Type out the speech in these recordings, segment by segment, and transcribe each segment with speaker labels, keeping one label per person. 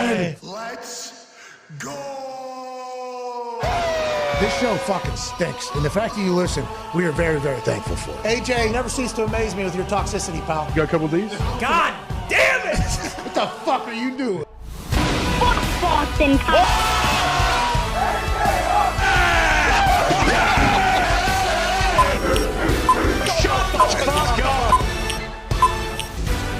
Speaker 1: Hey.
Speaker 2: Let's go.
Speaker 1: This show fucking stinks, and the fact that you listen, we are very, very thankful for it.
Speaker 3: AJ, never cease to amaze me with your toxicity, pal.
Speaker 4: You got a couple of these?
Speaker 3: God damn it!
Speaker 1: What the fuck are you doing?
Speaker 5: Fuck Boston.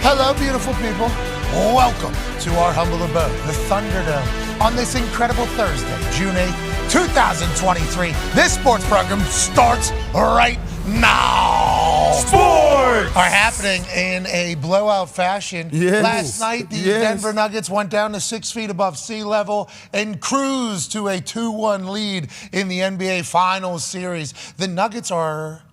Speaker 1: Hello, beautiful people. Welcome to our humble abode, the Thunderdome, on this incredible Thursday, June 8th, 2023. This sports program starts right now.
Speaker 4: Sports
Speaker 1: are happening in a blowout fashion.
Speaker 4: Yes.
Speaker 1: Last night, the Denver Nuggets went down to 6 feet above sea level and cruised to a 2-1 lead in the NBA Finals series. The Nuggets are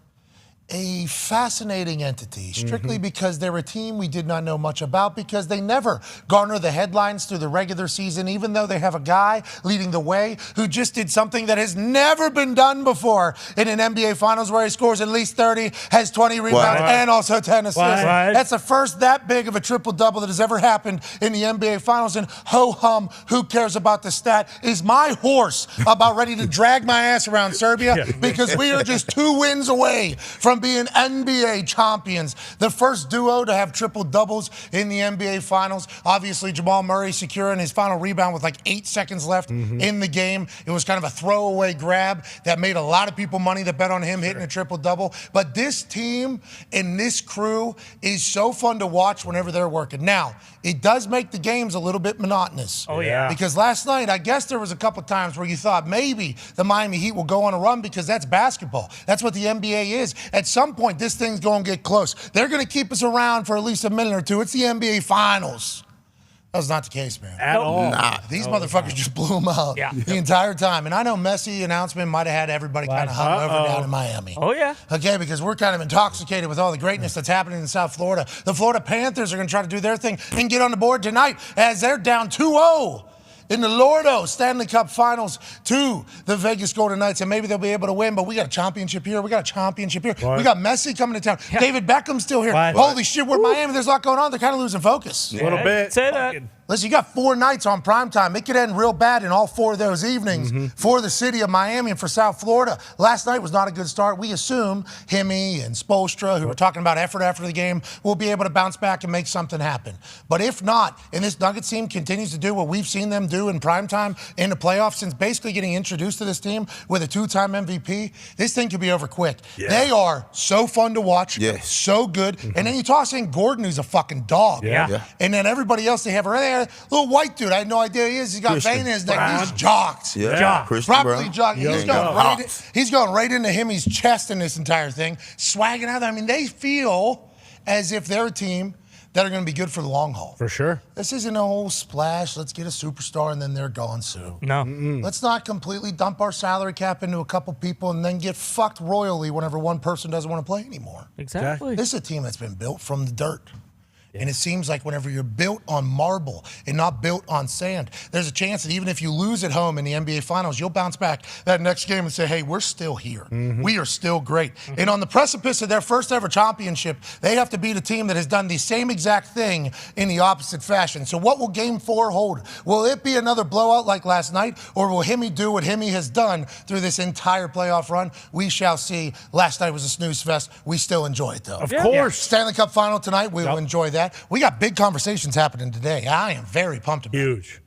Speaker 1: a fascinating entity, strictly because they're a team we did not know much about, because they never garner the headlines through the regular season, even though they have a guy leading the way who just did something that has never been done before in an NBA Finals, where he scores at least 30, has 20 rebounds, and also 10 assists. That's the first that big of a triple-double that has ever happened in the NBA Finals, and ho-hum, who cares about the stat, is my horse about ready to drag my ass around Serbia, because we are just 2 wins away from being NBA champions. The first duo to have triple doubles in the NBA Finals. Obviously, Jamal Murray securing his final rebound with like 8 seconds left in the game. It was kind of a throwaway grab that made a lot of people money that bet on him hitting a triple double. But this team and this crew is so fun to watch whenever they're working. Now, it does make the games a little bit monotonous.
Speaker 6: Oh, yeah.
Speaker 1: Because last night, I guess there was a couple times where you thought maybe the Miami Heat will go on a run, because that's basketball. That's what the NBA is. At some point, this thing's going to get close. They're going to keep us around for at least a minute or two. It's the NBA Finals. That was not the case, man.
Speaker 6: At all.
Speaker 1: Nah, these motherfuckers just blew them out the entire time. And I know Messi announcement might have had everybody kind of hung over down in Miami.
Speaker 6: Oh, yeah.
Speaker 1: Okay, because we're kind of intoxicated with all the greatness that's happening in South Florida. The Florida Panthers are going to try to do their thing and get on the board tonight as they're down 2-0 in the Lordo Stanley Cup Finals to the Vegas Golden Knights, and maybe they'll be able to win, but we got a championship here. We got a championship here. We got Messi coming to town.
Speaker 6: Yeah.
Speaker 1: David Beckham's still here. Holy shit, we're Miami. There's a lot going on. They're kind of losing focus.
Speaker 4: A little bit.
Speaker 6: Say that.
Speaker 1: Listen, you got 4 nights on primetime. It could end real bad in all 4 of those evenings for the city of Miami and for South Florida. Last night was not a good start. We assume Hemi and Spoelstra, who were talking about effort after the game, will be able to bounce back and make something happen. But if not, and this Nuggets team continues to do what we've seen them do in primetime in the playoffs since basically getting introduced to this team with a 2-time MVP, this thing could be over quick. Yeah. They are so fun to watch, so good. And then you toss in Gordon, who's a fucking dog. And then everybody else they have around there, little white dude, I had no idea who he is. He's got vein in his neck. He's jocked. Properly jocked. He's going right into Hemi's chest in this entire thing, swagging out there. I mean, they feel as if they're a team that are going to be good for the long haul.
Speaker 4: For sure.
Speaker 1: This isn't a whole splash, let's get a superstar and then they're gone soon.
Speaker 6: No.
Speaker 1: Let's not completely dump our salary cap into a couple people and then get fucked royally whenever one person doesn't want to play anymore.
Speaker 6: Exactly.
Speaker 1: This is a team that's been built from the dirt. And it seems like whenever you're built on marble and not built on sand, there's a chance that even if you lose at home in the NBA Finals, you'll bounce back that next game and say, hey, we're still here. We are still great. And on the precipice of their first ever championship, they have to beat a team that has done the same exact thing in the opposite fashion. So what will Game 4 hold? Will it be another blowout like last night, or will Hemi do what Hemi has done through this entire playoff run? We shall see. Last night was a snooze fest. We still enjoy it, though.
Speaker 4: Of course.
Speaker 1: Stanley Cup Final tonight, we will enjoy that. We got big conversations happening today. I am very pumped about it.
Speaker 4: Huge.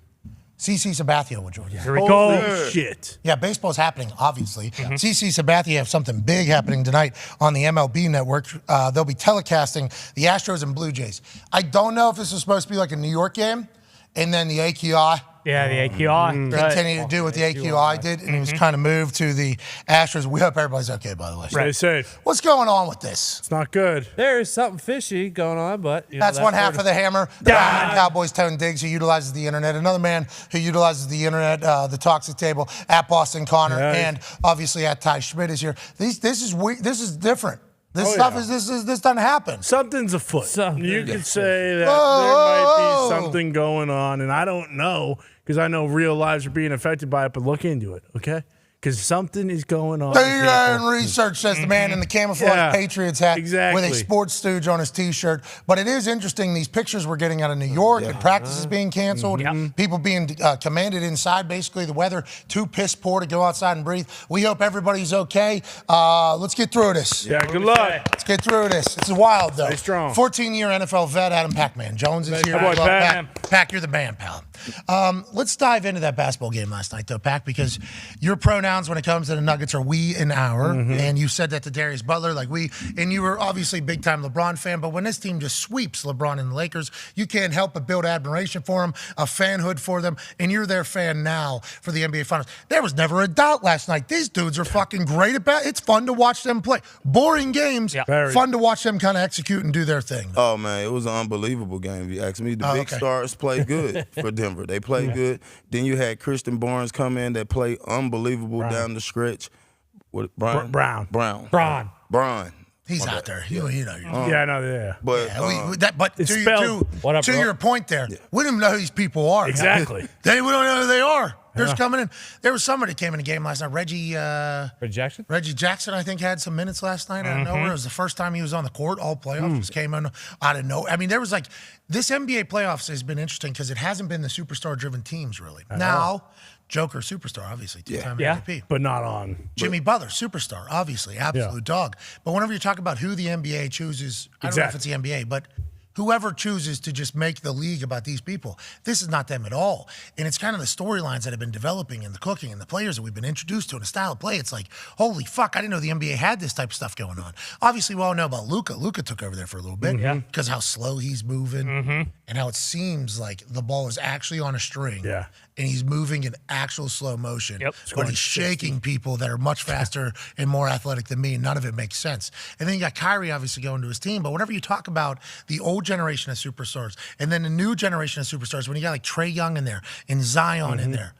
Speaker 1: CC Sabathia will join us.
Speaker 6: Here we go.
Speaker 4: Shit.
Speaker 1: Yeah, baseball's happening, obviously. CC Sabathia have something big happening tonight on the MLB network. They'll be telecasting the Astros and Blue Jays. I don't know if this is supposed to be like a New York game, and then the AQI
Speaker 6: Yeah, the AQI.
Speaker 1: continue to do what the AQI did, and it was kind of moved to the Astros. We hope everybody's okay, by the way.
Speaker 4: Stay safe.
Speaker 1: What's going on with this?
Speaker 4: It's not good.
Speaker 7: There's something fishy going on, but
Speaker 1: that's one half of the hammer. Cowboys Tone Diggs, who utilizes the internet. Another man who utilizes the internet, the Toxic Table, at Boston Connor, and obviously at Ty Schmidt is here. This is different. This this doesn't happen.
Speaker 4: Something's afoot. You could say that there might be something going on, and I don't know because I know real lives are being affected by it. But look into it, okay? because something is going on.
Speaker 1: And research says the man in the camouflage Patriots hat with a sports stooge on his T-shirt. But it is interesting, these pictures we're getting out of New York, and practices being canceled, people being commanded inside, basically the weather too piss poor to go outside and breathe. We hope everybody's okay. Let's get through this.
Speaker 4: Yeah, good luck.
Speaker 1: Let's get through this. It's wild, though.
Speaker 4: Stay strong.
Speaker 1: 14-year NFL vet Adam Pac-Man Jones is here.
Speaker 4: Boy,
Speaker 1: Pac, you're the man, pal. Let's dive into that basketball game last night, though, Pac, because your pronouns when it comes to the Nuggets are we and our, and you said that to Darius Butler, like we, and you were obviously a big-time LeBron fan, but when this team just sweeps LeBron and the Lakers, you can't help but build admiration for them, a fanhood for them, and you're their fan now for the NBA Finals. There was never a doubt last night. These dudes are fucking great at basketball. It's fun to watch them play. Boring games, fun to watch them kind of execute and do their thing.
Speaker 6: Oh, man, it was an unbelievable game, if you ask me. The big stars played good for Denver. They played good. Then you had Christian Barnes come in that played unbelievable down the stretch. What, Brian?
Speaker 7: Braun.
Speaker 1: He's out there. You know.
Speaker 4: I know. Yeah.
Speaker 1: But to your point there, we don't even know who these people are.
Speaker 4: Exactly.
Speaker 1: We don't know who they are. They're just coming in. There was somebody came in the game last night. Reggie
Speaker 7: Jackson?
Speaker 1: Reggie Jackson, I think, had some minutes last night out of nowhere. It was the first time he was on the court all playoffs. Just came in out of nowhere. I mean, there was like, this NBA playoffs has been interesting because it hasn't been the superstar-driven teams, really. Now, Joker, superstar, obviously, two-time MVP.
Speaker 4: But not on.
Speaker 1: Jimmy Butler, superstar, obviously, absolute dog. But whenever you talk about who the NBA chooses, I don't know if it's the NBA, but whoever chooses to just make the league about these people, this is not them at all. And it's kind of the storylines that have been developing and the cooking and the players that we've been introduced to and the style of play. It's like, holy fuck, I didn't know the NBA had this type of stuff going on. Obviously, we all know about Luka. Luka took over there for a little bit because how slow he's moving and how it seems like the ball is actually on a string. Yeah. And he's moving in actual slow motion, but he's shaking people that are much faster and more athletic than me, and none of it makes sense. And then you got Kyrie obviously going to his team, but whenever you talk about the old generation of superstars and then the new generation of superstars, when you got like Trae Young in there and Zion in there,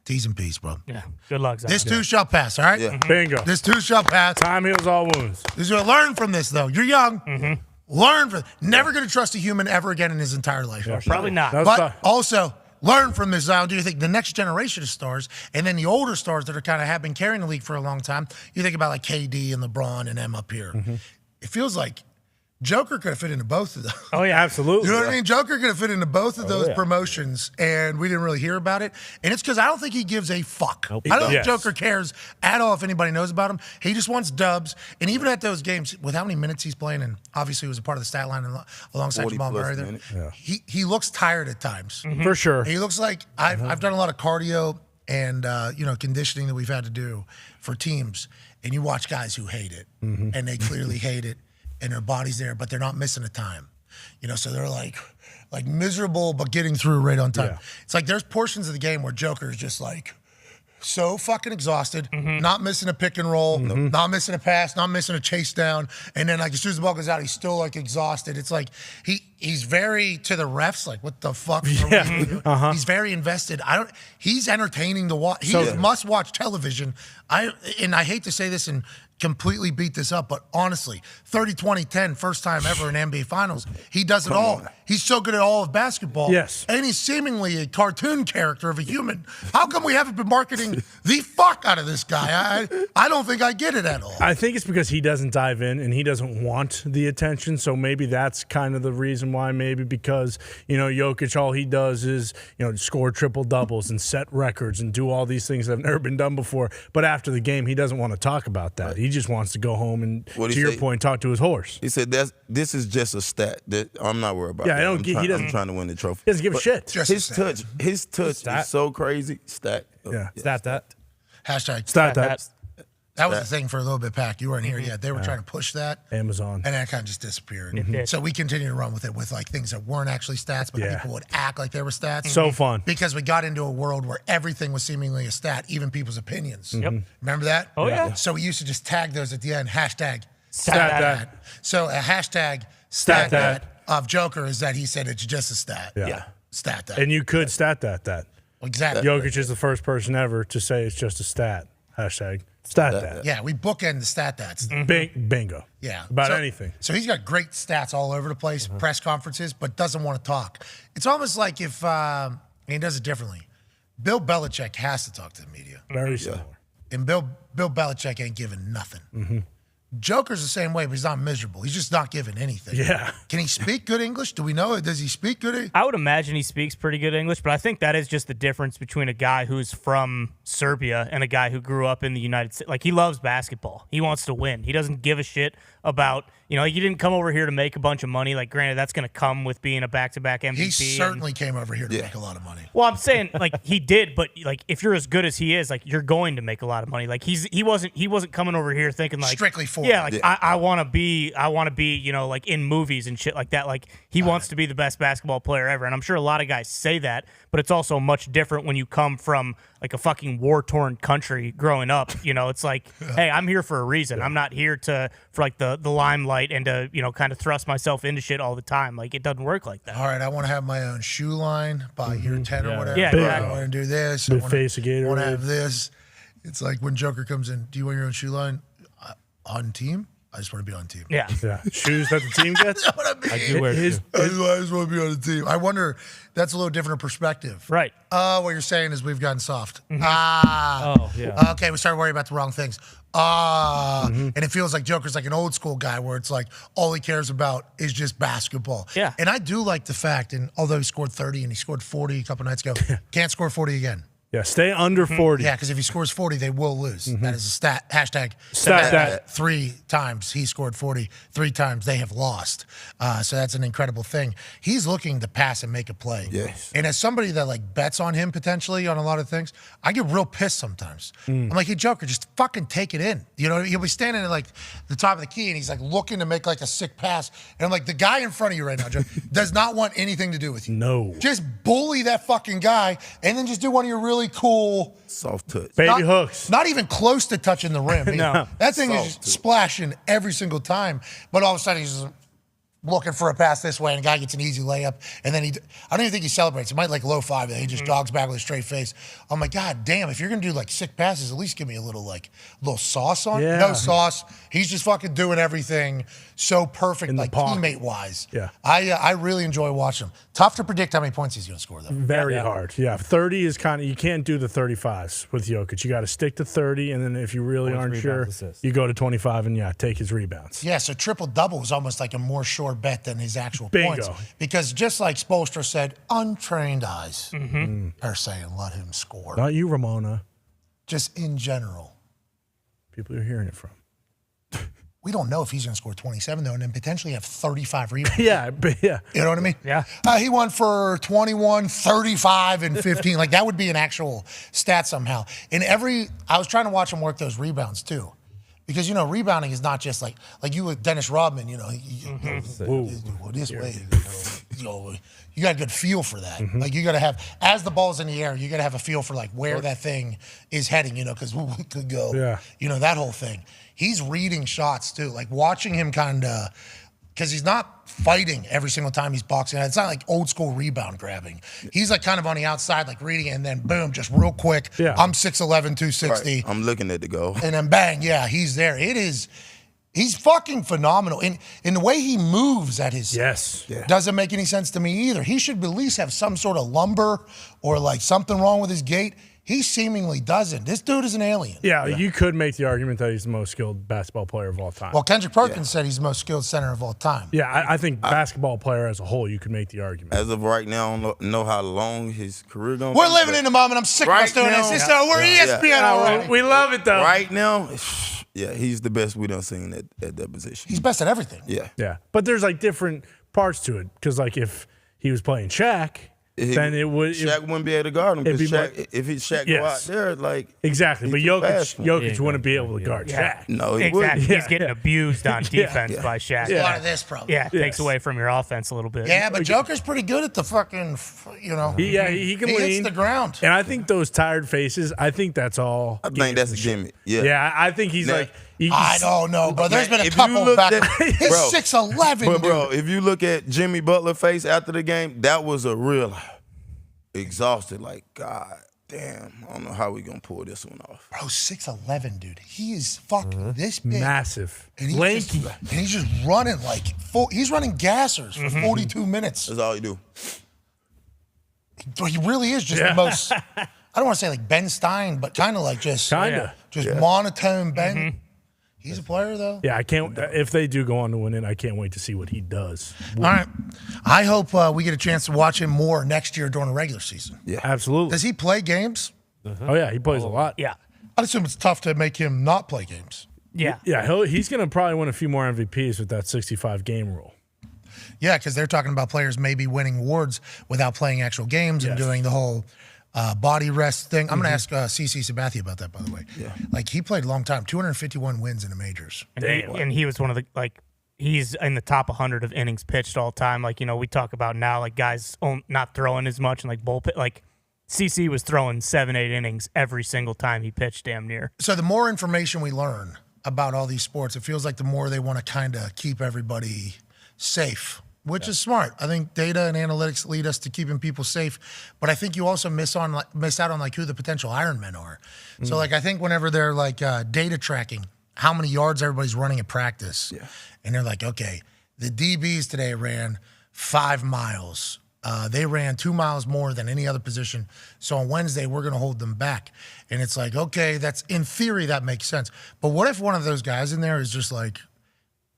Speaker 1: T's and P's, bro.
Speaker 7: Yeah, good luck, Zion.
Speaker 1: This too shall pass, all right?
Speaker 6: Yeah.
Speaker 4: Bingo.
Speaker 1: This too shall pass.
Speaker 4: Time heals all wounds.
Speaker 1: Learn from this, though. You're young. Learn from Never going to trust a human ever again in his entire life.
Speaker 7: Yeah, probably not.
Speaker 1: But also, learn from this, Zion. Do you think the next generation of stars and then the older stars that are kind of have been carrying the league for a long time, you think about like KD and LeBron and M up here. It feels like Joker could have fit into both of those.
Speaker 4: Oh, yeah, absolutely.
Speaker 1: You know what I mean? Joker could have fit into both of those promotions, and we didn't really hear about it. And it's because I don't think he gives a fuck. I don't think Joker cares at all if anybody knows about him. He just wants dubs. And even at those games, with how many minutes he's playing, and obviously he was a part of the stat line alongside Jamal Murray there, he looks tired at times.
Speaker 4: For sure.
Speaker 1: He looks like I've done a lot of cardio and conditioning that we've had to do for teams, and you watch guys who hate it, and they clearly hate it. And their body's there, but they're not missing a time. So they're like miserable, but getting through right on time. Yeah. It's like there's portions of the game where Joker is just like so fucking exhausted, not missing a pick and roll, not missing a pass, not missing a chase down. And then like as soon as the ball goes out, he's still like exhausted. It's like he's very to the refs, like what the fuck are we doing? He's very invested. He's entertaining to watch. He must watch television. I hate to say this and completely beat this up, but honestly, 30-20-10, first time ever in NBA Finals, he does it all. He's so good at all of basketball. Yes. And he's seemingly a cartoon character of a human. How come we haven't been marketing the fuck out of this guy? I don't think I get it at all.
Speaker 4: I think it's because he doesn't dive in and he doesn't want the attention, so maybe that's kind of the reason why, maybe because, Jokic, all he does is, score triple-doubles and set records and do all these things that have never been done before, but after the game, he doesn't want to talk about that. He just wants to go home and, to your point, talk to his horse.
Speaker 6: He said, this is just a stat. That I'm not worried about.
Speaker 4: Yeah,
Speaker 6: that. I'm trying to win the trophy.
Speaker 4: He doesn't give a shit.
Speaker 6: His touch is so crazy. Stat.
Speaker 7: Yeah. Stat that.
Speaker 1: Hashtag.
Speaker 4: Stat that.
Speaker 1: That was the thing for a little bit, Pac. You weren't here yet. They were trying to push that.
Speaker 4: Amazon.
Speaker 1: And then it kind of just disappeared. So we continued to run with it with like things that weren't actually stats, but people would act like they were stats.
Speaker 4: So fun.
Speaker 1: Because we got into a world where everything was seemingly a stat, even people's opinions. Remember that?
Speaker 7: Oh, yeah.
Speaker 1: So we used to just tag those at the end. Hashtag
Speaker 4: stat that.
Speaker 1: So a hashtag stat that of Joker is that he said it's just a stat.
Speaker 4: Yeah.
Speaker 1: Stat that.
Speaker 4: And you could stat that.
Speaker 1: Exactly.
Speaker 4: Jokic is the first person ever to say it's just a stat. Hashtag stat that.
Speaker 1: Yeah, we bookend the stat that's.
Speaker 4: Bingo.
Speaker 1: Yeah.
Speaker 4: About anything.
Speaker 1: So he's got great stats all over the place, press conferences, but doesn't want to talk. It's almost like if he does it differently. Bill Belichick has to talk to the media.
Speaker 4: Very similar.
Speaker 1: and Bill Belichick ain't giving nothing. Joker's the same way, but he's not miserable. He's just not giving anything.
Speaker 4: Yeah.
Speaker 1: Can he speak good English? Do we know it? Does he speak good?
Speaker 7: I would imagine he speaks pretty good English, but I think that is just the difference between a guy who's from Serbia and a guy who grew up in the United States. Like, he loves basketball. He wants to win. He doesn't give a shit about, he didn't come over here to make a bunch of money. Like, granted, that's going to come with being a back-to-back MVP.
Speaker 1: He certainly came over here to make a lot of money.
Speaker 7: Well, I'm saying, like, he did, but, like, if you're as good as he is, like, you're going to make a lot of money. Like, he wasn't coming over here thinking, like,
Speaker 1: strictly for
Speaker 7: it. Yeah, like, I want to be, like, in movies and shit like that. Like, he wants to be the best basketball player ever. And I'm sure a lot of guys say that, but it's also much different when you come from, like, a fucking war-torn country growing up. It's like, hey, I'm here for a reason. I'm not here for like the limelight and to, kind of thrust myself into shit all the time. Like, it doesn't work like that.
Speaker 1: All right, I want to have my own shoe line by year 10 or whatever.
Speaker 7: Yeah,
Speaker 1: I want to do this. I want
Speaker 4: Gatorade.
Speaker 1: to have this. It's like when Joker comes in, do you want your own shoe line? On team? I just want to be on team.
Speaker 7: Yeah.
Speaker 4: Shoes that the team gets?
Speaker 7: I do wear shoes.
Speaker 1: I just want to be on the team. I wonder, that's a little different perspective.
Speaker 7: Right.
Speaker 1: What you're saying is we've gotten soft. Okay, we started worrying about the wrong things. And it feels like Joker's like an old school guy where it's like all he cares about is just basketball.
Speaker 7: Yeah.
Speaker 1: And I do like the fact, and although he scored 30 and he scored 40 a couple nights ago, can't score 40 again.
Speaker 4: Yeah, stay under 40.
Speaker 1: Yeah, because if he scores 40, they will lose. That is a stat. Hashtag
Speaker 4: Stat that.
Speaker 1: 3 times he scored 40. 3 times they have lost. So that's an incredible thing. He's looking to pass and make a play.
Speaker 6: Yes.
Speaker 1: And as somebody that like bets on him potentially on a lot of things, I get real pissed sometimes. I'm like, hey, Joker, just fucking take it in. He'll be standing at like the top of the key and he's like looking to make like a sick pass. And I'm like, the guy in front of you right now, Joe, does not want anything to do with you.
Speaker 4: No.
Speaker 1: Just bully that fucking guy and then just do one of your really cool
Speaker 6: soft touch.
Speaker 4: Baby hooks.
Speaker 1: Not even close to touching the rim.
Speaker 7: No.
Speaker 1: That thing is just splashing every single time. But all of a sudden he's just looking for a pass this way and the guy gets an easy layup. And then I don't even think he celebrates. It might like low five. And he just jogs back with a straight face. I'm like, God damn, if you're going to do like sick passes, at least give me a little sauce on it.
Speaker 4: Yeah.
Speaker 1: No sauce. He's just fucking doing everything so perfect, like teammate-wise.
Speaker 4: Yeah.
Speaker 1: I really enjoy watching him. Tough to predict how many points he's going to score, though.
Speaker 4: Very hard. Yeah, 30 is kind of, you can't do the 35s with Jokic. You got to stick to 30, and then if you really aren't sure, you go to 25 and, take his rebounds.
Speaker 1: Yeah, so triple-double is almost like a more sure bet than his actual
Speaker 4: Bingo.
Speaker 1: points. Because just like Spoelstra said, untrained eyes are saying let him score.
Speaker 4: Not you, Ramona.
Speaker 1: Just in general.
Speaker 4: People you're hearing it from.
Speaker 1: We don't know if he's going to score 27, though, and then potentially have 35 rebounds.
Speaker 4: Yeah.
Speaker 1: You know what I mean?
Speaker 7: Yeah.
Speaker 1: He won for 21, 35, and 15. Like, that would be an actual stat somehow. I was trying to watch him work those rebounds, too. Because, rebounding is not just like you with Dennis Rodman, this way. You got a good feel for that. Like, you got to have, as the ball's in the air, you got to have a feel for, like, where that thing is heading, because we could go, that whole thing. He's reading shots, too. Like, watching him kind of, because he's not fighting every single time he's boxing. It's not like old school rebound grabbing. He's like kind of on the outside, like reading it, and then boom, just real quick. Yeah. I'm 6'11", 260.
Speaker 6: Right. I'm looking at the goal.
Speaker 1: And then bang, he's there. He's fucking phenomenal. In the way he moves at his doesn't make any sense to me either. He should at least have some sort of lumber or like something wrong with his gait. He seemingly doesn't. This dude is an alien.
Speaker 4: Yeah, you could make the argument that he's the most skilled basketball player of all time.
Speaker 1: Well, Kendrick Perkins said he's the most skilled center of all time.
Speaker 4: Yeah, I think basketball player as a whole, you could make the argument.
Speaker 6: As of right now, I don't know how long his career going to be.
Speaker 1: We're living in the moment. I'm sick of us doing this. So we're ESPN already.
Speaker 4: We love it, though.
Speaker 6: Right now, he's the best we done seen at that position.
Speaker 1: He's best at everything.
Speaker 6: Yeah.
Speaker 4: But there's like different parts to it. Because like if he was playing Shaq, then it would.
Speaker 6: Shaq wouldn't be able to guard him. Because if Shaq go out there, like
Speaker 4: exactly. But Jokic wouldn't be able to guard Shaq.
Speaker 6: No, he
Speaker 7: exactly.
Speaker 6: wouldn't.
Speaker 7: He's getting abused on defense by Shaq.
Speaker 1: There's a lot of this probably.
Speaker 7: Yeah, it takes away from your offense a little bit.
Speaker 1: Yeah, but Joker's pretty good at the fucking,
Speaker 4: he can lean.
Speaker 1: hits the ground.
Speaker 4: And I think those tired faces, I think that's all.
Speaker 6: I think that's a gimmick. Yeah,
Speaker 4: I think he's like.
Speaker 1: I don't know, but there's been a couple back. He's 6'11",
Speaker 6: But bro, if you look at Jimmy Butler's face after the game, that was a real exhausted. Like, God damn, I don't know how we gonna pull this one off.
Speaker 1: Bro, 6'11", dude. He is fucking this big,
Speaker 4: massive,
Speaker 1: and
Speaker 4: lanky,
Speaker 1: and he's just running like full. He's running gassers for 42 minutes.
Speaker 6: That's all he do.
Speaker 1: He really is just the most. I don't want to say like Ben Stein, but kind of like just just monotone bang. He's a player, though.
Speaker 4: Yeah, I can't. If they do go on to win it, I can't wait to see what he does.
Speaker 1: All right. I hope we get a chance to watch him more next year during the regular season.
Speaker 4: Yeah, absolutely.
Speaker 1: Does he play games?
Speaker 4: Oh, yeah, he plays a lot.
Speaker 7: Yeah.
Speaker 1: I'd assume it's tough to make him not play games.
Speaker 7: Yeah.
Speaker 4: Yeah, he's going to probably win a few more MVPs with that 65-game rule.
Speaker 1: Yeah, because they're talking about players maybe winning awards without playing actual games and doing the whole body rest thing. I'm going to ask CC Sabathia about that, by the way. Yeah. Like, he played a long time, 251 wins in the majors.
Speaker 7: And he was one of the, like, he's in the top 100 of innings pitched all time. Like, we talk about now, like, guys not throwing as much and, like, bullpen. Like, CC was throwing 7-8 innings every single time he pitched damn near.
Speaker 1: So the more information we learn about all these sports, it feels like the more they want to kind of keep everybody safe, which is smart. I think data and analytics lead us to keeping people safe, but I think you also miss out on like who the potential Ironmen are. So like I think whenever they're like data tracking how many yards everybody's running at practice, and they're like, okay, the DBs today ran 5 miles. They ran 2 miles more than any other position. So on Wednesday, we're going to hold them back. And it's like, okay, that's in theory, that makes sense. But what if one of those guys in there is just like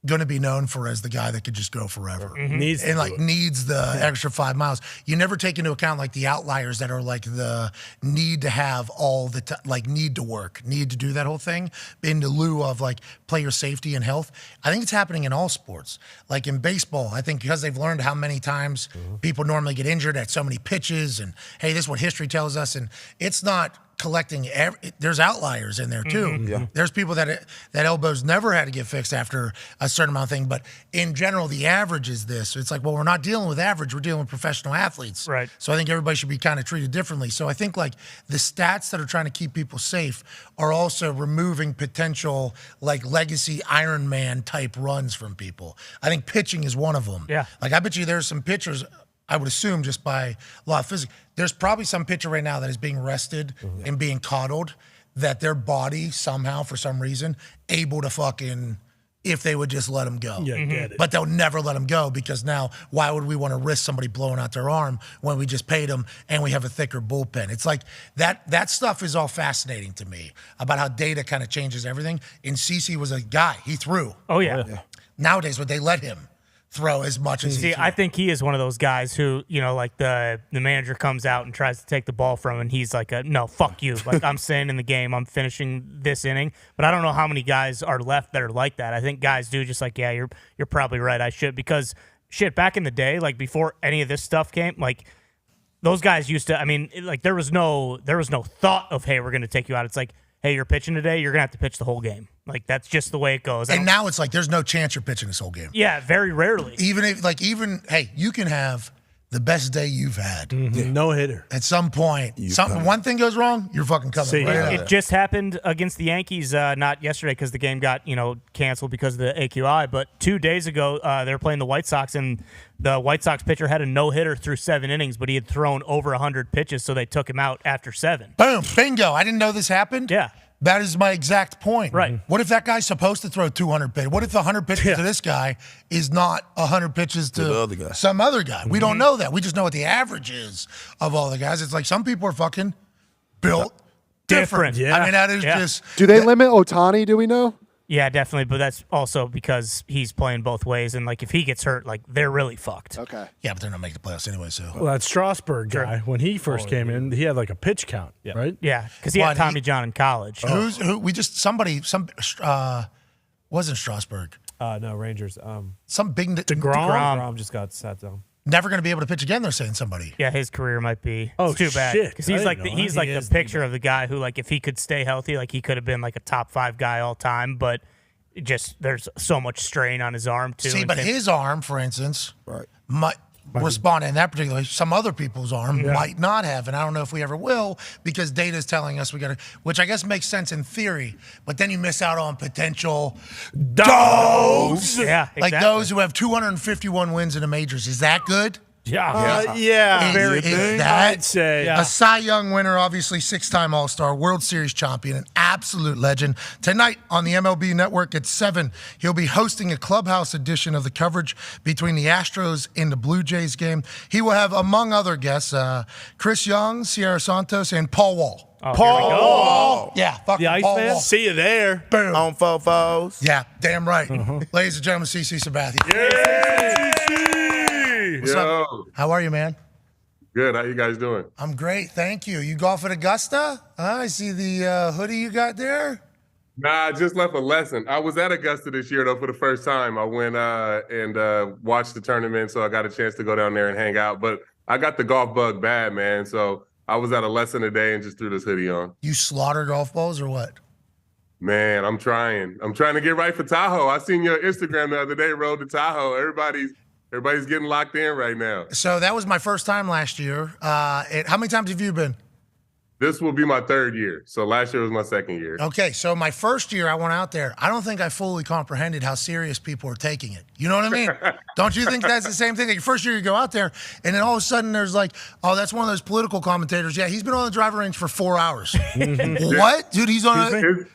Speaker 1: going to be known for as the guy that could just go forever
Speaker 4: Needs
Speaker 1: the extra 5 miles? You never take into account like the outliers that are like the need to have all the like need to work, need to do that whole thing in lieu of like player safety and health. I think it's happening in all sports. Like in baseball, I think because they've learned how many times people normally get injured at so many pitches, and hey, this is what history tells us, and it's not collecting there's outliers in there too. There's people that elbows never had to get fixed after a certain amount of thing, but in general the average is this. So it's like, well, we're not dealing with average, we're dealing with professional athletes, right? So I think everybody should be kind of treated differently. So I think like the stats that are trying to keep people safe are also removing potential like legacy Iron Man type runs from people. I think pitching is one of them. Like I bet you there's some pitchers, I would assume just by law of physics, there's probably some pitcher right now that is being rested and being coddled, that their body somehow, for some reason, able to fucking, if they would just let them go.
Speaker 4: Get it.
Speaker 1: But they'll never let them go because now why would we want to risk somebody blowing out their arm when we just paid them and we have a thicker bullpen? It's like that stuff is all fascinating to me about how data kind of changes everything. And CC was a guy, he threw.
Speaker 7: Oh, yeah.
Speaker 1: Nowadays, would they let him throw as much as he threw?
Speaker 7: I think he is one of those guys who, like the manager comes out and tries to take the ball from him, and he's like, no, fuck you. Like, I'm staying in the game. I'm finishing this inning. But I don't know how many guys are left that are like that. I think guys do just like, yeah, you're probably right. I should. Because, shit, back in the day, like before any of this stuff came, like those guys used to, I mean, like there was no thought of, hey, we're going to take you out. It's like, hey, you're pitching today, you're going to have to pitch the whole game. Like, that's just the way it goes.
Speaker 1: And now it's like, there's no chance you're pitching this whole game.
Speaker 7: Yeah, very rarely.
Speaker 1: Hey, you can have the best day you've had.
Speaker 4: No hitter.
Speaker 1: At some point, one thing goes wrong, you're fucking coming right out.
Speaker 7: It just happened against the Yankees, not yesterday because the game got, canceled because of the AQI, but 2 days ago, they were playing the White Sox, and the White Sox pitcher had a no-hitter through 7 innings, but he had thrown over 100 pitches, so they took him out after 7.
Speaker 1: Boom, bingo. I didn't know this happened.
Speaker 7: Yeah.
Speaker 1: That is my exact point.
Speaker 7: Right.
Speaker 1: What if that guy's supposed to throw 200 pitches? What if the 100 pitches to this guy is not 100 pitches to
Speaker 6: the other guy.
Speaker 1: Some other guy? We don't know that. We just know what the average is of all the guys. It's like some people are fucking built different.
Speaker 7: Yeah.
Speaker 1: I mean, that is just...
Speaker 8: Do they limit Ohtani, do we know?
Speaker 7: Yeah, definitely, but that's also because he's playing both ways, and like if he gets hurt, like they're really fucked.
Speaker 8: Okay.
Speaker 1: Yeah, but they're not making the playoffs anyway, so...
Speaker 4: Well, that Strasburg guy, when he first came in, he had like a pitch count, right?
Speaker 7: Yeah, because he had Tommy John in college.
Speaker 1: Wasn't Strasburg.
Speaker 9: No, Rangers.
Speaker 1: Some big...
Speaker 9: DeGrom just got sat down.
Speaker 1: Never going to be able to pitch again, they're saying, somebody.
Speaker 7: Yeah, his career might be too bad.
Speaker 4: Shit.
Speaker 7: Because he's like the picture of the guy who, like, if he could stay healthy, like he could have been like a top 5 guy all time, but just there's so much strain on his arm too.
Speaker 1: See, but his arm, for instance, might respond in that particular way. Some other people's arm might not have, and I don't know if we ever will, because data is telling us we got to, which I guess makes sense in theory, but then you miss out on potential dogs.
Speaker 7: Yeah, exactly.
Speaker 1: Like those who have 251 wins in the majors. Is that good?
Speaker 4: Yeah.
Speaker 1: Very
Speaker 4: I'd say.
Speaker 1: A Cy Young winner, obviously 6-time All-Star, World Series champion, an absolute legend. Tonight on the MLB Network at 7, he'll be hosting a clubhouse edition of the coverage between the Astros and the Blue Jays game. He will have, among other guests, Chris Young, Sierra Santos, and Paul Wall.
Speaker 4: Paul Wall.
Speaker 1: Yeah, fucking
Speaker 9: The
Speaker 1: Paul
Speaker 9: Iceman?
Speaker 1: Wall.
Speaker 4: See you there.
Speaker 1: Boom.
Speaker 6: On Fofos.
Speaker 1: Yeah, damn right. Ladies and gentlemen, CC Sabathia. What's up? How are you, man?
Speaker 2: Good. How you guys doing?
Speaker 1: I'm great, thank you. You golf at Augusta? I see the hoodie you got there.
Speaker 2: Nah, I just left a lesson. I was at Augusta this year, though, for the first time. I went and watched the tournament, so I got a chance to go down there and hang out. But I got the golf bug bad, man, so I was at a lesson today and just threw this hoodie on.
Speaker 1: You slaughter golf balls or what?
Speaker 2: Man, I'm trying. I'm trying to get right for Tahoe. I seen your Instagram the other day, Road to Tahoe. Everybody's getting locked in right now.
Speaker 1: So that was my first time last year. How many times have you been?
Speaker 2: This will be my 3rd year. So last year was my 2nd year.
Speaker 1: Okay, so my first year I went out there. I don't think I fully comprehended how serious people are taking it. You know what I mean? Don't you think that's the same thing? Like your first year you go out there, and then all of a sudden there's like, oh, that's one of those political commentators. Yeah, he's been on the driving range for 4 hours. What? Dude, he's on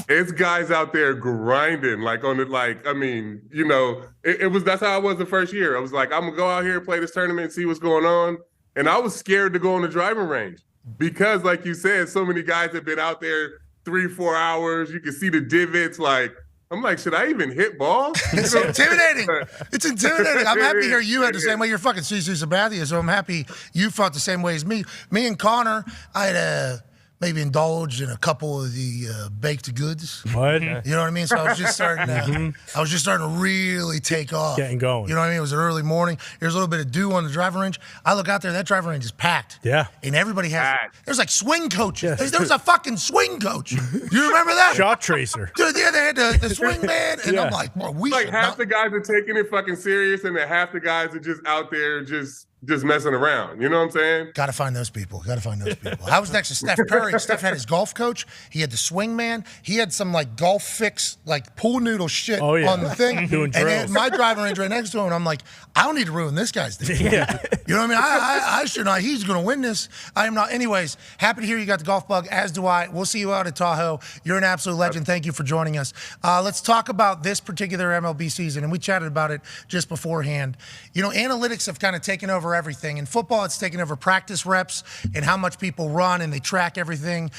Speaker 2: It's guys out there grinding, like on it. Like, I mean, that's how I was the first year. I was like, I'm gonna go out here, play this tournament, see what's going on. And I was scared to go on the driving range because, like you said, so many guys have been out there 3-4 hours. You can see the divots. Like, I'm like, should I even hit balls?
Speaker 1: It's intimidating. It's intimidating. I'm happy to hear you had the same way. You're fucking CC Sabathia, so I'm happy you felt the same way as me. Me and Connor, I had maybe indulged in a couple of the baked goods.
Speaker 4: What?
Speaker 1: You know what I mean? So I was just starting to really take off.
Speaker 4: Getting going.
Speaker 1: You know what I mean? It was an early morning. There's a little bit of dew on the driving range. I look out there, that driving range is packed.
Speaker 4: Yeah.
Speaker 1: And everybody there's like swing coaches. There was a fucking swing coach. You remember that?
Speaker 4: Shot tracer.
Speaker 1: Dude, yeah, they had the swing man. And I'm like, well, we
Speaker 2: like half the guys are taking it fucking serious, and then half the guys are just out there just messing around. You know what I'm saying?
Speaker 1: Gotta find those people. I was next to Steph Curry. Steph had his golf coach. He had the swing man. He had some like golf fix, like pool noodle shit on the thing.
Speaker 4: Doing
Speaker 1: and
Speaker 4: drills.
Speaker 1: then my driving range right next to him. And I'm like, I don't need to ruin this guy's day.
Speaker 4: Yeah.
Speaker 1: You know what I mean? I should not. He's going to win this. I am not. Anyways, happy to hear you got the golf bug, as do I. We'll see you out at Tahoe. You're an absolute legend. Thank you for joining us. Let's talk about this particular MLB season. And we chatted about it just beforehand. You know, analytics have kind of taken over everything. In football, it's taken over practice reps and how much people run, and they track everything.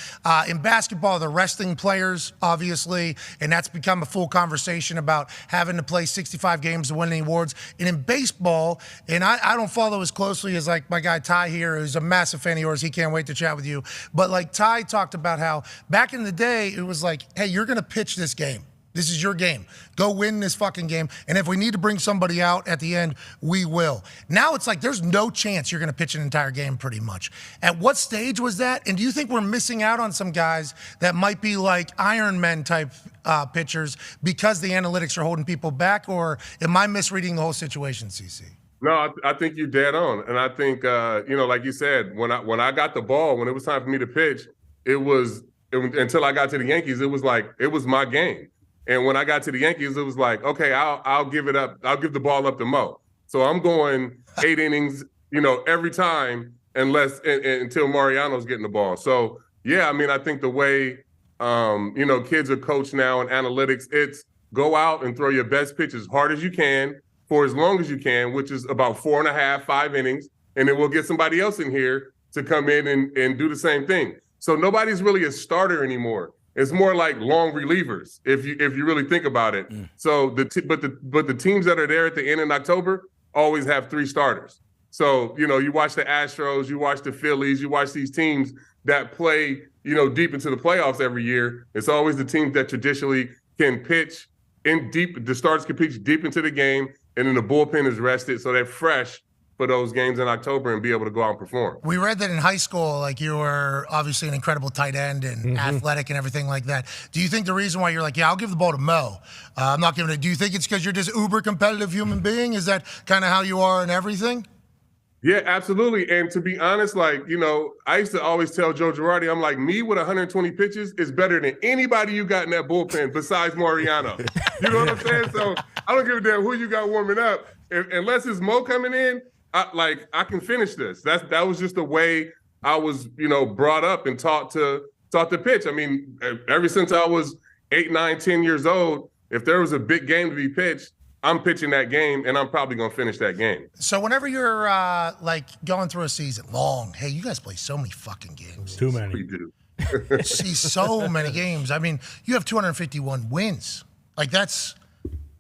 Speaker 1: In basketball, they're resting players, obviously, and that's become a full conversation about having to play 65 games to win any awards. And in baseball, and I don't follow as closely as like my guy Ty here, who's a massive fan of yours. He can't wait to chat with you. But like Ty talked about how back in the day, it was like, hey, you're going to pitch this game. This is your game. Go win this fucking game. And if we need to bring somebody out at the end, we will. Now it's like there's no chance you're going to pitch an entire game pretty much. At what stage was that? And do you think we're missing out on some guys that might be like Iron Men type pitchers because the analytics are holding people back? Or am I misreading the whole situation, CC?
Speaker 2: No, I think you're dead on. And I think, like you said, when I got the ball, when it was time for me to pitch, until I got to the Yankees, it was my game. And when I got to the Yankees, it was like, okay, I'll give it up. I'll give the ball up to Mo. So I'm going 8 innings, every time until Mariano's getting the ball. So, yeah, I mean, I think the way, kids are coached now in analytics, it's go out and throw your best pitch as hard as you can for as long as you can, which is about 4.5, 5 innings. And then we'll get somebody else in here to come in and do the same thing. So nobody's really a starter anymore. It's more like long relievers, if you really think about it. So but the teams that are there at the end in October always have 3 starters. So you watch the Astros, you watch the Phillies, you watch these teams that play deep into the playoffs every year. It's always the teams that traditionally can pitch in deep. The starters can pitch deep into the game, and then the bullpen is rested, so they're fresh for those games in October and be able to go out and perform.
Speaker 1: We read that in high school, like you were obviously an incredible tight end and athletic and everything like that. Do you think the reason why you're like, yeah, I'll give the ball to Mo, I'm not giving it, do you think it's because you're just uber competitive human being? Is that kind of how you are in everything?
Speaker 2: Yeah, absolutely. And to be honest, I used to always tell Joe Girardi, I'm like, me with 120 pitches is better than anybody you got in that bullpen besides Mariano. You know what I'm saying? So I don't give a damn who you got warming up. Unless it's Mo coming in, I can finish this. That was just the way I was, brought up and taught to pitch. I mean, ever since I was 8, 9, 10 years old, if there was a big game to be pitched, I'm pitching that game, and I'm probably going to finish that game.
Speaker 1: So whenever you're, going through a season long, hey, you guys play so many fucking games.
Speaker 4: Too many.
Speaker 2: We do.
Speaker 1: See so many games. I mean, you have 251 wins. Like, that's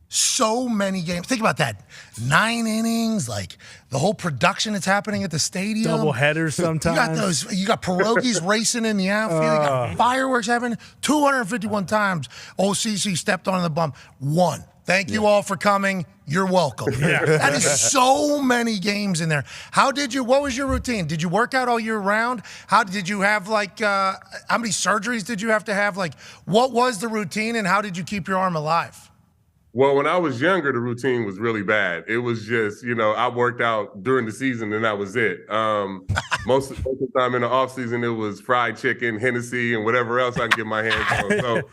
Speaker 1: so many games. Think about that. 9 innings, like the whole production that's happening at the stadium.
Speaker 4: Double headers sometimes.
Speaker 1: You got pierogies racing in the outfield. You got fireworks happening. 251 times. Old CC stepped on the bump. One. Thank you all for coming. You're welcome. Yeah. That is so many games in there. What was your routine? Did you work out all year round? How did you have how many surgeries did you have to have? Like, what was the routine and how did you keep your arm alive?
Speaker 2: Well, when I was younger, the routine was really bad. It was just, I worked out during the season and that was it. Most of the time in the off season, it was fried chicken, Hennessy, and whatever else I can get my hands on. So,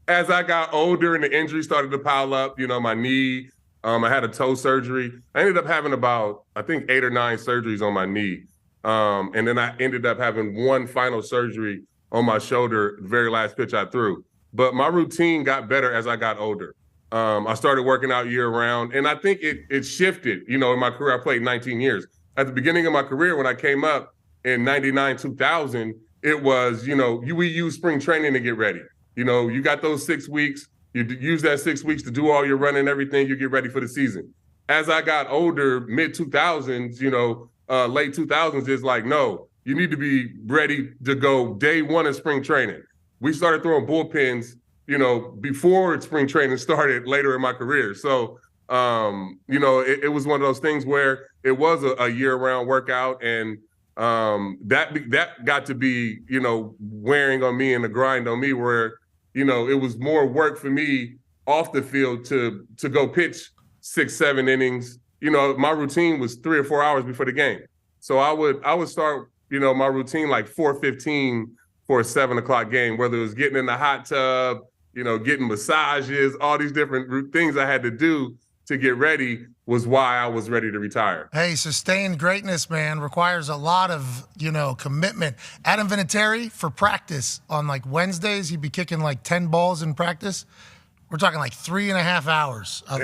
Speaker 2: as I got older and the injuries started to pile up, my knee, I had a toe surgery. I ended up having about, I think, 8 or 9 surgeries on my knee. And then I ended up having one final surgery on my shoulder, the very last pitch I threw. But my routine got better as I got older. I started working out year round, and I think it shifted, in my career. I played 19 years. At the beginning of my career, when I came up in 99, 2000, it was, we used spring training to get ready. You got those 6 weeks. You use that 6 weeks to do all your running and everything. You get ready for the season. As I got older, mid-2000s, late 2000s, it's like, no, you need to be ready to go day one of spring training. We started throwing bullpens, before spring training started later in my career. So, it was one of those things where it was a year-round workout, and that got to be, wearing on me and the grind on me where, it was more work for me off the field to go pitch 6, 7 innings. My routine was 3 or 4 hours before the game. So I would start, my routine like 4:15 for a 7 o'clock game, whether it was getting in the hot tub, getting massages, all these different things I had to do to get ready was why I was ready to retire.
Speaker 1: Hey, sustained greatness, man, requires a lot of, commitment. Adam Vinatieri, for practice on Wednesdays, he'd be kicking 10 balls in practice. We're talking 3.5 hours of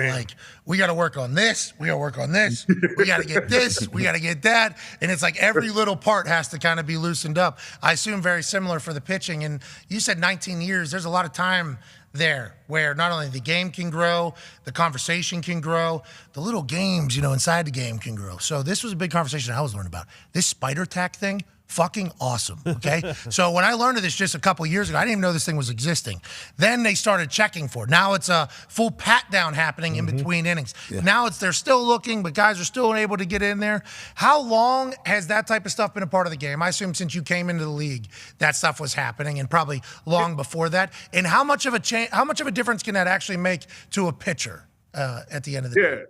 Speaker 1: we got to work on this. We got to work on this. We got to get this. We got to get that. And it's every little part has to kind of be loosened up. I assume very similar for the pitching. And you said 19 years. There's a lot of time there where not only the game can grow, the conversation can grow, the little games, inside the game can grow. So this was a big conversation I was learning about. This spider tack thing, fucking awesome, okay? So when I learned of this just a couple years ago, I didn't even know this thing was existing. Then they started checking for it. Now it's a full pat down happening in between innings. Yeah. Now they're still looking, but guys are still able to get in there. How long has that type of stuff been a part of the game? I assume since you came into the league, that stuff was happening, and probably long before that. And how much of a difference can that actually make to a pitcher at the end of the day?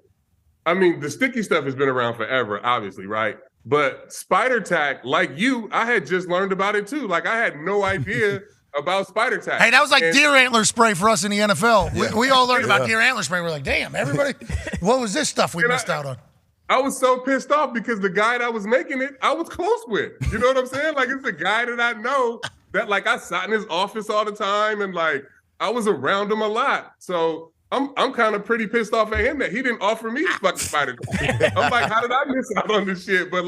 Speaker 2: I mean, the sticky stuff has been around forever, obviously, right? But spider tack, like you, I had just learned about it too. I had no idea about spider tack.
Speaker 1: Hey, that was deer antler spray for us in the NFL. Yeah. We all learned about deer antler spray. We're like, damn, everybody, what was this stuff we missed out on?
Speaker 2: I was so pissed off because the guy that was making it, I was close with. You know what I'm saying? It's a guy that I know that I sat in his office all the time, and I was around him a lot. So I'm kind of pretty pissed off at him that he didn't offer me fucking spider tack. I'm like, how did I miss out on this shit? But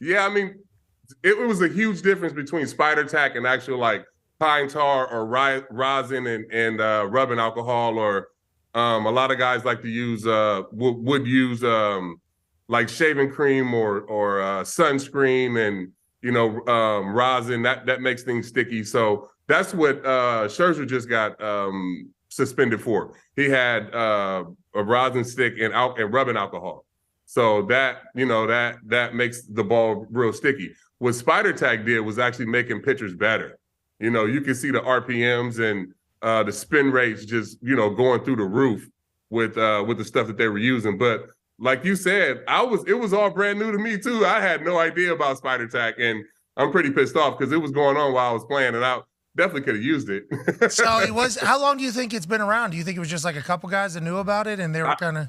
Speaker 2: it was a huge difference between spider tack and actual pine tar or rosin and rubbing alcohol, or a lot of guys like to use would use shaving cream or sunscreen and rosin that makes things sticky. So that's what Scherzer just got suspended for. He had a rosin stick and rubbing alcohol. So that makes the ball real sticky. What spider tack did was actually making pitchers better. You can see the RPMs and the spin rates just, going through the roof with the stuff that they were using. But like you said, it was all brand new to me too. I had no idea about spider tack, and I'm pretty pissed off because it was going on while I was playing, and I definitely could have used it.
Speaker 1: So it was. How long do you think it's been around? Do you think it was just a couple guys that knew about it and they were kind of?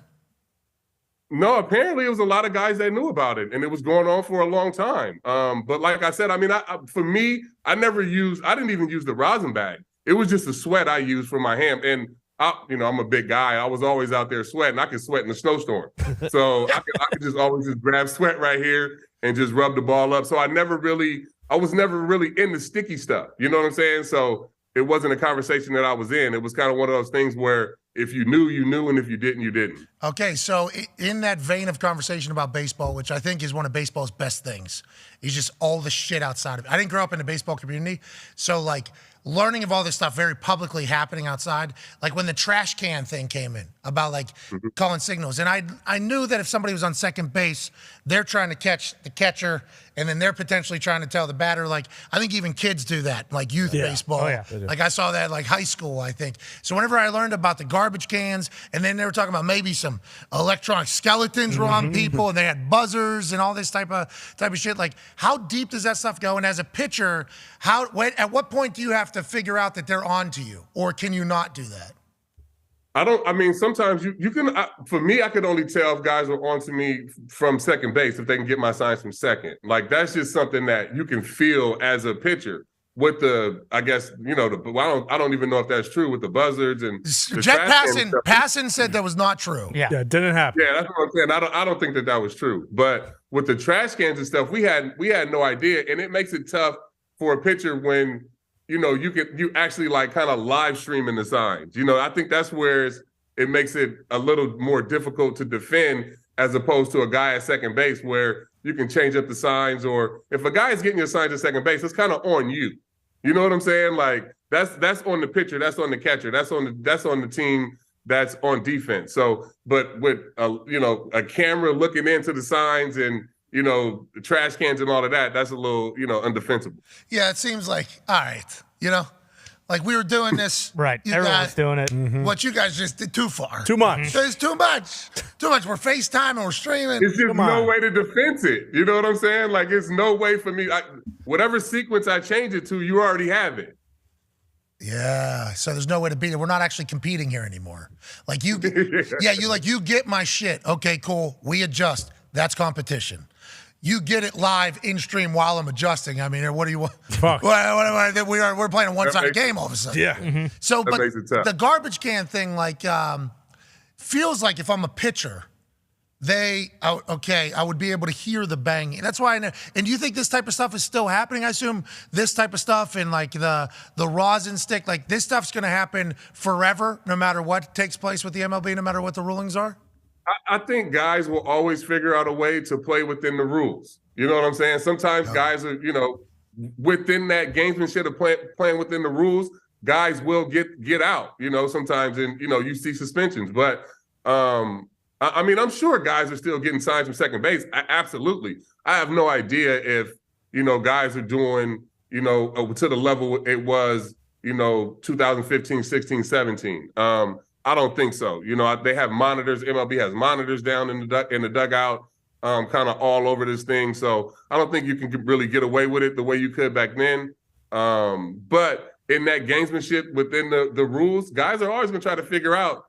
Speaker 2: No, apparently it was a lot of guys that knew about it, and it was going on for a long time. But like I said, I mean, for me, I didn't even use the rosin bag. It was just the sweat I used for my hand. And I'm a big guy. I was always out there sweating. I could sweat in a snowstorm. So I could just always just grab sweat right here and just rub the ball up. So I was never really in the sticky stuff. You know what I'm saying? So it wasn't a conversation that I was in. It was kind of one of those things where if you knew, you knew, and if you didn't, you didn't.
Speaker 1: Okay, so in that vein of conversation about baseball, which I think is one of baseball's best things, is just all the shit outside of it. I didn't grow up in the baseball community, so like learning of all this stuff very publicly happening outside, like when the trash can thing came in about like calling signals. And I knew that if somebody was on second base, they're trying to catch the catcher, and then they're potentially trying to tell the batter. Like, I think even kids do that, like youth baseball.
Speaker 7: Oh, yeah.
Speaker 1: Like I saw that like high school, I think. So whenever I learned about the garbage cans, and then they were talking about maybe some electronic skeletons were on people, and they had buzzers and all this type of shit. Like, how deep does that stuff go? And as a pitcher, at what point do you have to figure out that they're on to you, or can you not do that?
Speaker 2: Sometimes you can, for me, I could only tell if guys are on to me from second base, if they can get my signs from second. Like, that's just something that you can feel as a pitcher with I don't even know if that's true with the buzzards and
Speaker 1: Jet Passan said that was not true.
Speaker 4: Yeah, it didn't happen.
Speaker 2: Yeah, that's what I'm saying. I don't think that was true. But with the trash cans and stuff, we had no idea. And it makes it tough for a pitcher when, you actually like kind of live streaming the signs. I think that's where it makes it a little more difficult to defend as opposed to a guy at second base where you can change up the signs, or if a guy is getting your signs at second base, it's kind of on you. You know what I'm saying? Like that's on the pitcher, that's on the catcher, that's on the team that's on defense. So, but with a camera looking into the signs and the trash cans and all of that, that's a little, undefensible.
Speaker 1: Yeah, it seems like, all right, like we were doing this.
Speaker 7: Right, everyone's doing it.
Speaker 1: What you guys just did too far.
Speaker 4: Too much.
Speaker 1: It's too much. Too much. We're FaceTiming, we're streaming.
Speaker 2: It's just no way to defense it. You know what I'm saying? Like, it's no way for me. Whatever sequence I change it to, you already have it.
Speaker 1: Yeah, so there's no way to beat it. We're not actually competing here anymore. Like you get my shit. Okay, cool. We adjust. That's competition. You get it live in stream while I'm adjusting. I mean, what do you want?
Speaker 4: Fuck.
Speaker 1: We're playing a one-sided game all of a sudden.
Speaker 4: Yeah.
Speaker 1: So, but
Speaker 2: makes it tough.
Speaker 1: the garbage can thing, like, feels like if I'm a pitcher, I would be able to hear the banging. That's why I know. And do you think this type of stuff is still happening? I assume this type of stuff and like the rosin stick, like this stuff's going to happen forever, no matter what takes place with the MLB, no matter what the rulings are?
Speaker 2: I think guys will always figure out a way to play within the rules. You know what I'm saying? Sometimes guys are, within that gamesmanship of playing within the rules, guys will get out, sometimes, and, you see suspensions. But, I'm sure guys are still getting signs from second base. Absolutely. I have no idea if, guys are doing, to the level it was, 2015, 16, 17. I don't think so. They have monitors. MLB has monitors down in the dugout, kind of all over this thing. So I don't think you can really get away with it the way you could back then. But in that gamesmanship within the rules, guys are always going to try to figure out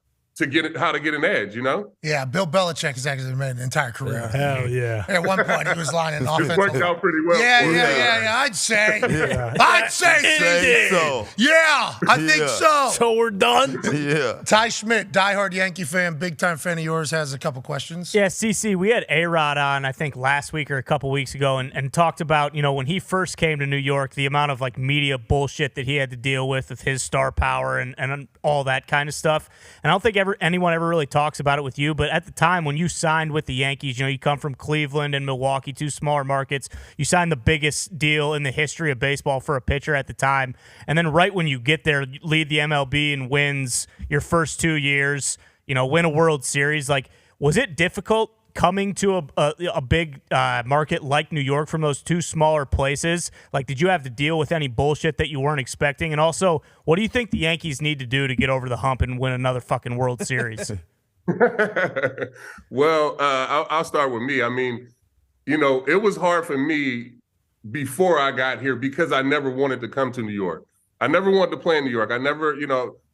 Speaker 2: how to get an edge,
Speaker 1: Yeah, Bill Belichick has actually made an entire career.
Speaker 4: Hell yeah.
Speaker 1: At one point, he was lining offense.
Speaker 2: It worked out pretty well.
Speaker 1: Yeah. I'd say.
Speaker 6: Yeah.
Speaker 1: I'd say
Speaker 6: so.
Speaker 1: Yeah, I think so.
Speaker 4: So we're done?
Speaker 6: Yeah.
Speaker 1: Ty Schmidt, diehard Yankee fan, big-time fan of yours, has a couple questions.
Speaker 7: Yeah, CC, we had A-Rod on, I think, last week or a couple weeks ago and talked about, when he first came to New York, the amount of, like, media bullshit that he had to deal with his star power and all that kind of stuff. And I don't think anyone ever really talks about it with you, but at the time when you signed with the Yankees, you come from Cleveland and Milwaukee, two smaller markets. You signed the biggest deal in the history of baseball for a pitcher at the time. And then right when you get there, you lead the MLB and wins your first 2 years, win a World Series. Like, was it difficult coming to a big market like New York from those two smaller places? Like, did you have to deal with any bullshit that you weren't expecting? And also, what do you think the Yankees need to do to get over the hump and win another fucking World Series?
Speaker 2: Well, I'll start with me. I mean, it was hard for me before I got here because I never wanted to come to New York. I never wanted to play in New York. I never,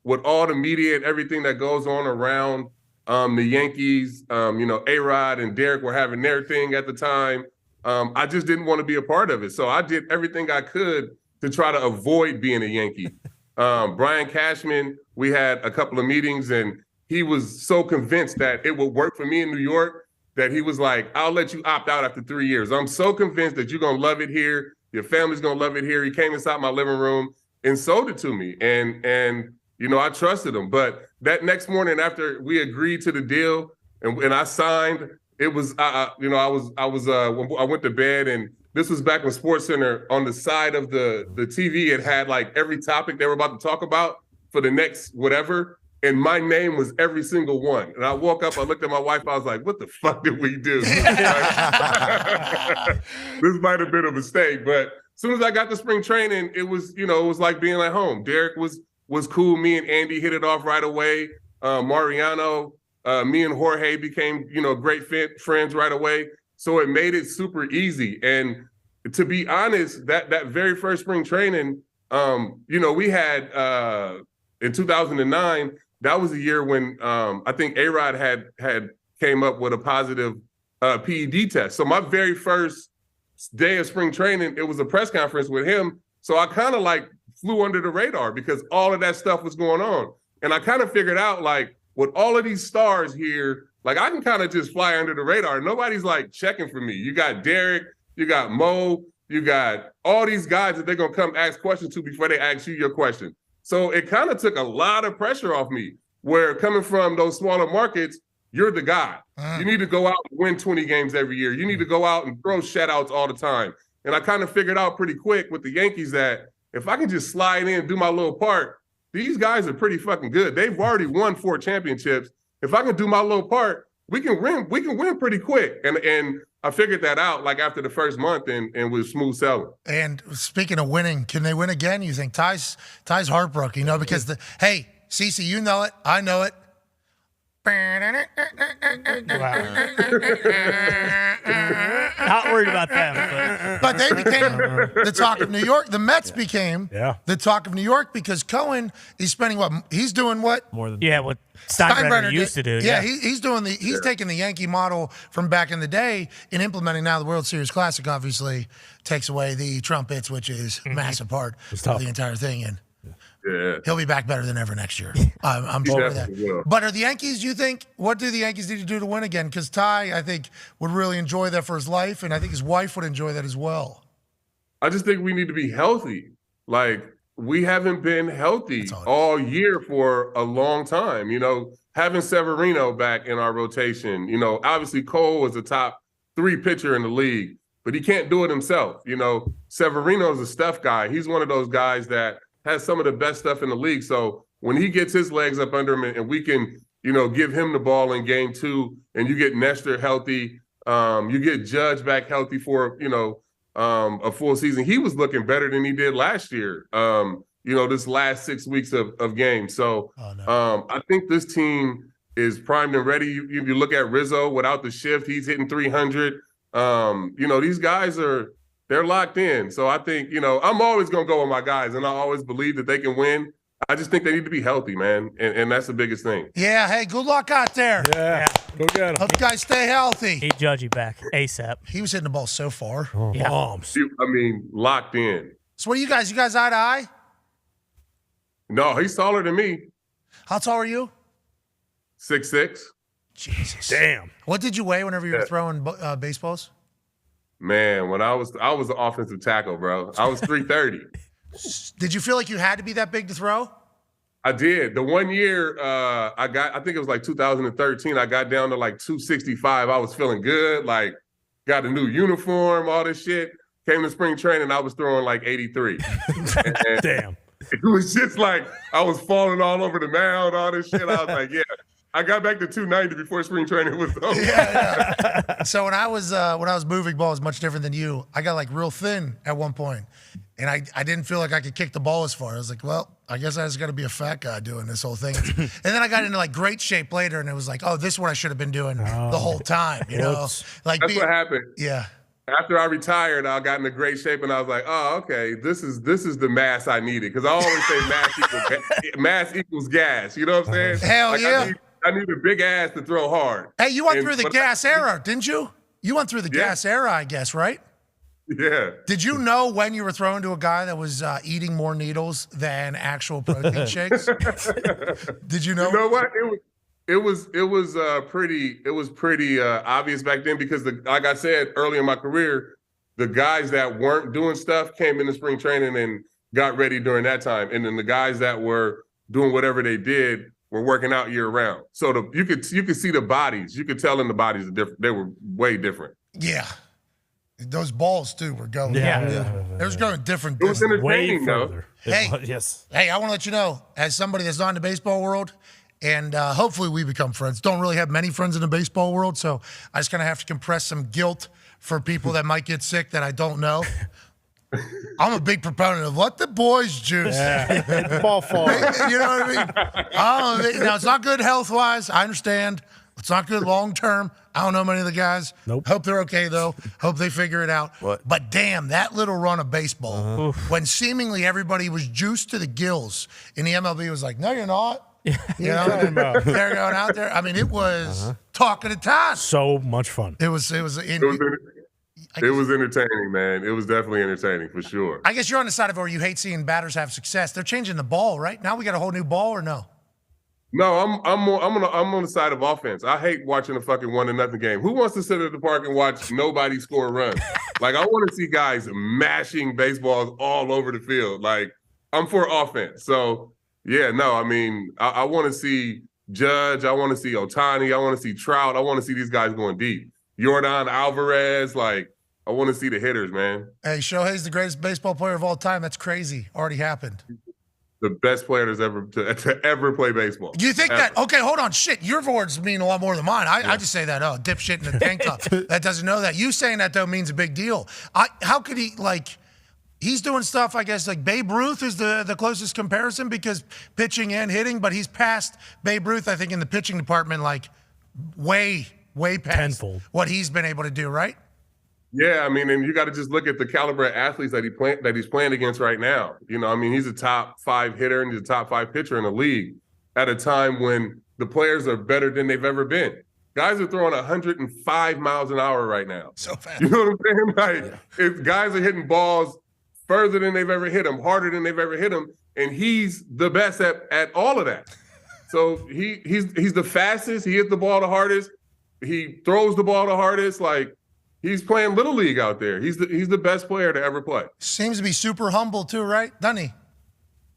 Speaker 2: with all the media and everything that goes on around the Yankees, A-Rod and Derek were having their thing at the time. I just didn't want to be a part of it. So I did everything I could to try to avoid being a Yankee. Brian Cashman, we had a couple of meetings, and he was so convinced that it would work for me in New York that he was like, I'll let you opt out after 3 years. I'm so convinced that you're going to love it here. Your family's going to love it here. He came inside my living room and sold it to me. And I trusted him. But that next morning after we agreed to the deal and I signed, it was, I went to bed, and this was back when SportsCenter on the side of the TV, it had like every topic they were about to talk about for the next whatever. And my name was every single one. And I woke up, I looked at my wife, I was like, what the fuck did we do? This might have been a mistake. But as soon as I got to spring training, it was like being at home. Derek was cool. Me and Andy hit it off right away. Mariano, me and Jorge became, great friends right away. So it made it super easy. And to be honest, that very first spring training, we had in 2009, that was the year when I think A-Rod had came up with a positive PED test. So my very first day of spring training, it was a press conference with him. So I kind of like flew under the radar because all of that stuff was going on. And I kind of figured out, like, with all of these stars here, like, I can kind of just fly under the radar. Nobody's like checking for me. You got Derek, you got Mo, you got all these guys that they're going to come ask questions to before they ask you your question. So it kind of took a lot of pressure off me, where coming from those smaller markets, you're the guy. You need to go out and win 20 games every year. You need to go out and throw shutouts all the time. And I kind of figured out pretty quick with the Yankees that if I can just slide in and do my little part, these guys are pretty fucking good. They've already won 4 championships. If I can do my little part, we can win pretty quick. And I figured that out like after the first month and was smooth sailing.
Speaker 1: And speaking of winning, can they win again? You think Ty's heartbroken, because hey, CC, you know it, I know it.
Speaker 7: Not worried about them,
Speaker 1: but they became the talk of New York. The Mets became the talk of New York because Cohen is spending what he's doing what
Speaker 9: more than
Speaker 7: what Steinbrenner used to do.
Speaker 1: Yeah, he's doing he's taking the Yankee model from back in the day and implementing now the World Series Classic. Obviously, takes away the trumpets, which is a massive part of the entire thing, and he'll be back better than ever next year. I'm sure of that.
Speaker 2: Will.
Speaker 1: But are the Yankees, what do the Yankees need to do to win again? Because Ty, I think, would really enjoy that for his life, and I think his wife would enjoy that as well.
Speaker 2: I just think we need to be healthy. Like, we haven't been healthy all year for a long time. Having Severino back in our rotation, obviously Cole is a top 3 pitcher in the league, but he can't do it himself. Severino's a stuff guy. He's one of those guys that has some of the best stuff in the league. So when he gets his legs up under him and we can, give him the ball in game 2 and you get Nestor healthy, you get Judge back healthy for, a full season. He was looking better than he did last year, this last 6 weeks of games. So I think this team is primed and ready. You look at Rizzo without the shift, he's hitting 300. These guys they're locked in. So I think, I'm always going to go with my guys, and I always believe that they can win. I just think they need to be healthy, man, and that's the biggest thing.
Speaker 1: Yeah, hey, good luck out there.
Speaker 4: Yeah. Go get him.
Speaker 1: Hope you guys stay healthy.
Speaker 7: Need Judgy back ASAP.
Speaker 1: He was hitting the ball so far.
Speaker 4: Bombs.
Speaker 2: Locked in.
Speaker 1: So what are you guys? You guys eye to eye?
Speaker 2: No, he's taller than me.
Speaker 1: How tall are you?
Speaker 2: 6'6".
Speaker 1: Jesus.
Speaker 4: Damn.
Speaker 1: What did you weigh whenever you were throwing baseballs?
Speaker 2: Man, when I was an offensive tackle, bro. I was 330.
Speaker 1: Did you feel like you had to be that big to throw?
Speaker 2: I did. The one year I think it was like 2013, I got down to like 265. I was feeling good, like got a new uniform, all this shit. Came to spring training, I was throwing like 83. and
Speaker 4: Damn.
Speaker 2: It was just like I was falling all over the mound, all this shit. I was like, yeah. I got back to 290 before spring training was over.
Speaker 1: Yeah. So when I was moving balls, much different than you, I got like real thin at one point, and I didn't feel like I could kick the ball as far. I was like, well, I guess I just got to be a fat guy doing this whole thing. And then I got into like great shape later, and it was like, oh, this is what I should have been doing the whole time. Like
Speaker 2: that's what happened.
Speaker 1: Yeah.
Speaker 2: After I retired, I got into great shape, and I was like, "Oh, okay, this is the mass I needed." Because I always say mass equals gas. You know what I'm saying?
Speaker 1: Hell
Speaker 2: like,
Speaker 1: yeah!
Speaker 2: need a big ass to throw hard.
Speaker 1: Hey, you went through the gas era, didn't you? You went through the gas era, I guess, right?
Speaker 2: Yeah.
Speaker 1: Did you know when you were throwing to a guy that was eating more needles than actual protein shakes? Did you know?
Speaker 2: You know what? It was pretty obvious back then because like I said earlier in my career, the guys that weren't doing stuff came into spring training and got ready during that time, and then the guys that were doing whatever they did were working out year round. So you could see the bodies. You could tell in the bodies are different. They were way different.
Speaker 1: Yeah. Those balls too were going. It was going different.
Speaker 2: It was entertaining though.
Speaker 1: Hey,
Speaker 9: yes.
Speaker 1: Hey, I want to let you know, as somebody that's not in the baseball world, and hopefully we become friends. Don't really have many friends in the baseball world, so I just kind of have to compress some guilt for people that might get sick that I don't know. I'm a big proponent of let the boys juice.
Speaker 4: Hit the ball far.
Speaker 1: You know what I mean? Now, it's not good health-wise. I understand. It's not good long-term. I don't know many of the guys.
Speaker 4: Nope.
Speaker 1: Hope they're okay, though. Hope they figure it out.
Speaker 6: What?
Speaker 1: But damn, that little run of baseball, when seemingly everybody was juiced to the gills, and the MLB was like, no, you're not. You know, they're going out there. I mean, it was talk of the town.
Speaker 4: So much fun.
Speaker 1: It was
Speaker 2: entertaining, man. It was definitely entertaining for sure.
Speaker 1: I guess you're on the side of it where you hate seeing batters have success. They're changing the ball, right? Now we got a whole new ball, or no?
Speaker 2: No, I'm on the side of offense. I hate watching a fucking 1-0 game. Who wants to sit at the park and watch nobody score a run? Like, I want to see guys mashing baseballs all over the field. Like, I'm for offense. So, yeah, no, I mean, I want to see Judge. I want to see Ohtani. I want to see Trout. I want to see these guys going deep. Jordan Alvarez, like, I want to see the hitters, man.
Speaker 1: Hey, Shohei's the greatest baseball player of all time. That's crazy. Already happened.
Speaker 2: The best player that's ever to ever play baseball.
Speaker 1: You think that? Okay, hold on. Shit, your words mean a lot more than mine. I just say that. Oh, dipshit in a tank top. That doesn't know that. You saying that though means a big deal. How could he He's doing stuff. I guess like Babe Ruth is the closest comparison because pitching and hitting, but he's past Babe Ruth. I think in the pitching department, like way past
Speaker 4: tenfold
Speaker 1: what he's been able to do. Right?
Speaker 2: Yeah, I mean, and you got to just look at the caliber of athletes that he's playing against right now. You know, I mean, he's a top 5 hitter and he's a top 5 pitcher in the league at a time when the players are better than they've ever been. Guys are throwing 105 miles an hour right now.
Speaker 1: So fast.
Speaker 2: You know what I'm saying? Like, if guys are hitting balls further than they've ever hit them, harder than they've ever hit them, and he's the best at all of that. So he's the fastest. He hits the ball the hardest. He throws the ball the hardest. Like, he's playing Little League out there. He's the best player to ever play.
Speaker 1: Seems to be super humble too, right? Doesn't he?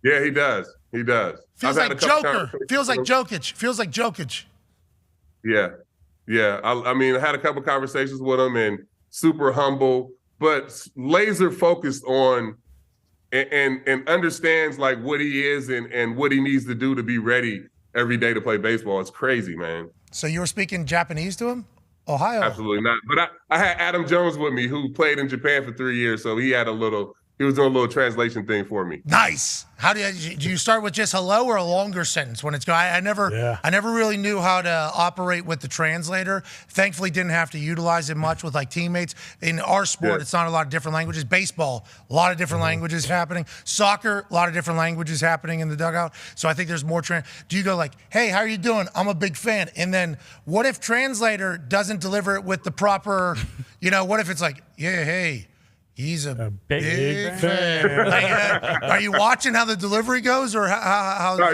Speaker 2: Yeah, he does. He does.
Speaker 1: Feels like Joker. Feels like Jokic. Feels like Jokic.
Speaker 2: Yeah. I mean, I had a couple conversations with him and super humble, but laser focused on and understands like what he is and what he needs to do to be ready every day to play baseball. It's crazy, man.
Speaker 1: So you were speaking Japanese to him? Ohio.
Speaker 2: Absolutely not. But I had Adam Jones with me who played in Japan for 3 years, so he was doing a little translation thing for me.
Speaker 1: Nice. How do you start with just hello or a longer sentence when it's going? I never really knew how to operate with the translator. Thankfully, didn't have to utilize it much with like teammates. In our sport, it's not a lot of different languages. Baseball, a lot of different languages happening. Soccer, a lot of different languages happening in the dugout. So I think there's more. Do you go like, hey, how are you doing? I'm a big fan. And then what if translator doesn't deliver it with the proper, what if it's like, yeah, hey. He's a big fan. Like, are you watching how the delivery goes, or how?
Speaker 2: No,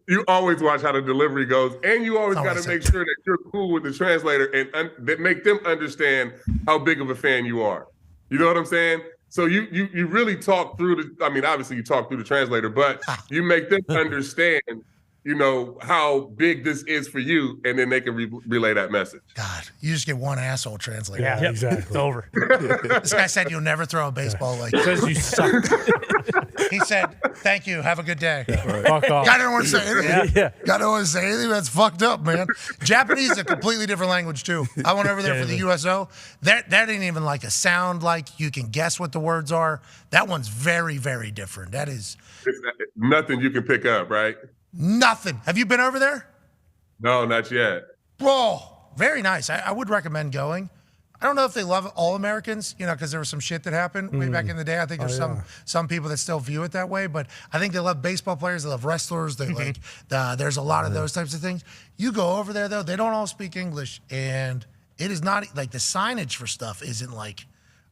Speaker 2: you always watch how the delivery goes, and you always got to make sure that you're cool with the translator and that make them understand how big of a fan you are. You know what I'm saying? So you really talk through obviously you talk through the translator, but you make them understand. How big this is for you, and then they can relay that message.
Speaker 1: God, you just get one asshole translator.
Speaker 7: Yeah, exactly. It's over.
Speaker 1: This guy said you'll never throw a baseball like that.
Speaker 4: Because you suck.
Speaker 1: He said, thank you, have a good day.
Speaker 4: Right. Fuck off.
Speaker 1: I don't want to say anything.
Speaker 4: Yeah.
Speaker 1: I don't want to say anything. That's fucked up, man. Japanese is a completely different language, too. I went over there for the USO. That ain't even like a sound like you can guess what the words are. That one's very, very different. That is.
Speaker 2: It's nothing you can pick up, right?
Speaker 1: Nothing. Have you been over there?
Speaker 2: No, not yet.
Speaker 1: Whoa, very nice. I would recommend going. I don't know if they love all Americans, because there was some shit that happened way back in the day. I think there's some people that still view it that way, but I think they love baseball players, they love wrestlers, they there's a lot of those types of things. You go over there though, they don't all speak English, and it is not like the signage for stuff isn't like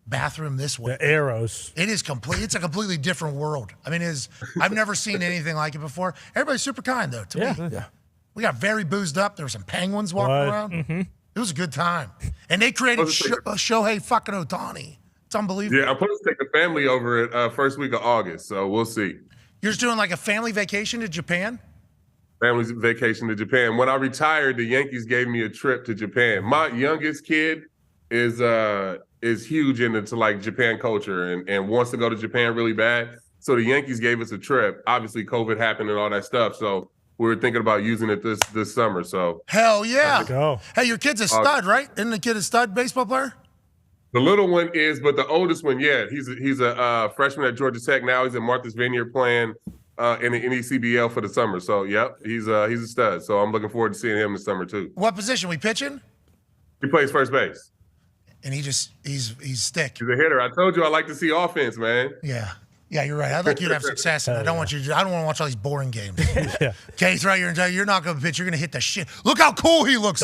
Speaker 1: bathroom this way.
Speaker 4: The arrows.
Speaker 1: It is it's a completely different world. I mean, I've never seen anything like it before. Everybody's super kind though to me.
Speaker 6: Yeah.
Speaker 1: We got very boozed up. There were some penguins walking around. It was a good time. And they created Shohei fucking Ohtani. It's unbelievable.
Speaker 2: Yeah, I'm supposed to take the family over it first week of August, so we'll see.
Speaker 1: You're just doing like a family vacation to Japan?
Speaker 2: Family's vacation to Japan. When I retired, the Yankees gave me a trip to Japan. My youngest kid is huge into like Japan culture and wants to go to Japan really bad. So the Yankees gave us a trip. Obviously, COVID happened and all that stuff, so we were thinking about using it this summer. So
Speaker 1: hell yeah!
Speaker 4: Go.
Speaker 1: Hey, your kid's a stud, right? Isn't the kid a stud baseball player?
Speaker 2: The little one is, but the oldest one, yeah, he's a freshman at Georgia Tech now. He's at Martha's Vineyard playing in the NECBL for the summer. So yep, he's a stud. So I'm looking forward to seeing him this summer too.
Speaker 1: What position? We pitching?
Speaker 2: He plays first base.
Speaker 1: And he's stick.
Speaker 2: He's a hitter. I told you I like to see offense, man.
Speaker 1: Yeah. Yeah, you're right. I'd like you to have success, and I don't want to watch all these boring games. Case right here and tell you, you're not going to pitch. You're going to hit the shit. Look how cool he looks.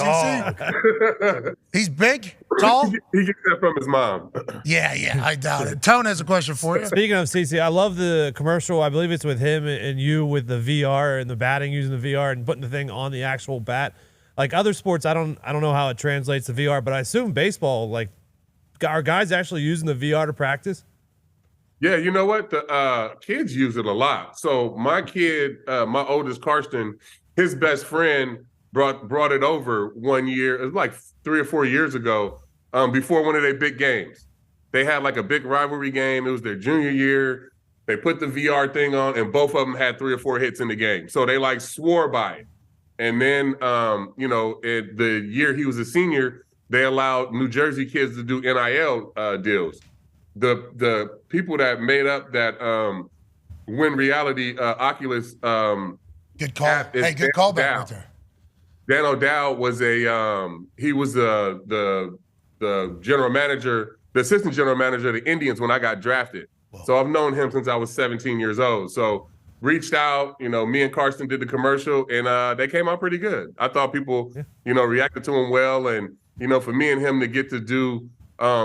Speaker 1: He's big, tall.
Speaker 2: He gets that from his mom.
Speaker 1: Yeah, I doubt it. Tone has a question for you.
Speaker 9: Speaking of CC, I love the commercial. I believe it's with him and you with the VR and the batting, using the VR and putting the thing on the actual bat. Like other sports, I don't know how it translates to VR, but I assume baseball, like, are guys actually using the VR to practice?
Speaker 2: Yeah, you know what? The kids use it a lot. So my kid, my oldest Karsten, his best friend brought it over one year. It was like 3 or 4 years ago, before one of their big games. They had like a big rivalry game. It was their junior year. They put the VR thing on, and both of them had 3 or 4 hits in the game. So they like swore by it. And then, the year he was a senior, they allowed New Jersey kids to do NIL deals. The people that made up that Win Reality Oculus
Speaker 1: good call. Hey, good call back right there.
Speaker 2: Dan O'Dowd was he was the general manager, the assistant general manager of the Indians when I got drafted. Whoa. So I've known him since I was 17 years old. So reached out, me and Karsten did the commercial, and they came out pretty good. I thought people, reacted to him well, and for me and him to get to do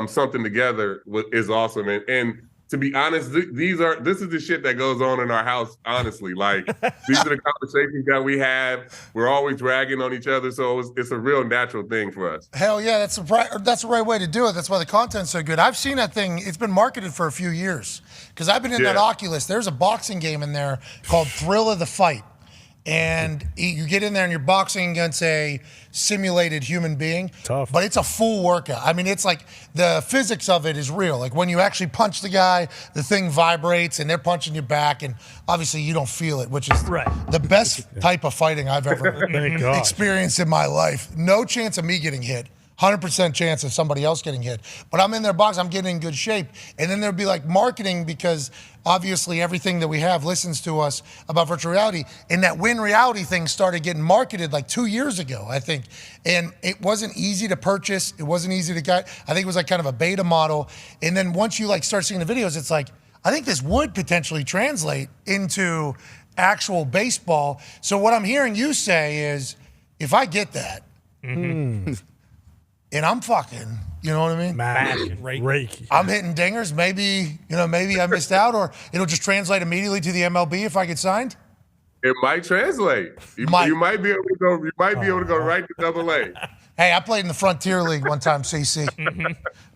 Speaker 2: something together is awesome. And to be honest, this is the shit that goes on in our house, honestly. Like, these are the conversations that we have. We're always ragging on each other, so it's a real natural thing for us.
Speaker 1: Hell yeah, that's the right way to do it. That's why the content's so good. I've seen that thing. It's been marketed for a few years because I've been in that Oculus. There's a boxing game in there called Thrill of the Fight. And you get in there and you're boxing against a simulated human being.
Speaker 4: Tough.
Speaker 1: But it's a full workout. I mean, it's like the physics of it is real. Like when you actually punch the guy, the thing vibrates and they're punching you back. And obviously you don't feel it, which is the best type of fighting I've ever experienced in my life. No chance of me getting hit. 100% chance of somebody else getting hit. But I'm in their box, I'm getting in good shape. And then there'll be like marketing because obviously everything that we have listens to us about virtual reality. And that Win Reality thing started getting marketed like 2 years ago, I think. And it wasn't easy to purchase. It wasn't easy to get. I think it was like kind of a beta model. And then once you like start seeing the videos, it's like, I think this would potentially translate into actual baseball. So what I'm hearing you say is, if I get that, and I'm fucking, you know what I mean?
Speaker 4: Rake.
Speaker 1: I'm hitting dingers. Maybe I missed out, or it'll just translate immediately to the MLB if I get signed.
Speaker 2: It might translate. You might be able to go. You might be able to go right to AA.
Speaker 1: Hey, I played in the Frontier League one time, CC.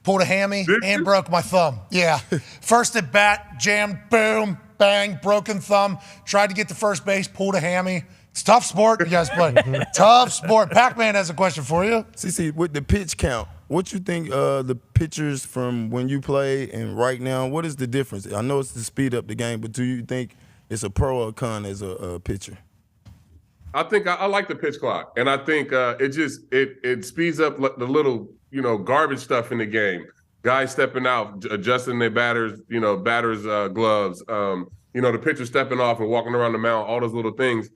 Speaker 1: Pulled a hammy and broke my thumb. Yeah. First at bat, jammed, boom, bang, broken thumb. Tried to get to first base, pulled a hammy. It's tough sport. You guys play. Tough sport. Pac-Man has a question for you.
Speaker 6: CC, with the pitch count, what you think the pitchers from when you play and right now, what is the difference? I know it's to speed up the game, but do you think it's a pro or a con as a pitcher?
Speaker 2: I think I like the pitch clock, and I think it speeds up the little garbage stuff in the game. Guys stepping out, adjusting their batters gloves. The pitcher stepping off and walking around the mound. All those little things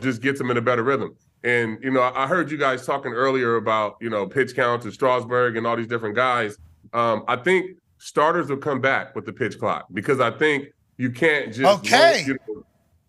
Speaker 2: just gets them in a better rhythm. And, I heard you guys talking earlier about, pitch counts and Strasburg and all these different guys. I think starters will come back with the pitch clock because I think you can't just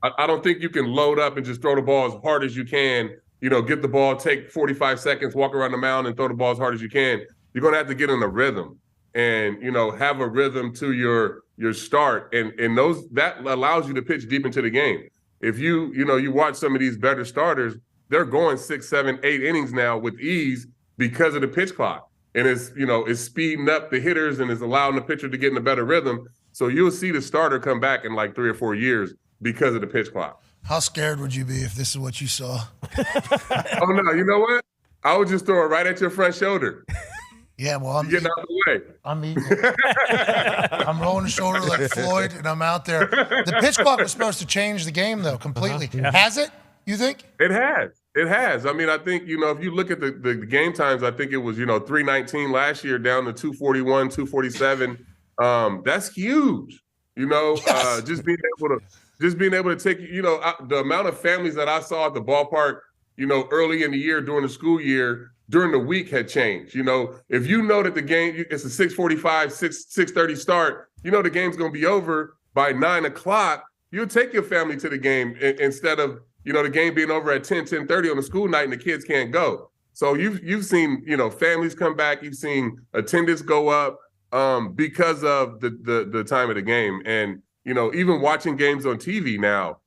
Speaker 2: I don't think you can load up and just throw the ball as hard as you can, get the ball, take 45 seconds, walk around the mound and throw the ball as hard as you can. You're going to have to get in a rhythm and, have a rhythm to your start. And that allows you to pitch deep into the game. If you watch some of these better starters, they're going 6, 7, 8 innings now with ease because of the pitch clock. And it's speeding up the hitters and it's allowing the pitcher to get in a better rhythm. So you'll see the starter come back in like 3 or 4 years because of the pitch clock.
Speaker 1: How scared would you be if this is what you saw?
Speaker 2: Oh, no, you know what? I would just throw it right at your front shoulder.
Speaker 1: Yeah, well, I'm
Speaker 2: getting out of the way.
Speaker 1: I'm eating it. I'm rolling the shoulder like Floyd, and I'm out there. The pitch clock was supposed to change the game, though, completely. Has it, you think?
Speaker 2: It has. I mean, I think, if you look at the game times, I think it was, 319 last year down to 241, 247. That's huge. Yes. Just being able to take, the amount of families that I saw at the ballpark, early in the year during the school year, during the week had changed. If you know that the game, it's a 6:45, 6:30 start, the game's going to be over by 9 o'clock, you'll take your family to the game instead of, the game being over at 10:30 on a school night and the kids can't go. So you've seen, families come back, you've seen attendance go up because of the time of the game. And, even watching games on TV now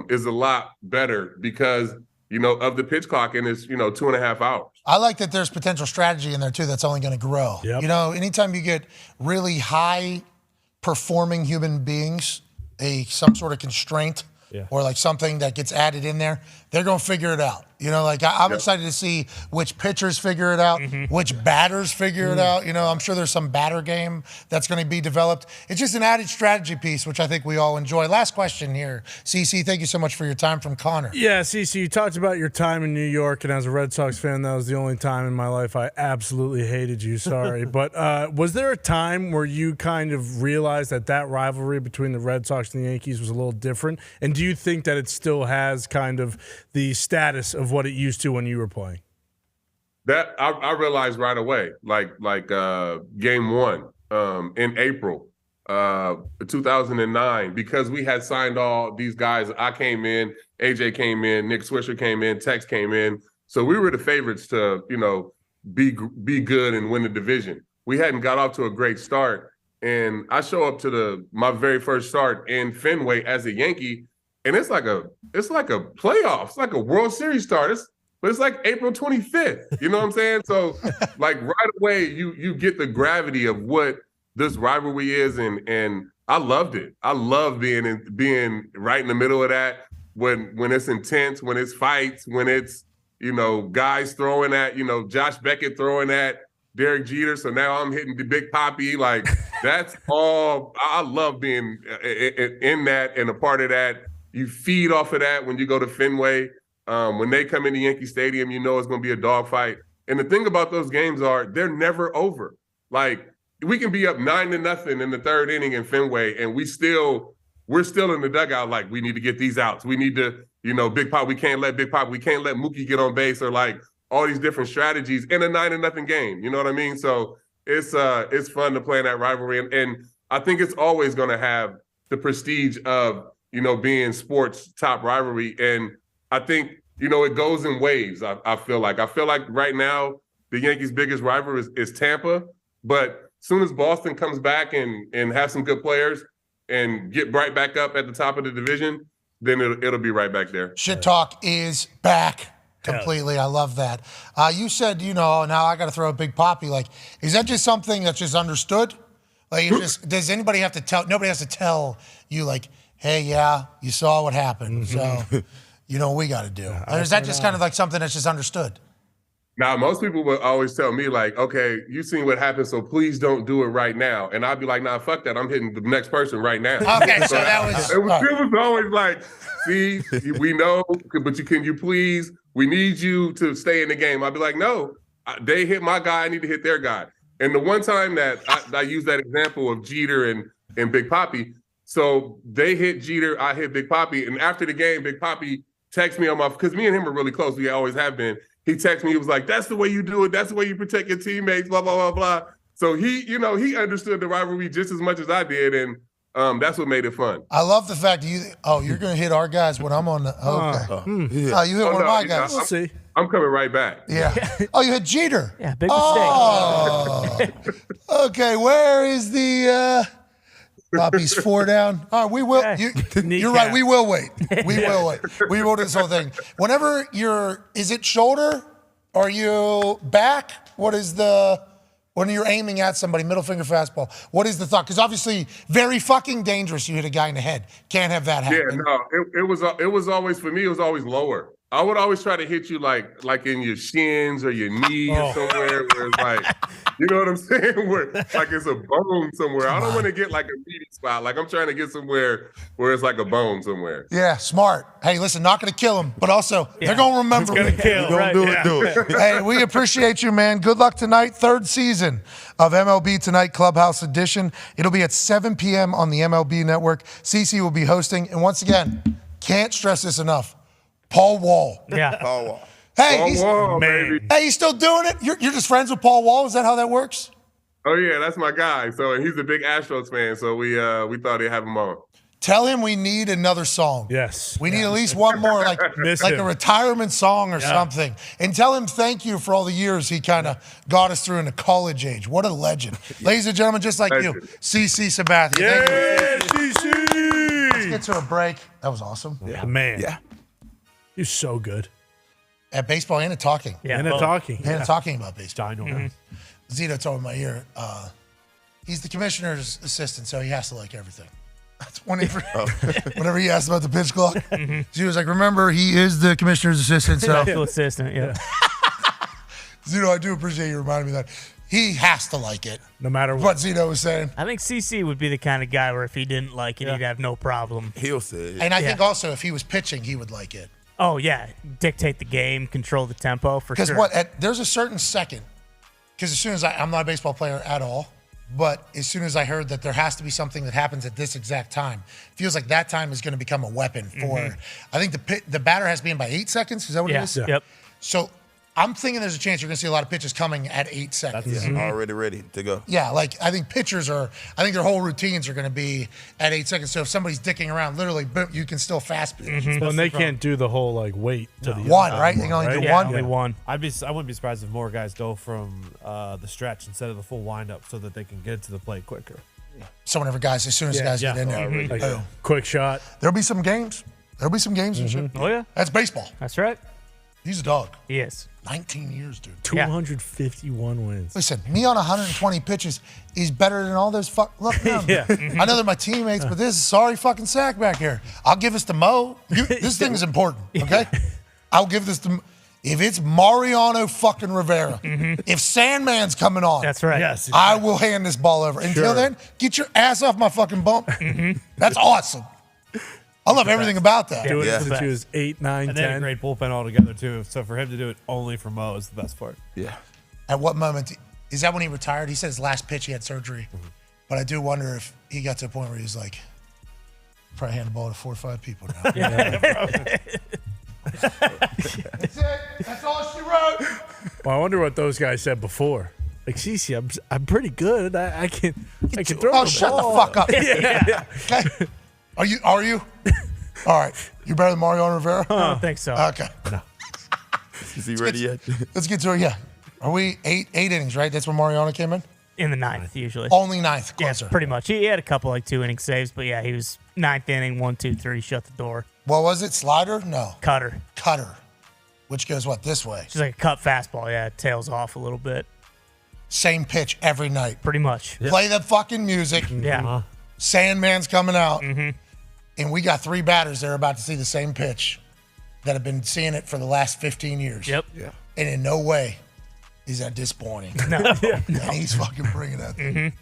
Speaker 2: is a lot better because, of the pitch clock, and it's, 2.5 hours.
Speaker 1: I like that there's potential strategy in there, too, that's only going to grow.
Speaker 4: Yep.
Speaker 1: Anytime you get really high-performing human beings, some sort of constraint or like something that gets added in there, they're going to figure it out. I'm excited to see which pitchers figure it out, which batters figure it out. I'm sure there's some batter game that's going to be developed. It's just an added strategy piece, which I think we all enjoy. Last question here. CC, thank you so much for your time from Connor.
Speaker 4: Yeah, CC, you talked about your time in New York, and as a Red Sox fan, that was the only time in my life I absolutely hated you. Sorry. But was there a time where you kind of realized that rivalry between the Red Sox and the Yankees was a little different? And do you think that it still has kind of the status of what it used to when you were playing?
Speaker 2: That I realized right away, like game one in April 2009, because we had signed all these guys. I came in, AJ came in, Nick Swisher came in, Tex came in. So we were the favorites to, be good and win the division. We hadn't got off to a great start. And I show up to my very first start in Fenway as a Yankee, and it's like a playoff. It's like a World Series start. But it's like April 25th. You know what I'm saying? So, like, right away, you get the gravity of what this rivalry is, and I loved it. I love being right in the middle of that when it's intense, when it's fights, when it's guys throwing at Josh Beckett throwing at Derek Jeter. So now I'm hitting the Big Papi. Like, that's all. I love being in that and a part of that. You feed off of that when you go to Fenway. When they come into Yankee Stadium, it's going to be a dogfight. And the thing about those games they're never over. Like, we can be up 9-0 in the third inning in Fenway, and we're still in the dugout. Like, we need to get these outs. We need to, Big Pop. We can't let Mookie get on base, or like all these different strategies in a 9-0 game. You know what I mean? So it's fun to play in that rivalry, and I think it's always going to have the prestige of being sports top rivalry. And I think, it goes in waves. I feel like right now the Yankees' biggest rival is Tampa, but as soon as Boston comes back and have some good players and get right back up at the top of the division, then it'll be right back there.
Speaker 1: Shit talk is back completely. Yeah. I love that. You said, now I got to throw a Big Papi. Like, is that just something that's just understood? Like, does anybody have to tell? Nobody has to tell you, like, hey, yeah, you saw what happened, so you know what we got to do. Or is that just kind of like something that's just understood?
Speaker 2: Now, most people will always tell me, like, okay, you seen what happened, so please don't do it right now. And I'd be like, nah, fuck that. I'm hitting the next person right now.
Speaker 1: Okay, so that was...
Speaker 2: It was always like, see, we know, but can you please, we need you to stay in the game. I'd be like, no, they hit my guy, I need to hit their guy. And the one time that I used that example of Jeter and Big Papi, so they hit Jeter, I hit Big Papi, and after the game, Big Papi texted me on my, because me and him are really close. We always have been. He texted me. He was like, "That's the way you do it. That's the way you protect your teammates." Blah blah blah blah. So he understood the rivalry just as much as I did, and that's what made it fun.
Speaker 1: I love the fact that you're going to hit our guys when I'm on the. Okay.
Speaker 6: Yeah.
Speaker 1: You hit one of my guys.
Speaker 4: We'll see.
Speaker 2: I'm coming right back.
Speaker 1: Yeah. Oh, you hit Jeter.
Speaker 7: Yeah, big mistake.
Speaker 1: Oh. Okay, where is the Poppy's 4 down? All right, we will. You're right. We will wait. We will wait. We will do this whole thing. Whenever is it shoulder? Are you back? When you're aiming at somebody, middle finger fastball, what is the thought? Because obviously, very fucking dangerous. You hit a guy in the head. Can't have that happen.
Speaker 2: Yeah, no, it was always, for me, it was always lower. I would always try to hit you like in your shins or your knee or somewhere where it's like, you know what I'm saying? Where like it's a bone somewhere. I don't want to get like a meaty spot. Like I'm trying to get somewhere where it's like a bone somewhere.
Speaker 1: Yeah, smart. Hey, listen, not going to kill him, but also they're going to remember me.
Speaker 6: Do it.
Speaker 1: Hey, we appreciate you, man. Good luck tonight. 3rd season of MLB Tonight Clubhouse Edition. It'll be at 7 p.m. on the MLB Network. CC will be hosting. And once again, can't stress this enough. Paul Wall.
Speaker 7: Yeah.
Speaker 6: Paul Wall.
Speaker 1: Hey,
Speaker 2: Paul Wall, baby.
Speaker 1: Hey, you still doing it? You're just friends with Paul Wall? Is that how that works?
Speaker 2: Oh yeah, that's my guy. So he's a big Astros fan. So we thought he'd have him on.
Speaker 1: Tell him we need another song.
Speaker 4: Yes.
Speaker 1: We need at least one more, like a retirement song or something. And tell him thank you for all the years he kind of got us through in the college age. What a legend. Ladies and gentlemen, just like you, CC Sabathia.
Speaker 4: Yeah, CC.
Speaker 1: Let's get to a break. That was awesome.
Speaker 4: Yeah, man.
Speaker 6: Yeah.
Speaker 4: You're so good.
Speaker 1: At baseball and at talking.
Speaker 7: Yeah.
Speaker 4: And talking.
Speaker 1: And at talking about baseball.
Speaker 4: I know.
Speaker 1: Zito told me in my ear, he's the commissioner's assistant, so he has to like everything. That's whenever he asked about the pitch clock, she was like, remember, he is the commissioner's assistant. So
Speaker 7: Special assistant, yeah.
Speaker 1: Zito, I do appreciate you reminding me that. He has to like it.
Speaker 4: No matter
Speaker 1: what Zito was saying.
Speaker 7: I think CC would be the kind of guy where if he didn't like it, he'd have no problem.
Speaker 6: He'll say it.
Speaker 1: And I think also if he was pitching, he would like it.
Speaker 7: Oh, yeah. Dictate the game, control the tempo, for sure.
Speaker 1: Because there's a certain second, because as soon as I'm not a baseball player at all, but as soon as I heard that there has to be something that happens at this exact time, feels like that time is going to become a weapon for, I think the batter has to be in by 8 seconds. Is that what it is?
Speaker 7: Yeah. Yep.
Speaker 1: So I'm thinking there's a chance you're going to see a lot of pitches coming at 8 seconds.
Speaker 6: That's already ready to go.
Speaker 1: Yeah, like I think their whole routines are going to be at 8 seconds. So if somebody's dicking around, literally, boom, you can still fast pitch.
Speaker 4: Well, and they can't do the whole wait to the
Speaker 1: one,
Speaker 4: end
Speaker 1: right?
Speaker 4: time,
Speaker 1: They can only do
Speaker 7: Yeah,
Speaker 1: one.
Speaker 7: only one.
Speaker 9: I wouldn't be surprised if more guys go from the stretch instead of the full windup so that they can get to the plate quicker.
Speaker 1: So whenever as soon as guys get in there,
Speaker 4: Like,
Speaker 1: boom.
Speaker 4: quick shot.
Speaker 1: There'll be some games. And shit.
Speaker 7: Oh, yeah.
Speaker 1: That's baseball.
Speaker 7: That's right.
Speaker 1: He's a dog.
Speaker 7: He is.
Speaker 1: 19 years, dude.
Speaker 4: 251 wins.
Speaker 1: Listen, me on 120 pitches is better than all those look now. I know they're my teammates, but this is sorry fucking sack back here. I'll give this to Mo. This thing is important, okay? I'll give this to if it's Mariano fucking Rivera. If Sandman's coming on,
Speaker 7: That's right.
Speaker 4: Yes.
Speaker 1: I will hand this ball over. Until then, get your ass off my fucking bump. That's awesome. I love everything about that.
Speaker 4: Do it
Speaker 6: Yeah.
Speaker 4: since he was 8, 9,
Speaker 9: And they have a
Speaker 4: 10.
Speaker 9: great bullpen altogether, too. So for him to do it only for Mo is the best part.
Speaker 6: Yeah.
Speaker 1: At what moment? Is that when he retired? He said his last pitch he had surgery. But I do wonder if he got to a point where he's like, probably hand the ball to 4 or 5 people now. That's it. That's all she wrote.
Speaker 4: Well, I wonder what those guys said before. Like, CC, I'm pretty good. I can throw
Speaker 1: Oh,
Speaker 4: the
Speaker 1: shut
Speaker 4: ball.
Speaker 1: the fuck up. Okay. Are you? All right. You better than Mariano Rivera?
Speaker 7: I don't think so.
Speaker 1: Okay.
Speaker 6: Is he ready yet?
Speaker 1: Let's get to it. Yeah. Are we eight innings, right? That's when Mariano came in?
Speaker 7: In the 9th, usually.
Speaker 1: Only 9th.
Speaker 7: Yeah,
Speaker 1: Closer.
Speaker 7: pretty much. He had a couple 2-inning saves, but yeah, he was 9th inning, 1, 2, 3, shut the door.
Speaker 1: What was it? Slider? No.
Speaker 7: Cutter.
Speaker 1: Which goes what? This way.
Speaker 7: Just like a cut fastball. Yeah, it tails off a little bit.
Speaker 1: Same pitch every night.
Speaker 7: Pretty much.
Speaker 1: Play the fucking music.
Speaker 7: Yeah.
Speaker 1: Sandman's coming out. And we got 3 batters that are about to see the same pitch that have been seeing it for the last 15 years.
Speaker 7: Yep.
Speaker 6: Yeah.
Speaker 1: And in no way is that disappointing.
Speaker 7: No.
Speaker 1: And he's fucking bringing that thing.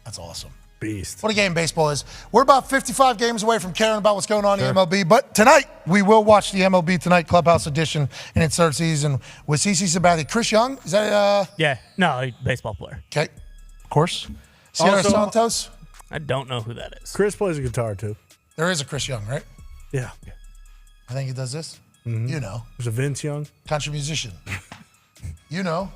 Speaker 1: That's awesome.
Speaker 4: Beast.
Speaker 1: What a game baseball is. We're about 55 games away from caring about what's going on in the MLB. But tonight, we will watch the MLB Tonight Clubhouse Edition in its 3rd season with CC Sabathia. Chris Young, is that
Speaker 7: Yeah. No, baseball player.
Speaker 1: okay? Of course. Sierra
Speaker 4: Also-
Speaker 7: I don't know who that is.
Speaker 4: Chris plays a guitar, too.
Speaker 1: There is a Chris Young, right?
Speaker 4: Yeah.
Speaker 1: I think he does this. You know.
Speaker 4: There's a Vince Young.
Speaker 1: Country musician. You know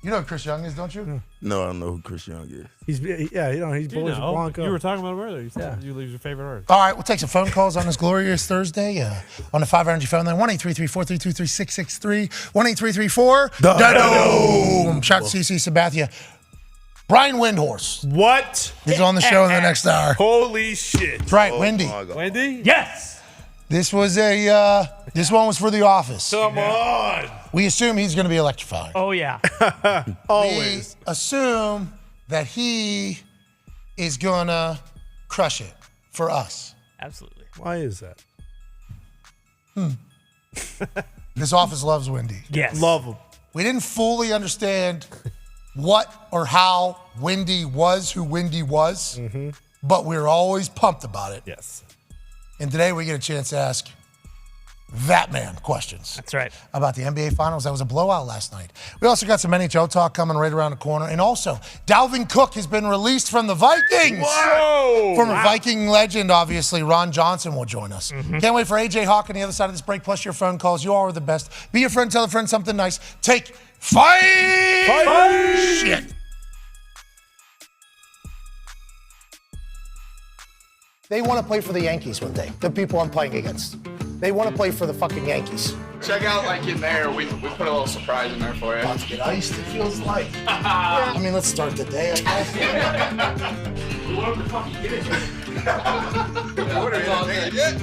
Speaker 1: who Chris Young is, don't you?
Speaker 6: No, I don't know who Chris Young is.
Speaker 4: He's Boys of Blanco.
Speaker 9: You were talking about him earlier. You said you leave your favorite artist.
Speaker 1: All right, we'll take some phone calls on this glorious Thursday on the 5 Energy phone line, 1-833-432-3663, 1-833-4-DOME. Shout out to CC Sabathia. Brian Windhorst.
Speaker 4: What?
Speaker 1: He's on the show in the next hour.
Speaker 4: Holy shit.
Speaker 1: That's right, Wendy.
Speaker 9: Wendy?
Speaker 4: Yes.
Speaker 1: This was this one was for The Office.
Speaker 4: Come on.
Speaker 1: We assume he's going to be electrifying.
Speaker 7: Oh, yeah.
Speaker 4: Always.
Speaker 1: We assume that he is going to crush it for us.
Speaker 7: Absolutely.
Speaker 4: Why is that?
Speaker 1: This office loves Wendy.
Speaker 7: Yes.
Speaker 4: Love him.
Speaker 1: We didn't fully understand what or how Wendy was who Wendy was, but we were always pumped about it.
Speaker 4: Yes.
Speaker 1: And today we get a chance to ask that man questions.
Speaker 7: That's right.
Speaker 1: About the NBA Finals. That was a blowout last night. We also got some NHL talk coming right around the corner. And also, Dalvin Cook has been released from the Vikings.
Speaker 4: Whoa!
Speaker 1: Former Viking legend, obviously, Ron Johnson will join us. Can't wait for AJ Hawk on the other side of this break, plus your phone calls. You all are the best. Be your friend, tell a friend something nice. Take 5 shit.
Speaker 3: They want to play for the Yankees one day. The people I'm playing against. They want to play for the fucking Yankees.
Speaker 10: Check out, like, in there, we put a little surprise in there for you.
Speaker 3: About to get iced, it feels like. I mean, let's start the day, I guess.
Speaker 10: What the fuck you get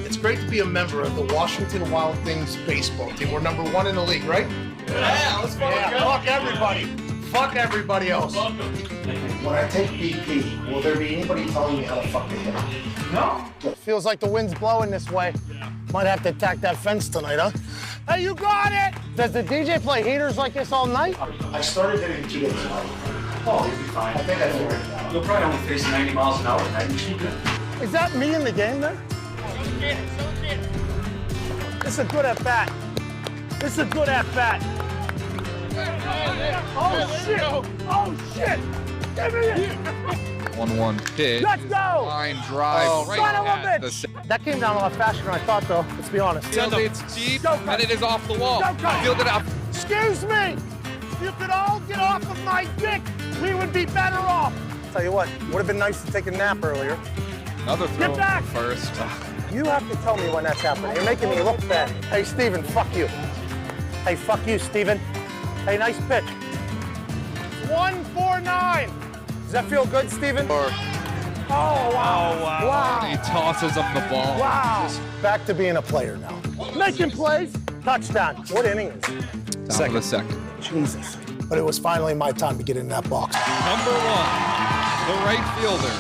Speaker 3: It's great to be a member of the Washington Wild Things baseball team. We're number 1 in the league, right?
Speaker 10: Yeah, let's fucking go.
Speaker 3: Fuck everybody. Fuck everybody else. When I take BP, will there be anybody telling me how the fuck to hit it?
Speaker 10: No.
Speaker 3: Feels like the wind's blowing this way. Might have to attack that fence tonight, huh? Hey, you got it! Does the DJ play heaters like this all night? I started hitting 2 days ago.
Speaker 10: Oh, you'll be fine.
Speaker 3: I think I figured it out.
Speaker 10: You'll probably only face 90 miles an hour tonight. You should be good.
Speaker 3: Is that me in the game there? This is a good at bat. This is a good at bat. Oh shit! Oh shit! Give me it!
Speaker 10: 1-1 pitch.
Speaker 3: Let's go!
Speaker 10: Line drive.
Speaker 3: Oh,
Speaker 10: right
Speaker 3: son of a
Speaker 10: at
Speaker 3: bitch!
Speaker 10: the
Speaker 3: That came down a lot faster than I thought, though. Let's be honest.
Speaker 10: It's deep,
Speaker 3: Go,
Speaker 10: and it is off the wall.
Speaker 3: Go, go.
Speaker 10: Field it up.
Speaker 3: Excuse me! If you could all get off of my dick, we would be better off. Tell you what, would have been nice to take a nap earlier.
Speaker 10: Another throw.
Speaker 3: Get back!
Speaker 10: First.
Speaker 3: You have to tell me when that's happening. You're making me look bad. Hey, Steven, fuck you. Hey, fuck you, Steven. Hey, nice pitch. 149. Does that feel good, Steven? Oh, wow. Wow.
Speaker 10: He tosses up the ball.
Speaker 3: Wow. Back to being a player now. Making plays. Touchdown. What inning is it?
Speaker 10: Top of the second.
Speaker 3: Jesus. But it was finally my time to get in that box.
Speaker 10: Number 1, the right fielder,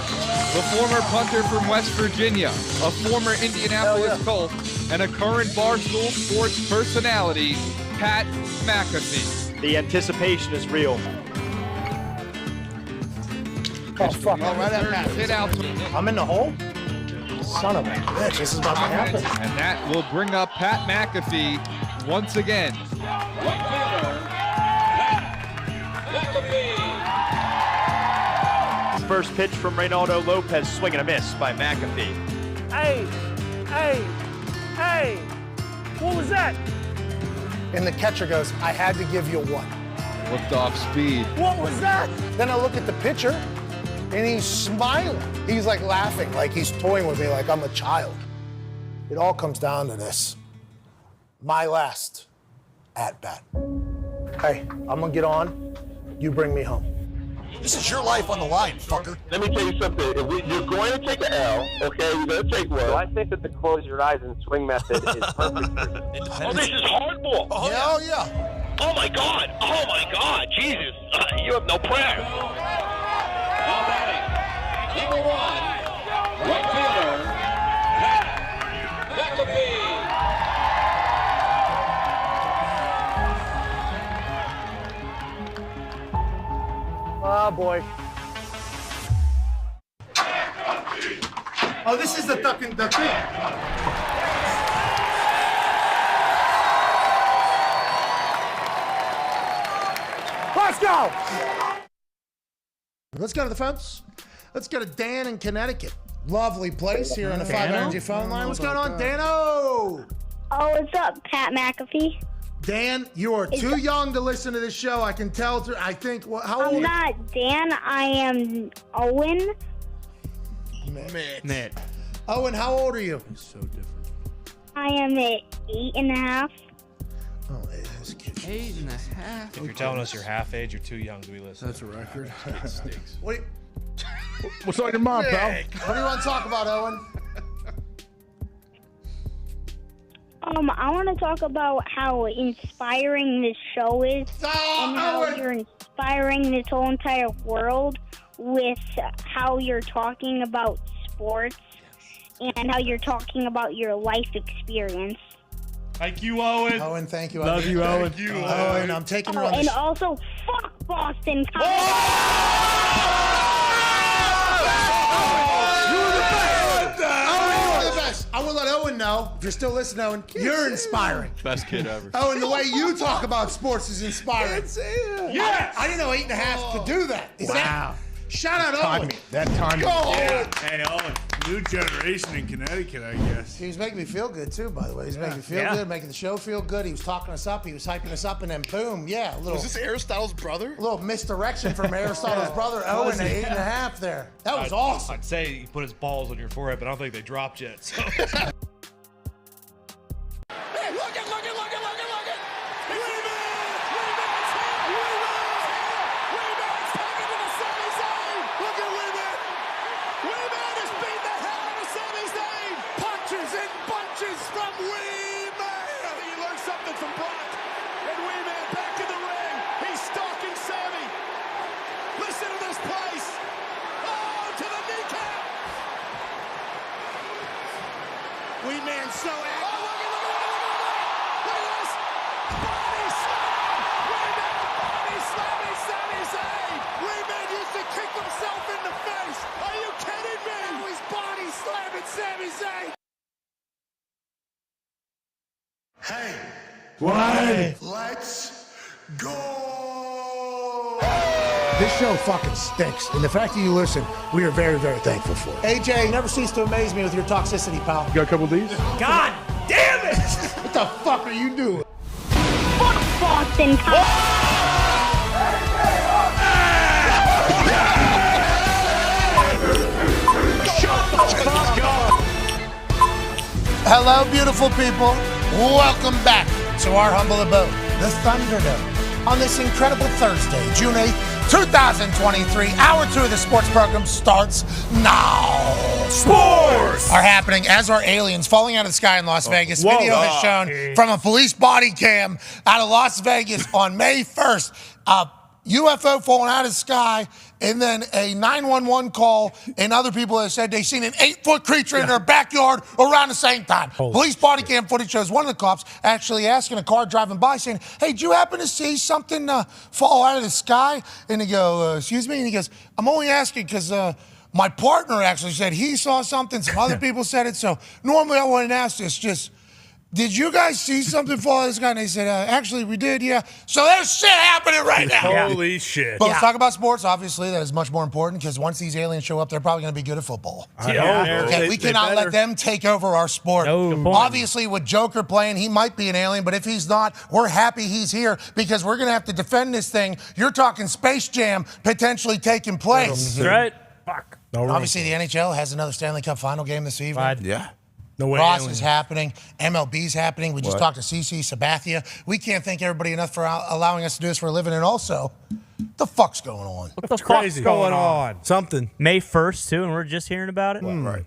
Speaker 10: the former punter from West Virginia, a former Indianapolis Colt, and a current Barstool Sports personality, Pat McAfee.
Speaker 11: The anticipation is real.
Speaker 3: Oh, fuck.
Speaker 10: Hit out to
Speaker 3: I'm in the hole? Son of a bitch, this is about to happen.
Speaker 10: and that will bring up Pat McAfee once again.
Speaker 11: First pitch from Reynaldo Lopez, swing and a miss by McAfee.
Speaker 3: Hey, what was that? And the catcher goes, I had to give you one.
Speaker 10: Looked off speed.
Speaker 3: What was that? Then I look at the pitcher, and he's smiling. He's like laughing, like he's toying with me like I'm a child. It all comes down to this. My last at-bat. Hey, I'm gonna get on. You bring me home.
Speaker 12: This is your life on the line, fucker.
Speaker 13: Let me tell you something. You're going to take an L, okay? You're going to take one.
Speaker 14: So I think that the close your eyes and swing method is perfect.
Speaker 13: Oh, this is hardball.
Speaker 12: Oh, yeah.
Speaker 13: Oh, my God. Oh, my God. Jesus. You have no prayer.
Speaker 15: Number 1, right fielder, Pat McAfee.
Speaker 3: Oh, boy. Oh, this is the thing. Let's go! Let's go to the phones. Let's go to Dan in Connecticut. Lovely place here on the 5 Energy phone line. What's going on, Dano?
Speaker 5: Oh, what's up, Pat McAfee?
Speaker 3: Dan, you are too young to listen to this show. I can tell. I think. How old?
Speaker 5: I'm not Dan. I am Owen.
Speaker 3: Mitt. Owen, how old are you?
Speaker 4: It's so different.
Speaker 5: I am at 8.5.
Speaker 3: Oh, that's cute.
Speaker 16: 8.5. If you're telling us you're half age, you're too young to be listening.
Speaker 4: That's a record.
Speaker 16: It stinks.
Speaker 17: What's on your mind, pal?
Speaker 3: What do you want to talk about, Owen?
Speaker 5: I want to talk about how inspiring this show is and how you're inspiring this whole entire world with how you're talking about sports and how you're talking about your life experience.
Speaker 16: Thank you, Owen.
Speaker 3: Owen, thank you.
Speaker 4: Love you, Owen.
Speaker 16: Thank you,
Speaker 3: Owen, I'm taking her on
Speaker 5: And
Speaker 3: the
Speaker 5: also, fuck Boston College.
Speaker 3: I want to let Owen know, if you're still listening, Owen, you're inspiring.
Speaker 16: Best kid ever.
Speaker 3: Owen, the way you talk about sports is inspiring.
Speaker 16: Yes!
Speaker 3: I didn't know 8.5 could do that.
Speaker 17: Wow.
Speaker 3: Shout out Owen.
Speaker 17: That time.
Speaker 3: Go, Owen.
Speaker 4: Hey, Owen. New generation in Connecticut, I guess.
Speaker 3: He was making me feel good, too, by the way. He was making me feel good, making the show feel good. He was talking us up. He was hyping us up, and then boom, a little.
Speaker 12: Was this Aristotle's brother?
Speaker 3: A little misdirection from Aristotle's brother, Owen, at 8.5 there. That was awesome.
Speaker 16: I'd say he put his balls on your forehead, but I don't think they dropped yet. So.
Speaker 15: Hey, look it. So active. Oh, look at this. Body slam. Sammy Zayn. Wee-Man used to kick himself in the face. Are you kidding me? Now he's body slamming Sammy Zayn.
Speaker 3: Hey.
Speaker 4: Why?
Speaker 3: Let's go. This show fucking stinks, and the fact that you listen, we are very, very thankful for it. AJ, you never cease to amaze me with your toxicity, pal.
Speaker 17: You got a couple of these?
Speaker 3: God damn it! What the fuck are you doing?
Speaker 5: Fuck Boston College.
Speaker 15: Shut the fuck up.
Speaker 1: Hello, beautiful people. Welcome back to our humble abode, the Thunderdome. On this incredible Thursday, June 8th, 2023, hour 2 of the sports program starts now. Sports are happening as are aliens falling out of the sky in Las Vegas. Video has shown from a police body cam out of Las Vegas on May 1st. UFO falling out of the sky, and then a 911 call, and other people have said they've seen an 8-foot creature in their backyard around the same time. Police body cam footage shows one of the cops actually asking a car driving by, saying, hey, did you happen to see something fall out of the sky? And they go, excuse me? And he goes, I'm only asking because my partner actually said he saw something. Some other people said it. So normally I wouldn't ask this, just, did you guys see something fall out of the sky? And they said, actually, we did, yeah. So there's shit happening right now.
Speaker 4: Holy shit.
Speaker 1: But let's talk about sports. Obviously, that is much more important because once these aliens show up, they're probably going to be good at football. Okay, we cannot let them take over our sport.
Speaker 7: No.
Speaker 1: Obviously, with Joker playing, he might be an alien, but if he's not, we're happy he's here because we're going to have to defend this thing. You're talking Space Jam potentially taking place.
Speaker 7: That's right. Fuck.
Speaker 1: Obviously, the NHL has another Stanley Cup final game this evening.
Speaker 6: Yeah.
Speaker 4: No way.
Speaker 1: Ross is happening. MLB's happening. We just talked to CC Sabathia. We can't thank everybody enough for allowing us to do this for a living. And also, the fuck's going on?
Speaker 7: What the
Speaker 4: crazy.
Speaker 7: fuck's going on?
Speaker 4: Something.
Speaker 7: May 1st, too, and we're just hearing about it?
Speaker 1: Right.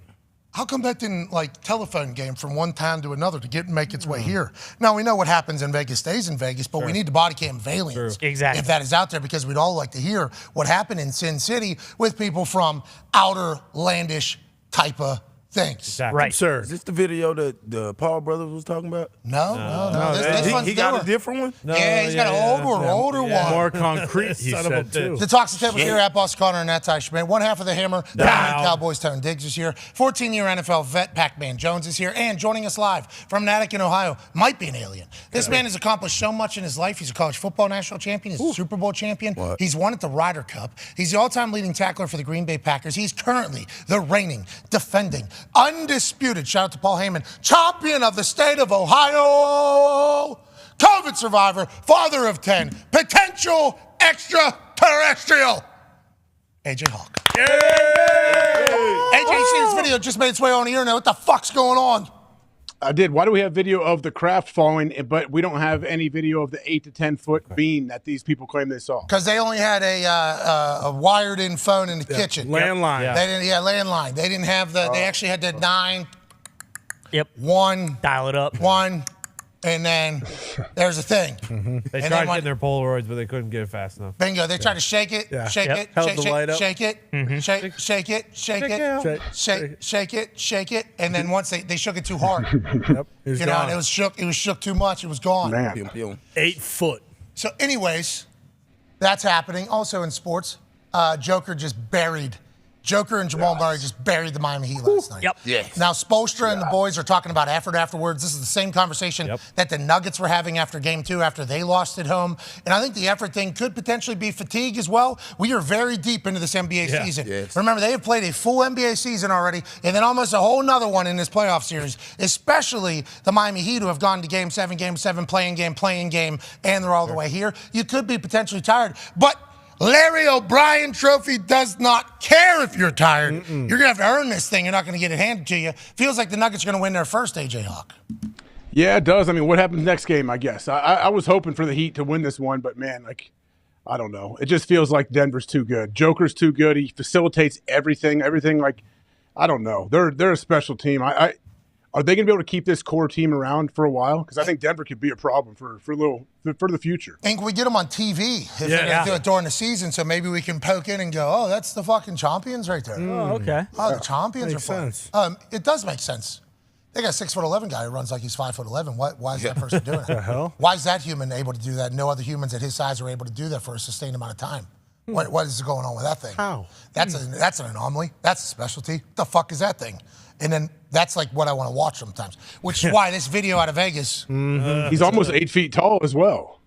Speaker 1: How come that didn't, telephone game from one town to another to make its way here? Now, we know what happens in Vegas stays in Vegas, but we need the body cam of aliens.
Speaker 7: Exactly.
Speaker 1: If that is out there, because we'd all like to hear what happened in Sin City with people from outer landish type of things.
Speaker 7: Exactly. Right.
Speaker 6: Sir, is this the video that the Paul brothers was talking about?
Speaker 1: No. This one's
Speaker 6: he got
Speaker 1: newer.
Speaker 6: a different one?
Speaker 1: No, he's got an older one.
Speaker 4: More concrete, he said, too.
Speaker 1: The Talks the Table here at Boss Connor and Nat Ty Schmidt. One half of the Hammer, Cowboys Tone Diggs is here. 14-year NFL vet Pac-Man Jones is here. And joining us live from Natick in Ohio, might be an alien. This man has accomplished so much in his life. He's a college football national champion. He's a Super Bowl champion. He's won at the Ryder Cup. He's the all-time leading tackler for the Green Bay Packers. He's currently the reigning, defending, undisputed, shout out to Paul Heyman, champion of the state of Ohio, COVID survivor, father of 10, potential extraterrestrial, AJ Hawk. AJ, you see this video just made its way on the internet. What the fuck's going on?
Speaker 17: I did. Why do we have video of the craft falling, but we don't have any video of the 8 to 10 foot beam that these people claim they saw?
Speaker 1: Because they only had a wired-in phone in the kitchen.
Speaker 4: Landline.
Speaker 1: They didn't. Yeah, landline. They didn't have the. They actually had the 9.
Speaker 7: Yep.
Speaker 1: 1.
Speaker 7: Dial it up.
Speaker 1: 1. And then there's a thing.
Speaker 9: They tried getting their Polaroids, but they couldn't get it fast enough.
Speaker 1: Bingo. They tried to shake it, shake it, shake it, shake it, and then once they shook it too hard.
Speaker 4: Yep.
Speaker 1: And it was shook too much. It was gone.
Speaker 17: Man.
Speaker 4: 8 foot.
Speaker 1: So, anyways, that's happening. Also in sports, Joker and Jamal Murray just buried the Miami Heat last night.
Speaker 7: Yep.
Speaker 6: Yes.
Speaker 1: Now, Spoelstra and the boys are talking about effort afterwards. This is the same conversation that the Nuggets were having after Game 2, after they lost at home. And I think the effort thing could potentially be fatigue as well. We are very deep into this NBA season.
Speaker 6: Yes.
Speaker 1: Remember, they have played a full NBA season already, and then almost a whole nother one in this playoff series, especially the Miami Heat, who have gone to Game 7, playing game, and they're all the way here. You could be potentially tired. But Larry O'Brien Trophy does not care if you're tired. You're going to have to earn this thing. You're not going to get it handed to you. Feels like the Nuggets are going to win their first, AJ Hawk.
Speaker 17: Yeah, it does. I mean, what happens next game, I guess? I was hoping for the Heat to win this one, but, man, I don't know. It just feels like Denver's too good. Joker's too good. He facilitates everything. I don't know. They're a special team. Are they going to be able to keep this core team around for a while? Because I think Denver could be a problem for the future.
Speaker 1: I think we get them on TV if they're going to do it during the season, so maybe we can poke in and go, oh, that's the fucking champions right there.
Speaker 7: Oh, okay.
Speaker 1: Oh, the champions
Speaker 4: Makes
Speaker 1: are fun. It does make sense. They got a 6'11" guy who runs like he's 5'11". Why is that person doing it?
Speaker 4: The hell?
Speaker 1: Why is that human able to do that? No other humans at his size are able to do that for a sustained amount of time. What is going on with that thing?
Speaker 4: How?
Speaker 1: That's an anomaly. That's a specialty. What the fuck is that thing? And then that's like what I want to watch sometimes, which is why this video out of Vegas.
Speaker 17: He's almost 8 feet tall as well.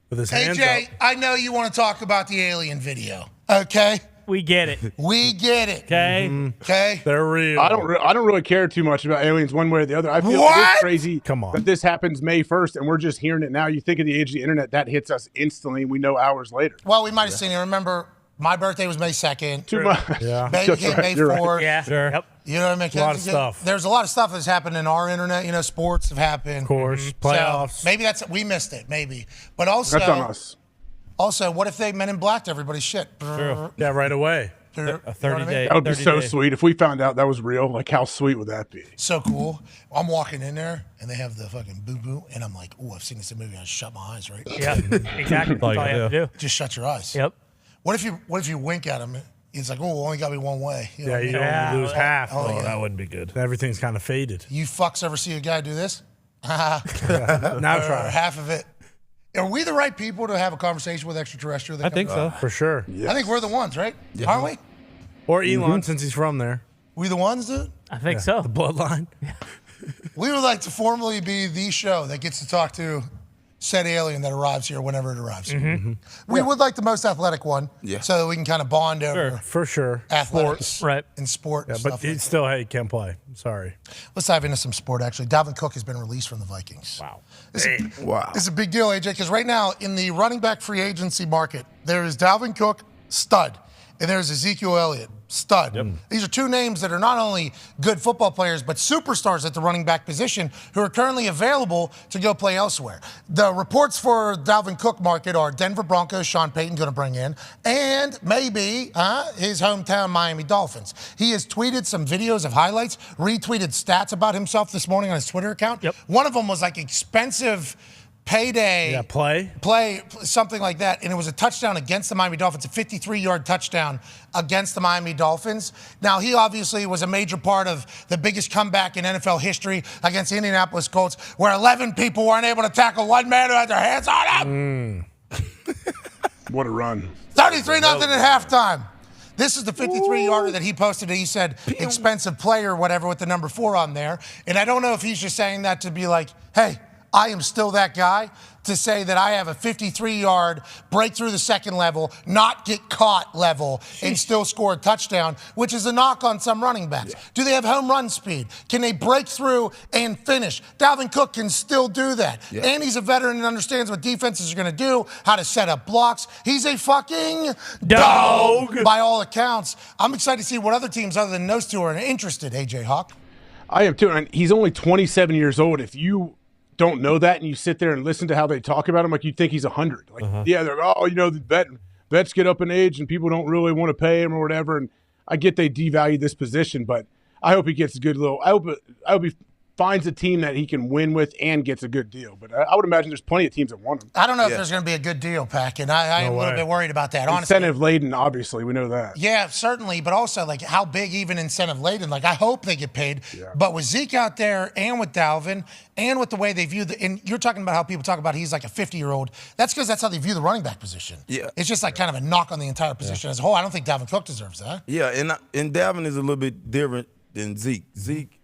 Speaker 4: With his hands
Speaker 1: AJ,
Speaker 4: up.
Speaker 1: I know you want to talk about the alien video. Okay?
Speaker 7: We get it.
Speaker 1: We get it.
Speaker 7: Okay.
Speaker 1: Okay?
Speaker 4: They're real.
Speaker 17: I don't really care too much about aliens one way or the other. I feel it is crazy that this happens May 1st and we're just hearing it now. You think of the age of the internet, that hits us instantly and we know hours later.
Speaker 1: Well, we might have seen it. Remember, my birthday was May 2nd.
Speaker 17: Too much.
Speaker 4: Yeah.
Speaker 1: Baby came May 4th.
Speaker 7: Right. Yeah.
Speaker 4: Sure.
Speaker 7: Yep.
Speaker 1: You know what I mean?
Speaker 4: A lot of stuff.
Speaker 1: There's a lot of stuff that's happened in our internet. You know, sports have happened.
Speaker 4: Of course. Playoffs.
Speaker 1: So maybe we missed it, maybe. But also,
Speaker 17: That's on us.
Speaker 1: Also, what if they Men in Blacked everybody's shit?
Speaker 4: True. Yeah, right away.
Speaker 9: A 30-day.
Speaker 17: That would be so sweet. If we found out that was real, like how sweet would that be?
Speaker 1: So cool. I'm walking in there and they have the fucking boo-boo and I'm like, oh, I've seen this in a movie. I shut my eyes, right?
Speaker 7: Yeah, exactly. That's all you have to do.
Speaker 1: Just shut your eyes.
Speaker 7: Yep.
Speaker 1: What if you wink at him? It's like, oh, only got me one way. You know
Speaker 4: You
Speaker 1: what I mean?
Speaker 4: don't lose half.
Speaker 1: Oh, yeah.
Speaker 4: That wouldn't be good. Everything's kind of faded.
Speaker 1: You fucks ever see a guy do this?
Speaker 4: Now try.
Speaker 1: Half of it. Are we the right people to have a conversation with extraterrestrial?
Speaker 9: I think so.
Speaker 4: For sure.
Speaker 1: I think we're the ones, right? Aren't we?
Speaker 4: Or Elon, since he's from there.
Speaker 1: We the ones, dude?
Speaker 7: I think so.
Speaker 4: The bloodline.
Speaker 1: We would like to formally be the show that gets to talk to said alien that arrives here whenever it arrives. We would like the most athletic one, so that we can kind of bond over
Speaker 4: For sure.
Speaker 1: athletics
Speaker 7: Right.
Speaker 1: and sport.
Speaker 4: Yeah,
Speaker 1: And
Speaker 4: but
Speaker 1: stuff
Speaker 4: he
Speaker 1: like
Speaker 4: still, hey, can't play. Sorry.
Speaker 1: Let's dive into some sport, actually. Dalvin Cook has been released from the Vikings.
Speaker 4: Wow.
Speaker 1: This is a big deal, AJ, because right now in the running back free agency market, there is Dalvin Cook, stud, and there's Ezekiel Elliott, stud. These are two names that are not only good football players, but superstars at the running back position who are currently available to go play elsewhere. The reports for Dalvin Cook market are Denver Broncos, Sean Payton going to bring in, and maybe his hometown Miami Dolphins. He has tweeted some videos of highlights, retweeted stats about himself this morning on his Twitter account. One of them was like expensive payday play, something like that, and it was a touchdown against the Miami Dolphins, a 53-yard touchdown against the Miami Dolphins. Now, he obviously was a major part of the biggest comeback in NFL history against the Indianapolis Colts, where 11 people weren't able to tackle one man who had their hands on him.
Speaker 17: What a run.
Speaker 1: 33-0 at halftime. This is the 53-yarder that he posted. He said expensive player or whatever with the number 4 on there. And I don't know if he's just saying that to be like, hey, I am still that guy to say that I have a 53-yard break through the second level, not get caught level, and still score a touchdown, which is a knock on some running backs. Yeah. Do they have home run speed? Can they break through and finish? Dalvin Cook can still do that. Yeah. And he's a veteran and understands what defenses are going to do, how to set up blocks. He's a fucking dog by all accounts. I'm excited to see what other teams other than those two are interested, AJ Hawk.
Speaker 17: I am too. And he's only 27 years old. If you don't know that and you sit there and listen to how they talk about him, like you'd think he's 100. Like, yeah, they're, the vets get up in age and people don't really want to pay him or whatever. And I get they devalue this position, but I hope he gets a good little. I hope he finds a team that he can win with and gets a good deal. But I would imagine there's plenty of teams that want him.
Speaker 1: I don't know if there's going to be a good deal, Pack, and I'm a little bit worried about that, honestly.
Speaker 17: Incentive laden, obviously, we know that.
Speaker 1: Yeah, certainly, but also, like, how big even incentive laden? Like, I hope they get paid. Yeah. But with Zeke out there and with Dalvin and with the way they view and you're talking about how people talk about he's like a 50-year-old. That's because that's how they view the running back position. Yeah. It's just like kind of a knock on the entire position as a whole. I don't think Dalvin Cook deserves that.
Speaker 6: Yeah, and Dalvin is a little bit different than Zeke. Zeke,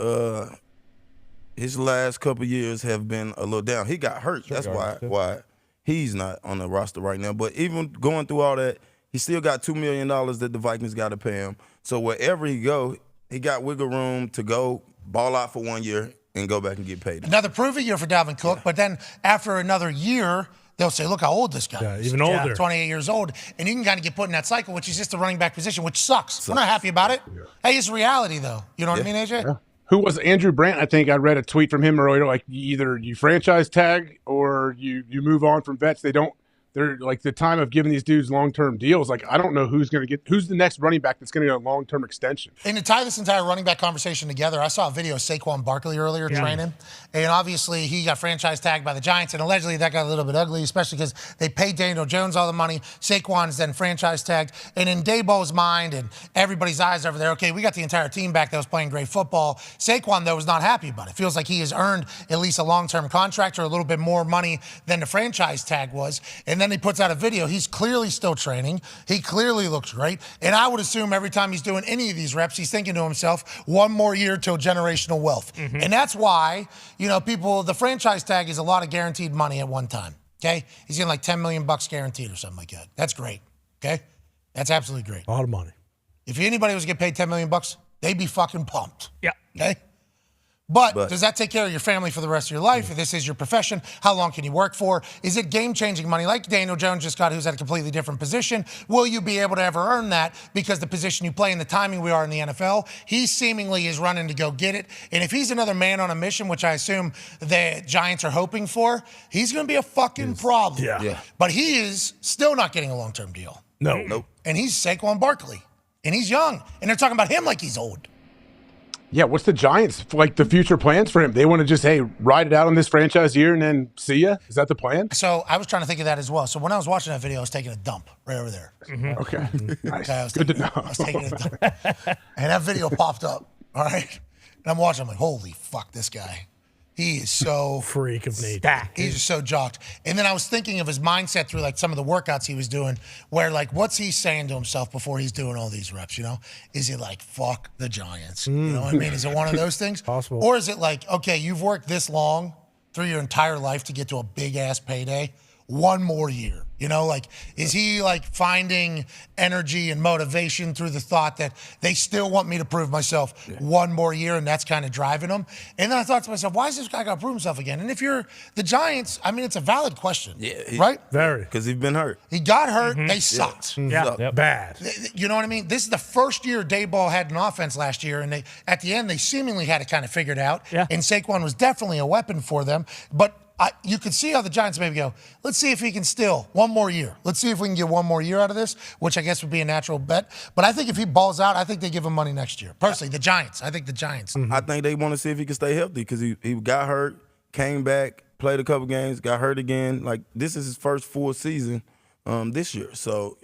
Speaker 6: his last couple years have been a little down. He got hurt. That's why he's not on the roster right now. But even going through all that, he still got $2 million that the Vikings got to pay him. So wherever he go, he got wiggle room to go ball out for 1 year and go back and get paid.
Speaker 1: Another proven year for Dalvin Cook, but then after another year, they'll say, look how old this guy is.
Speaker 4: Even older.
Speaker 1: 28 years old. And you can kind of get put in that cycle, which is just the running back position, which sucks. We're not happy about it. Yeah. Hey, it's reality, though. You know what I mean, AJ?
Speaker 17: Yeah. Who was Andrew Brandt? I think I read a tweet from him earlier, like either you franchise tag or you move on from vets. They're like the time of giving these dudes long-term deals. Like, I don't know who's the next running back that's going to get a long-term extension.
Speaker 1: And to tie this entire running back conversation together, I saw a video of Saquon Barkley earlier training. And obviously he got franchise tagged by the Giants. And allegedly that got a little bit ugly, especially because they paid Daniel Jones all the money. Saquon's then franchise tagged. And in Dabo's mind and everybody's eyes over there, okay, we got the entire team back that was playing great football. Saquon, though, was not happy about it. Feels like he has earned at least a long-term contract or a little bit more money than the franchise tag was. And then he puts out a video. He's clearly still training. He clearly looks great. And I would assume every time he's doing any of these reps, he's thinking to himself, one more year till generational wealth. Mm-hmm. And that's why, the franchise tag is a lot of guaranteed money at one time. Okay? He's getting like $10 million guaranteed or something like that. That's great. Okay? That's absolutely great.
Speaker 4: A lot of money.
Speaker 1: If anybody was to get paid $10 million, they'd be fucking pumped.
Speaker 7: Yeah.
Speaker 1: Okay? But does that take care of your family for the rest of your life? If this is your profession, how long can you work for? Is it game-changing money like Daniel Jones just got, who's at a completely different position? Will you be able to ever earn that because the position you play and the timing we are in the NFL? He seemingly is running to go get it. And if he's another man on a mission, which I assume the Giants are hoping for, he's going to be a fucking problem.
Speaker 4: Yeah.
Speaker 1: But he is still not getting a long-term deal.
Speaker 4: Nope.
Speaker 1: And he's Saquon Barkley. And he's young. And they're talking about him like he's old.
Speaker 17: Yeah, what's the Giants, the future plans for him? They want to just, ride it out on this franchise year and then see ya? Is that the plan?
Speaker 1: So I was trying to think of that as well. So when I was watching that video, I was taking a dump right over there.
Speaker 17: Mm-hmm. Okay. Nice.
Speaker 1: Okay,
Speaker 17: Good to know.
Speaker 1: I was taking a dump. And that video popped up, all right? And I'm watching, I'm like, holy fuck, this guy. He is so
Speaker 4: freak of nature.
Speaker 1: He's just so jocked. And then I was thinking of his mindset through some of the workouts he was doing, where what's he saying to himself before he's doing all these reps? Is he like, fuck the Giants? You know what I mean? Is it one of those things?
Speaker 4: Possible.
Speaker 1: Or is it like, okay, you've worked this long through your entire life to get to a big ass payday? One more year. Is he finding energy and motivation through the thought that they still want me to prove myself one more year, and that's kind of driving him? And then I thought to myself, why is this guy got to prove himself again? And if you're the Giants, it's a valid question. Yeah. Right?
Speaker 4: Very.
Speaker 6: Because he's been hurt.
Speaker 1: He got hurt. Mm-hmm. They sucked.
Speaker 4: Yeah. Yep. Bad.
Speaker 1: You know what I mean? This is the first year Dayball had an offense last year, and at the end, they seemingly had it kind of figured out.
Speaker 7: Yeah.
Speaker 1: And Saquon was definitely a weapon for them. But you could see how the Giants maybe go, let's see if he can still one more year. Let's see if we can get one more year out of this, which I guess would be a natural bet. But I think if he balls out, I think they give him money next year. Personally, the Giants. I think the Giants.
Speaker 6: Mm-hmm. I think they want to see if he can stay healthy because he got hurt, came back, played a couple games, got hurt again. This is his first full season this year. So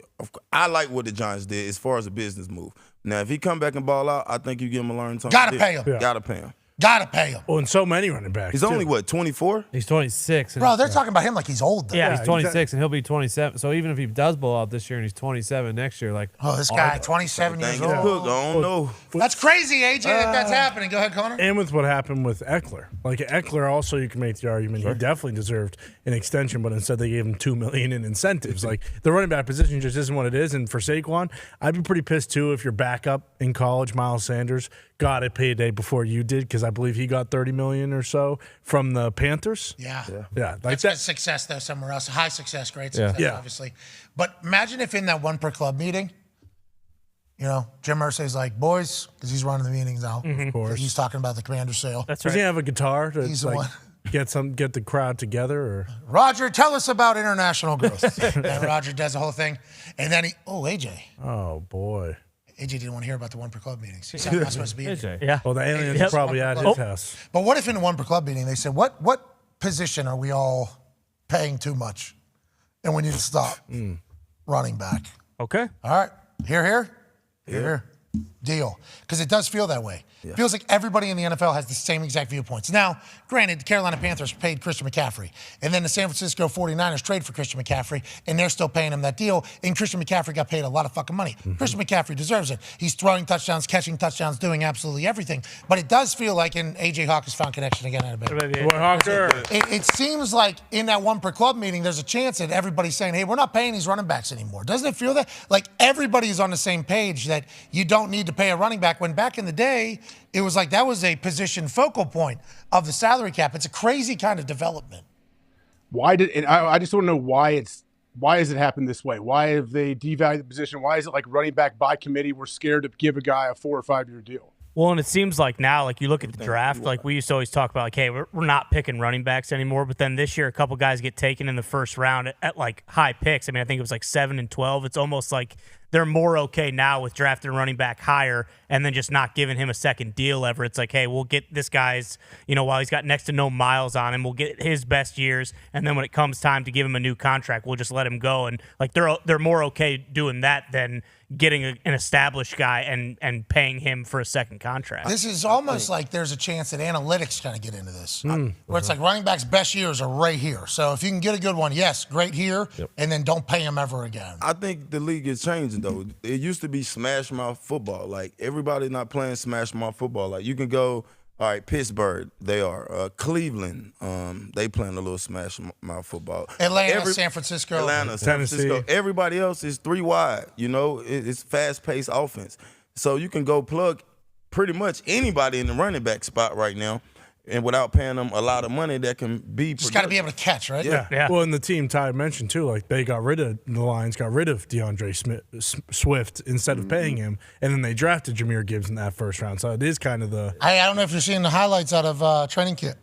Speaker 6: I like what the Giants did as far as a business move. Now, if he come back and ball out, I think you give him a learning time.
Speaker 1: Gotta pay him.
Speaker 6: Yeah. Gotta pay him.
Speaker 1: Gotta pay him.
Speaker 4: Well, and so many running backs.
Speaker 6: He's only, what, 24?
Speaker 9: He's 26.
Speaker 1: Bro, they're talking about him like he's old, though.
Speaker 9: Yeah, he's 26, and he'll be 27. So even if he does blow out this year and he's 27 next year, like...
Speaker 1: Oh, this guy, 27 years old.
Speaker 6: Cook, I don't know.
Speaker 1: That's crazy, AJ, if that's happening. Go ahead, Connor.
Speaker 4: And with what happened with Eckler. Like, Eckler also, you can make the argument, he definitely deserved an extension, but instead they gave him $2 million in incentives. Like, the running back position just isn't what it is. And for Saquon, I'd be pretty pissed, too, if your backup in college, Miles Sanders, got a payday before you did, because I believe he got $30 million or so from the Panthers.
Speaker 1: Yeah.
Speaker 4: Like
Speaker 1: That's success, though, somewhere else. High success, great success, obviously. But imagine if in that one per club meeting, you know, Jim Irsay's like, boys, because he's running the meetings now.
Speaker 4: Of course.
Speaker 1: He's talking about the commander sale.
Speaker 4: Does he have a guitar to
Speaker 1: He's the one.
Speaker 4: get the crowd together? Or
Speaker 1: Roger, tell us about international growth. And Roger does the whole thing. And then AJ.
Speaker 4: Oh, boy.
Speaker 1: AJ didn't want to hear about the one per club meetings. He's not supposed to be in here.
Speaker 4: Yeah. Well, the aliens are probably at his house.
Speaker 1: But what if in the one per club meeting they said, what position are we all paying too much? And we need to stop running back.
Speaker 7: Okay.
Speaker 1: All right. Here. Deal. Because it does feel that way. It feels like everybody in the NFL has the same exact viewpoints. Now, granted, the Carolina Panthers paid Christian McCaffrey. And then the San Francisco 49ers traded for Christian McCaffrey, and they're still paying him that deal. And Christian McCaffrey got paid a lot of fucking money. Christian McCaffrey deserves it. He's throwing touchdowns, catching touchdowns, doing absolutely everything. But it does feel like, and AJ Hawk has found connection again. It seems like in that one per club meeting, there's a chance that everybody's saying, hey, we're not paying these running backs anymore. Doesn't it feel that? Like everybody's on the same page that you don't need to pay a running back, when back in the day, it was like that was a position focal point of the salary cap. It's a crazy kind of development.
Speaker 17: I just want to know why has it happened this way? Why have they devalued the position? Why is it like running back by committee? We're scared to give a guy a 4 or 5 year deal.
Speaker 7: Well, and it seems like now, like you look at the draft, like we used to always talk about, like, hey, we're not picking running backs anymore. But then this year, a couple guys get taken in the first round at like high picks. I mean, I think it was like 7 and 12. It's almost like they're more okay now with drafting a running back higher and then just not giving him a second deal ever. It's like, hey, we'll get this guy's, while he's got next to no miles on him, we'll get his best years. And then when it comes time to give him a new contract, we'll just let him go. And like they're more okay doing that than getting an established guy and paying him for a second contract.
Speaker 1: This is almost like there's a chance that analytics kind of get into this, where it's like running backs' best years are right here. So if you can get a good one, yes, great here, and then don't pay him ever again.
Speaker 6: I think the league is changing, though. It used to be smash mouth football. Like, everybody not playing smash mouth football. Like, you can go, all right, Pittsburgh, they are. Cleveland, they playing a little smash mouth football.
Speaker 1: Atlanta, San Francisco.
Speaker 6: San Francisco. Everybody else is 3 wide. It's fast-paced offense. So you can go plug pretty much anybody in the running back spot right now, and without paying them a lot of money, that can be
Speaker 1: just got to be able to catch, right?
Speaker 4: Yeah. Well, and the team Ty mentioned too, like the Lions got rid of DeAndre Swift instead of paying him, and then they drafted Jahmyr Gibbs in that first round. So it is kind of the.
Speaker 1: I don't know if you're seeing the highlights out of training camp.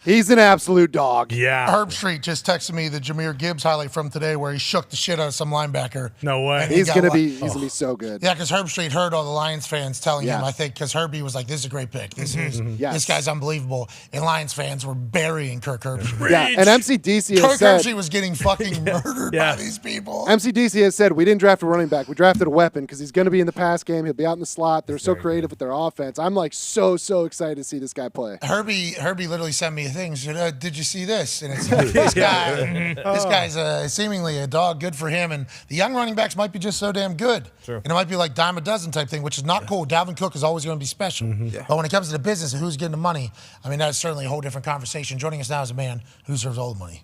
Speaker 8: He's an absolute dog.
Speaker 4: Yeah.
Speaker 1: Herb Street just texted me the Jahmyr Gibbs highlight from today where he shook the shit out of some linebacker.
Speaker 4: No way.
Speaker 8: He's gonna be so good.
Speaker 1: Yeah, because Herb Street heard all the Lions fans telling him, I think, because Herbie was like, this is a great pick. This guy's unbelievable. And Lions fans were burying Kirk Herbstreit.
Speaker 8: Yeah, and MCDC has said
Speaker 1: Herbstreit was getting fucking murdered by these people.
Speaker 8: MCDC has said, we didn't draft a running back. We drafted a weapon because he's going to be in the pass game. He'll be out in the slot. They're so creative with their offense. I'm like so excited to see this guy play.
Speaker 1: Herbie literally sent me a thing. He said, did you see this? And it's like, this guy's seemingly a dog. Good for him. And the young running backs might be just so damn good. Sure. And it might be like dime a dozen type thing, which is not cool. Dalvin Cook is always going to be special. But when it comes to the business and who's getting the money, I mean, that's certainly a whole different conversation. Joining us now is a man who serves all the money.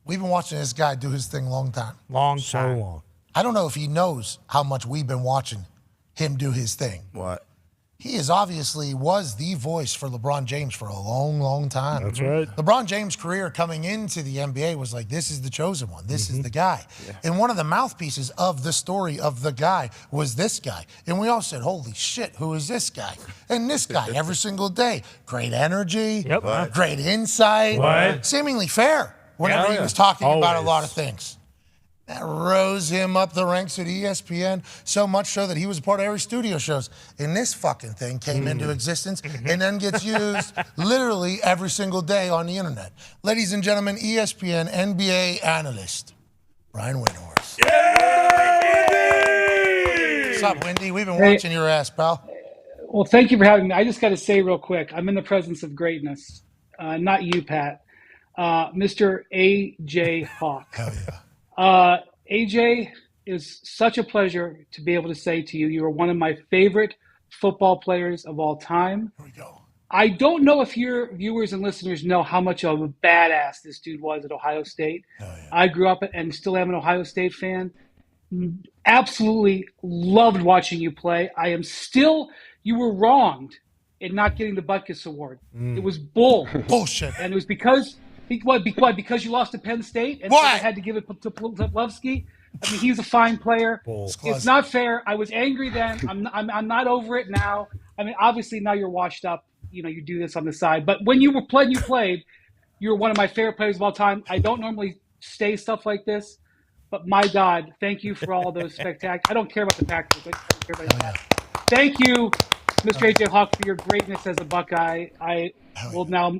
Speaker 1: We've been watching this guy do his thing long time.
Speaker 7: So long.
Speaker 1: I don't know if he knows how much we've been watching him do his thing.
Speaker 6: What?
Speaker 1: He was the voice for LeBron James for a long, long time.
Speaker 4: That's right.
Speaker 1: LeBron James' career coming into the NBA was like, this is the chosen one. This is the guy. And one of the mouthpieces of the story of the guy was this guy. And we all said, holy shit, who is this guy? And this guy every single day. Great energy, great insight, seemingly fair whenever he was talking about a lot of things. That rose him up the ranks at ESPN, so much so that he was a part of every studio shows. And this fucking thing came into existence and then gets used literally every single day on the internet. Ladies and gentlemen, ESPN NBA analyst, Brian Windhorst.
Speaker 18: Yeah,
Speaker 1: What's up, Windy? We've been watching your ass, pal.
Speaker 18: Well, thank you for having me. I just got to say real quick, I'm in the presence of greatness. Not you, Pat. Mr. A.J. Hawk.
Speaker 1: Hell yeah.
Speaker 18: AJ, is such a pleasure to be able to say to you, you are one of my favorite football players of all time.
Speaker 1: Here we go.
Speaker 18: I don't know if your viewers and listeners know how much of a badass this dude was at Ohio State.
Speaker 1: Yeah.
Speaker 18: I grew up and still am an Ohio State fan. Absolutely loved watching you play. You were wronged in not getting the Butkus Award. It was
Speaker 1: bullshit.
Speaker 18: And it was because you lost to Penn State and so they had to give it to Pavlovsky. I mean, he's a fine player. It's not fair. I was angry then. I'm not over it now. I mean, obviously now you're washed up. You know, you do this on the side. But when you played. You were one of my favorite players of all time. I don't normally say stuff like this, but my God, thank you for all those spectacular. I don't care about the Packers. I don't care about that. Thank you, Mr. AJ Hawk, for your greatness as a Buckeye. I will now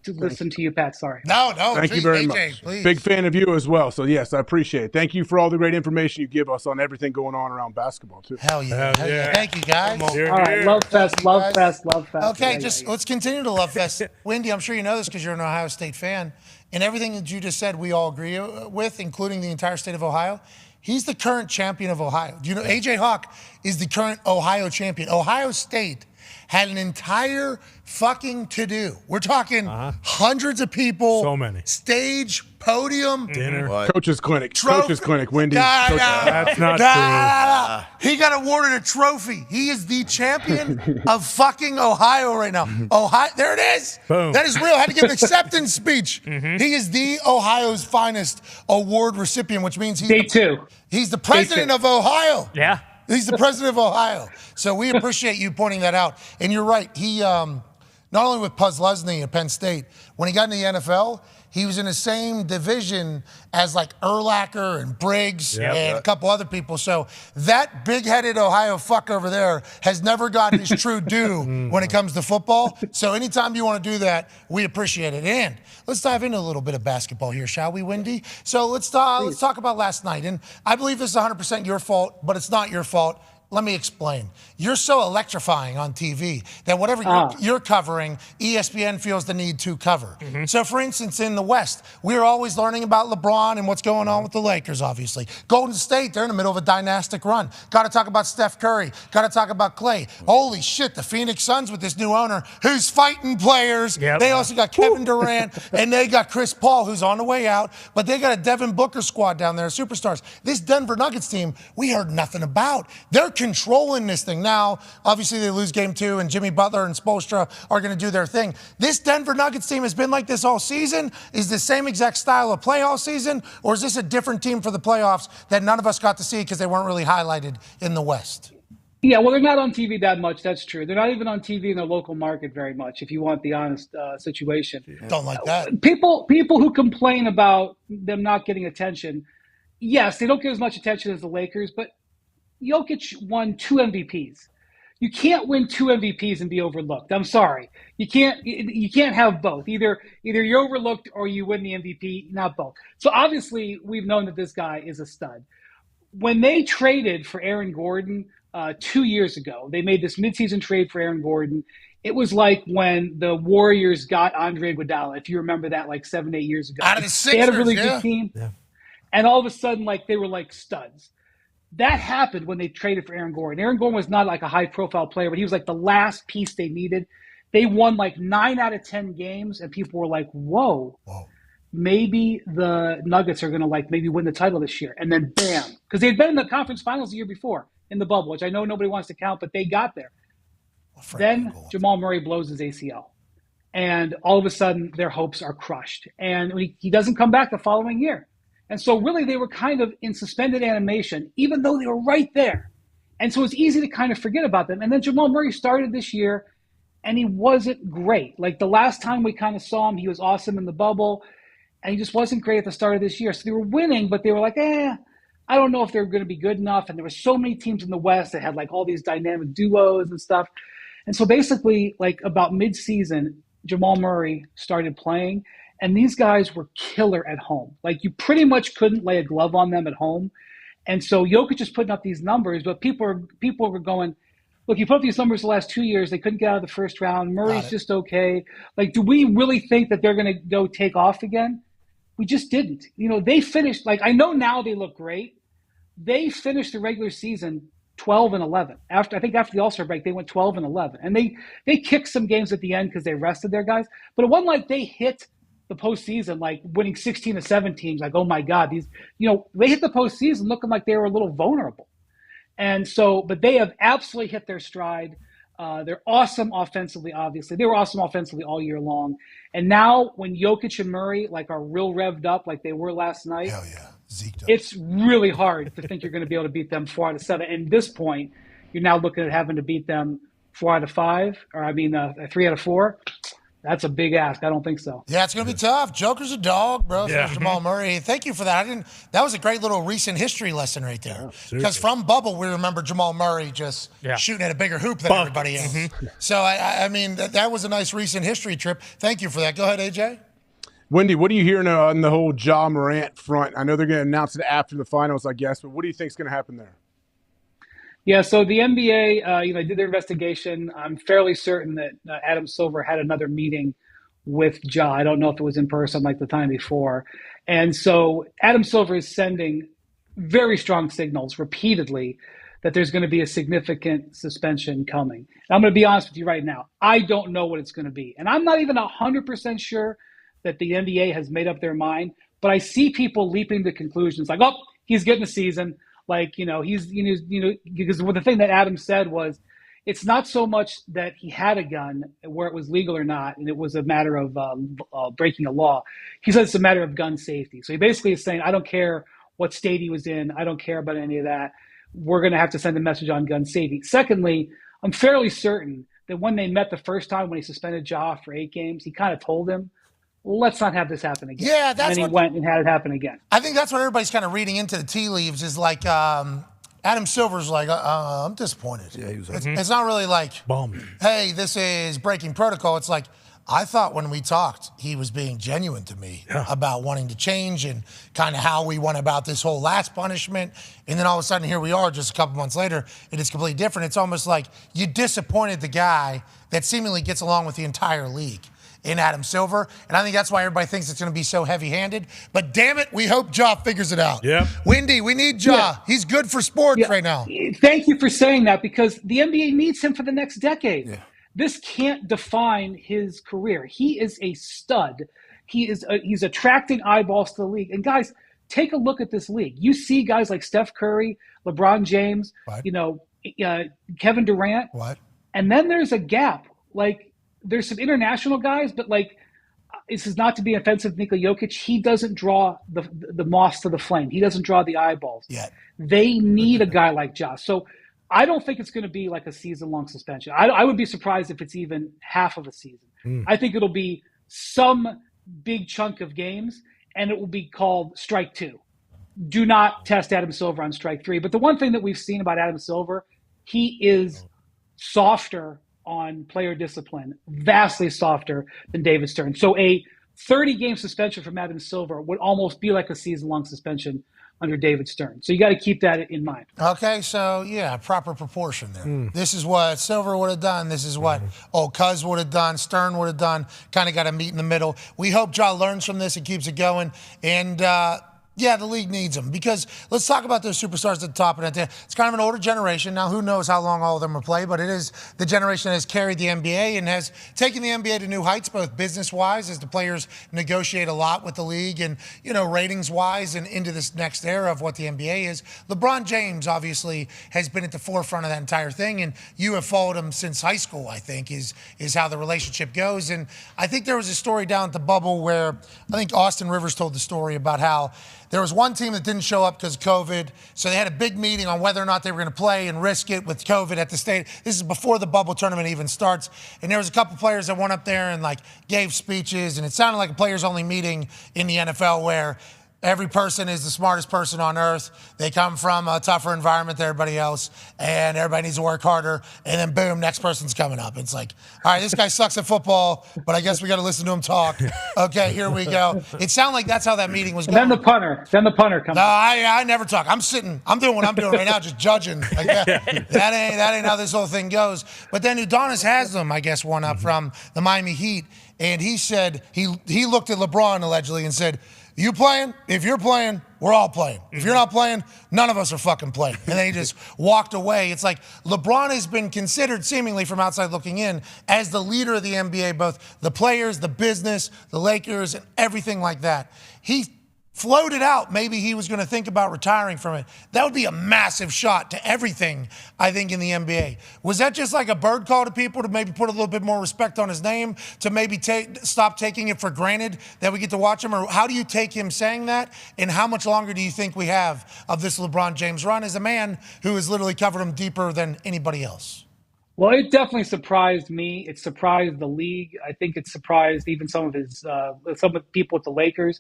Speaker 18: listen to you, Pat. Sorry.
Speaker 1: No.
Speaker 17: Thank you very much.
Speaker 1: Please.
Speaker 17: Big fan of you as well. So, yes, I appreciate it. Thank you for all the great information you give us on everything going on around basketball, too.
Speaker 1: Hell yeah. Thank you, guys.
Speaker 18: All right. Love fest.
Speaker 1: Okay, let's continue to love fest. Wendy, I'm sure you know this because you're an Ohio State fan. And everything that you just said, we all agree with, including the entire state of Ohio. He's the current champion of Ohio. Do you know AJ Hawk is the current Ohio champion? Ohio State had an entire fucking to-do. We're talking hundreds of people.
Speaker 4: So many.
Speaker 1: Stage, podium.
Speaker 4: Dinner.
Speaker 17: Coach's clinic. Coach's clinic, Wendy.
Speaker 4: That's not true.
Speaker 1: He got awarded a trophy. He is the champion of fucking Ohio right now. Ohio, there it is.
Speaker 4: Boom.
Speaker 1: That is real. I had to give an acceptance speech. He is the Ohio's finest award recipient, which means he's the president of Ohio.
Speaker 7: Yeah.
Speaker 1: He's the president of Ohio. So we appreciate you pointing that out. And you're right. He, not only with Puzlesny at Penn State, when he got in the NFL, he was in the same division as like Urlacher and Briggs and a couple other people. So that big-headed Ohio fuck over there has never gotten his true due when it comes to football. So anytime you want to do that, we appreciate it. And let's dive into a little bit of basketball here, shall we, Wendy? So let's talk about last night. And I believe this is 100% your fault, but it's not your fault. Let me explain. You're so electrifying on TV that whatever you're covering, ESPN feels the need to cover. So, for instance, in the West, we're always learning about LeBron and what's going on with the Lakers, obviously. Golden State, they're in the middle of a dynastic run. Got to talk about Steph Curry. Got to talk about Clay. Holy shit, the Phoenix Suns with this new owner who's fighting players. They also got Kevin Durant, and they got Chris Paul, who's on the way out. But they got a Devin Booker squad down there, superstars. This Denver Nuggets team, we heard nothing about. They're controlling this thing. Now, obviously, they lose game 2, and Jimmy Butler and Spoelstra are going to do their thing. This Denver Nuggets team has been like this all season. Is the same exact style of play all season, or is this a different team for the playoffs that none of us got to see because they weren't really highlighted in the West?
Speaker 18: Yeah, well, they're not on TV that much. That's true. They're not even on TV in their local market very much, if you want the honest situation.
Speaker 1: Don't like that.
Speaker 18: People who complain about them not getting attention, yes, they don't get as much attention as the Lakers, but Jokic won 2 MVPs. You can't win 2 MVPs and be overlooked. I'm sorry. You can't have both. Either you're overlooked or you win the MVP, not both. So obviously we've known that this guy is a stud. When they traded for Aaron Gordon 2 years ago, they made this midseason trade for Aaron Gordon. It was like when the Warriors got Andre Iguodala, if you remember that, like 7-8 years ago.
Speaker 1: Out of the Sixers,
Speaker 18: they had a really good team. Yeah. And all of a sudden, like, they were like studs. That happened when they traded for Aaron Gordon. Aaron Gordon was not like a high-profile player, but he was like the last piece they needed. They won like 9 out of 10 games, and people were like, whoa. Maybe the Nuggets are going to like maybe win the title this year. And then bam. Because they had been in the conference finals the year before in the bubble, which I know nobody wants to count, but they got there. Then Jamal Murray blows his ACL. And all of a sudden, their hopes are crushed. And he doesn't come back the following year. And so really they were kind of in suspended animation, even though they were right there. And so it's easy to kind of forget about them. And then Jamal Murray started this year, and he wasn't great. Like the last time we kind of saw him, he was awesome in the bubble, and he just wasn't great at the start of this year. So they were winning, but they were like, I don't know if they're going to be good enough. And there were so many teams in the West that had like all these dynamic duos and stuff. And so basically, like about mid-season, Jamal Murray started playing, and these guys were killer at home. Like you pretty much couldn't lay a glove on them at home. And so Jokic is putting up these numbers, but people were going, look, you put up these numbers the last 2 years. They couldn't get out of the first round. Murray's just okay. Like, do we really think that they're going to go take off again? We just didn't. They finished, like, I know now they look great. They finished the regular season 12-11. After the All-Star break, they went 12-11. And they kicked some games at the end because they rested their guys. But it wasn't like they hit the postseason, like winning 16-7 teams. Like, oh my God, they hit the postseason looking like they were a little vulnerable. And so, but they have absolutely hit their stride. They're awesome offensively, obviously. They were awesome offensively all year long. And now when Jokic and Murray are real revved up like they were last night,
Speaker 1: hell yeah.
Speaker 18: It's really hard to think you're going to be able to beat them 4 out of 7. And at this point, you're now looking at having to beat them 4 out of 5, or 3 out of 4. That's a big ask. I don't think so.
Speaker 1: Yeah, it's going to be tough. Joker's a dog, bro. So Jamal Murray. Thank you for that. That was a great little recent history lesson right there. Because from Bubble, we remember Jamal Murray just shooting at a bigger hoop than everybody else. So, I mean, that was a nice recent history trip. Thank you for that. Go ahead, AJ.
Speaker 17: Wendy, what are you hearing on the whole Ja Morant front? I know they're going to announce it after the finals, I guess, but what do you think is going to happen there?
Speaker 18: Yeah, so the NBA, did their investigation. I'm fairly certain that Adam Silver had another meeting with Ja. I don't know if it was in person like the time before. And so Adam Silver is sending very strong signals repeatedly that there's going to be a significant suspension coming. And I'm going to be honest with you right now. I don't know what it's going to be. And I'm not even 100% sure that the NBA has made up their mind. But I see people leaping to conclusions like, oh, he's getting a season. Like, because the thing that Adam said was, it's not so much that he had a gun where it was legal or not, and it was a matter of breaking a law. He said it's a matter of gun safety. So he basically is saying, I don't care what state he was in. I don't care about any of that. We're going to have to send a message on gun safety. Secondly, I'm fairly certain that when they met the first time, when he suspended Ja for 8 games, he kind of told him, let's not have this happen again.
Speaker 1: Yeah, that's
Speaker 18: and then he went and had it happen again.
Speaker 1: I think that's what everybody's kind of reading into the tea leaves is like Adam Silver's like, I'm disappointed. Yeah, he was. It's not really like, hey, this is breaking protocol. It's like, I thought when we talked, he was being genuine to me about wanting to change and kind of how we went about this whole last punishment. And then all of a sudden, here we are just a couple months later, and it's completely different. It's almost like you disappointed the guy that seemingly gets along with the entire league in Adam Silver. And I think that's why everybody thinks it's going to be so heavy-handed. But damn it, we hope Ja figures it out.
Speaker 4: Yeah.
Speaker 1: Windy, we need Ja. Yeah. He's good for sports right now.
Speaker 18: Thank you for saying that, because the NBA needs him for the next decade. Yeah. This can't define his career. He is a stud. He's attracting eyeballs to the league. And guys, take a look at this league. You see guys like Steph Curry, LeBron James, Kevin Durant. And then there's a gap. Like, there's some international guys, but this is not to be offensive, Nikola Jokic. He doesn't draw the moss to the flame. He doesn't draw the eyeballs. They need a guy like Ja. So I don't think it's going to be like a season-long suspension. I would be surprised if it's even half of a season. I think it'll be some big chunk of games, and it will be called strike 2. Do not test Adam Silver on strike 3. But the one thing that we've seen about Adam Silver, he is softer on player discipline, vastly softer than David Stern. So a 30-game suspension from Adam Silver would almost be like a season-long suspension under David Stern. So you got to keep that in mind.
Speaker 1: Okay, so yeah, proper proportion there. This is what Silver would have done. This is what Cuz would have done. Stern would have done. Kind of got to meet in the middle. We hope Ja learns from this and keeps it going. And yeah, the league needs them, because let's talk about those superstars at the top. And it's kind of an older generation. Now, who knows how long all of them will play, but it is the generation that has carried the NBA and has taken the NBA to new heights, both business-wise, as the players negotiate a lot with the league, and, ratings-wise, and into this next era of what the NBA is. LeBron James, obviously, has been at the forefront of that entire thing, and you have followed him since high school, I think, is how the relationship goes. And I think there was a story down at the bubble where I think Austin Rivers told the story about how there was one team that didn't show up because of COVID, so they had a big meeting on whether or not they were going to play and risk it with COVID at the state. This is before the bubble tournament even starts. And there was a couple players that went up there and gave speeches, and it sounded like a players-only meeting in the NFL where every person is the smartest person on earth. They come from a tougher environment than everybody else, and everybody needs to work harder. And then boom, next person's coming up. It's like, all right, this guy sucks at football, but I guess we got to listen to him talk. Okay, here we go. It sounded like that's how that meeting was going.
Speaker 18: Then the punter comes.
Speaker 1: No, I never talk. I'm sitting. I'm doing what I'm doing right now, just judging. Like that ain't how this whole thing goes. But then Udonis Haslam, I guess, one up from the Miami Heat, and he said he looked at LeBron allegedly and said, "You playing? If you're playing, we're all playing. If you're not playing, none of us are fucking playing." And then he just walked away. It's like LeBron has been considered, seemingly from outside looking in, as the leader of the NBA, both the players, the business, the Lakers, and everything like that. He floated out maybe he was going to think about retiring from it. That would be a massive shot to everything, I think, in the NBA. Was that just like a bird call to people to maybe put a little bit more respect on his name, to maybe stop taking it for granted that we get to watch him? Or how do you take him saying that, and how much longer do you think we have of this LeBron James run as a man who has literally covered him deeper than anybody else?
Speaker 18: Well, it definitely surprised me. It surprised the league. I think it surprised even some of the people at the Lakers.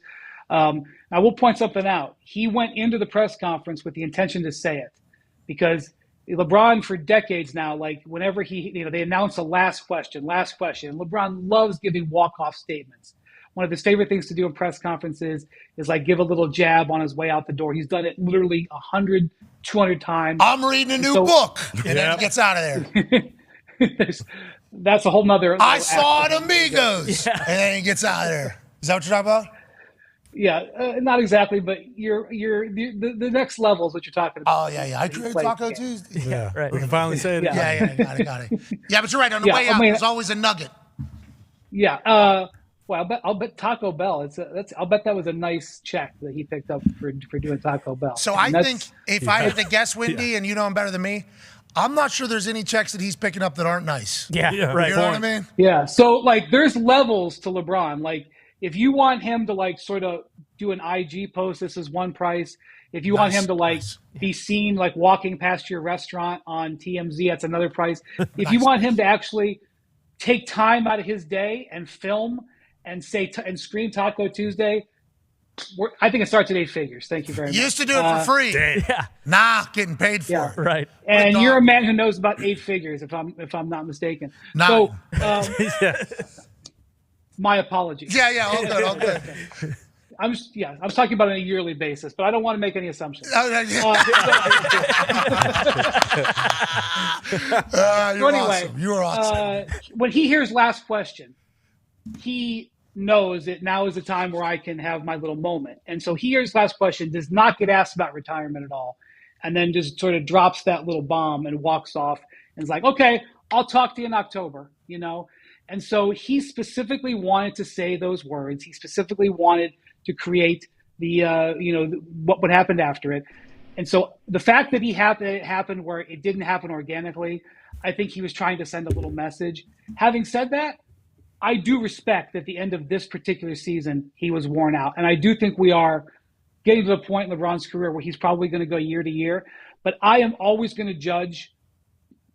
Speaker 18: I will point something out. He went into the press conference with the intention to say it, because LeBron, for decades now, like whenever they announce a last question, LeBron loves giving walk-off statements. One of his favorite things to do in press conferences is like give a little jab on his way out the door. He's done it literally 100, 200 times.
Speaker 1: I'm reading a new book, and then he gets out of there.
Speaker 18: That's a whole nother.
Speaker 1: I saw it, amigos, and then he gets out of there. Is that what you're talking about?
Speaker 18: Yeah, not exactly, but the next level is what you're talking about.
Speaker 1: Oh, yeah. I drew Taco Tuesday.
Speaker 4: Yeah, right. We can finally say it.
Speaker 1: Yeah, got it. Yeah, but you're right. On the way out, there's always a nugget.
Speaker 18: Yeah. Well, I'll bet Taco Bell. I'll bet that was a nice check that he picked up for doing Taco Bell.
Speaker 1: So I think if I had to guess, Windy, and you know him better than me, I'm not sure there's any checks that he's picking up that aren't nice.
Speaker 7: Yeah, right.
Speaker 1: You know what I mean?
Speaker 18: Yeah. So like, there's levels to LeBron. Like, if you want him to like sort of do an IG post, this is one price. If you want him to like be seen like walking past your restaurant on TMZ, that's another price. If you want him to actually take time out of his day and film and say and scream Taco Tuesday, I think it starts at 8 figures. Thank you very much.
Speaker 1: You used to do it for free. Nah, getting paid for it.
Speaker 7: Right.
Speaker 18: And you're a man who knows about 8 figures, if I'm not mistaken.
Speaker 1: Nah.
Speaker 18: So my apologies.
Speaker 1: Yeah, all good.
Speaker 18: I was talking about on a yearly basis, but I don't want to make any assumptions.
Speaker 1: You're awesome. You are awesome.
Speaker 18: When he hears last question, he knows that now is the time where I can have my little moment. And so he hears last question, does not get asked about retirement at all, and then just sort of drops that little bomb and walks off and is like, okay, I'll talk to you in October, And so he specifically wanted to say those words. He specifically wanted to create the, what happened after it. And so the fact that it happened where it didn't happen organically, I think he was trying to send a little message. Having said that, I do respect that at the end of this particular season, he was worn out. And I do think we are getting to the point in LeBron's career where he's probably going to go year to year. But I am always going to judge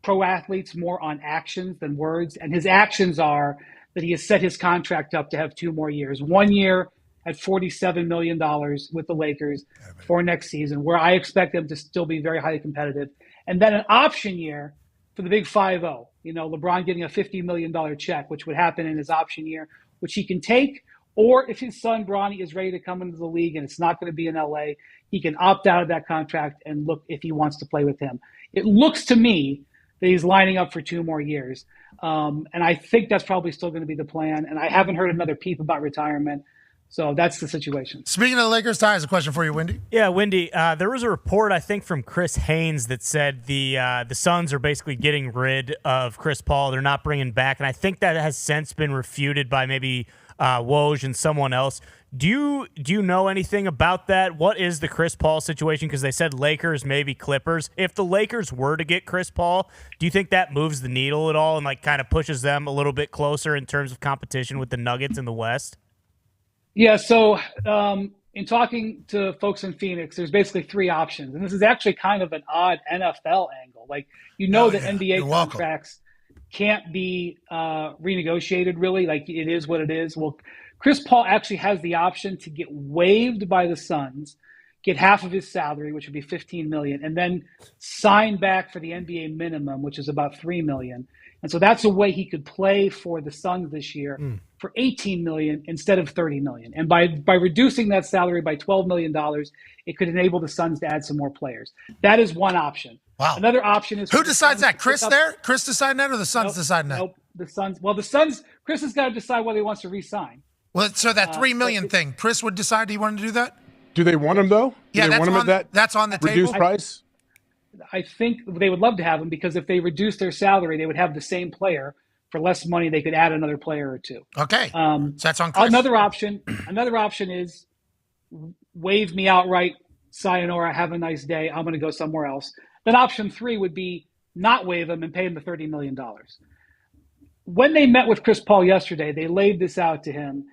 Speaker 18: pro athletes more on actions than words. And his actions are that he has set his contract up to have 2 more years. 1 year at $47 million with the Lakers for next season, where I expect them to still be very highly competitive. And then an option year for the big 5-0. LeBron getting a $50 million check, which would happen in his option year, which he can take. Or if his son, Bronny, is ready to come into the league and it's not going to be in LA, he can opt out of that contract and look if he wants to play with him. It looks to me that he's lining up for 2 more years. And I think that's probably still going to be the plan. And I haven't heard another peep about retirement. So that's the situation.
Speaker 1: Speaking of the Lakers, Ty has a question for you, Windy.
Speaker 7: Yeah, Windy, there was a report, I think, from Chris Haynes that said the Suns are basically getting rid of Chris Paul. They're not bringing back. And I think that has since been refuted by maybe Woj and someone else. Do you know anything about that? What is the Chris Paul situation? Because they said Lakers, maybe Clippers. If the Lakers were to get Chris Paul, do you think that moves the needle at all and like kind of pushes them a little bit closer in terms of competition with the Nuggets in the West?
Speaker 18: Yeah, so in talking to folks in Phoenix, there's basically 3 options. And this is actually kind of an odd NFL angle. Like, that NBA contracts can't be renegotiated really. Like it is what it is. Well, Chris Paul actually has the option to get waived by the Suns, get half of his salary, which would be $15 million, and then sign back for the NBA minimum, which is about $3 million. And so that's a way he could play for the Suns this year for $18 million instead of $30 million. And by reducing that salary by $12 million, it could enable the Suns to add some more players. That is one option.
Speaker 1: Wow.
Speaker 18: Another option is
Speaker 1: who decides that? Chris there? Chris deciding that, or the Suns deciding that?
Speaker 18: Nope. The Suns. Well, the Suns. Chris has got to decide whether he wants to re-sign.
Speaker 1: Well, so that $3 million thing, Chris would decide he wanted to do that.
Speaker 17: Do they want him though?
Speaker 1: Yeah, that's on the table.
Speaker 17: Reduced price.
Speaker 18: I think they would love to have him because if they reduce their salary, they would have the same player for less money. They could add another player or two.
Speaker 1: Okay, so that's on Chris.
Speaker 18: Another option is waive me outright. Sayonara. Have a nice day. I'm going to go somewhere else. Then option 3 would be not waive him and pay him the $30 million. When they met with Chris Paul yesterday, they laid this out to him,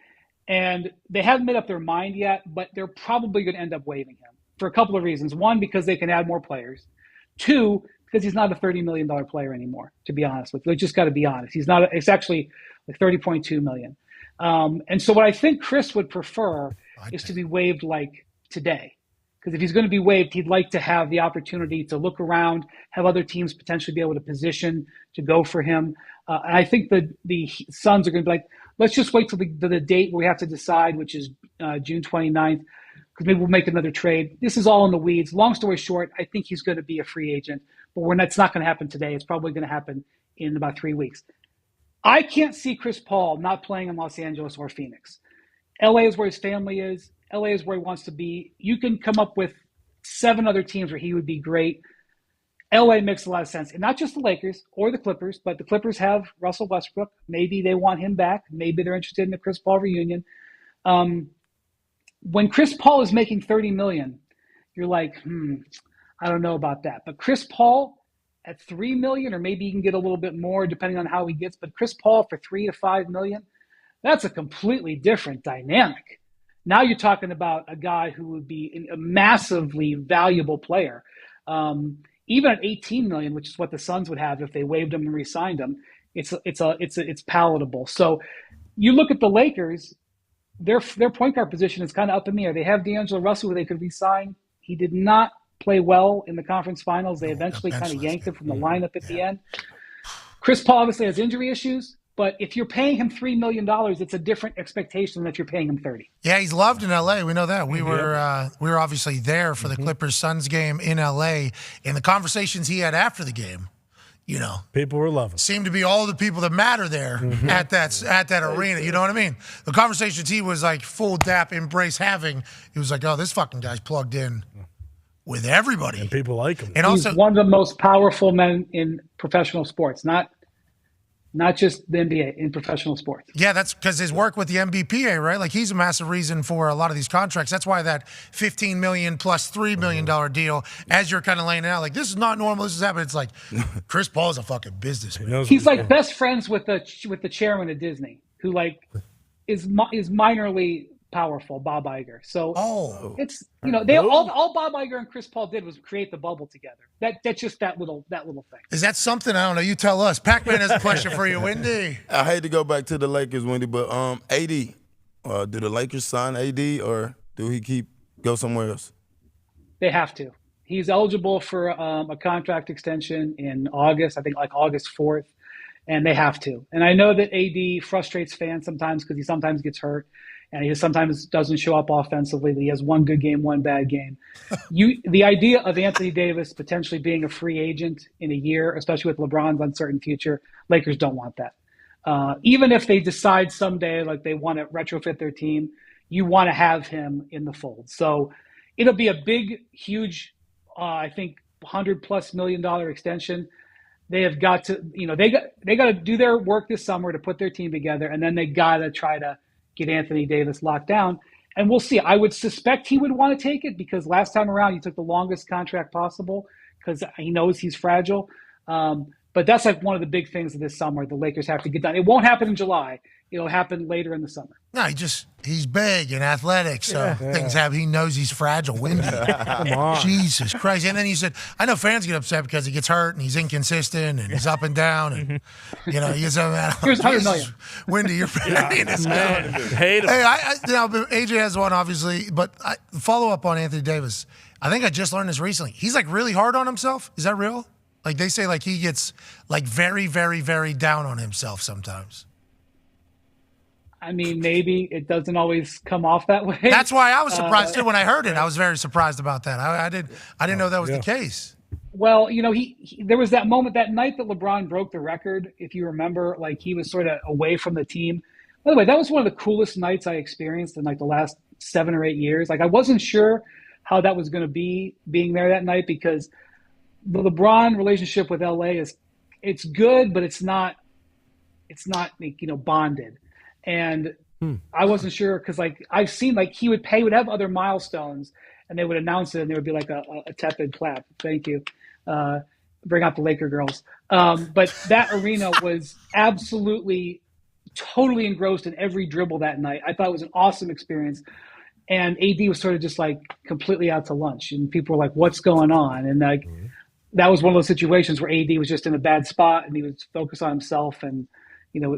Speaker 18: and they haven't made up their mind yet, but they're probably going to end up waiving him for a couple of reasons. One, because they can add more players. 2, because he's not a $30 million player anymore, to be honest with you. They just got to be honest. He's not. It's actually like $30.2 million. And so what I think Chris would prefer is to be waived like today. Because if he's going to be waived, he'd like to have the opportunity to look around, have other teams potentially be able to position to go for him. And I think that the Suns are going to be like, let's just wait till the date where we have to decide, which is June 29th, because maybe we'll make another trade. This is all in the weeds. Long story short, I think he's going to be a free agent, but it's not going to happen today. It's probably going to happen in about 3 weeks. I can't see Chris Paul not playing in Los Angeles or Phoenix. LA is where his family is. LA is where he wants to be. You can come up with 7 other teams where he would be great. LA makes a lot of sense. And not just the Lakers or the Clippers, but the Clippers have Russell Westbrook. Maybe they want him back. Maybe they're interested in the Chris Paul reunion. When Chris Paul is making $30 million, you're like, I don't know about that. But Chris Paul at $3 million, or maybe you can get a little bit more depending on how he gets, but Chris Paul for $3 to $5 million, that's a completely different dynamic. Now you're talking about a guy who would be a massively valuable player. Even at $18 million, which is what the Suns would have if they waived him and re-signed him, it's palatable. So you look at the Lakers, their point guard position is kind of up in the air. They have D'Angelo Russell, who they could re-sign. He did not play well in the conference finals. They eventually kind of yanked him from the lineup at the end. Chris Paul obviously has injury issues. But if you're paying him $3 million, it's a different expectation than if you're paying him $30.
Speaker 1: Yeah, he's loved in LA. We know that. We were obviously there for the Clippers Suns game in LA, and the conversations he had after the game,
Speaker 4: people were loving.
Speaker 1: Seemed to be all the people that matter there at that arena. You know what I mean? The conversations he was like full dap embrace having. He was like, "Oh, this fucking guy's plugged in with everybody,
Speaker 4: and people like him."
Speaker 18: And he's also one of the most powerful men in professional sports. Not just the NBA, in professional sports.
Speaker 1: Yeah, that's because his work with the MBPA, right? Like he's a massive reason for a lot of these contracts. That's why that $15 million plus $3 million deal, as you're kind of laying it out, like this is not normal. This is happening. It's like Chris Paul is a fucking businessman.
Speaker 18: He's like best friends with the chairman of Disney, who like is minorly powerful, Bob Iger. So it's all Bob Iger and Chris Paul did was create the bubble together. That's just that little thing.
Speaker 1: Is that something? I don't know. You tell us. Pac-Man has a question for you, Windy.
Speaker 6: I hate to go back to the Lakers, Windy, but AD, do the Lakers sign AD or do he go somewhere else?
Speaker 18: They have to. He's eligible for a contract extension in August. I think like August 4th, and they have to. And I know that AD frustrates fans sometimes because he sometimes gets hurt. And he sometimes doesn't show up offensively. He has one good game, one bad game. The idea of Anthony Davis potentially being a free agent in a year, especially with LeBron's uncertain future, Lakers don't want that. Even if they decide someday like they want to retrofit their team, you want to have him in the fold. So it'll be a big, huge, I think $100+ million extension. They have got to, they got to do their work this summer to put their team together, and then they got to try to get Anthony Davis locked down. And we'll see. I would suspect he would want to take it because last time around he took the longest contract possible because he knows he's fragile. But that's like one of the big things of this summer the Lakers have to get done. It won't happen in July. It'll happen later in the summer.
Speaker 1: No, he's big and athletic, so things happen. He knows he's fragile, Windy.
Speaker 4: Come on.
Speaker 1: Jesus Christ. And then he said, I know fans get upset because he gets hurt and he's inconsistent and he's up and down. And, he's
Speaker 18: Here's $100 million.
Speaker 1: Windy, you're paying this guy.
Speaker 4: Hate him.
Speaker 1: Hey, AJ has one, obviously, but follow up on Anthony Davis. I think I just learned this recently. He's like really hard on himself. Is that real? Like they say, like he gets like very, very, very down on himself sometimes.
Speaker 18: I mean, maybe it doesn't always come off that way.
Speaker 1: That's why I was surprised too when I heard it. I was very surprised about that. I didn't know that was the case.
Speaker 18: Well, he there was that moment that night that LeBron broke the record. If you remember, like he was sort of away from the team. By the way, that was one of the coolest nights I experienced in like the last 7 or 8 years. Like I wasn't sure how that was going to be being there that night because the LeBron relationship with LA it's good, but it's not bonded. And I wasn't sure because like I've seen like he would have other milestones and they would announce it and there would be like a tepid clap. Thank you. Bring out the Laker girls. But that arena was absolutely totally engrossed in every dribble that night. I thought it was an awesome experience. And AD was sort of just like completely out to lunch and people were like, what's going on? And like that was one of those situations where AD was just in a bad spot and he was focused on himself and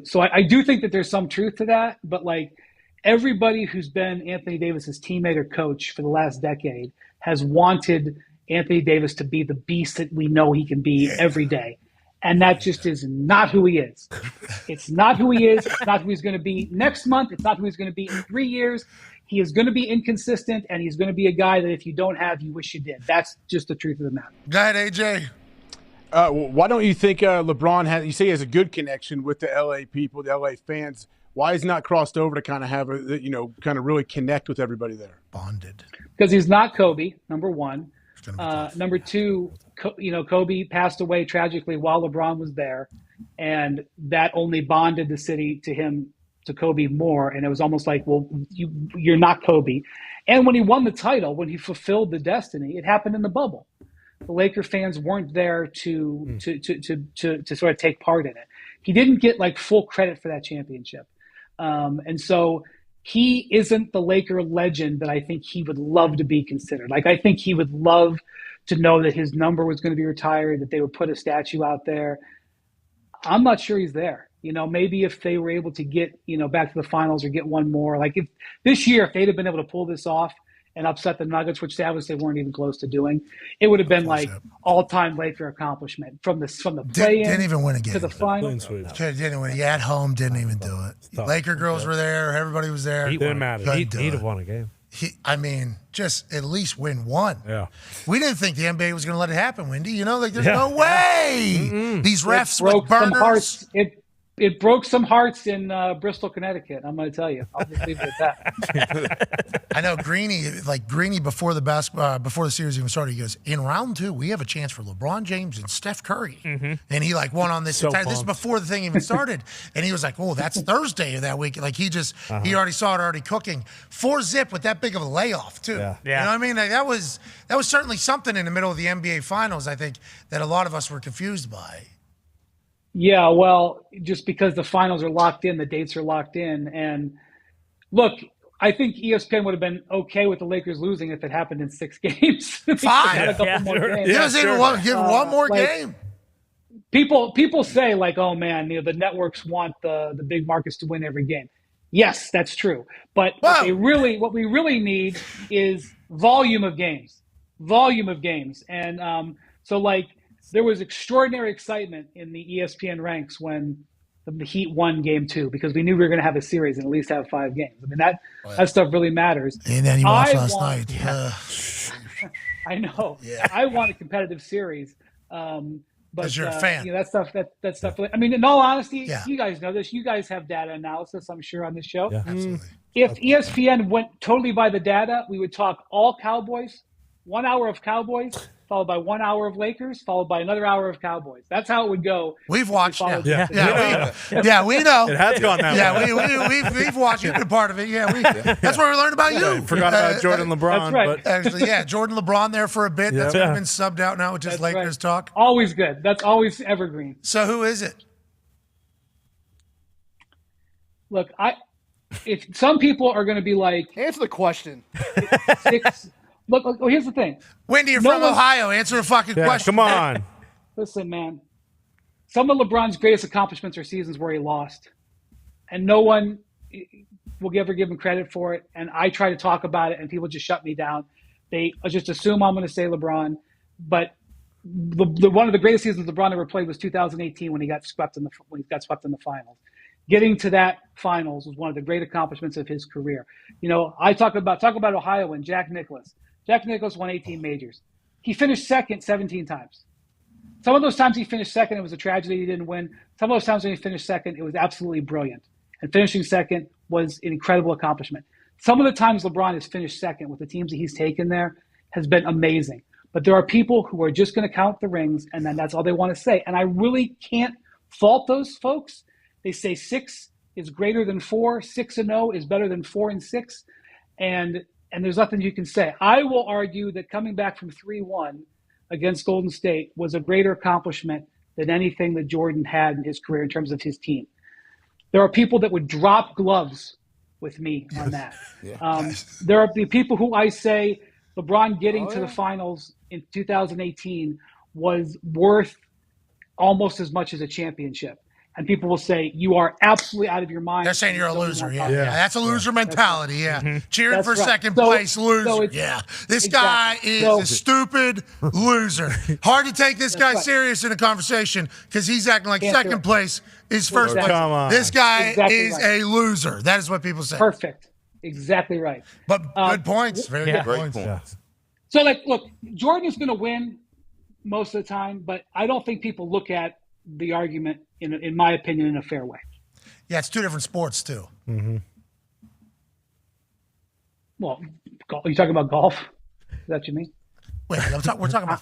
Speaker 18: so I do think that there's some truth to that, but like everybody who's been Anthony Davis's teammate or coach for the last decade has wanted Anthony Davis to be the beast that we know he can be every day. And that just is not who he is. It's not who he is. It's not who he's going to be next month. It's not who he's going to be in 3 years. He is going to be inconsistent, and he's going to be a guy that if you don't have, you wish you did. That's just the truth of the matter.
Speaker 1: Go ahead, AJ.
Speaker 17: Why don't you think LeBron you say he has a good connection with the LA people, the LA fans? Why is he not crossed over to kind of have kind of really connect with everybody there?
Speaker 1: Bonded.
Speaker 18: Because he's not Kobe, number one. Number two, Kobe passed away tragically while LeBron was there, and that only bonded the city to Kobe more. And it was almost like, well, you're not Kobe. And when he won the title, when he fulfilled the destiny, it happened in the bubble. The Laker fans weren't there to sort of take part in it. He didn't get like full credit for that championship. And so he isn't the Laker legend that I think he would love to be considered. Like, I think he would love to know that his number was going to be retired, that they would put a statue out there. I'm not sure he's there. Maybe if they were able to get, back to the finals or get one more, like if this year, if they'd have been able to pull this off and upset the Nuggets, which they weren't even close to doing, it would have been like all-time Laker accomplishment from the play-in
Speaker 1: didn't even win a game
Speaker 18: to the final.
Speaker 1: Didn't win. At home, didn't even do it. Laker girls were there. Everybody was there.
Speaker 4: Didn't matter.
Speaker 9: He'd have won a game.
Speaker 1: Just at least win one.
Speaker 4: Yeah.
Speaker 1: We didn't think the NBA was going to let it happen, Wendy. There's no way. These refs
Speaker 18: broke
Speaker 1: with
Speaker 18: some
Speaker 1: burners.
Speaker 18: hearts. It broke some hearts in Bristol, Connecticut. I'm going to tell you. I'll just leave it at that.
Speaker 1: I know Greeny before the series even started, he goes, in round 2, we have a chance for LeBron James and Steph Curry. Mm-hmm. And he won on this entire, this is before the thing even started. And he was like, oh, that's Thursday of that week. Like he already saw it already cooking. 4-zip with that big of a layoff too.
Speaker 9: Yeah.
Speaker 1: You know what I mean? Like, that was certainly something in the middle of the NBA finals, I think, that a lot of us were confused by.
Speaker 18: Yeah, well, just because the finals are locked in, the dates are locked in. And look, I think ESPN would have been okay with the Lakers losing if it happened in 6 games.
Speaker 1: 5. Give one more game.
Speaker 18: People say like, oh man, the networks want the big markets to win every game. Yes, that's true. But what we really need is volume of games. And so like, there was extraordinary excitement in the ESPN ranks when the Heat won Game 2 because we knew we were going to have a series and at least have 5 games. I mean, that stuff really matters.
Speaker 1: And then he watched last night.
Speaker 18: I know.
Speaker 1: Yeah.
Speaker 18: I want a competitive series. But
Speaker 1: you're a fan.
Speaker 18: That stuff. I mean, in all honesty, you guys know this. You guys have data analysis, I'm sure, on this show.
Speaker 1: Yeah, absolutely.
Speaker 18: If ESPN went totally by the data, we would talk all Cowboys, 1 hour of Cowboys, followed by 1 hour of Lakers, followed by another hour of Cowboys. That's how it would go.
Speaker 1: We've watched.
Speaker 18: We
Speaker 1: Yeah, we know.
Speaker 4: It has gone that way.
Speaker 1: We've watched. You've been part of it. That's where we learned about you.
Speaker 4: Forgot about Jordan LeBron.
Speaker 18: That's right.
Speaker 1: But actually, Jordan LeBron there for a bit. That's been subbed out now with just Lakers talk.
Speaker 18: Always good. That's always evergreen.
Speaker 1: So who is it?
Speaker 18: Look, if some people are going to be like,
Speaker 8: answer the question.
Speaker 18: Look, here's the thing.
Speaker 1: Wendy, you're from Ohio. Answer the fucking question.
Speaker 4: Come on.
Speaker 18: Listen, man. Some of LeBron's greatest accomplishments are seasons where he lost. And no one will ever give him credit for it. And I try to talk about it, and people just shut me down. They just assume I'm going to say LeBron. But one of the greatest seasons LeBron ever played was 2018 when he got swept in the finals. Getting to that finals was one of the great accomplishments of his career. I talk about Ohio and Jack Nicklaus. Jack Nicklaus won 18 majors. He finished second 17 times. Some of those times he finished second, it was a tragedy he didn't win. Some of those times when he finished second, it was absolutely brilliant. And finishing second was an incredible accomplishment. Some of the times LeBron has finished second with the teams that he's taken there has been amazing. But there are people who are just going to count the rings, and then that's all they want to say. And I really can't fault those folks. They say 6 is greater than 4. 6-0 is better than 4-6. And there's nothing you can say. I will argue that coming back from 3-1 against Golden State was a greater accomplishment than anything that Jordan had in his career in terms of his team. There are people that would drop gloves with me on that. There are the people who I say LeBron getting to the finals in 2018 was worth almost as much as a championship. And people will say, you are absolutely out of your mind.
Speaker 1: They're saying you're a loser. Yeah. That's a loser mentality. Cheering
Speaker 18: That's
Speaker 1: for
Speaker 18: right.
Speaker 1: second place, loser. This guy is a stupid loser. Hard to take this guy serious in a conversation because he's acting like second place is first place.
Speaker 4: Come on.
Speaker 1: This guy is a loser. That is what people say.
Speaker 18: Perfect. Exactly right.
Speaker 1: But good points. Very good points.
Speaker 18: So, look, Jordan is going to win most of the time, but I don't think people look at the argument, in my opinion, in a fair way.
Speaker 1: Yeah, it's two different sports, too.
Speaker 4: Mm-hmm.
Speaker 18: Well, are you talking about golf? Is that what you mean?
Speaker 1: Wait, we're talking about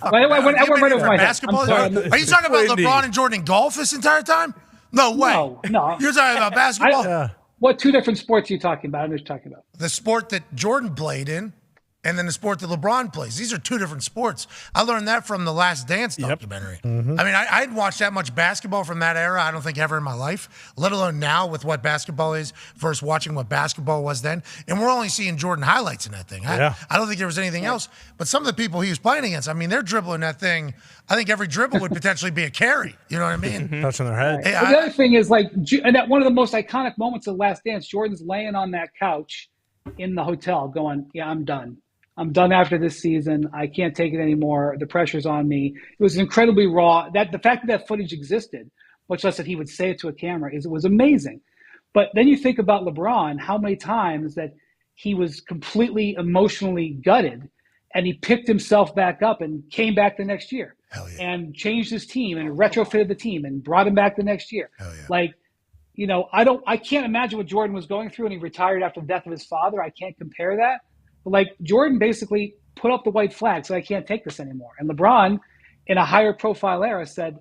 Speaker 18: basketball.
Speaker 1: Are you talking about LeBron and Jordan in golf this entire time? No way.
Speaker 18: No.
Speaker 1: You're talking about basketball?
Speaker 18: What two different sports are you talking about? I'm just talking about
Speaker 1: the sport that Jordan played in, and then the sport that LeBron plays. These are two different sports. I learned that from the Last Dance documentary.
Speaker 4: Mm-hmm.
Speaker 1: I mean, I hadn't watched that much basketball from that era, I don't think, ever in my life, let alone now with what basketball is versus watching what basketball was then. And we're only seeing Jordan highlights in that thing. I don't think there was anything else. But some of the people he was playing against, I mean, they're dribbling that thing. I think every dribble would potentially be a carry. You know what I mean?
Speaker 4: Touching their head.
Speaker 18: Hey, the other thing is, and that one of the most iconic moments of Last Dance, Jordan's laying on that couch in the hotel going, I'm done. I'm done after this season. I can't take it anymore. The pressure's on me. It was incredibly raw. The fact that footage existed, much less that he would say it to a camera, it was amazing. But then you think about LeBron, how many times that he was completely emotionally gutted, and he picked himself back up and came back the next year and changed his team and retrofitted the team and brought him back the next year. I can't imagine what Jordan was going through when he retired after the death of his father. I can't compare that. But Jordan basically put up the white flag, so I can't take this anymore. And LeBron, in a higher profile era, said,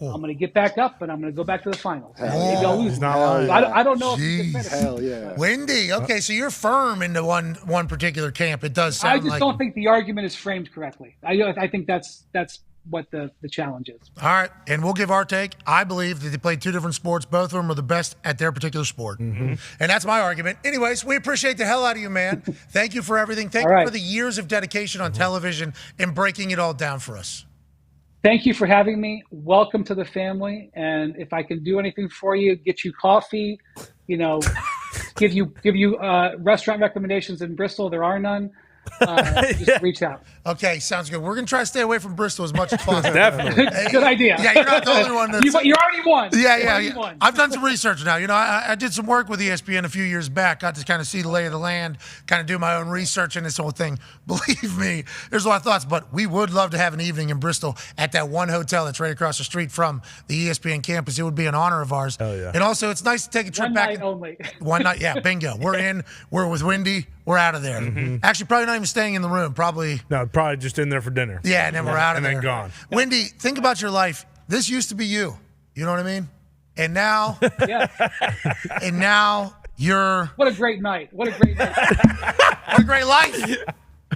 Speaker 18: I'm going to get back up and I'm going to go back to the finals. Maybe I'll lose. I don't know if he can finish.
Speaker 1: Windy. Okay, so you're firm into one particular camp. It does sound
Speaker 18: I just don't think the argument is framed correctly. I think that's what the challenge is.
Speaker 1: All right, and we'll give our take. I believe that they played two different sports. Both of them are the best at their particular sport. Mm-hmm. And that's my argument. Anyways, we appreciate the hell out of you, man. Thank you for everything. Thank you for the years of dedication on television and breaking it all down for us.
Speaker 18: Thank you for having me. Welcome to the family. And if I can do anything for you, get you coffee, give you restaurant recommendations in Bristol. There are none. Just reach out.
Speaker 1: Okay, sounds good. We're going to try to stay away from Bristol as much as possible.
Speaker 4: Definitely.
Speaker 18: Good idea.
Speaker 1: Yeah, you're not the only one.
Speaker 18: You already won.
Speaker 1: Yeah. I've done some research now. I did some work with ESPN a few years back. Got to kind of see the lay of the land, kind of do my own research in this whole thing. Believe me, there's a lot of thoughts, but we would love to have an evening in Bristol at that one hotel that's right across the street from the ESPN campus. It would be an honor of ours.
Speaker 4: Hell yeah.
Speaker 1: And also, it's nice to take a trip
Speaker 18: one
Speaker 1: back.
Speaker 18: Night only.
Speaker 1: One night, yeah, bingo. We're with Windy. we're out of there. Actually, probably not even staying in the room. Probably.
Speaker 4: No, probably just in there for dinner.
Speaker 1: Yeah, and then we're out of there.
Speaker 4: And then gone.
Speaker 1: Wendy, think about your life. This used to be you. You know what I mean? And now, and now you're.
Speaker 18: What a great night. What a great night.
Speaker 1: What a great life.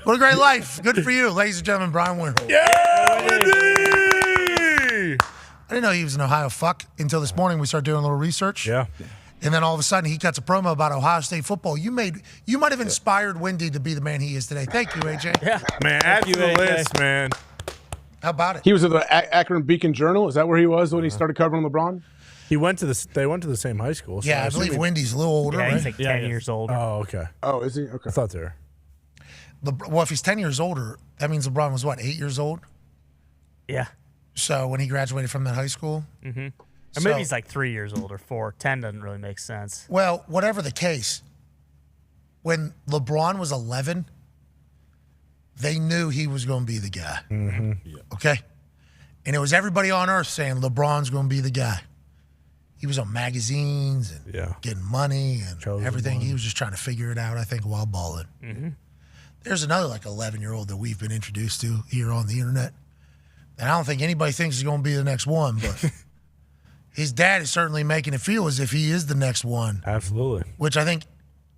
Speaker 1: What a great life. Good for you, ladies and gentlemen, Brian Windhorst.
Speaker 4: Yeah, Wendy!
Speaker 1: I didn't know he was an Ohio fuck until this morning. We started doing a little research.
Speaker 4: Yeah.
Speaker 1: And then all of a sudden, he cuts a promo about Ohio State football. You might have inspired Wendy to be the man he is today. Thank you, AJ.
Speaker 4: Yeah, man, add to the list, man.
Speaker 1: How about it?
Speaker 17: He was at the Akron Beacon Journal. Is that where he was when he started covering LeBron?
Speaker 4: They went to the same high school. So
Speaker 1: Yeah, I believe Wendy's a little older,
Speaker 7: Yeah,
Speaker 1: right?
Speaker 7: he's like 10 years older.
Speaker 4: Oh, okay.
Speaker 17: Oh, is he? Okay.
Speaker 4: I thought they were.
Speaker 1: Well, if he's 10 years older, that means LeBron was, what, 8 years old?
Speaker 7: Yeah.
Speaker 1: So when he graduated from that high school?
Speaker 7: Mm-hmm. Or maybe he's like 3 years old or 4. 10 doesn't really make sense.
Speaker 1: Well, whatever the case, when LeBron was 11, they knew he was going to be the guy.
Speaker 4: Mm-hmm.
Speaker 1: Okay? And it was everybody on earth saying LeBron's going to be the guy. He was on magazines and getting money and everything. He was just trying to figure it out, I think, while balling.
Speaker 7: Mm-hmm.
Speaker 1: There's another, like, 11-year-old that we've been introduced to here on the internet. And I don't think anybody thinks he's going to be the next one, but his dad is certainly making it feel as if he is the next one.
Speaker 4: Absolutely.
Speaker 1: Which I think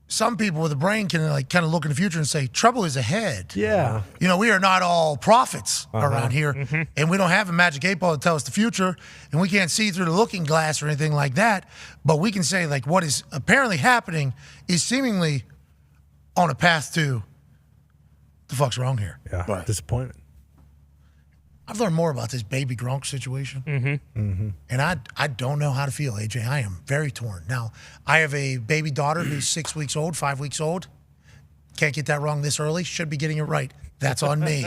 Speaker 1: some people with a brain can like kind of look in the future and say, trouble is ahead.
Speaker 4: Yeah.
Speaker 1: You know, we are not all prophets around here, and we don't have a magic 8 ball to tell us the future, and we can't see through the looking glass or anything like that, but we can say, like, what is apparently happening is seemingly on a path to the fuck's wrong here.
Speaker 4: Yeah. Right. Disappointment.
Speaker 1: I've learned more about this baby Gronk situation, and I don't know how to feel, AJ. I am very torn. Now, I have a baby daughter who's 6 weeks old, 5 weeks old. Can't get that wrong this early. Should be getting it right. That's on me.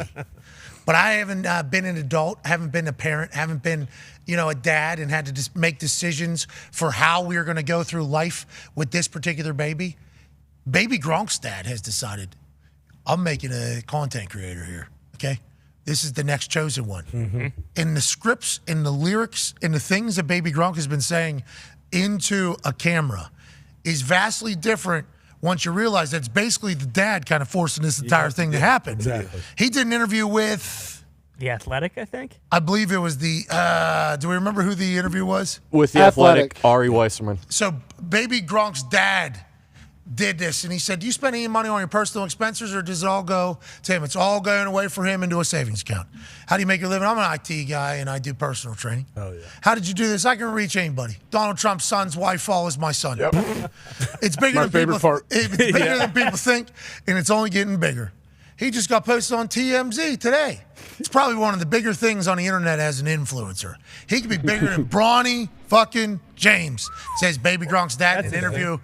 Speaker 1: But I haven't been an adult, haven't been a parent, haven't been, a dad, and had to just make decisions for how we are going to go through life with this particular baby. Baby Gronk's dad has decided, I'm making a content creator here, okay? This is the next chosen one. And the scripts and the lyrics and the things that Baby Gronk has been saying into a camera is vastly different once you realize that it's basically the dad kind of forcing this entire thing to happen.
Speaker 4: Exactly.
Speaker 1: He did an interview with...
Speaker 7: The Athletic, I think?
Speaker 1: I believe it was the... do we remember who the interview was?
Speaker 19: With the Athletic, Ari Weisserman.
Speaker 1: So Baby Gronk's dad did this, and he said, do you spend any money on your personal expenses, or does it all go to him? It's all going away for him into a savings account. How do you make your living? I'm an IT guy, and I do personal training.
Speaker 4: Oh, yeah.
Speaker 1: How did you do this? I can reach anybody. Donald Trump's son's wife follows my son.
Speaker 17: Yep.
Speaker 1: It's bigger
Speaker 17: My
Speaker 1: than
Speaker 17: favorite
Speaker 1: people.
Speaker 17: part.
Speaker 1: It's bigger than people think, and it's only getting bigger. He just got posted on TMZ today. It's probably one of the bigger things on the internet as an influencer. He could be bigger than Bronny fucking James, says Baby Gronk's dad in an interview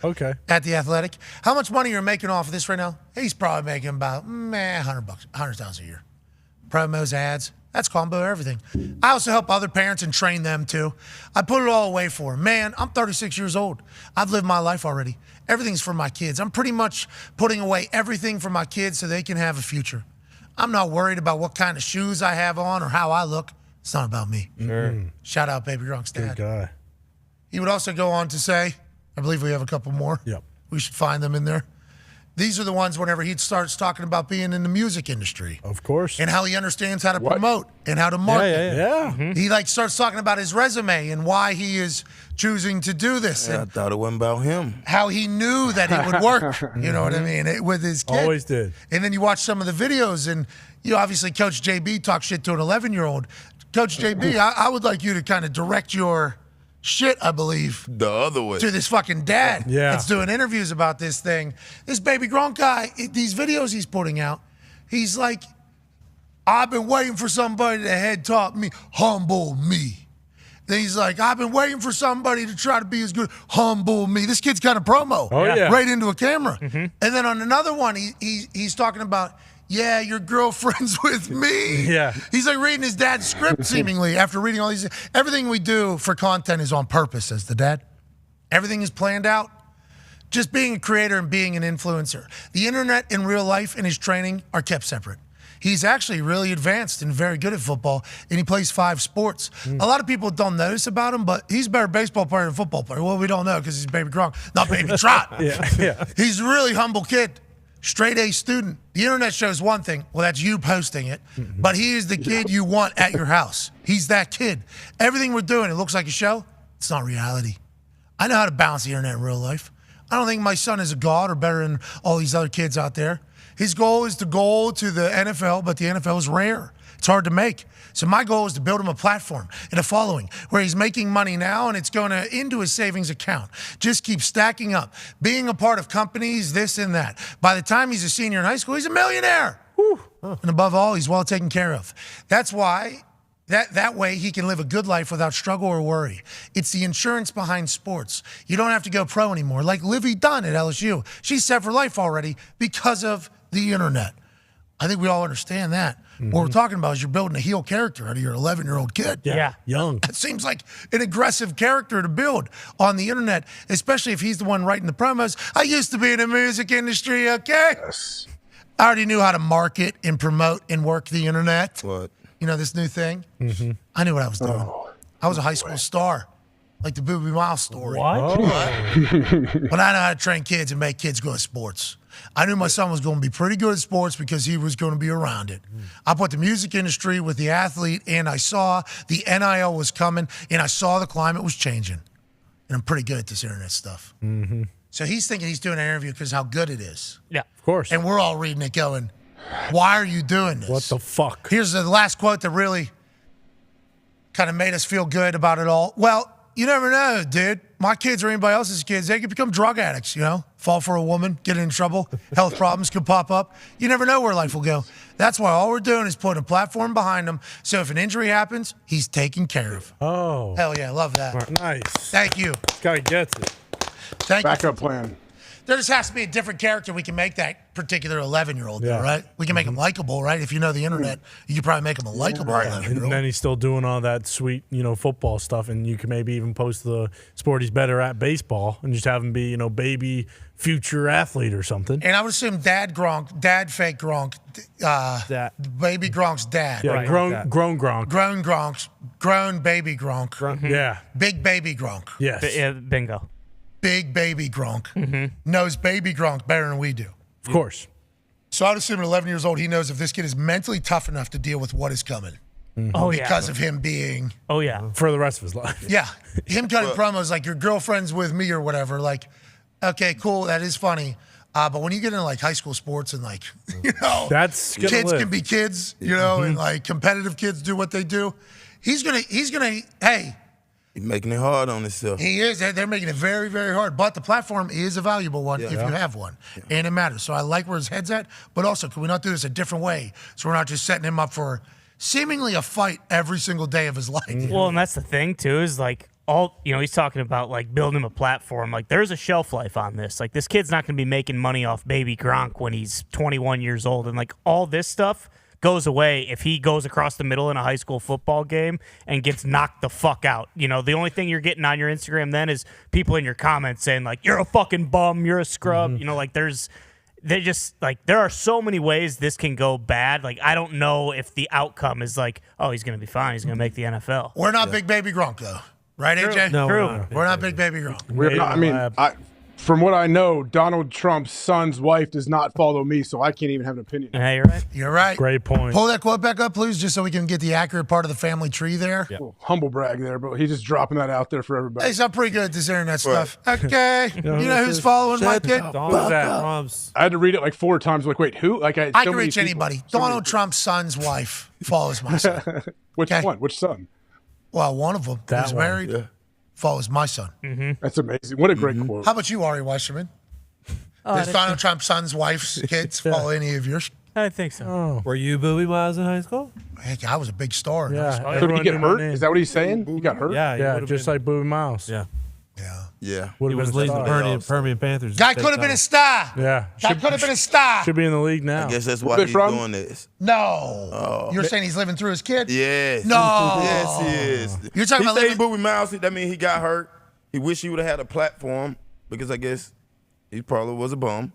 Speaker 1: at The Athletic. How much money you're making off of this right now? He's probably making about $100,000 a year. Promos, ads. That's combo everything. I also help other parents and train them too. I put it all away for them. Man, I'm 36 years old. I've lived my life already. Everything's for my kids. I'm pretty much putting away everything for my kids so they can have a future. I'm not worried about what kind of shoes I have on or how I look. It's not about me.
Speaker 4: Sure.
Speaker 1: Shout out Baby Gronk's dad.
Speaker 4: Good guy.
Speaker 1: He would also go on to say, I believe we have a couple more.
Speaker 4: Yep.
Speaker 1: We should find them in there. These are the ones whenever he starts talking about being in the music industry.
Speaker 4: Of course.
Speaker 1: And how he understands how to promote and how to market.
Speaker 4: Yeah.
Speaker 1: He starts talking about his resume and why he is choosing to do this.
Speaker 6: Yeah, I
Speaker 1: And
Speaker 6: thought it wasn't about him.
Speaker 1: how he knew that it would work. You know what I mean? With his kid.
Speaker 4: Always did.
Speaker 1: And then you watch some of the videos, and obviously Coach JB talks shit to an 11-year-old. Coach JB, I would like you to kind of direct your shit, I believe,
Speaker 6: The other way.
Speaker 1: to this fucking dad
Speaker 4: Yeah.
Speaker 1: that's doing interviews about this thing. This Baby Gronk guy, these videos he's putting out, he's like, I've been waiting for somebody to head top me, humble me. Then he's like, I've been waiting for somebody to try to be as good, humble me. This kid's kind of promo, right into a camera. And then on another one, he's talking about, yeah, your girlfriend's with me.
Speaker 4: Yeah.
Speaker 1: He's like reading his dad's script seemingly after reading all these. Everything we do for content is on purpose, says the dad. Everything is planned out. Just being a creator and being an influencer. The internet in real life and his training are kept separate. He's actually really advanced and very good at football, and he plays 5 sports. A lot of people don't notice about him, but he's a better baseball player than football player. Well, we don't know because he's Baby Gronk, not Baby Trot.
Speaker 4: Yeah.
Speaker 1: He's a really humble kid. straight A student. The internet shows one thing. Well, that's you posting it. But he is the kid you want at your house. He's that kid. Everything we're doing, it looks like a show. It's not reality. I know how to balance the internet in real life. I don't think my son is a god or better than all these other kids out there. His goal is to go to the NFL, but the NFL is rare. It's hard to make. So my goal is to build him a platform and a following where he's making money now and it's going to into his savings account. Just keep stacking up. Being a part of companies, this and that. By the time he's a senior in high school, he's a millionaire. And above all, he's well taken care of. That's why that way he can live a good life without struggle or worry. It's the insurance behind sports. You don't have to go pro anymore. Like Livy Dunn at LSU. She's set for life already because of the internet. I think we all understand that. What we're talking about is you're building a heel character out of your 11-year-old kid.
Speaker 4: Yeah. Young.
Speaker 1: It seems like an aggressive character to build on the internet, especially if he's the one writing the promos. I used to be in the music industry, okay? Yes. I already knew how to market and promote and work the internet.
Speaker 6: What?
Speaker 1: You know, this new thing? I knew what I was doing. I was a high school star, like the Booby Miles story.
Speaker 4: What?
Speaker 1: But I know how to train kids and make kids good at sports. I knew my son was going to be pretty good at sports because he was going to be around it. I put the music industry with the athlete, and I saw the NIL was coming, and I saw the climate was changing. And I'm pretty good at this internet stuff. So he's thinking he's doing an interview because how good it is.
Speaker 7: Yeah.
Speaker 4: Of course.
Speaker 1: And we're all reading it going, why are you doing this?
Speaker 4: What the fuck?
Speaker 1: Here's the last quote that really kind of made us feel good about it all. Well, you never know, dude. My kids or anybody else's kids, they could become drug addicts, you know? Fall for a woman, get in trouble, health problems could pop up. You never know where life will go. That's why all we're doing is putting a platform behind them. So if an injury happens, he's taken care of.
Speaker 4: Oh.
Speaker 1: Hell yeah, love that.
Speaker 4: Nice.
Speaker 1: Thank you.
Speaker 4: This guy gets it.
Speaker 1: Thank you.
Speaker 17: Backup plan.
Speaker 1: There just has to be a different character we can make that particular 11-year-old,
Speaker 4: Yeah.
Speaker 1: right? We can make him likable, right? If you know the internet, you could probably make him a likable 11-year-old.
Speaker 4: And then he's still doing all that sweet, football stuff, and you can maybe even post the sport he's better at, baseball, and just have him be, baby future athlete or something.
Speaker 1: And I would assume dad fake Gronk, baby Gronk's dad.
Speaker 4: Yeah,
Speaker 1: right?
Speaker 4: grown Gronk.
Speaker 1: Grown baby Gronk.
Speaker 4: Yeah.
Speaker 1: Big baby Gronk.
Speaker 4: Yes.
Speaker 7: Bingo.
Speaker 1: Big baby Gronk knows baby Gronk better than we do.
Speaker 4: Of course.
Speaker 1: So I'd assume at 11 years old, he knows if this kid is mentally tough enough to deal with what is coming.
Speaker 7: Oh, yeah.
Speaker 1: Because of him being...
Speaker 7: Oh, yeah.
Speaker 4: For the rest of his life.
Speaker 1: Yeah. Him cutting promos like your girlfriend's with me or whatever. Like, okay, cool. That is funny. But when you get into like high school sports and like,
Speaker 4: that's
Speaker 1: kids can be kids, and like competitive kids do what they do. He's gonna, hey.
Speaker 6: He's making it hard on himself.
Speaker 1: He is. They're making it very, very hard. But the platform is a valuable one if you have one. And it matters. So I like where his head's at. But also, can we not do this a different way? So we're not just setting him up for seemingly a fight every single day of his life.
Speaker 7: Well, and that's the thing, too, is like he's talking about like building a platform. Like there's a shelf life on this. Like this kid's not going to be making money off baby Gronk when he's 21 years old. And like all this stuff goes away if he goes across the middle in a high school football game and gets knocked the fuck out. The only thing you're getting on your Instagram then is people in your comments saying like, you're a fucking bum, you're a scrub. There are so many ways this can go bad. Like, I don't know if the outcome is like, oh, he's going to be fine. He's going to make the NFL.
Speaker 1: We're not big baby Gronk, though. Right, AJ?
Speaker 4: No,
Speaker 1: we're not big baby Gronk.
Speaker 17: We're not, from what I know, Donald Trump's son's wife does not follow me, so I can't even have an opinion.
Speaker 7: Yeah, you're right.
Speaker 1: You're right.
Speaker 4: Great point.
Speaker 1: Pull that quote back up, please, just so we can get the accurate part of the family tree there.
Speaker 17: Humble brag there, but he's just dropping that out there for everybody.
Speaker 1: Hey, so I'm pretty good at this internet stuff. Okay. You know who's following my kid?
Speaker 17: I had to read it like 4 times. Like, wait, who? Like,
Speaker 1: I can reach anybody. Donald Trump's son's wife follows my son.
Speaker 17: Which one? Which son?
Speaker 1: Well, one of them is married. Follows my son.
Speaker 17: That's amazing. What a great quote.
Speaker 1: How about you, Ari Weisserman? Does Donald Trump's son's wife's kids follow any of yours?
Speaker 7: I think so.
Speaker 4: Oh.
Speaker 9: Were you Booby Miles in high school?
Speaker 1: Heck, I was a big star.
Speaker 4: Yeah.
Speaker 17: So did he get hurt? Is that what he's saying? He got hurt?
Speaker 9: Yeah,
Speaker 4: just like Booby Miles.
Speaker 9: Yeah.
Speaker 6: Yeah.
Speaker 9: He was leading the Permian Panthers.
Speaker 1: Guy could have been a star.
Speaker 4: Yeah.
Speaker 1: Guy could have been a star.
Speaker 4: Should be in the league now.
Speaker 6: I guess that's why he's doing this.
Speaker 1: No. You're saying he's living through his kid?
Speaker 6: Yes.
Speaker 1: No.
Speaker 6: Yes, he is.
Speaker 1: You're talking about
Speaker 6: living Booby Miles. That means he got hurt. He wished he would have had a platform because I guess he probably was a bum.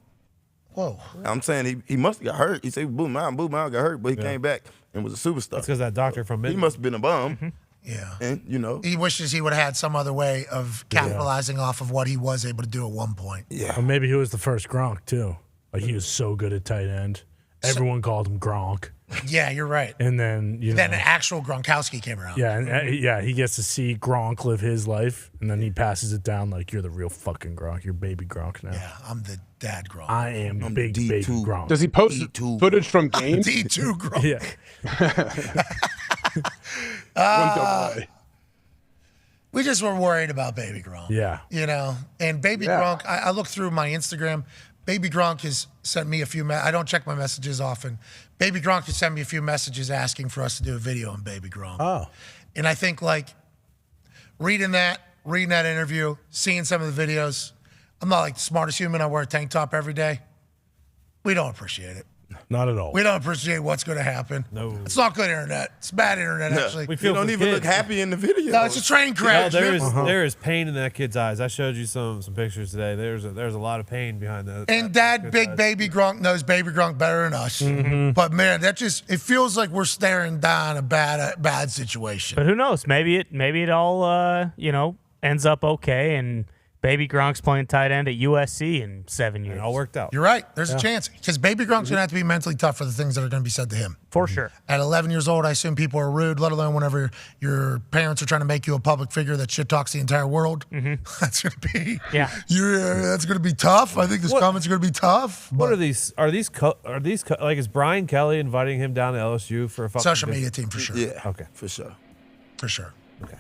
Speaker 1: Whoa.
Speaker 6: I'm saying he must have got hurt. He said Booby Miles got hurt, but he came back and was a superstar.
Speaker 9: That's because that doctor from
Speaker 6: He must have been a bum.
Speaker 1: Yeah.
Speaker 6: And,
Speaker 1: he wishes he would have had some other way of capitalizing off of what he was able to do at one point.
Speaker 6: Yeah.
Speaker 4: Or maybe he was the first Gronk, too. Like, he was so good at tight end. Everyone called him Gronk.
Speaker 1: Yeah, you're right.
Speaker 4: And then,
Speaker 1: Then an actual Gronkowski came around.
Speaker 4: Yeah, and he gets to see Gronk live his life, and then he passes it down like, you're the real fucking Gronk. You're baby Gronk now.
Speaker 1: Yeah, I'm the dad Gronk.
Speaker 4: I am big baby Gronk.
Speaker 17: Does he post footage from games?
Speaker 1: D2 Gronk.
Speaker 4: Yeah.
Speaker 1: We just were worried about baby Gronk.
Speaker 4: Yeah.
Speaker 1: You know, and baby Gronk, I looked through my Instagram. Baby Gronk has sent me a few I don't check my messages often. Baby Gronk has sent me a few messages asking for us to do a video on baby Gronk.
Speaker 4: Oh.
Speaker 1: And I think, like, reading that interview, seeing some of the videos, I'm not like the smartest human. I wear a tank top every day. We don't appreciate it.
Speaker 4: Not at all.
Speaker 1: We don't appreciate what's going to happen.
Speaker 9: No.
Speaker 1: It's not good internet. It's bad internet, actually.
Speaker 9: We feel
Speaker 6: You don't
Speaker 9: for
Speaker 6: even
Speaker 9: kids.
Speaker 6: look happy in the video.
Speaker 1: No, it's a train crash.
Speaker 9: No,
Speaker 1: man.
Speaker 9: there is pain in that kid's eyes. I showed you some pictures today. There's a lot of pain behind that.
Speaker 1: And Dad, big baby Gronk knows baby Gronk better than us. But man, it feels like we're staring down a bad situation.
Speaker 7: But who knows? Maybe it all ends up okay, and baby Gronk's playing tight end at USC in 7 years.
Speaker 9: It all worked out.
Speaker 1: You're right. There's a chance because baby Gronk's gonna have to be mentally tough for the things that are gonna be said to him.
Speaker 7: For sure.
Speaker 1: At 11 years old, I assume people are rude, let alone whenever your parents are trying to make you a public figure that shit talks the entire world. That's gonna be that's gonna be tough. I think this comment's gonna be tough.
Speaker 9: What are these? Are these like, is Brian Kelly inviting him down to LSU for a fucking
Speaker 1: Social media team for sure.
Speaker 6: Yeah.
Speaker 9: Okay.
Speaker 6: For sure.
Speaker 1: For sure.
Speaker 9: Okay.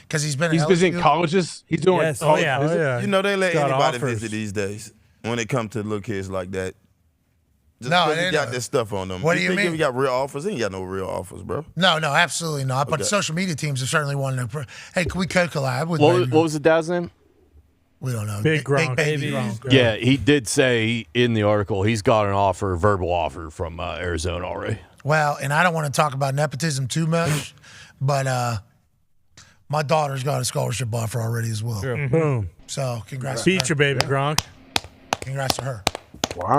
Speaker 1: Because he's been
Speaker 17: visiting colleges. He's doing
Speaker 9: Yes.
Speaker 17: college
Speaker 9: Oh, yeah.
Speaker 17: visits.
Speaker 4: Oh, yeah.
Speaker 6: You know, they let
Speaker 4: Got
Speaker 6: anybody
Speaker 4: offers.
Speaker 6: visit these days when it comes to little kids like that. Just
Speaker 1: No,
Speaker 6: because
Speaker 1: it
Speaker 6: you
Speaker 1: ain't
Speaker 6: got
Speaker 1: no-
Speaker 6: this stuff on them.
Speaker 1: What do you
Speaker 6: think
Speaker 1: mean?
Speaker 6: You got real offers? They ain't got no real offers, bro.
Speaker 1: No, absolutely not. But
Speaker 6: Okay.
Speaker 1: social media teams have certainly wanted to. Hey, can we co-collab with?
Speaker 19: What
Speaker 1: baby
Speaker 19: was the dad's name?
Speaker 1: We don't know.
Speaker 4: Big Gronk.
Speaker 1: Baby Gronk.
Speaker 19: Yeah, he did say in the article he's got an offer, verbal offer from Arizona already.
Speaker 1: Well, and I don't want to talk about nepotism too much, but my daughter's got a scholarship offer already as well.
Speaker 9: Sure.
Speaker 4: Boom.
Speaker 1: So congrats.
Speaker 4: Beat
Speaker 1: to
Speaker 4: your
Speaker 1: her.
Speaker 4: baby Gronk.
Speaker 1: Congrats to her.
Speaker 17: Wow.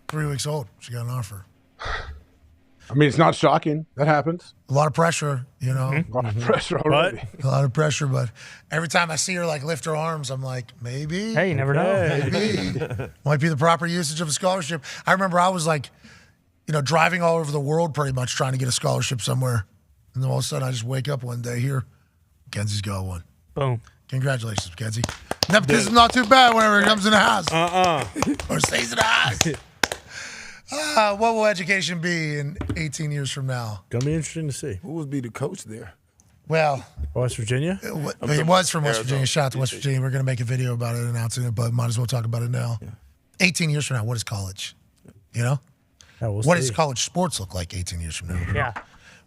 Speaker 1: 3 weeks old. She got an offer.
Speaker 17: I mean, it's not shocking. That happens.
Speaker 1: A lot of pressure, you know.
Speaker 17: A lot of pressure already.
Speaker 1: A lot of pressure, but every time I see her like lift her arms, I'm like, maybe.
Speaker 7: Hey, you never know.
Speaker 1: Maybe. Might be the proper usage of a scholarship. I remember I was like, driving all over the world pretty much trying to get a scholarship somewhere. And then all of a sudden I just wake up one day here. Mackenzie's got one.
Speaker 7: Boom.
Speaker 1: Congratulations, Mackenzie. Nepotism's not too bad whenever it comes in the house. Or stays in the house. What will education be in 18 years from now?
Speaker 4: Gonna be interesting to see.
Speaker 6: Who would be the coach there?
Speaker 1: Well,
Speaker 4: West Virginia?
Speaker 1: it was from West Virginia. Shout out to West Virginia. We're going to make a video about it, announcing it, but might as well talk about it now. 18 years from now, what is college?
Speaker 4: Yeah, we'll
Speaker 1: What does
Speaker 4: see.
Speaker 1: college sports look like 18 years from now?
Speaker 7: Yeah.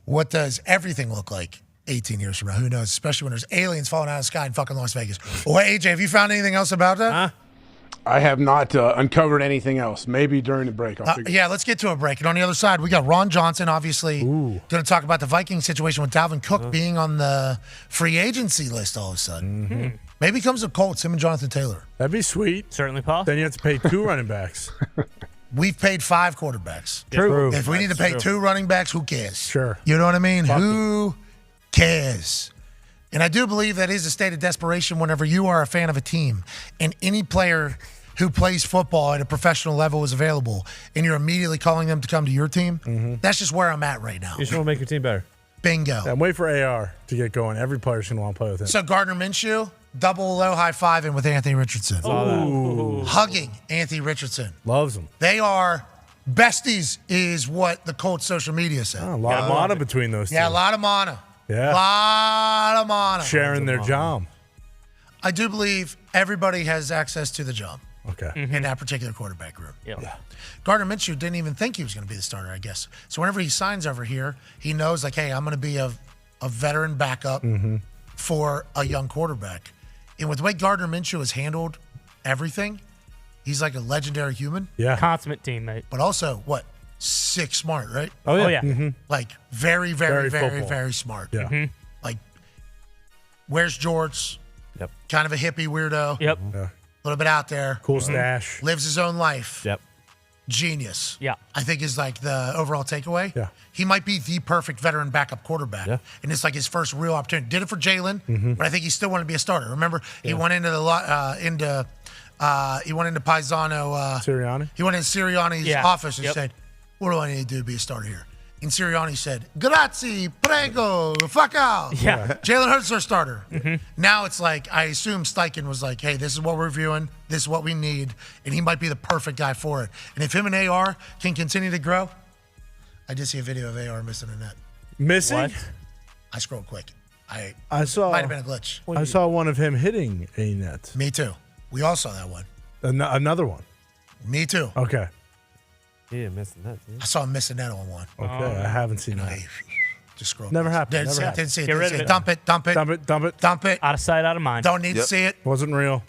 Speaker 1: What does everything look like 18 years from now? Who knows? Especially when there's aliens falling out of the sky in fucking Las Vegas. Well, AJ, have you found anything else about that?
Speaker 17: I have not uncovered anything else. Maybe during the break. I'll figure
Speaker 1: Yeah, let's get to a break. And on the other side, we got Ron Johnson, obviously, going to talk about the Vikings situation with Dalvin Cook being on the free agency list all of a sudden. Maybe he comes to Colts, him and Jonathan Taylor.
Speaker 4: That'd be sweet.
Speaker 7: Certainly possible.
Speaker 4: Then you have to pay 2 running backs.
Speaker 1: We've paid 5 quarterbacks.
Speaker 4: True.
Speaker 1: If we need to pay 2 running backs, who cares?
Speaker 4: Sure.
Speaker 1: You know what I mean?
Speaker 4: Fuck
Speaker 1: Who cares? And I do believe that is a state of desperation whenever you are a fan of a team and any player who plays football at a professional level is available and you're immediately calling them to come to your team. That's just where I'm at right now.
Speaker 9: You just want to make your team better.
Speaker 1: Bingo.
Speaker 4: And wait for AR to get going. Every player's going to want to play with him.
Speaker 1: So Gardner Minshew, double low high fiving with Anthony Richardson.
Speaker 4: Ooh.
Speaker 1: Hugging Anthony Richardson.
Speaker 4: Loves him.
Speaker 1: They are besties is what the Colts social media said.
Speaker 4: A lot of mana between those two.
Speaker 1: Yeah, a lot of mana.
Speaker 4: Yeah.
Speaker 1: A lot of mana.
Speaker 4: Sharing their job.
Speaker 1: I do believe everybody has access to the job.
Speaker 4: Okay.
Speaker 1: In that particular quarterback room.
Speaker 7: Yep.
Speaker 4: Yeah.
Speaker 1: Gardner Minshew didn't even think he was going to be the starter, I guess. So whenever he signs over here, he knows, like, hey, I'm going to be a veteran backup for a young quarterback. And with the way Gardner Minshew has handled everything, he's like a legendary human.
Speaker 4: Yeah.
Speaker 7: Consummate teammate.
Speaker 1: But also, what? Sick smart, right?
Speaker 7: Oh, yeah.
Speaker 1: Like, very, very,
Speaker 4: Very
Speaker 1: very,
Speaker 4: football.
Speaker 1: very smart.
Speaker 4: Yeah.
Speaker 1: Like, wears jorts.
Speaker 9: Yep.
Speaker 1: Kind of a hippie weirdo.
Speaker 7: Yep.
Speaker 4: Yeah.
Speaker 1: A little bit out there.
Speaker 4: Cool stash.
Speaker 1: Lives his own life.
Speaker 9: Yep.
Speaker 1: Genius.
Speaker 7: Yeah.
Speaker 1: I think is like the overall takeaway.
Speaker 4: Yeah.
Speaker 1: He might be the perfect veteran backup quarterback.
Speaker 9: Yeah.
Speaker 1: And it's like his first real opportunity. Did it for Jalen, but I think he still wanted to be a starter. Remember, he went into He went into Paisano.
Speaker 4: Sirianni?
Speaker 1: He went in Sirianni's office and said, what do I need to do to be a starter here? And Sirianni said, grazie, prego, fuck out.
Speaker 7: Yeah.
Speaker 1: Jalen Hurts is our starter. Now it's like, I assume Steichen was like, hey, this is what we're viewing. This is what we need. And he might be the perfect guy for it. And if him and AR can continue to grow, I did see a video of AR missing a net.
Speaker 4: Missing?
Speaker 1: What? I scrolled quick.
Speaker 4: I saw.
Speaker 1: Might have been a glitch.
Speaker 4: I saw one of him hitting a net.
Speaker 1: Me too. We all saw that one.
Speaker 4: Another one.
Speaker 1: Me too.
Speaker 4: Okay.
Speaker 9: He didn't miss the net.
Speaker 1: I saw him miss a net on one.
Speaker 4: Okay, I haven't seen that.
Speaker 1: Just scroll.
Speaker 4: Never happened.
Speaker 1: Didn't see it.
Speaker 7: Get rid of it.
Speaker 1: Dump it. Dump it.
Speaker 4: Dump it. Dump it.
Speaker 1: Dump it.
Speaker 7: Out of sight, out of mind.
Speaker 1: Don't need to see it.
Speaker 4: Wasn't real.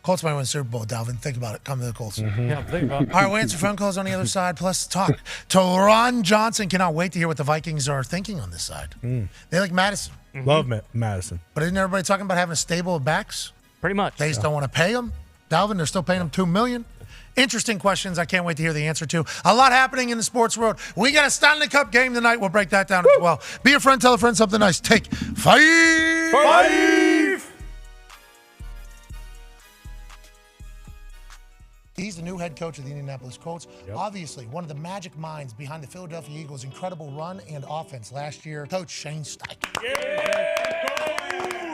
Speaker 1: Colts might win the Super Bowl, Dalvin. Think about it. Come to the Colts.
Speaker 9: Yeah, think about it.
Speaker 1: All right, we'll answer phone calls on the other side, plus talk. Ron Johnson cannot wait to hear what the Vikings are thinking on this side. They like Madison.
Speaker 4: Love Madison.
Speaker 1: But isn't everybody talking about having a stable of backs?
Speaker 7: Pretty much.
Speaker 1: They just don't want to pay him. Dalvin, they're still paying him $2 million. Interesting questions. I can't wait to hear the answer to. A lot happening in the sports world. We got a Stanley Cup game tonight. We'll break that down as well. Be a friend. Tell a friend something nice. Take 5. He's the new head coach of the Indianapolis Colts. Obviously, one of the magic minds behind the Philadelphia Eagles' incredible run and offense last year, Coach Shane Steichen.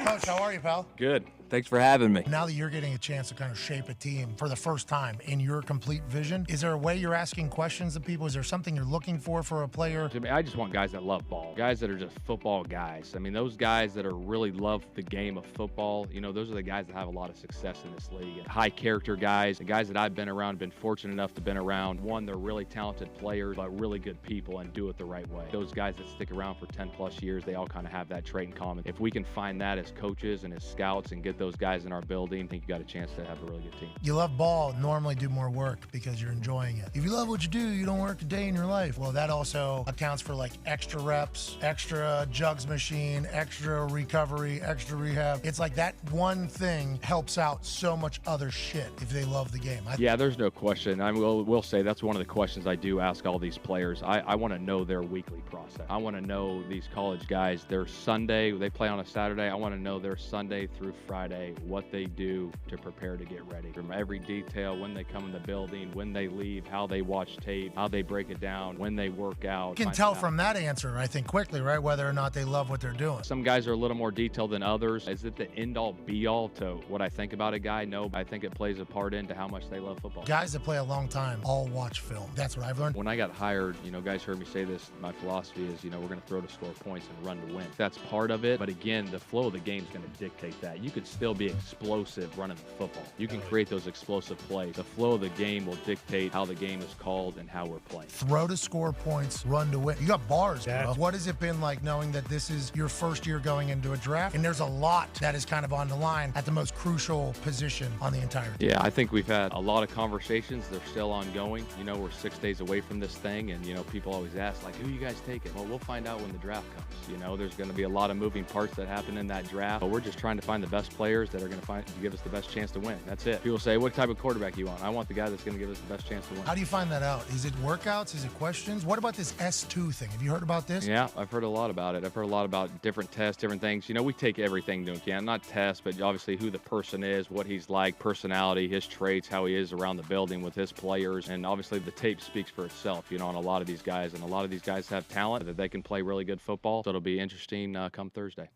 Speaker 1: Coach, how are you, pal?
Speaker 20: Good. Thanks for having me.
Speaker 1: Now that you're getting a chance to kind of shape a team for the first time in your complete vision, is there a way you're asking questions of people? Is there something you're looking for a player?
Speaker 20: I just want guys that love ball, guys that are just football guys. I mean, those guys that are really love the game of football, you know, those are the guys that have a lot of success in this league. And high character guys, the guys that I've been around, been fortunate enough to been around. One, they're really talented players, but really good people and do it the right way. Those guys that stick around for 10 plus years, they all kind of have that trait in common. If we can find that as coaches and as scouts and get those guys in our building, I think you got a chance to have a really good team.
Speaker 1: You love ball, normally do more work because you're enjoying it. If you love what you do, you don't work a day in your life. Well, that also accounts for like extra reps, extra jugs machine, extra recovery, extra rehab. It's like that one thing helps out so much other shit if they love the game.
Speaker 20: Yeah, there's no question. I will say that's one of the questions I do ask all these players. I want to know their weekly process. I want to know these college guys, their Sunday, they play on a Saturday. I want to know their Sunday through Friday, what they do to prepare to get ready. From every detail, when they come in the building, when they leave, how they watch tape, how they break it down, when they work out.
Speaker 1: You can tell from that answer, I think, quickly, right, whether or not they love what they're doing.
Speaker 20: Some guys are a little more detailed than others. Is it the end-all, be-all to what I think about a guy? No, I think it plays a part into how much they love football.
Speaker 1: Guys that play a long time all watch film. That's what I've learned.
Speaker 20: When I got hired, you know, guys heard me say this, my philosophy is, you know, we're going to throw to score points and run to win. That's part of it, but again, the flow of the game is going to dictate that. You could still be explosive running the football. You can create those explosive plays. The flow of the game will dictate how the game is called and how we're playing.
Speaker 1: Throw to score points, run to win. You got bars, bro. What has it been like knowing that this is your first year going into a draft? And there's a lot that is kind of on the line at the most crucial position on the entire team.
Speaker 20: Yeah, I think we've had a lot of conversations. They're still ongoing. You know, we're 6 days away from this thing, and, you know, people always ask, like, who you guys taking? Well, we'll find out when the draft comes. You know, there's going to be a lot of moving parts that happen in that draft, but we're just trying to find the best players that are going to give us the best chance to win. That's it. People say, what type of quarterback you want? I want the guy that's going to give us the best chance to win.
Speaker 1: How do you find that out? Is it workouts? Is it questions? What about this S2 thing? Have you heard about this?
Speaker 20: Yeah, I've heard a lot about it. I've heard a lot about different tests, different things. You know, we take everything into account. Not tests, but obviously who the person is, what he's like, personality, his traits, how he is around the building with his players. And obviously the tape speaks for itself, you know, on a lot of these guys. And a lot of these guys have talent that they can play really good football. So it'll be interesting come Thursday.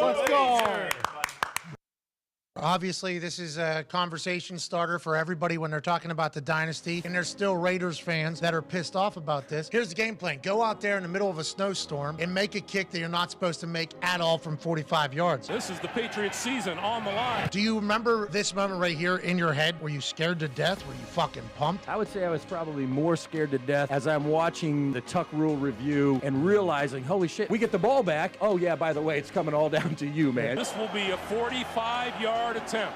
Speaker 1: Let's go. Obviously, this is a conversation starter for everybody when they're talking about the dynasty, and there's still Raiders fans that are pissed off about this. Here's the game plan. Go out there in the middle of a snowstorm and make a kick that you're not supposed to make at all from 45 yards.
Speaker 21: This is the Patriots season on the line.
Speaker 1: Do you remember this moment right here in your head? Were you scared to death? Were you fucking pumped?
Speaker 22: I would say I was probably more scared to death as I'm watching the Tuck Rule review and realizing, holy shit, we get the ball back. Oh, yeah, by the way, it's coming all down to you, man.
Speaker 21: This will be a 45-yard attempt.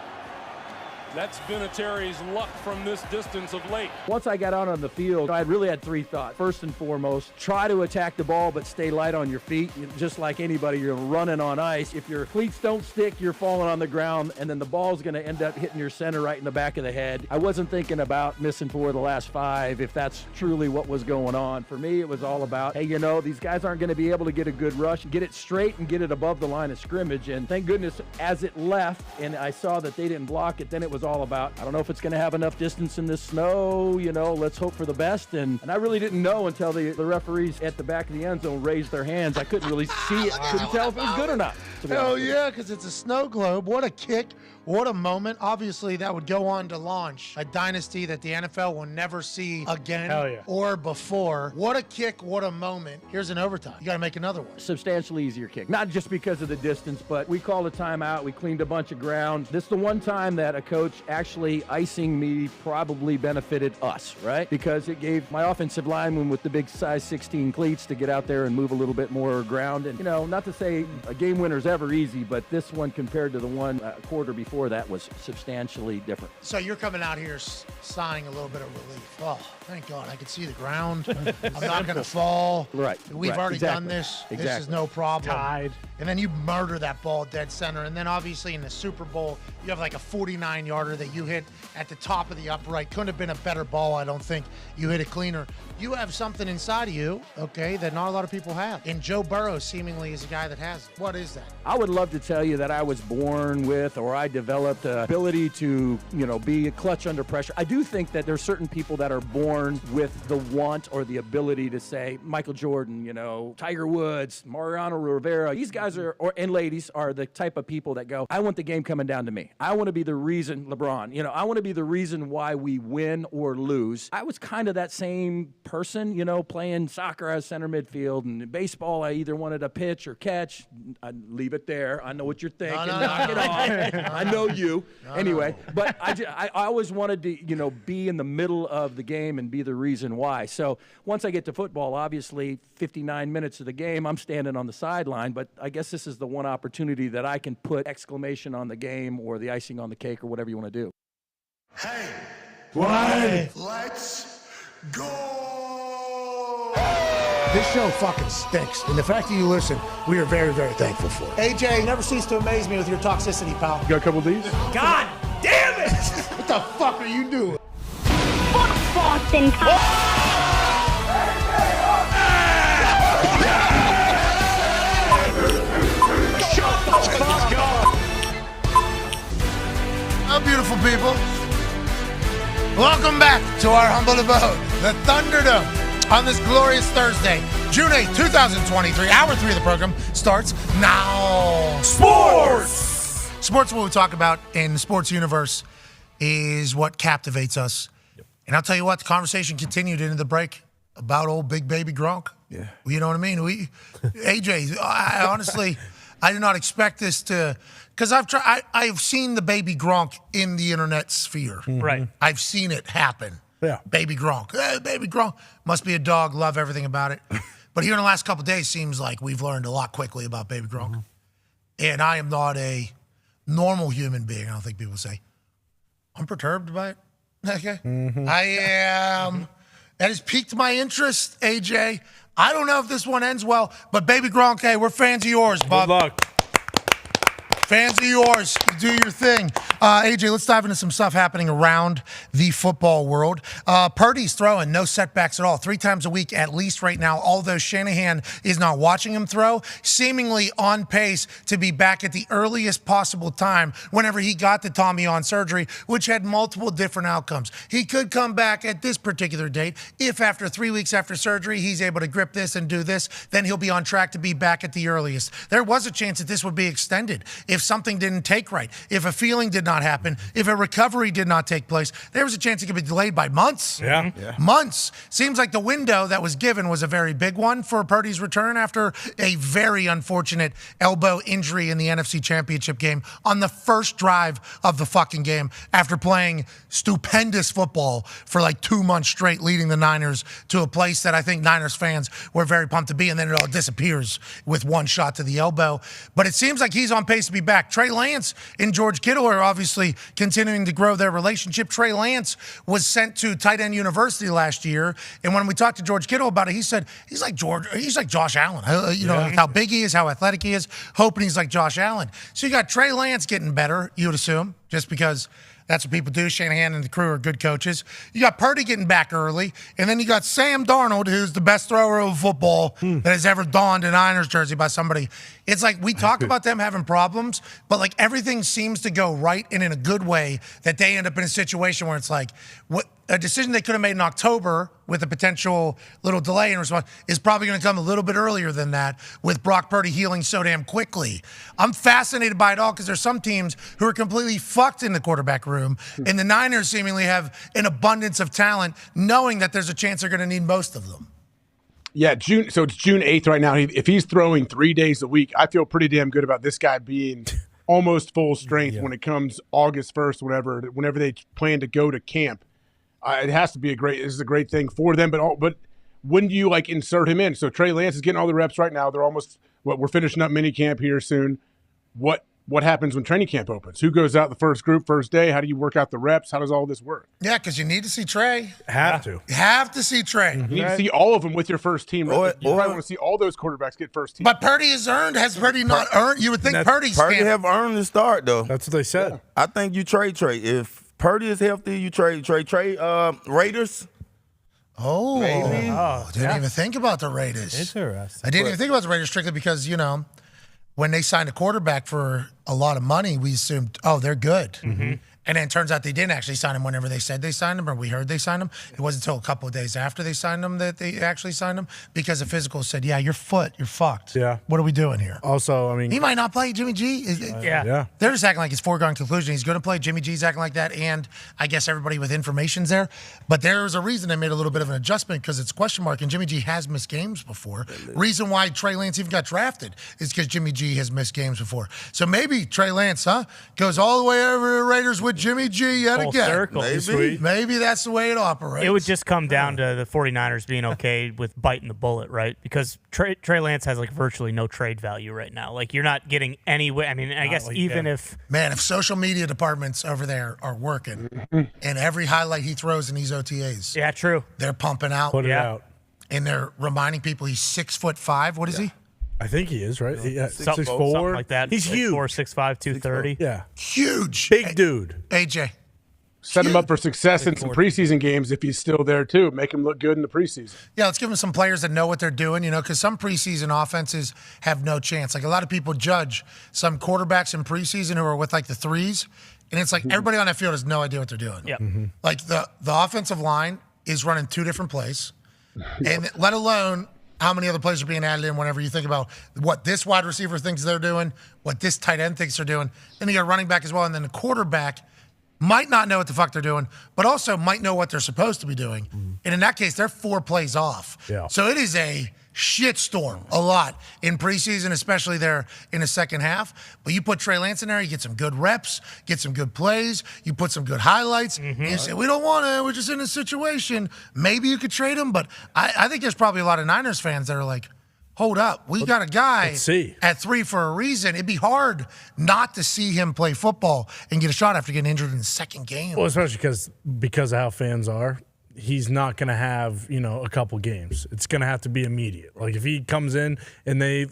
Speaker 21: That's Vinatieri's luck from this distance of late.
Speaker 22: Once I got out on the field, I really had three thoughts. First and foremost, try to attack the ball, but stay light on your feet. Just like anybody, you're running on ice. If your cleats don't stick, you're falling on the ground, and then the ball's going to end up hitting your center right in the back of the head. I wasn't thinking about missing 4 of the last 5, if that's truly what was going on. For me, it was all about, hey, these guys aren't going to be able to get a good rush, get it straight and get it above the line of scrimmage. And thank goodness, as it left and I saw that they didn't block it, then it was all about, I don't know if it's going to have enough distance in this snow, let's hope for the best. And I really didn't know until the referees at the back of the end zone raised their hands. I couldn't really see it. Couldn't tell if it was good or not.
Speaker 1: Hell yeah, because it's a snow globe. What a kick. What a moment. Obviously, that would go on to launch a dynasty that the NFL will never see again or before. What a kick. What a moment. Here's an overtime. You got to make another one.
Speaker 22: Substantially easier kick. Not just because of the distance, but we called a timeout. We cleaned a bunch of ground. This is the one time that a coach actually icing me probably benefited us, right? Because it gave my offensive lineman with the big size 16 cleats to get out there and move a little bit more ground. And, not to say a game winner's ever easy, but this one compared to the one quarter before that was substantially different.
Speaker 1: So you're coming out here sighing a little bit of relief. Oh, thank God. I can see the ground. I'm not going to fall.
Speaker 22: Right.
Speaker 1: We've already done this.
Speaker 22: Exactly.
Speaker 1: This is no problem.
Speaker 4: Tied.
Speaker 1: And then you murder that ball dead center. And then obviously in the Super Bowl, you have like a 49-yarder that you hit at the top of the upright. Couldn't have been a better ball, I don't think. You hit it cleaner. You have something inside of you, okay, that not a lot of people have. And Joe Burrow seemingly is a guy that has it. What is that?
Speaker 22: I would love to tell you that I was born with or I developed the ability to, be a clutch under pressure. I do think that there's certain people that are born with the want or the ability to say, Michael Jordan, Tiger Woods, Mariano Rivera. These guys and ladies are the type of people that go, I want the game coming down to me. I want to be the reason, LeBron, I want to be the reason why we win or lose. I was kind of that same person, playing soccer as center midfield, and in baseball, I either wanted to pitch or catch. I'd leave it there. I know what you're thinking. Knock it off. I know you. Anyway, but I always wanted to, be in the middle of the game and be the reason why. So once I get to football, obviously 59 minutes of the game, I'm standing on the sideline, but I guess this is the one opportunity that I can put exclamation on the game or the icing on the cake or whatever you want to do.
Speaker 12: Hey,
Speaker 1: Why?
Speaker 12: let's go!
Speaker 3: This show fucking stinks. And the fact that you listen, we are very, very thankful for it. AJ, you never cease to amaze me with your toxicity, pal.
Speaker 17: You got a couple of these?
Speaker 3: God damn it! What the fuck are you doing?
Speaker 5: Fuck Boston
Speaker 1: Well, beautiful people, welcome back to our humble abode, the Thunderdome, on this glorious Thursday, June 8, 2023. Hour 3 of the program starts now. Sports! Sports, what we talk about in the sports universe, is what captivates us. And I'll tell you what, the conversation continued into the break about old big baby Gronk.
Speaker 6: Yeah.
Speaker 1: You know what I mean? AJ, I honestly, I did not expect this to, because I've seen the baby Gronk in the internet sphere.
Speaker 4: Right.
Speaker 1: I've seen it happen.
Speaker 4: Yeah.
Speaker 1: Baby Gronk. Hey, baby Gronk. Must be a dog. Love everything about it. But here in the last couple of days, seems like we've learned a lot quickly about baby Gronk. Mm-hmm. And I am not a normal human being, I don't think people say. I'm perturbed by it. Okay. Mm-hmm. I am. That has piqued my interest, AJ. I don't know if this one ends well, but baby Gronk, hey, we're fans of yours, bud.
Speaker 4: Good luck.
Speaker 1: Fans of yours, do your thing. AJ, let's dive into some stuff happening around the football world. Purdy's throwing, no setbacks at all. 3 times a week at least right now, although Shanahan is not watching him throw, seemingly on pace to be back at the earliest possible time whenever he got the Tommy John surgery, which had multiple different outcomes. He could come back at this particular date. If after 3 weeks after surgery, he's able to grip this and do this, then he'll be on track to be back at the earliest. There was a chance that this would be extended. If something didn't take right, if a feeling did not happen, if a recovery did not take place, there was a chance it could be delayed by months.
Speaker 4: Yeah.
Speaker 1: Months. Seems like the window that was given was a very big one for Purdy's return after a very unfortunate elbow injury in the NFC Championship game on the first drive of the fucking game after playing stupendous football for like 2 months straight, leading the Niners to a place that I think Niners fans were very pumped to be, and then it all disappears with one shot to the elbow. But it seems like he's on pace to be back. Trey Lance and George Kittle are obviously continuing to grow their relationship. Trey Lance was sent to tight end university last year, and when we talked to George Kittle about it, he said he's like Josh Allen. Like how big he is, how athletic he is, hoping he's like Josh Allen. So you got Trey Lance getting better, you would assume, just because that's what people do. Shanahan and the crew are good coaches. You got Purdy getting back early, and then you got Sam Darnold, who's the best thrower of football that has ever donned a Niners jersey by somebody. It's like we talk about them having problems, but like everything seems to go right and in a good way that they end up in a situation where it's like a decision they could have made in October with a potential little delay in response is probably going to come a little bit earlier than that with Brock Purdy healing so damn quickly. I'm fascinated by it all because there's some teams who are completely fucked in the quarterback room, and the Niners seemingly have an abundance of talent, knowing that there's a chance they're going to need most of them.
Speaker 17: Yeah, so it's June 8th right now. If he's throwing 3 days a week, I feel pretty damn good about this guy being almost full strength when it comes August 1st, whenever they plan to go to camp. It has to be this is a great thing for them. But when do you insert him in? So Trey Lance is getting all the reps right now. They're almost we're finishing up mini camp here soon. What happens when training camp opens? Who goes out the first group, first day? How do you work out the reps? How does all this work?
Speaker 1: Yeah, because you need to see Trey.
Speaker 4: Have to.
Speaker 1: You have to see Trey.
Speaker 17: You need to see all of them with your first team. Right? You probably want to see all those quarterbacks get first team.
Speaker 1: But Purdy has earned. Has Purdy not earned? You would think Purdy
Speaker 6: have earned the start, though.
Speaker 4: That's what they said.
Speaker 6: Yeah. I think you trade Trey. If Purdy is healthy, you trade Raiders.
Speaker 1: Oh, didn't even think about the Raiders.
Speaker 9: Interesting.
Speaker 1: I didn't even think about the Raiders strictly because, when they signed a quarterback for a lot of money, we assumed, they're good. Mm-hmm. And then it turns out they didn't actually sign him whenever they said they signed him, or we heard they signed him. It wasn't until a couple of days after they signed him that they actually signed him, because the physical said, yeah, you're fucked.
Speaker 4: Yeah.
Speaker 1: What are we doing here?
Speaker 4: Also, I mean,
Speaker 1: he might not play. Jimmy G.
Speaker 4: Yeah.
Speaker 1: They're just acting like it's foregone conclusion. He's going to play. Jimmy G's acting like that, and I guess everybody with information's there. But there's a reason they made a little bit of an adjustment, because it's a question mark, and Jimmy G has missed games before. Reason why Trey Lance even got drafted is because Jimmy G has missed games before. So maybe Trey Lance, goes all the way over to the Raiders with Jimmy G yet
Speaker 7: Full
Speaker 1: again.
Speaker 7: circle.
Speaker 1: Maybe that's the way it operates.
Speaker 7: It would just come down to the 49ers being okay with biting the bullet, right? Because Trey Lance has virtually no trade value right now. You're not getting any way. I mean, I guess if
Speaker 1: social media departments over there are working, and every highlight he throws in these OTAs,
Speaker 7: yeah, true,
Speaker 1: they're pumping out,
Speaker 4: put it out,
Speaker 1: and they're reminding people he's 6'5". What is he?
Speaker 4: I think he is, right? Yeah, 6'4",
Speaker 7: something like that.
Speaker 4: He's huge.
Speaker 7: 6'5", 230.
Speaker 4: Yeah,
Speaker 1: huge,
Speaker 4: big dude.
Speaker 1: AJ.
Speaker 17: Set him up for success in some preseason games if he's still there, too. Make him look good in the preseason.
Speaker 1: Yeah, let's give him some players that know what they're doing, because some preseason offenses have no chance. A lot of people judge some quarterbacks in preseason who are with, the threes, and it's everybody on that field has no idea what they're doing.
Speaker 7: Yep.
Speaker 1: The offensive line is running two different plays, and let alone how many other plays are being added in whenever you think about what this wide receiver thinks they're doing, what this tight end thinks they're doing. Then you got a running back as well, and then the quarterback might not know what the fuck they're doing, but also might know what they're supposed to be doing. And in that case, they're 4 plays off.
Speaker 4: Yeah.
Speaker 1: So it is a shitstorm a lot in preseason, especially there in the second half. But you put Trey Lance in there, you get some good reps, get some good plays, you put some good highlights, and you say, we don't want to, we're just in a situation. Maybe you could trade him, but I think there's probably a lot of Niners fans that are like, hold up, we got a guy at 3 for a reason. It'd be hard not to see him play football and get a shot after getting injured in the second game.
Speaker 4: Well, especially because of how fans are. He's not going to have, a couple games. It's going to have to be immediate. If he comes in and they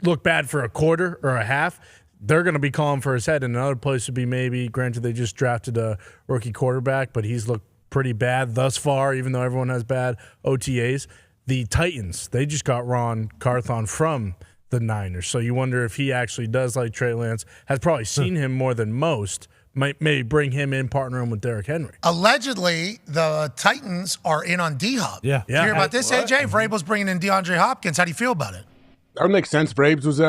Speaker 4: look bad for a quarter or a half, they're going to be calling for his head. And another place would be maybe, granted, they just drafted a rookie quarterback, but he's looked pretty bad thus far, even though everyone has bad OTAs. The Titans, they just got Ron Carthon from the Niners. So you wonder if he actually does like Trey Lance, has probably seen him more than most, might maybe bring him in, partner him with Derrick Henry.
Speaker 1: Allegedly, the Titans are in on D-Hop.
Speaker 4: Yeah.
Speaker 1: You hear about this, AJ? Vrabel's bringing in DeAndre Hopkins. How do you feel about it?
Speaker 17: That would make sense. Vrabes was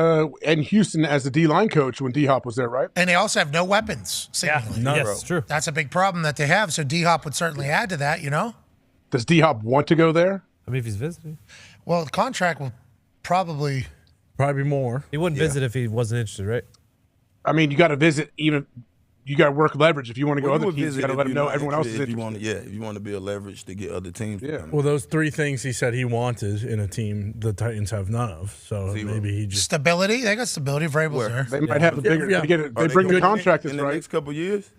Speaker 17: in Houston as the D-line coach when D-Hop was there, right?
Speaker 1: And they also have no weapons, seemingly.
Speaker 4: Yeah, yes, true.
Speaker 1: That's a big problem that they have, so D-Hop would certainly add to that,
Speaker 17: Does D-Hop want to go there?
Speaker 9: I mean, if he's visiting.
Speaker 1: Well, the contract will probably
Speaker 4: more.
Speaker 9: He wouldn't visit if he wasn't interested, right?
Speaker 17: I mean, you got to visit even. you got to work leverage. If you want to go other teams, you got to let them know everyone else is
Speaker 6: if you want to be a leverage to get other teams.
Speaker 17: Yeah.
Speaker 4: Well, those 3 things he said he wanted in a team the Titans have none of. So maybe he just
Speaker 1: stability. They got stability. Vrabel's there.
Speaker 17: They might have the bigger. They bring the contract
Speaker 6: in the next couple years.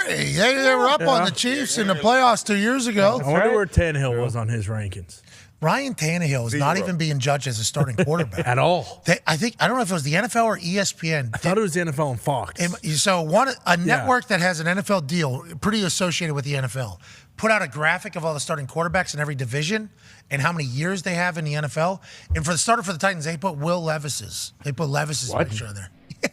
Speaker 1: They were up on the Chiefs in the playoffs 2 years ago.
Speaker 4: I wonder where Tannehill was on his rankings.
Speaker 1: Ryan Tannehill is not even being judged as a starting quarterback
Speaker 4: at all.
Speaker 1: I don't know if it was the NFL or ESPN.
Speaker 4: I thought it was the NFL and Fox.
Speaker 1: So a network that has an NFL deal, pretty associated with the NFL, put out a graphic of all the starting quarterbacks in every division and how many years they have in the NFL. And for the starter for the Titans, they put Will Levis's. They put Levis's picture in there.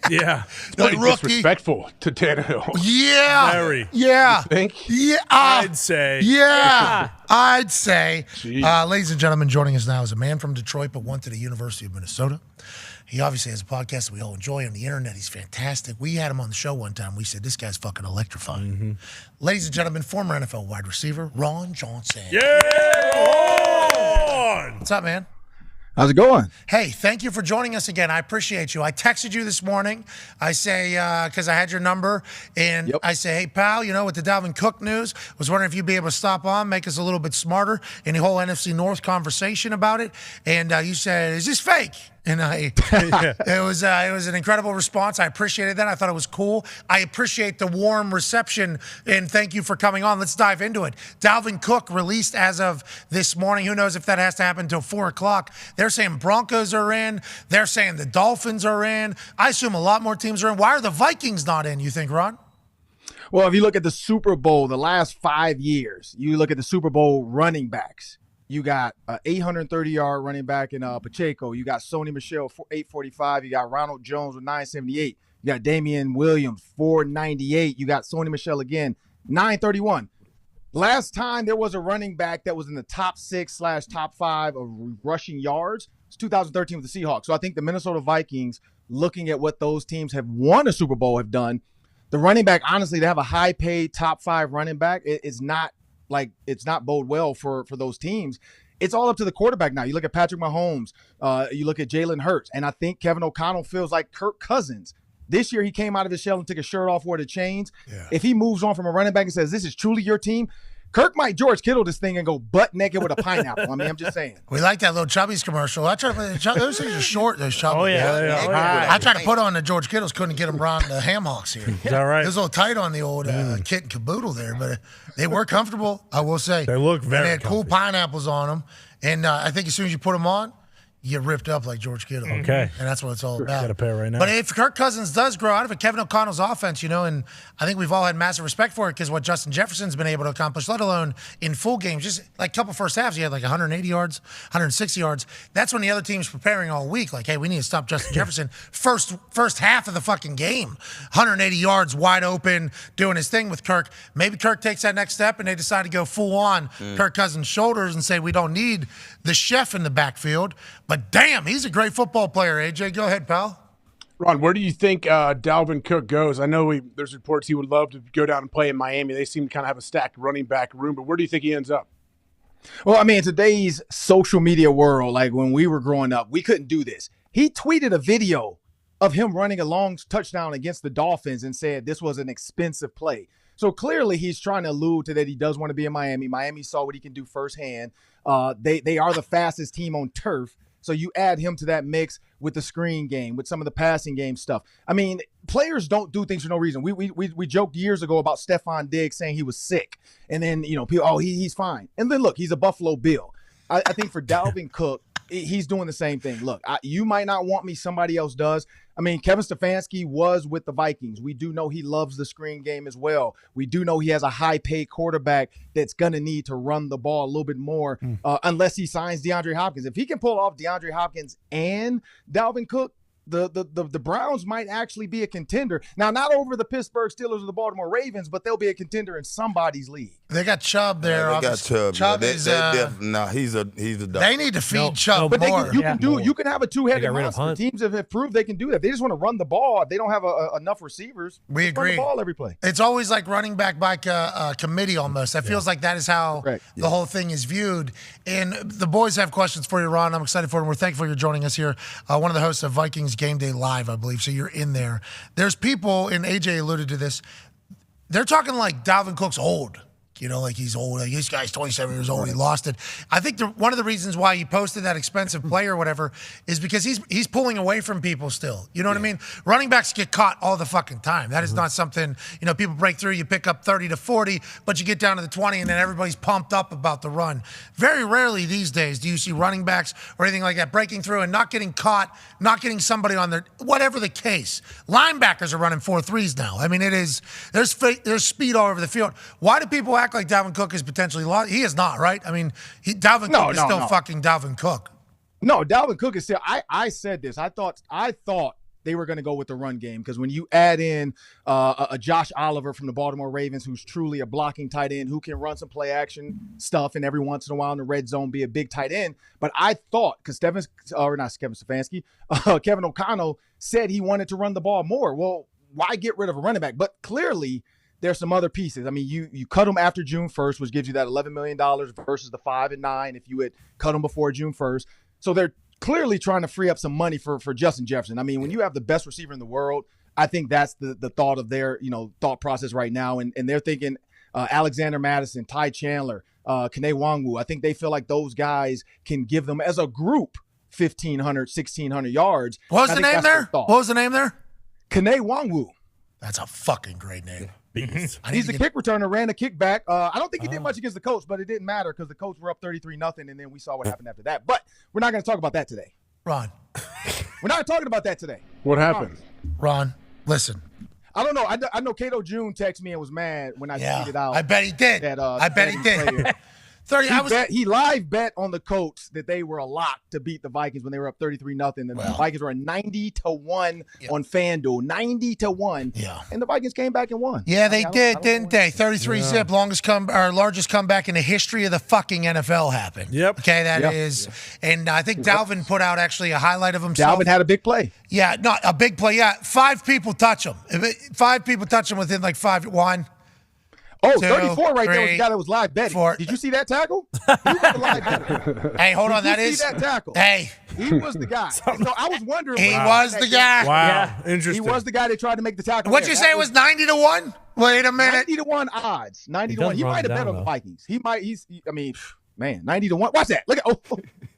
Speaker 4: Yeah.
Speaker 1: Like rookie.
Speaker 17: Disrespectful to Tannehill.
Speaker 1: Yeah.
Speaker 4: Very.
Speaker 1: Yeah.
Speaker 17: You think?
Speaker 1: Yeah.
Speaker 4: I'd say.
Speaker 1: Yeah. I'd say. Ladies and gentlemen, joining us now is a man from Detroit but went to the University of Minnesota. He obviously has a podcast that we all enjoy on the internet. He's fantastic. We had him on the show one time. We said, this guy's fucking electrifying.
Speaker 4: Mm-hmm.
Speaker 1: Ladies and gentlemen, former NFL wide receiver, Ron Johnson.
Speaker 4: Yeah! Ron!
Speaker 1: What's up, man?
Speaker 2: How's it going?
Speaker 1: Hey, thank you for joining us again. I appreciate you. I texted you this morning. I say, because I had your number, and I say, hey, pal, with the Dalvin Cook news, was wondering if you'd be able to stop on, make us a little bit smarter in the whole NFC North conversation about it. And you said, is this fake? And it was an incredible response. I appreciated that. I thought it was cool. I appreciate the warm reception, and thank you for coming on. Let's dive into it. Dalvin Cook released as of this morning. Who knows if that has to happen until 4 o'clock. They're saying Broncos are in. They're saying the Dolphins are in. I assume a lot more teams are in. Why are the Vikings not in, you think, Ron?
Speaker 2: Well, if you look at the Super Bowl, the last 5 years, you look at the Super Bowl running backs. You got 830-yard running back in Pacheco. You got Sony Michel, 845. You got Ronald Jones with 978. You got Damian Williams, 498. You got Sony Michel again, 931. Last time there was a running back that was in the top 6/top 5 of rushing yards, it's 2013 with the Seahawks. So I think the Minnesota Vikings, looking at what those teams have won a Super Bowl, have done, the running back, honestly, to have a high-paid top 5 running back, it's not bode well for those teams. It's all up to the quarterback now. You look at Patrick Mahomes, you look at Jalen Hurts, and I think Kevin O'Connell feels like Kirk Cousins. This year he came out of his shell and took his shirt off, wore the chains. Yeah. If he moves on from a running back and says, this is truly your team, Kirk might George Kittle this thing and go butt naked with a pineapple. I mean, I'm just saying.
Speaker 1: We like that little Chubby's commercial. I try to, those things are short, those Chubbies.
Speaker 4: Oh, yeah.
Speaker 1: I tried to put on the George Kittles, couldn't get them around the ham hocks here.
Speaker 4: Is that right?
Speaker 1: It was a little tight on the old kit and caboodle there, but they were comfortable, I will say.
Speaker 4: They look very
Speaker 1: They had cool pineapples on them, and I think as soon as you put them on, you get ripped up like George Kittle.
Speaker 4: Okay.
Speaker 1: And that's what it's all about.
Speaker 4: Got a pair right now.
Speaker 1: But if Kirk Cousins does grow out of it, Kevin O'Connell's offense, and I think we've all had massive respect for it because what Justin Jefferson's been able to accomplish, let alone in full games, just like a couple first halves, he had like 180 yards, 160 yards. That's when the other team's preparing all week. Like, hey, we need to stop Justin Jefferson. First half of the fucking game, 180 yards, wide open, doing his thing with Kirk. Maybe Kirk takes that next step and they decide to go full on Kirk Cousins' shoulders and say we don't need the chef in the backfield. But damn, he's a great football player, AJ. Go ahead, pal.
Speaker 17: Ron, where do you think Dalvin Cook goes? I know there's reports he would love to go down and play in Miami. They seem to kind of have a stacked running back room, but where do you think he ends up?
Speaker 2: Well, I mean, in today's social media world, like when we were growing up, we couldn't do this. He tweeted a video of him running a long touchdown against the Dolphins and said this was an expensive play. So clearly he's trying to allude to that he does want to be in Miami. Miami saw what he can do firsthand. They are the fastest team on turf. So you add him to that mix with the screen game, with some of the passing game stuff. I mean, players don't do things for no reason. We joked years ago about Stephon Diggs saying he was sick. And then, people, he's fine. And then, look, he's a Buffalo Bill. I think for Dalvin Cook, he's doing the same thing. Look, you might not want me. Somebody else does. I mean, Kevin Stefanski was with the Vikings. We do know he loves the screen game as well. We do know he has a high-paid quarterback that's going to need to run the ball a little bit more unless he signs DeAndre Hopkins. If he can pull off DeAndre Hopkins and Dalvin Cook, the Browns might actually be a contender. Now, not over the Pittsburgh Steelers or the Baltimore Ravens, but they'll be a contender in somebody's league.
Speaker 1: They got Chubb there.
Speaker 6: Yeah, they got Chubb.
Speaker 1: Chubb is
Speaker 6: he's a dog.
Speaker 1: They need to feed Chubb more.
Speaker 2: You can have a two-headed monster. Teams have proved they can do that. They just want to run the ball. They don't have enough receivers.
Speaker 1: We agree.
Speaker 2: Run the ball every play.
Speaker 1: It's always like running back by committee almost. That feels like that is how the whole thing is viewed. And the boys have questions for you, Ron. I'm excited for them. We're thankful you're joining us here. One of the hosts of Vikings Game Day Live, I believe. So you're in there. There's people, and AJ alluded to this. They're talking like Dalvin Cook's old. You know, like he's old. Like this guy's 27 years old. He lost it. I think one of the reasons why he posted that expensive player or whatever is because he's pulling away from people still. You know what I mean? Running backs get caught all the fucking time. That is not something, you know, people break through, you pick up 30 to 40, but you get down to the 20 and then everybody's pumped up about the run. Very rarely these days do you see running backs or anything like that breaking through and not getting caught, not getting somebody on their, whatever the case. Linebackers are running 4.3s now. I mean, there's speed all over the field. Why do people act like Dalvin Cook is potentially lost? He is not, right? I mean, Dalvin Cook is still fucking Dalvin Cook.
Speaker 2: No, Dalvin Cook is still. I said this. I thought they were going to go with the run game because when you add in a Josh Oliver from the Baltimore Ravens, who's truly a blocking tight end who can run some play action stuff and every once in a while in the red zone be a big tight end. But I thought because Kevin O'Connell said he wanted to run the ball more. Well, why get rid of a running back? But clearly, there's some other pieces. I mean, you cut them after June 1st, which gives you that $11 million versus the 5 and 9 if you had cut them before June 1st. So they're clearly trying to free up some money for Justin Jefferson. I mean, when you have the best receiver in the world, I think that's the thought of their thought process right now. And they're thinking Alexander Madison, Ty Chandler, Kene Nwangwu. I think they feel like those guys can give them as a group 1,500, 1,600 yards.
Speaker 1: What was the name there? What was the name there?
Speaker 2: Kene Nwangwu.
Speaker 1: That's a fucking great name.
Speaker 2: He's a kick returner, ran a kickback. I don't think he did much against the Colts, but it didn't matter because the Colts were up 33-0, and then we saw what happened after that. But we're not going to talk about that today.
Speaker 1: Ron.
Speaker 2: We're not talking about that today.
Speaker 17: What happened?
Speaker 1: Ron, listen.
Speaker 2: I don't know. I know Cato June texted me and was mad when I tweeted out.
Speaker 1: I bet he did.
Speaker 2: I bet he did. He live bet on the Colts that they were a lock to beat the Vikings when they were up 33-0. And the Vikings were 90-1 on FanDuel, 90-1.
Speaker 1: Yeah,
Speaker 2: and the Vikings came back and won.
Speaker 1: Yeah, they did, didn't they? 33-zip, largest comeback in the history of the fucking NFL happened.
Speaker 4: Yep.
Speaker 1: Okay, that is, and I think Dalvin put out actually a highlight of himself.
Speaker 2: Dalvin had a big play.
Speaker 1: Yeah, not a big play. Yeah, 5 people touch him. 5 people touch him within like 5. 1.
Speaker 2: Oh,
Speaker 1: 2,
Speaker 2: 34 right
Speaker 1: 3,
Speaker 2: there was the guy that was live betting.
Speaker 1: 4.
Speaker 2: Did you see that tackle? He was the live betting.
Speaker 1: Hey, hold on.
Speaker 2: Did
Speaker 1: That
Speaker 2: you
Speaker 1: is.
Speaker 2: see that tackle?
Speaker 1: Hey.
Speaker 2: He was the guy. So I was wondering.
Speaker 1: He was the guy.
Speaker 4: Wow.
Speaker 1: Yeah.
Speaker 4: Interesting.
Speaker 2: He was the guy that tried to make the tackle.
Speaker 1: What'd you say it was 90-1? Wait a minute.
Speaker 2: 90-1 odds. 90-1. He might have bet on the Vikings. Man, 90-1. Watch that. Look at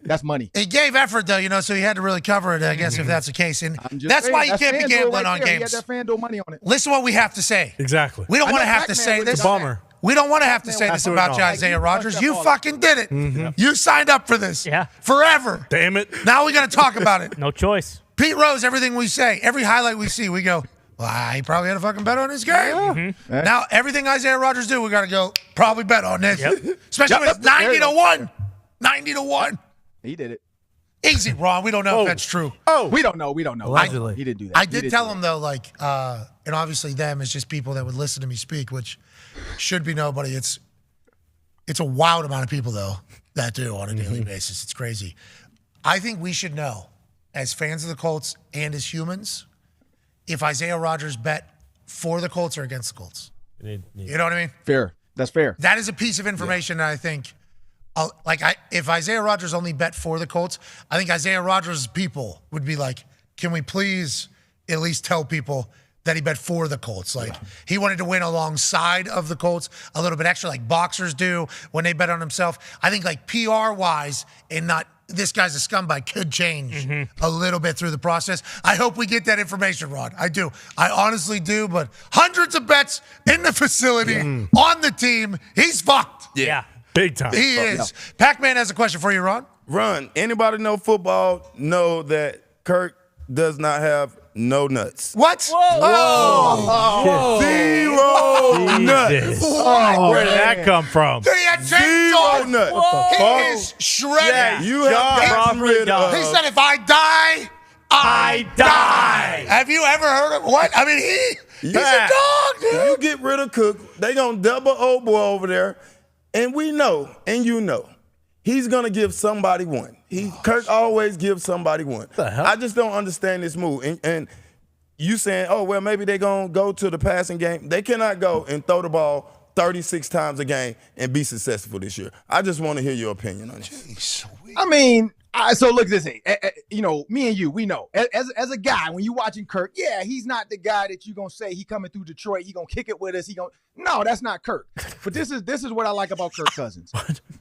Speaker 2: that's money.
Speaker 1: He gave effort though, so he had to really cover it, I guess, if that's the case. And that's why you can't be gambling on games.
Speaker 2: He had that FanDuel money on it.
Speaker 1: Listen to what we have to say.
Speaker 4: Exactly.
Speaker 1: We don't want to have to say this.
Speaker 4: It's a bummer.
Speaker 1: We don't want to have to say this about you, Isaiah Rodgers. You fucking did it.
Speaker 4: Mm-hmm.
Speaker 1: You signed up for this.
Speaker 7: Yeah.
Speaker 1: Forever.
Speaker 4: Damn it.
Speaker 1: Now we got to talk about it.
Speaker 7: No choice.
Speaker 1: Pete Rose, everything we say, every highlight we see, we go, well, he probably had a fucking bet on his game.
Speaker 7: Mm-hmm.
Speaker 1: Now, everything Isaiah Rodgers do, we got to go, probably bet on this. Yep. Especially when it's 90-1. 90-1.
Speaker 2: He did it.
Speaker 1: Easy, Ron. We don't know if that's true.
Speaker 2: We don't know.
Speaker 4: Allegedly.
Speaker 2: He didn't do that.
Speaker 1: I did tell him, though, and obviously them is just people that would listen to me speak, which should be nobody. It's a wild amount of people, though, that do on a daily basis. It's crazy. I think we should know, as fans of the Colts and as humans, if Isaiah Rodgers bet for the Colts or against the Colts. You know what I mean?
Speaker 2: Fair. That's fair.
Speaker 1: That is a piece of information that I think, if Isaiah Rodgers only bet for the Colts, I think Isaiah Rodgers' people would be like, can we please at least tell people that he bet for the Colts? He wanted to win alongside of the Colts a little bit extra, like boxers do when they bet on himself. I think PR-wise and not this guy's a scumbag could change a little bit through the process. I hope we get that information, Rod. I do. I honestly do, but hundreds of bets in the facility, on the team. He's fucked.
Speaker 7: Yeah.
Speaker 4: Big time.
Speaker 1: He is. Pac-Man has a question for you, Ron.
Speaker 6: Ron, anybody know football know that Kirk does not have no nuts.
Speaker 1: What?
Speaker 6: Whoa. Zero nuts.
Speaker 4: Where did that come from?
Speaker 1: He had
Speaker 6: Zero nuts.
Speaker 1: He is shredded.
Speaker 6: Yeah, you have gotten rid of.
Speaker 1: He said, if I die, I die. Have you ever heard of what? I mean, he's a dog, dude.
Speaker 6: You get rid of Cook, they going to double old boy over there. And we know, and you know, he's going to give somebody one. Kirk always gives somebody one.
Speaker 4: What the hell?
Speaker 6: I just don't understand this move. And you saying, oh, well, maybe they're going to go to the passing game. They cannot go and throw the ball 36 times a game and be successful this year. I just want to hear your opinion on it.
Speaker 2: I mean, So look, this me and you, we know as a guy when you watching Kirk, yeah, he's not the guy that you gonna say he coming through Detroit, he gonna kick it with us. No, that's not Kirk. But this is what I like about Kirk Cousins.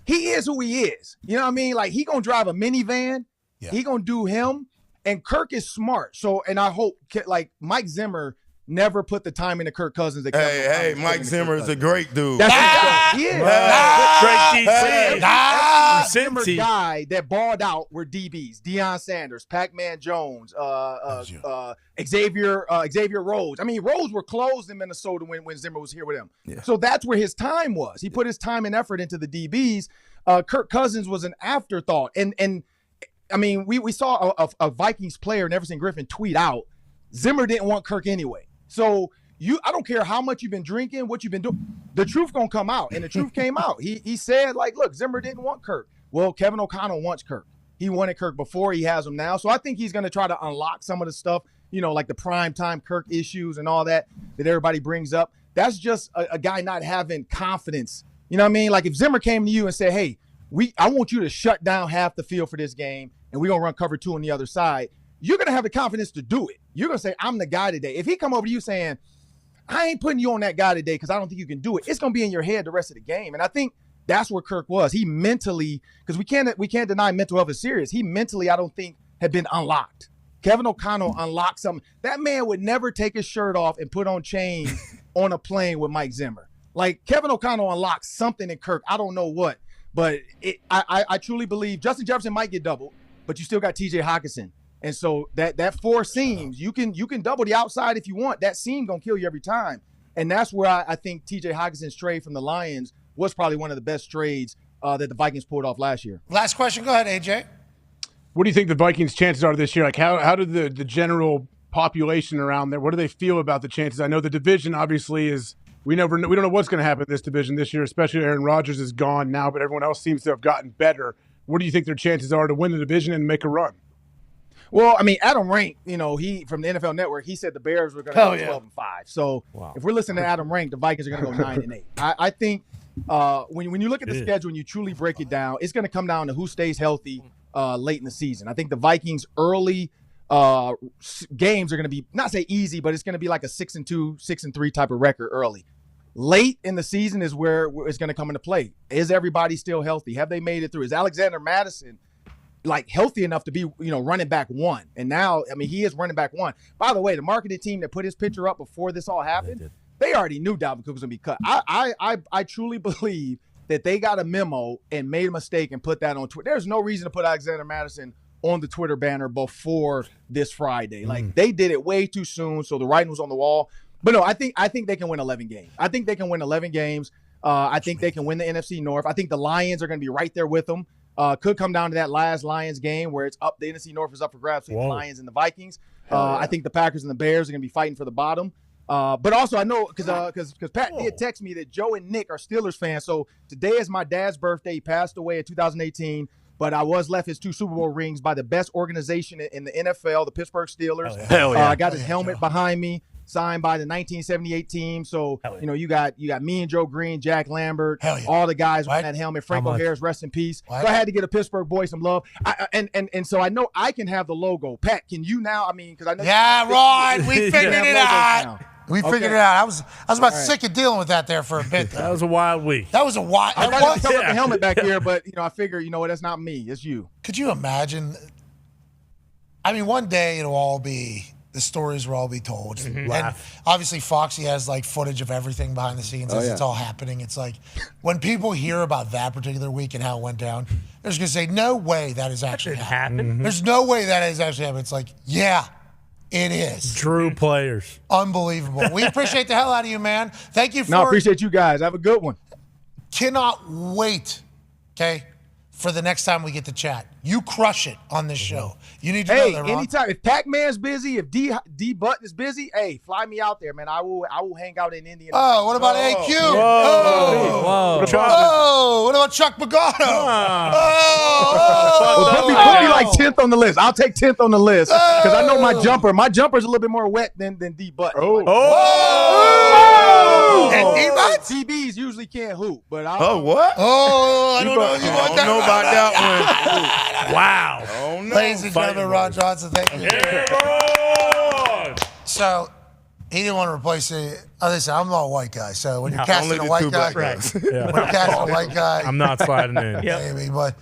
Speaker 2: He is who he is. You know what I mean? Like he gonna drive a minivan. Yeah. He gonna do him. And Kirk is smart. So, and I hope like Mike Zimmer never put the time into Kirk Cousins.
Speaker 6: Hey, Mike Zimmer is a great dude.
Speaker 2: That's he is. Zimmer guy that balled out were DBs: Deion Sanders, Pac-Man Jones, Xavier Rhodes. I mean, Rhodes were closed in Minnesota when Zimmer was here with him. Yeah. So that's where his time was. He put his time and effort into the DBs. Kirk Cousins was an afterthought. And I mean, we saw a Vikings player, Everson Griffin, tweet out, Zimmer didn't want Kirk anyway. So I don't care how much you've been drinking, what you've been doing, the truth gonna come out. And the truth came out. He said, like, look, Zimmer didn't want Kirk. Well, Kevin O'Connell wants Kirk. He wanted Kirk before, he has him now. So I think he's gonna try to unlock some of the stuff, like the prime time Kirk issues and all that everybody brings up. That's just a guy not having confidence. You know what I mean? Like if Zimmer came to you and said, hey, I want you to shut down half the field for this game, and we're going to run cover 2 on the other side, you're going to have the confidence to do it. You're going to say, I'm the guy today. If he come over to you saying, I ain't putting you on that guy today because I don't think you can do it, it's going to be in your head the rest of the game. And I think that's where Kirk was. He mentally, because we can't deny mental health is serious. He mentally, I don't think, had been unlocked. Kevin O'Connell unlocked something. That man would never take his shirt off and put on chains on a plane with Mike Zimmer. Like Kevin O'Connell unlocked something in Kirk. I don't know what. But I truly believe Justin Jefferson might get doubled, but you still got T.J. Hockenson. And so that 4 seams, you can double the outside if you want. That seam going to kill you every time. And that's where I think T.J. Hockenson's trade from the Lions was probably one of the best trades that the Vikings pulled off last year.
Speaker 1: Last question. Go ahead, AJ.
Speaker 17: What do you think the Vikings' chances are this year? Like how did the general population around there, what do they feel about the chances? I know the division obviously is – we don't know what's going to happen in this division this year, especially Aaron Rodgers is gone now, but everyone else seems to have gotten better. What do you think their chances are to win the division and make a run?
Speaker 2: Well, I mean, Adam Rank, he from the NFL Network, he said the Bears were going to go 12-5. So if we're listening to Adam Rank, the Vikings are going to go 9-8. I think when you look at the schedule and you truly break it down, it's going to come down to who stays healthy late in the season. I think the Vikings early games are going to be, not say easy, but it's going to be like a 6-2, 6-3 type of record early. Late in the season is where it's going to come into play. Is everybody still healthy? Have they made it through? Is Alexander Madison healthy enough to be, running back 1? And now, I mean, he is running back 1. By the way, the marketing team that put his picture up before this all happened, they already knew Dalvin Cook was going to be cut. I truly believe that they got a memo and made a mistake and put that on Twitter. There's no reason to put Alexander Madison on the Twitter banner before this Friday. Like they did it way too soon, so the writing was on the wall. But no, I think they can win 11 games. I think they can win 11 games. I think they can win the NFC North. I think the Lions are going to be right there with them. Could come down to that last Lions game where it's up. The NFC North is up for grabs between the Lions and the Vikings. I think the Packers and the Bears are going to be fighting for the bottom. But also I know because Pat did text me that Joe and Nick are Steelers fans. So today is my dad's birthday. He passed away in 2018. But I was left his 2 Super Bowl rings by the best organization in the NFL, the Pittsburgh Steelers.
Speaker 19: Hell yeah.
Speaker 2: I got his helmet behind me, signed by the 1978 team. So, you got me and Joe Green, Jack Lambert, all the guys with that helmet. Franco Harris, rest in peace. So I had to get a Pittsburgh boy some love. And so I know I can have the logo. Pat, can you now? I mean, because I know.
Speaker 1: Yeah, right. We figured it out. We figured it out. I was about sick of dealing with that there for a bit.
Speaker 4: That was a wild week.
Speaker 1: That was a wild.
Speaker 2: I got to cover up the helmet back here, but I figure, that's not me. It's you.
Speaker 1: Could you imagine? I mean, one day it'll all be the stories will all be told, and obviously Foxy has footage of everything behind the scenes as it's all happening. It's like when people hear about that particular week and how it went down, they're just gonna say, "No way that is actually happening." There's no way that is actually happening. It's like, yeah. It is.
Speaker 4: True players.
Speaker 1: Unbelievable. We appreciate the hell out of you, man. Thank you for...
Speaker 2: No, appreciate you guys. Have a good one.
Speaker 1: Cannot wait, for the next time we get to chat. You crush it on this show. You need to know that, Ron.
Speaker 2: Anytime. If Pac-Man's busy, if D Button is busy, fly me out there, man. I will hang out in India.
Speaker 1: Oh, what about AQ?
Speaker 2: Whoa.
Speaker 1: What about Chuck Pagano?
Speaker 2: Put me like 10th on the list. I'll take 10th on the list because I know my jumper. My jumper's a little bit more wet than D Button.
Speaker 1: And D-Butts?
Speaker 2: DB's Breeze usually can't hoop, but
Speaker 6: what?
Speaker 1: Oh, I don't know. You want that?
Speaker 6: know about that one.
Speaker 4: Wow.
Speaker 6: Oh, no.
Speaker 1: Ladies and gentlemen, Ron Johnson, thank you. So he didn't want to replace it. Listen, I'm not a white guy, so when you're casting a white guy, when you're casting a white guy,
Speaker 4: I'm not sliding in.
Speaker 1: Maybe, but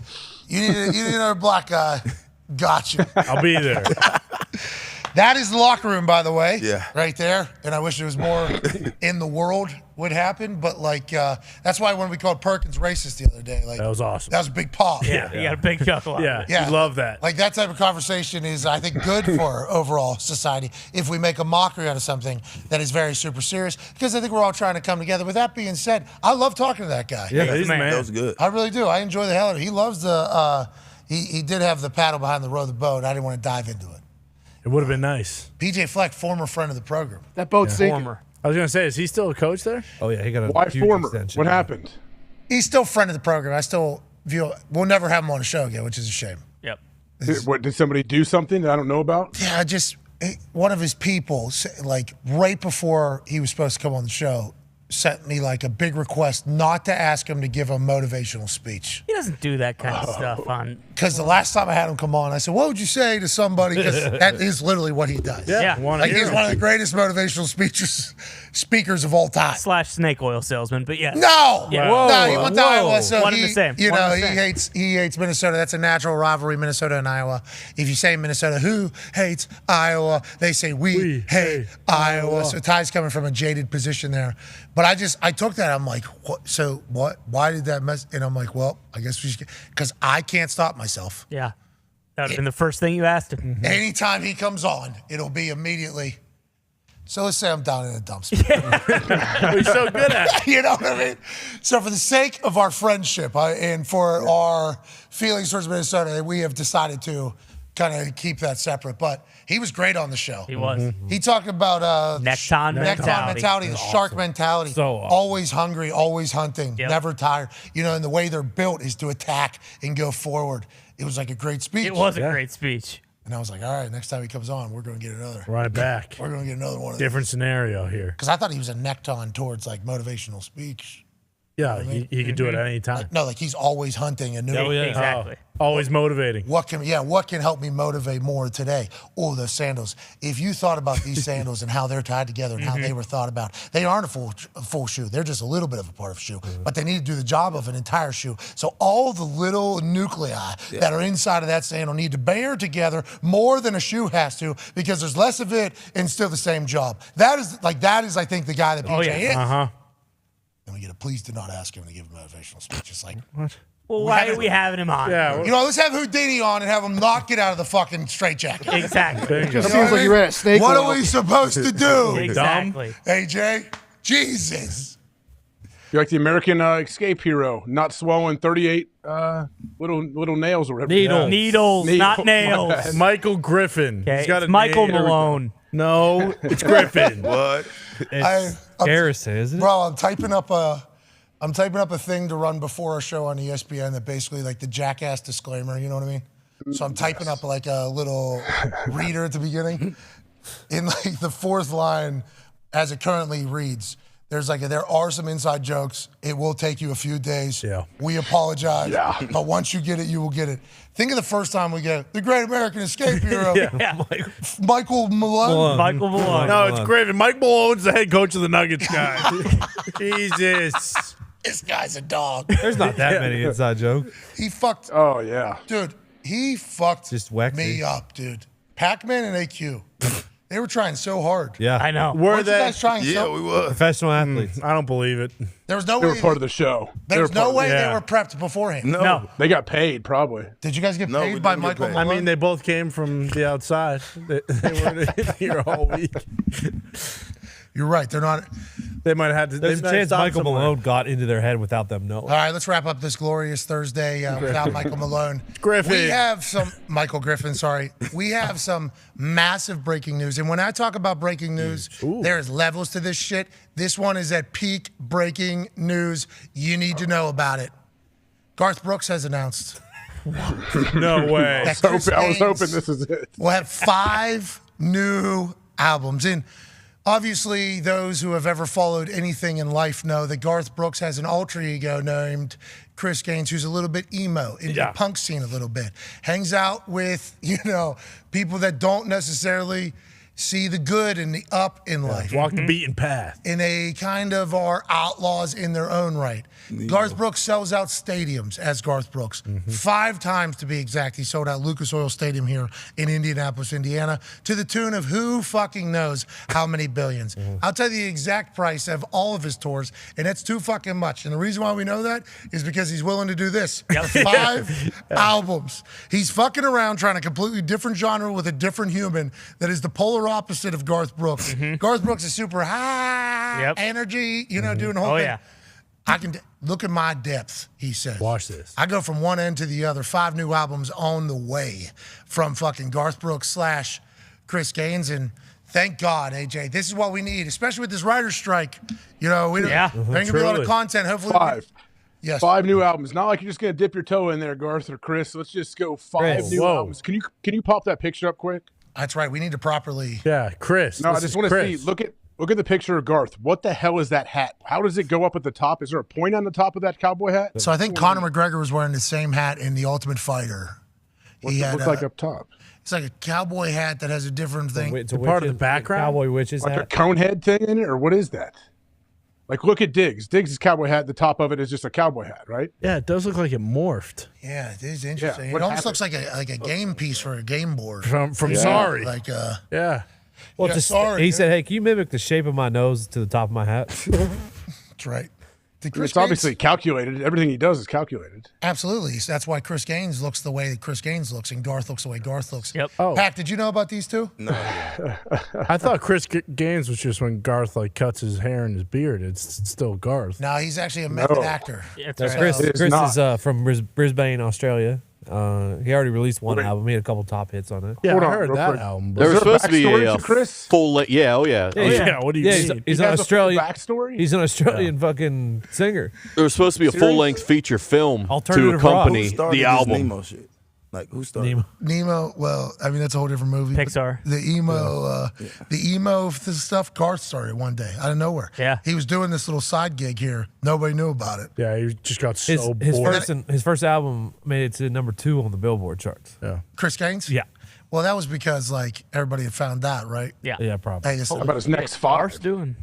Speaker 1: you need another black guy. Gotcha.
Speaker 4: I'll be there.
Speaker 1: That is the locker room, by the way.
Speaker 6: Yeah.
Speaker 1: Right there. And I wish there was more in the world would happen. But, that's why when we called Perkins racist the other day,
Speaker 4: that was awesome.
Speaker 1: That was a big pop.
Speaker 7: Yeah, you got a big chuckle out of it.
Speaker 4: Yeah, you love that.
Speaker 1: Like, that type of conversation is, I think, good for overall society if we make a mockery out of something that is very super serious. Because I think we're all trying to come together. With that being said, I love talking to that guy.
Speaker 4: Yeah, he's man.
Speaker 6: That was good.
Speaker 1: I really do. I enjoy the hell out of it. He loves the he did have the paddle behind the row of the boat. I didn't want to dive into it.
Speaker 4: It would have been nice.
Speaker 1: PJ Fleck, former friend of the program.
Speaker 8: That boat's sinking.
Speaker 4: I was going to say, is he still a coach there?
Speaker 9: Oh, yeah, he got a
Speaker 17: Why
Speaker 9: huge
Speaker 17: former?
Speaker 9: extension.
Speaker 17: What happened?
Speaker 1: He's still friend of the program. I still view. We'll never have him on the show again, which is a shame.
Speaker 7: Yep.
Speaker 17: Did somebody do something that I don't know about?
Speaker 1: Yeah, one of his people, like right before he was supposed to come on the show, sent me like a big request not to ask him to give a motivational speech.
Speaker 7: He doesn't do that kind of stuff on.
Speaker 1: Because the last time I had him come on, I said, "What would you say to somebody?" Because that is literally what he does.
Speaker 7: Yeah.
Speaker 1: Like he's one of the greatest motivational speakers of all time.
Speaker 7: / snake oil salesman, but yeah.
Speaker 1: No,
Speaker 7: Yeah.
Speaker 1: no, he went to Iowa, so
Speaker 7: One and the same.
Speaker 1: You
Speaker 7: One
Speaker 1: know,
Speaker 7: and the same.
Speaker 1: he hates Minnesota. That's a natural rivalry, Minnesota and Iowa. If you say Minnesota, who hates Iowa? They say we hate Iowa. So Ty's coming from a jaded position there. But I took that. I'm like, what? So what? Why did that mess? And I'm like, well, I guess we should, because I can't stop myself.
Speaker 7: Yeah. That would have been the first thing you asked him.
Speaker 1: Mm-hmm. Anytime he comes on, it'll be immediately. So let's say I'm down in a dumpster.
Speaker 4: He's so good at it.
Speaker 1: You know what I mean? So for the sake of our friendship and for our feelings towards Minnesota, we have decided to kind of keep that separate. But he was great on the show.
Speaker 7: He was.
Speaker 1: He talked about
Speaker 7: Neckton
Speaker 1: mentality, the shark mentality.
Speaker 9: So awesome.
Speaker 1: Always hungry, always hunting, never tired. You know, and the way they're built is to attack and go forward. It was like a great speech.
Speaker 7: It was a great speech.
Speaker 1: And I was like, all right, next time he comes on, we're going to get another.
Speaker 4: Right back.
Speaker 1: We're going to get another one of
Speaker 4: Different scenario here.
Speaker 1: Because I thought he was a neckton towards like motivational speech.
Speaker 4: Yeah, he could do it at any time.
Speaker 1: Like he's always hunting a new.
Speaker 4: Oh, yeah.
Speaker 7: Exactly.
Speaker 4: Always motivating.
Speaker 1: What can help me motivate more today? Oh, those sandals. If you thought about these sandals and how they're tied together and how they were thought about, they aren't a full shoe. They're just a little bit of a part of a shoe, but they need to do the job of an entire shoe. So all the little nuclei that are inside of that sandal need to bear together more than a shoe has to, because there's less of it and still the same job. That is, I think, the guy that PJ is.
Speaker 4: Uh-huh.
Speaker 1: And we get a please do not ask him to give a motivational speech. It's like,
Speaker 4: what?
Speaker 7: Well, why are we having him on?
Speaker 4: Yeah,
Speaker 1: you know, let's have Houdini on and have him not get out of the fucking straitjacket.
Speaker 7: Exactly.
Speaker 8: It just seems like you ran a snake.
Speaker 1: What are we supposed to do?
Speaker 7: Exactly.
Speaker 1: AJ? Jesus.
Speaker 17: You're like the American escape hero, not swallowing 38 little nails or whatever.
Speaker 7: Needles, not nails.
Speaker 4: Michael Griffin.
Speaker 7: Okay,
Speaker 4: He's got
Speaker 7: it's
Speaker 4: a
Speaker 7: Michael
Speaker 4: name.
Speaker 7: Malone.
Speaker 4: No, it's Griffin.
Speaker 6: What?
Speaker 9: It's Garrison, isn't it?
Speaker 1: Bro, I'm typing up a thing to run before our show on ESPN that basically like the jackass disclaimer, you know what I mean? So I'm typing up like a little reader at the beginning. In like the fourth line, as it currently reads, there are some inside jokes. It will take you a few days.
Speaker 4: Yeah.
Speaker 1: We apologize.
Speaker 17: Yeah.
Speaker 1: But once you get it, you will get it. Think of the first time we get the great American escape hero, Michael Malone.
Speaker 7: Michael Malone.
Speaker 4: No, it's Griffin. Mike Malone's the head coach of the Nuggets, guy. Jesus.
Speaker 1: This guy's a dog.
Speaker 9: There's not that many inside jokes.
Speaker 1: He fucked.
Speaker 17: Oh, yeah.
Speaker 1: Dude, he fucked
Speaker 9: Just wacky.
Speaker 1: me up, dude. Pac-Man and AQ. They were trying so hard.
Speaker 9: Yeah.
Speaker 7: I know.
Speaker 4: Were
Speaker 1: Weren't you
Speaker 4: they?
Speaker 1: guys trying
Speaker 6: Yeah,
Speaker 1: so
Speaker 6: we were.
Speaker 9: Professional athletes.
Speaker 4: I don't believe it.
Speaker 1: There was no
Speaker 17: They
Speaker 1: way.
Speaker 17: were part of the show.
Speaker 1: There's no way
Speaker 4: yeah.
Speaker 1: they were prepped beforehand.
Speaker 7: No.
Speaker 17: They got paid, probably.
Speaker 1: Did you guys get
Speaker 6: No, we
Speaker 1: paid by
Speaker 6: didn't get
Speaker 1: Michael
Speaker 6: paid.
Speaker 4: I
Speaker 1: Malone?
Speaker 4: mean, they both came from the outside. They weren't here all week.
Speaker 1: You're right. They're not.
Speaker 4: They might have had to.
Speaker 9: There's a
Speaker 4: they might have
Speaker 9: chance
Speaker 4: stopped
Speaker 9: Michael
Speaker 4: somewhere.
Speaker 9: Malone got into their head without them knowing.
Speaker 1: All right, let's wrap up this glorious Thursday without Michael Malone.
Speaker 4: Griffin.
Speaker 1: We have some Michael Griffin. Sorry, we have some massive breaking news. And when I talk about breaking news, there's levels to this shit. This one is at peak breaking news. You need to know about it. Garth Brooks has announced.
Speaker 4: No way.
Speaker 1: that
Speaker 17: I
Speaker 1: Chris
Speaker 17: was hoping
Speaker 1: Haynes
Speaker 17: this is it.
Speaker 1: We'll have 5 new albums. And Obviously, those who have ever followed anything in life know that Garth Brooks has an alter ego named Chris Gaines, who's a little bit emo, in the punk scene a little bit. Hangs out with, people that don't necessarily see the good and the up in life.
Speaker 4: Walk the beaten path.
Speaker 1: In a kind of are outlaws in their own right. Garth Brooks sells out stadiums as Garth Brooks. 5 times to be exact. He sold out Lucas Oil Stadium here in Indianapolis, Indiana, to the tune of who fucking knows how many billions. I'll tell you the exact price of all of his tours, and that's too fucking much. And the reason why we know that is because he's willing to do this. 5 albums. He's fucking around trying a completely different genre with a different human that is the polar opposite of Garth Brooks. Garth Brooks is super high energy, doing the whole thing.
Speaker 7: Yeah.
Speaker 1: I can look at my depth, he says.
Speaker 4: Watch this.
Speaker 1: I go from one end to the other. 5 new albums on the way from fucking Garth Brooks / Chris Gaines. And thank God, AJ, this is what we need, especially with this writer's strike. We don't, there ain't going to be a lot of content. Hopefully.
Speaker 17: 5.
Speaker 1: Yes.
Speaker 17: 5 new albums. Not like you're just going to dip your toe in there, Garth or Chris. Let's just go 5 new albums. Can you pop that picture up quick?
Speaker 1: That's right. We need to properly.
Speaker 4: Yeah, Chris.
Speaker 17: No, I just want to see. Look at the picture of Garth. What the hell is that hat? How does it go up at the top? Is there a point on the top of that cowboy hat?
Speaker 1: So I think Conor McGregor was wearing the same hat in The Ultimate Fighter.
Speaker 17: What's it look like up top?
Speaker 1: It's like a cowboy hat that has a different thing.
Speaker 9: It's
Speaker 4: a part of the background?
Speaker 9: Cowboy witches
Speaker 17: Like
Speaker 9: hat.
Speaker 17: a cone head thing in it, or what is that? Like, look at Diggs. Diggs' cowboy hat. The top of it is just a cowboy hat, right?
Speaker 4: Yeah, it does look like it morphed.
Speaker 1: Yeah, it is interesting.
Speaker 17: Yeah,
Speaker 1: it almost looks like a game piece for a game board.
Speaker 4: From Sorry.
Speaker 1: Like
Speaker 4: yeah.
Speaker 9: Well,
Speaker 1: sorry.
Speaker 9: He said, "Hey, can you mimic the shape of my nose to the top of my hat?"
Speaker 1: That's right.
Speaker 17: It's obviously calculated. Everything he does is calculated.
Speaker 1: Absolutely. So that's why Chris Gaines looks the way that Chris Gaines looks, and Garth looks the way Garth looks.
Speaker 7: Yep.
Speaker 4: Oh.
Speaker 1: Pat, did you know about these two?
Speaker 6: No.
Speaker 4: I thought Chris Gaines was just when Garth cuts his hair and his beard. It's still Garth.
Speaker 1: No, he's actually a method actor.
Speaker 7: Yeah,
Speaker 9: Chris
Speaker 17: not.
Speaker 9: is from Brisbane, Australia. He already released one album. He had a couple top hits on it.
Speaker 4: Yeah,
Speaker 17: Hold
Speaker 4: I
Speaker 17: on,
Speaker 4: heard
Speaker 17: real
Speaker 4: that
Speaker 17: quick.
Speaker 4: album.
Speaker 19: There was supposed to be a
Speaker 17: Chris?
Speaker 19: full length. Yeah, oh yeah.
Speaker 4: What do you mean?
Speaker 9: He's
Speaker 17: He
Speaker 9: an
Speaker 17: has a full
Speaker 9: Australian
Speaker 17: backstory?
Speaker 9: He's an Australian fucking singer.
Speaker 19: There was supposed to be a full length feature film to
Speaker 9: Alternative rock.
Speaker 19: accompany
Speaker 6: Who started
Speaker 19: the
Speaker 6: this
Speaker 19: album.
Speaker 6: Nemo shit? Like, who started?
Speaker 9: Nemo.
Speaker 1: Nemo, well, I mean, that's a whole different movie. but
Speaker 7: Pixar.
Speaker 1: The emo stuff, Garth started one day out of nowhere.
Speaker 7: Yeah.
Speaker 1: He was doing this little side gig here. Nobody knew about it.
Speaker 4: Yeah, he just got
Speaker 9: His,
Speaker 4: so
Speaker 9: his
Speaker 4: bored.
Speaker 9: his first album made it to number 2 on the Billboard charts.
Speaker 4: Yeah.
Speaker 1: Chris Gaines?
Speaker 9: Yeah.
Speaker 1: Well, that was because, everybody had found out, right?
Speaker 7: Yeah.
Speaker 9: Yeah, probably.
Speaker 1: Hey, this
Speaker 17: How about his next
Speaker 7: Garth's
Speaker 17: 5?
Speaker 7: doing.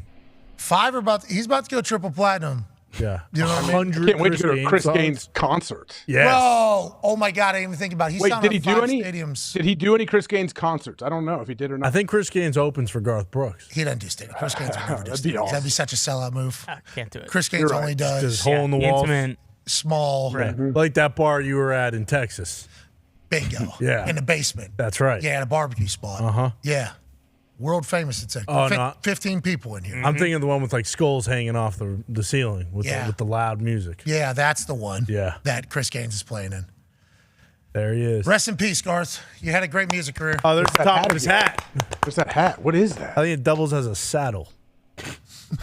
Speaker 1: 5 are he's about to go triple platinum.
Speaker 4: Yeah.
Speaker 1: You know what I mean?
Speaker 4: 100
Speaker 17: Can't wait to go to Chris
Speaker 4: songs.
Speaker 17: Gaines' concert.
Speaker 4: Yes.
Speaker 1: Bro, oh my God, I didn't even think about it. He's
Speaker 17: Wait,
Speaker 1: selling
Speaker 17: did he
Speaker 1: out
Speaker 17: do
Speaker 1: 5
Speaker 17: any?
Speaker 1: stadiums.
Speaker 17: Did he do any Chris Gaines concerts? I don't know if he did or not.
Speaker 4: I think Chris Gaines opens for Garth Brooks.
Speaker 1: He doesn't do stadiums. Chris Gaines would never do
Speaker 17: That'd be
Speaker 1: stadiums.
Speaker 17: awesome.
Speaker 1: That'd be such a sellout move.
Speaker 7: I can't do it.
Speaker 1: Chris Gaines
Speaker 17: You're right.
Speaker 1: only does
Speaker 4: Just hole in the wall.
Speaker 7: Intimate.
Speaker 1: small,
Speaker 4: Like that bar you were at in Texas.
Speaker 1: bingo.
Speaker 4: Yeah.
Speaker 1: In the basement.
Speaker 4: That's right.
Speaker 1: Yeah, at a barbecue spot.
Speaker 4: Uh-huh.
Speaker 1: Yeah. World famous, it's
Speaker 4: Oh, no.
Speaker 1: 15 people in here.
Speaker 4: I'm thinking of the one with skulls hanging off the ceiling with,
Speaker 1: Yeah.
Speaker 4: with the loud music.
Speaker 1: Yeah, that's the one
Speaker 4: Yeah.
Speaker 1: that Chris Gaines is playing in.
Speaker 4: There he is.
Speaker 1: Rest in peace, Garth. You had a great music career.
Speaker 4: Oh, there's the top
Speaker 17: hat
Speaker 4: of his hat.
Speaker 17: Where's that hat? What is that?
Speaker 4: I think it doubles as a saddle. Put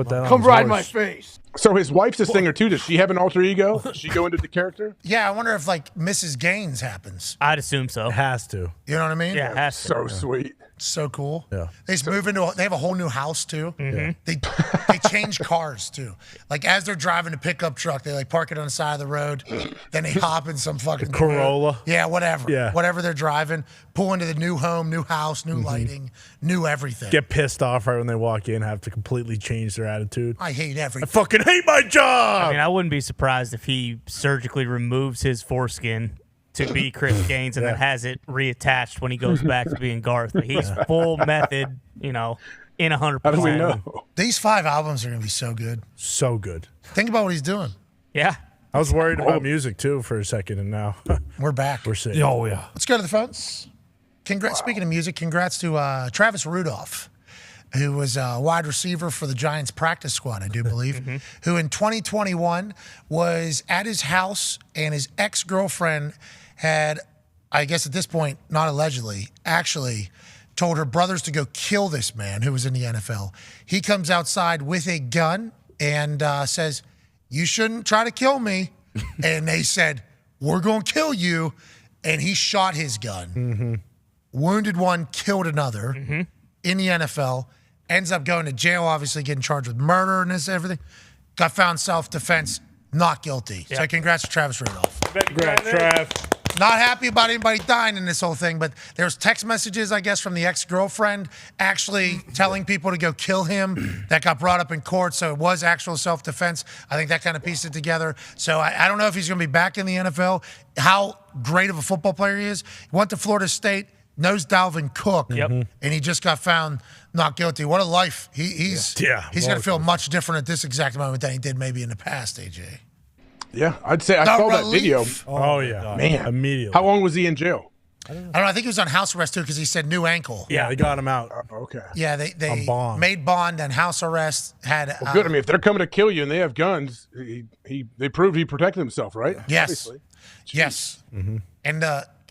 Speaker 4: that on
Speaker 12: Come
Speaker 4: his
Speaker 12: ride
Speaker 4: horse.
Speaker 12: my face.
Speaker 17: So his wife's a singer too. Does she have an alter ego? Does she go into the character?
Speaker 1: Yeah, I wonder if Mrs. Gaines happens.
Speaker 7: I'd assume so.
Speaker 4: It has to.
Speaker 1: You know what I mean?
Speaker 7: Yeah, it has to.
Speaker 17: So sweet.
Speaker 1: So cool.
Speaker 4: Yeah.
Speaker 1: They just move into. They have a whole new house too.
Speaker 7: Mm-hmm.
Speaker 1: They change cars too. Like as they're driving a pickup truck, they park it on the side of the road. Then they hop in some fucking
Speaker 4: Corolla.
Speaker 1: Yeah, whatever.
Speaker 4: Yeah.
Speaker 1: Whatever they're driving, pull into the new home, new house, new lighting, new everything.
Speaker 4: Get pissed off right when they walk in, have to completely change their attitude.
Speaker 1: I hate
Speaker 4: I
Speaker 1: everything.
Speaker 4: fucking hate my job.
Speaker 7: I mean, I wouldn't be surprised if he surgically removes his foreskin to be Chris Gaines and then has it reattached when he goes back to being Garth. But he's full method, in 100%.
Speaker 17: How do we know?
Speaker 1: These 5 albums are gonna be so good.
Speaker 4: So good.
Speaker 1: Think about what he's doing.
Speaker 7: Yeah.
Speaker 4: I was worried about music too for a second, and now
Speaker 1: We're back.
Speaker 4: we're seeing.
Speaker 9: Oh, yeah.
Speaker 1: Let's go to the phones. Speaking of music, congrats to Travis Rudolph, who was a wide receiver for the Giants practice squad, I do believe, who in 2021 was at his house and his ex-girlfriend had, I guess at this point, not allegedly, actually told her brothers to go kill this man who was in the NFL. He comes outside with a gun and says, "You shouldn't try to kill me." And they said, "We're going to kill you." And he shot his gun. Wounded one, killed another. in the NFL, ends up going to jail, obviously getting charged with murder and this everything. Got found self-defense, not guilty. So congrats to Travis Rudolph.
Speaker 4: Congrats, Trav.
Speaker 1: Not happy about anybody dying in this whole thing, but there's text messages, I guess, from the ex-girlfriend actually telling people to go kill him that got brought up in court, so it was actual self-defense. I think that kind of pieced it together. So I don't know if he's going to be back in the NFL, how great of a football player he is. He went to Florida State, knows Dalvin Cook, and he just got found not guilty. What a life. He's going to feel much different at this exact moment than he did maybe in the past, AJ.
Speaker 17: Yeah, I'd say I saw that video.
Speaker 4: Oh, yeah.
Speaker 17: Man.
Speaker 4: Immediately.
Speaker 17: How long was he in jail?
Speaker 1: I don't know. I think he was on house arrest, too, because he said new ankle.
Speaker 4: Yeah, they got him out.
Speaker 17: Okay.
Speaker 1: Yeah, they
Speaker 4: On bond.
Speaker 1: made bond and house arrest. Had
Speaker 17: Well, good. I mean, if they're coming to kill you and they have guns, they proved he protected himself, right?
Speaker 1: Yes.
Speaker 17: Obviously.
Speaker 1: Yes. And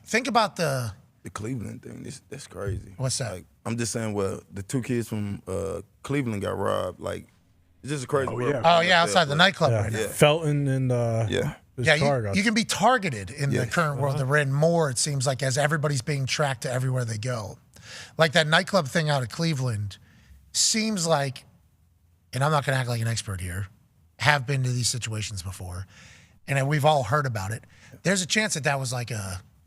Speaker 1: think about the
Speaker 6: Cleveland thing. That's crazy.
Speaker 1: What's that?
Speaker 6: Like, I'm just saying, well, the 2 kids from Cleveland got robbed. Like, it's just a crazy world.
Speaker 1: Oh, yeah, outside the nightclub right now.
Speaker 4: Felton and his car got
Speaker 1: you can be targeted in the current world that we're in more, it seems like, as everybody's being tracked to everywhere they go. Like that nightclub thing out of Cleveland seems like, and I'm not going to act like an expert here, have been to these situations before, and we've all heard about it. There's a chance that was like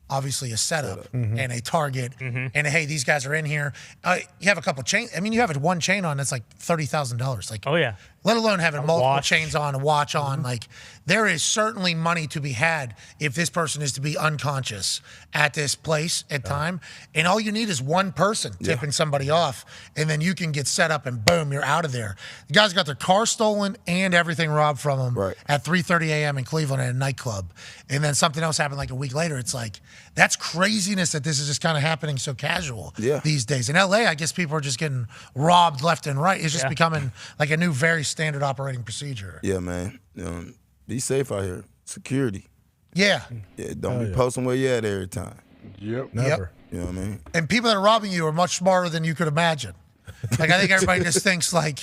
Speaker 1: obviously a setup and a target, and hey, these guys are in here. You have a couple chains. I mean, you have one chain on that's like $30,000. Like,
Speaker 7: oh yeah.
Speaker 1: Let alone having multiple
Speaker 7: watch.
Speaker 1: chains on, a watch on. Like, there is certainly money to be had if this person is to be unconscious at this place at time. And all you need is one person tipping somebody off, and then you can get set up and boom, you're out of there. The guys got their car stolen and everything robbed from them at 3:30 a.m. in Cleveland at a nightclub. And then something else happened like a week later. It's like, that's craziness that this is just kind of happening so casual these days. In LA, I guess people are just getting robbed left and right. It's just becoming like a new, very standard operating procedure.
Speaker 6: Yeah, man. Be safe out here. Security.
Speaker 1: Yeah.
Speaker 6: Don't be posting where you at every time.
Speaker 17: Yep.
Speaker 1: Never.
Speaker 6: You know what I mean?
Speaker 1: And people that are robbing you are much smarter than you could imagine. Like, I think everybody just thinks like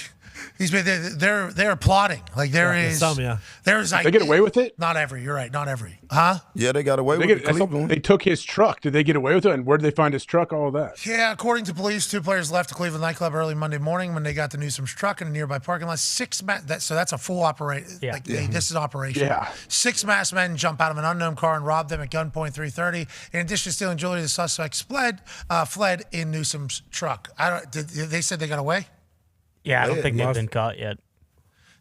Speaker 1: they're plotting. Like there's like,
Speaker 17: they get away with it?
Speaker 1: Not every. You're right. Not every. Huh?
Speaker 6: Yeah, they got away with it.
Speaker 17: They took his truck. Did they get away with it? And where did they find his truck? All of that.
Speaker 1: Yeah, according to police, 2 players left the Cleveland nightclub early Monday morning when they got to Newsom's truck in a nearby parking lot. So that's a full operation.
Speaker 7: Yeah.
Speaker 1: This is operation.
Speaker 17: Yeah. 6
Speaker 1: masked men jump out of an unknown car and robbed them at gunpoint 3:30. In addition to stealing jewelry, the suspects fled in Newsom's truck. They said they got away?
Speaker 7: Yeah, I don't think they've been caught yet.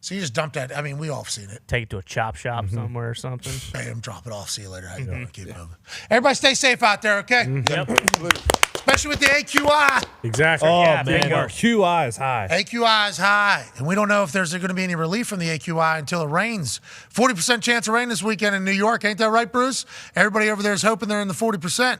Speaker 1: So you just dumped that. I mean, we all have seen it.
Speaker 7: Take it to a chop shop somewhere or something.
Speaker 1: Bam, drop it off. See you later. How you doing? Keep moving. Everybody stay safe out there, okay?
Speaker 7: Yep.
Speaker 1: Especially with the AQI.
Speaker 4: Exactly.
Speaker 9: Oh,
Speaker 7: Yeah,
Speaker 9: man.
Speaker 7: bingo.
Speaker 9: Our QI is high.
Speaker 1: AQI is high. And we don't know if there's going to be any relief from the AQI until it rains. 40% chance of rain this weekend in New York. Ain't that right, Bruce? Everybody over there is hoping they're in the 40%.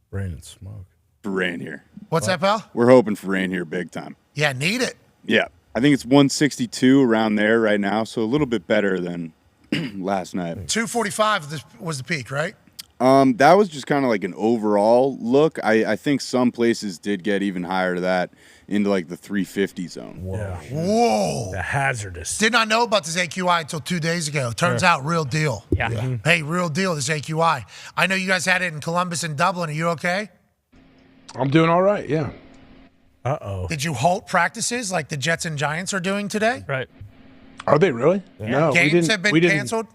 Speaker 4: Rain and smoke.
Speaker 10: For rain here.
Speaker 1: What's that, pal?
Speaker 10: We're hoping for rain here big time.
Speaker 1: Yeah, need it.
Speaker 10: Yeah. I think it's 162 around there right now, so a little bit better than last night.
Speaker 1: 245 was the peak, right?
Speaker 10: That was just kind of like an overall look. I think some places did get even higher to that, into like the 350 zone.
Speaker 1: Whoa.
Speaker 4: The hazardous.
Speaker 1: Did not know about this AQI until 2 days ago. Turns out, real deal.
Speaker 7: Yeah.
Speaker 1: Hey, real deal, this AQI. I know you guys had it in Columbus and Dublin. Are you okay?
Speaker 17: I'm doing all right, yeah.
Speaker 4: Uh-oh.
Speaker 1: Did you halt practices like the Jets and Giants are doing today?
Speaker 7: Right.
Speaker 17: Are they really?
Speaker 1: Yeah.
Speaker 17: No,
Speaker 1: Games have been canceled?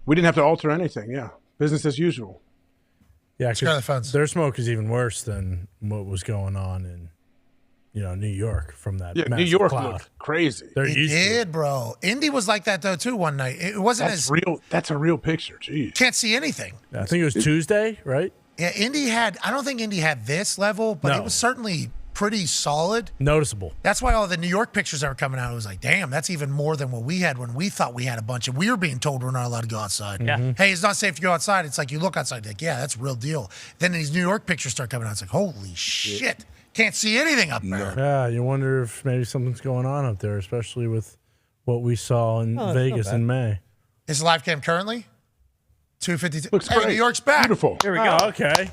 Speaker 17: We didn't have to alter anything, yeah. Business as usual.
Speaker 4: Yeah,
Speaker 1: Let's go to the phones.
Speaker 4: their smoke is even worse than what was going on in, New York from that
Speaker 17: Yeah, New
Speaker 4: massive
Speaker 17: York
Speaker 4: cloud.
Speaker 17: looked crazy.
Speaker 4: They're
Speaker 1: It
Speaker 4: used to it.
Speaker 1: did, bro. Indy was like that, though, too, one night. It wasn't
Speaker 17: That's
Speaker 1: as...
Speaker 17: real. That's a real picture, jeez.
Speaker 1: Can't see anything.
Speaker 4: I think it was Tuesday, right?
Speaker 1: Yeah, I don't think Indy had this level, but
Speaker 4: No.
Speaker 1: it was certainly pretty solid.
Speaker 4: Noticeable.
Speaker 1: That's why all the New York pictures that were coming out, it was like, damn, that's even more than what we had when we thought we had a bunch of. We were being told we're not allowed to go outside.
Speaker 7: Yeah.
Speaker 1: Hey, it's not safe to go outside. It's like you look outside, like, yeah, that's real deal. Then these New York pictures start coming out. It's like, holy shit, can't see anything up there.
Speaker 4: Yeah, you wonder if maybe something's going on up there, especially with what we saw in Vegas in May.
Speaker 1: Is the live cam currently? 252.
Speaker 17: Looks
Speaker 1: hey,
Speaker 17: great.
Speaker 1: New York's back.
Speaker 17: Beautiful.
Speaker 4: Here we go. Okay.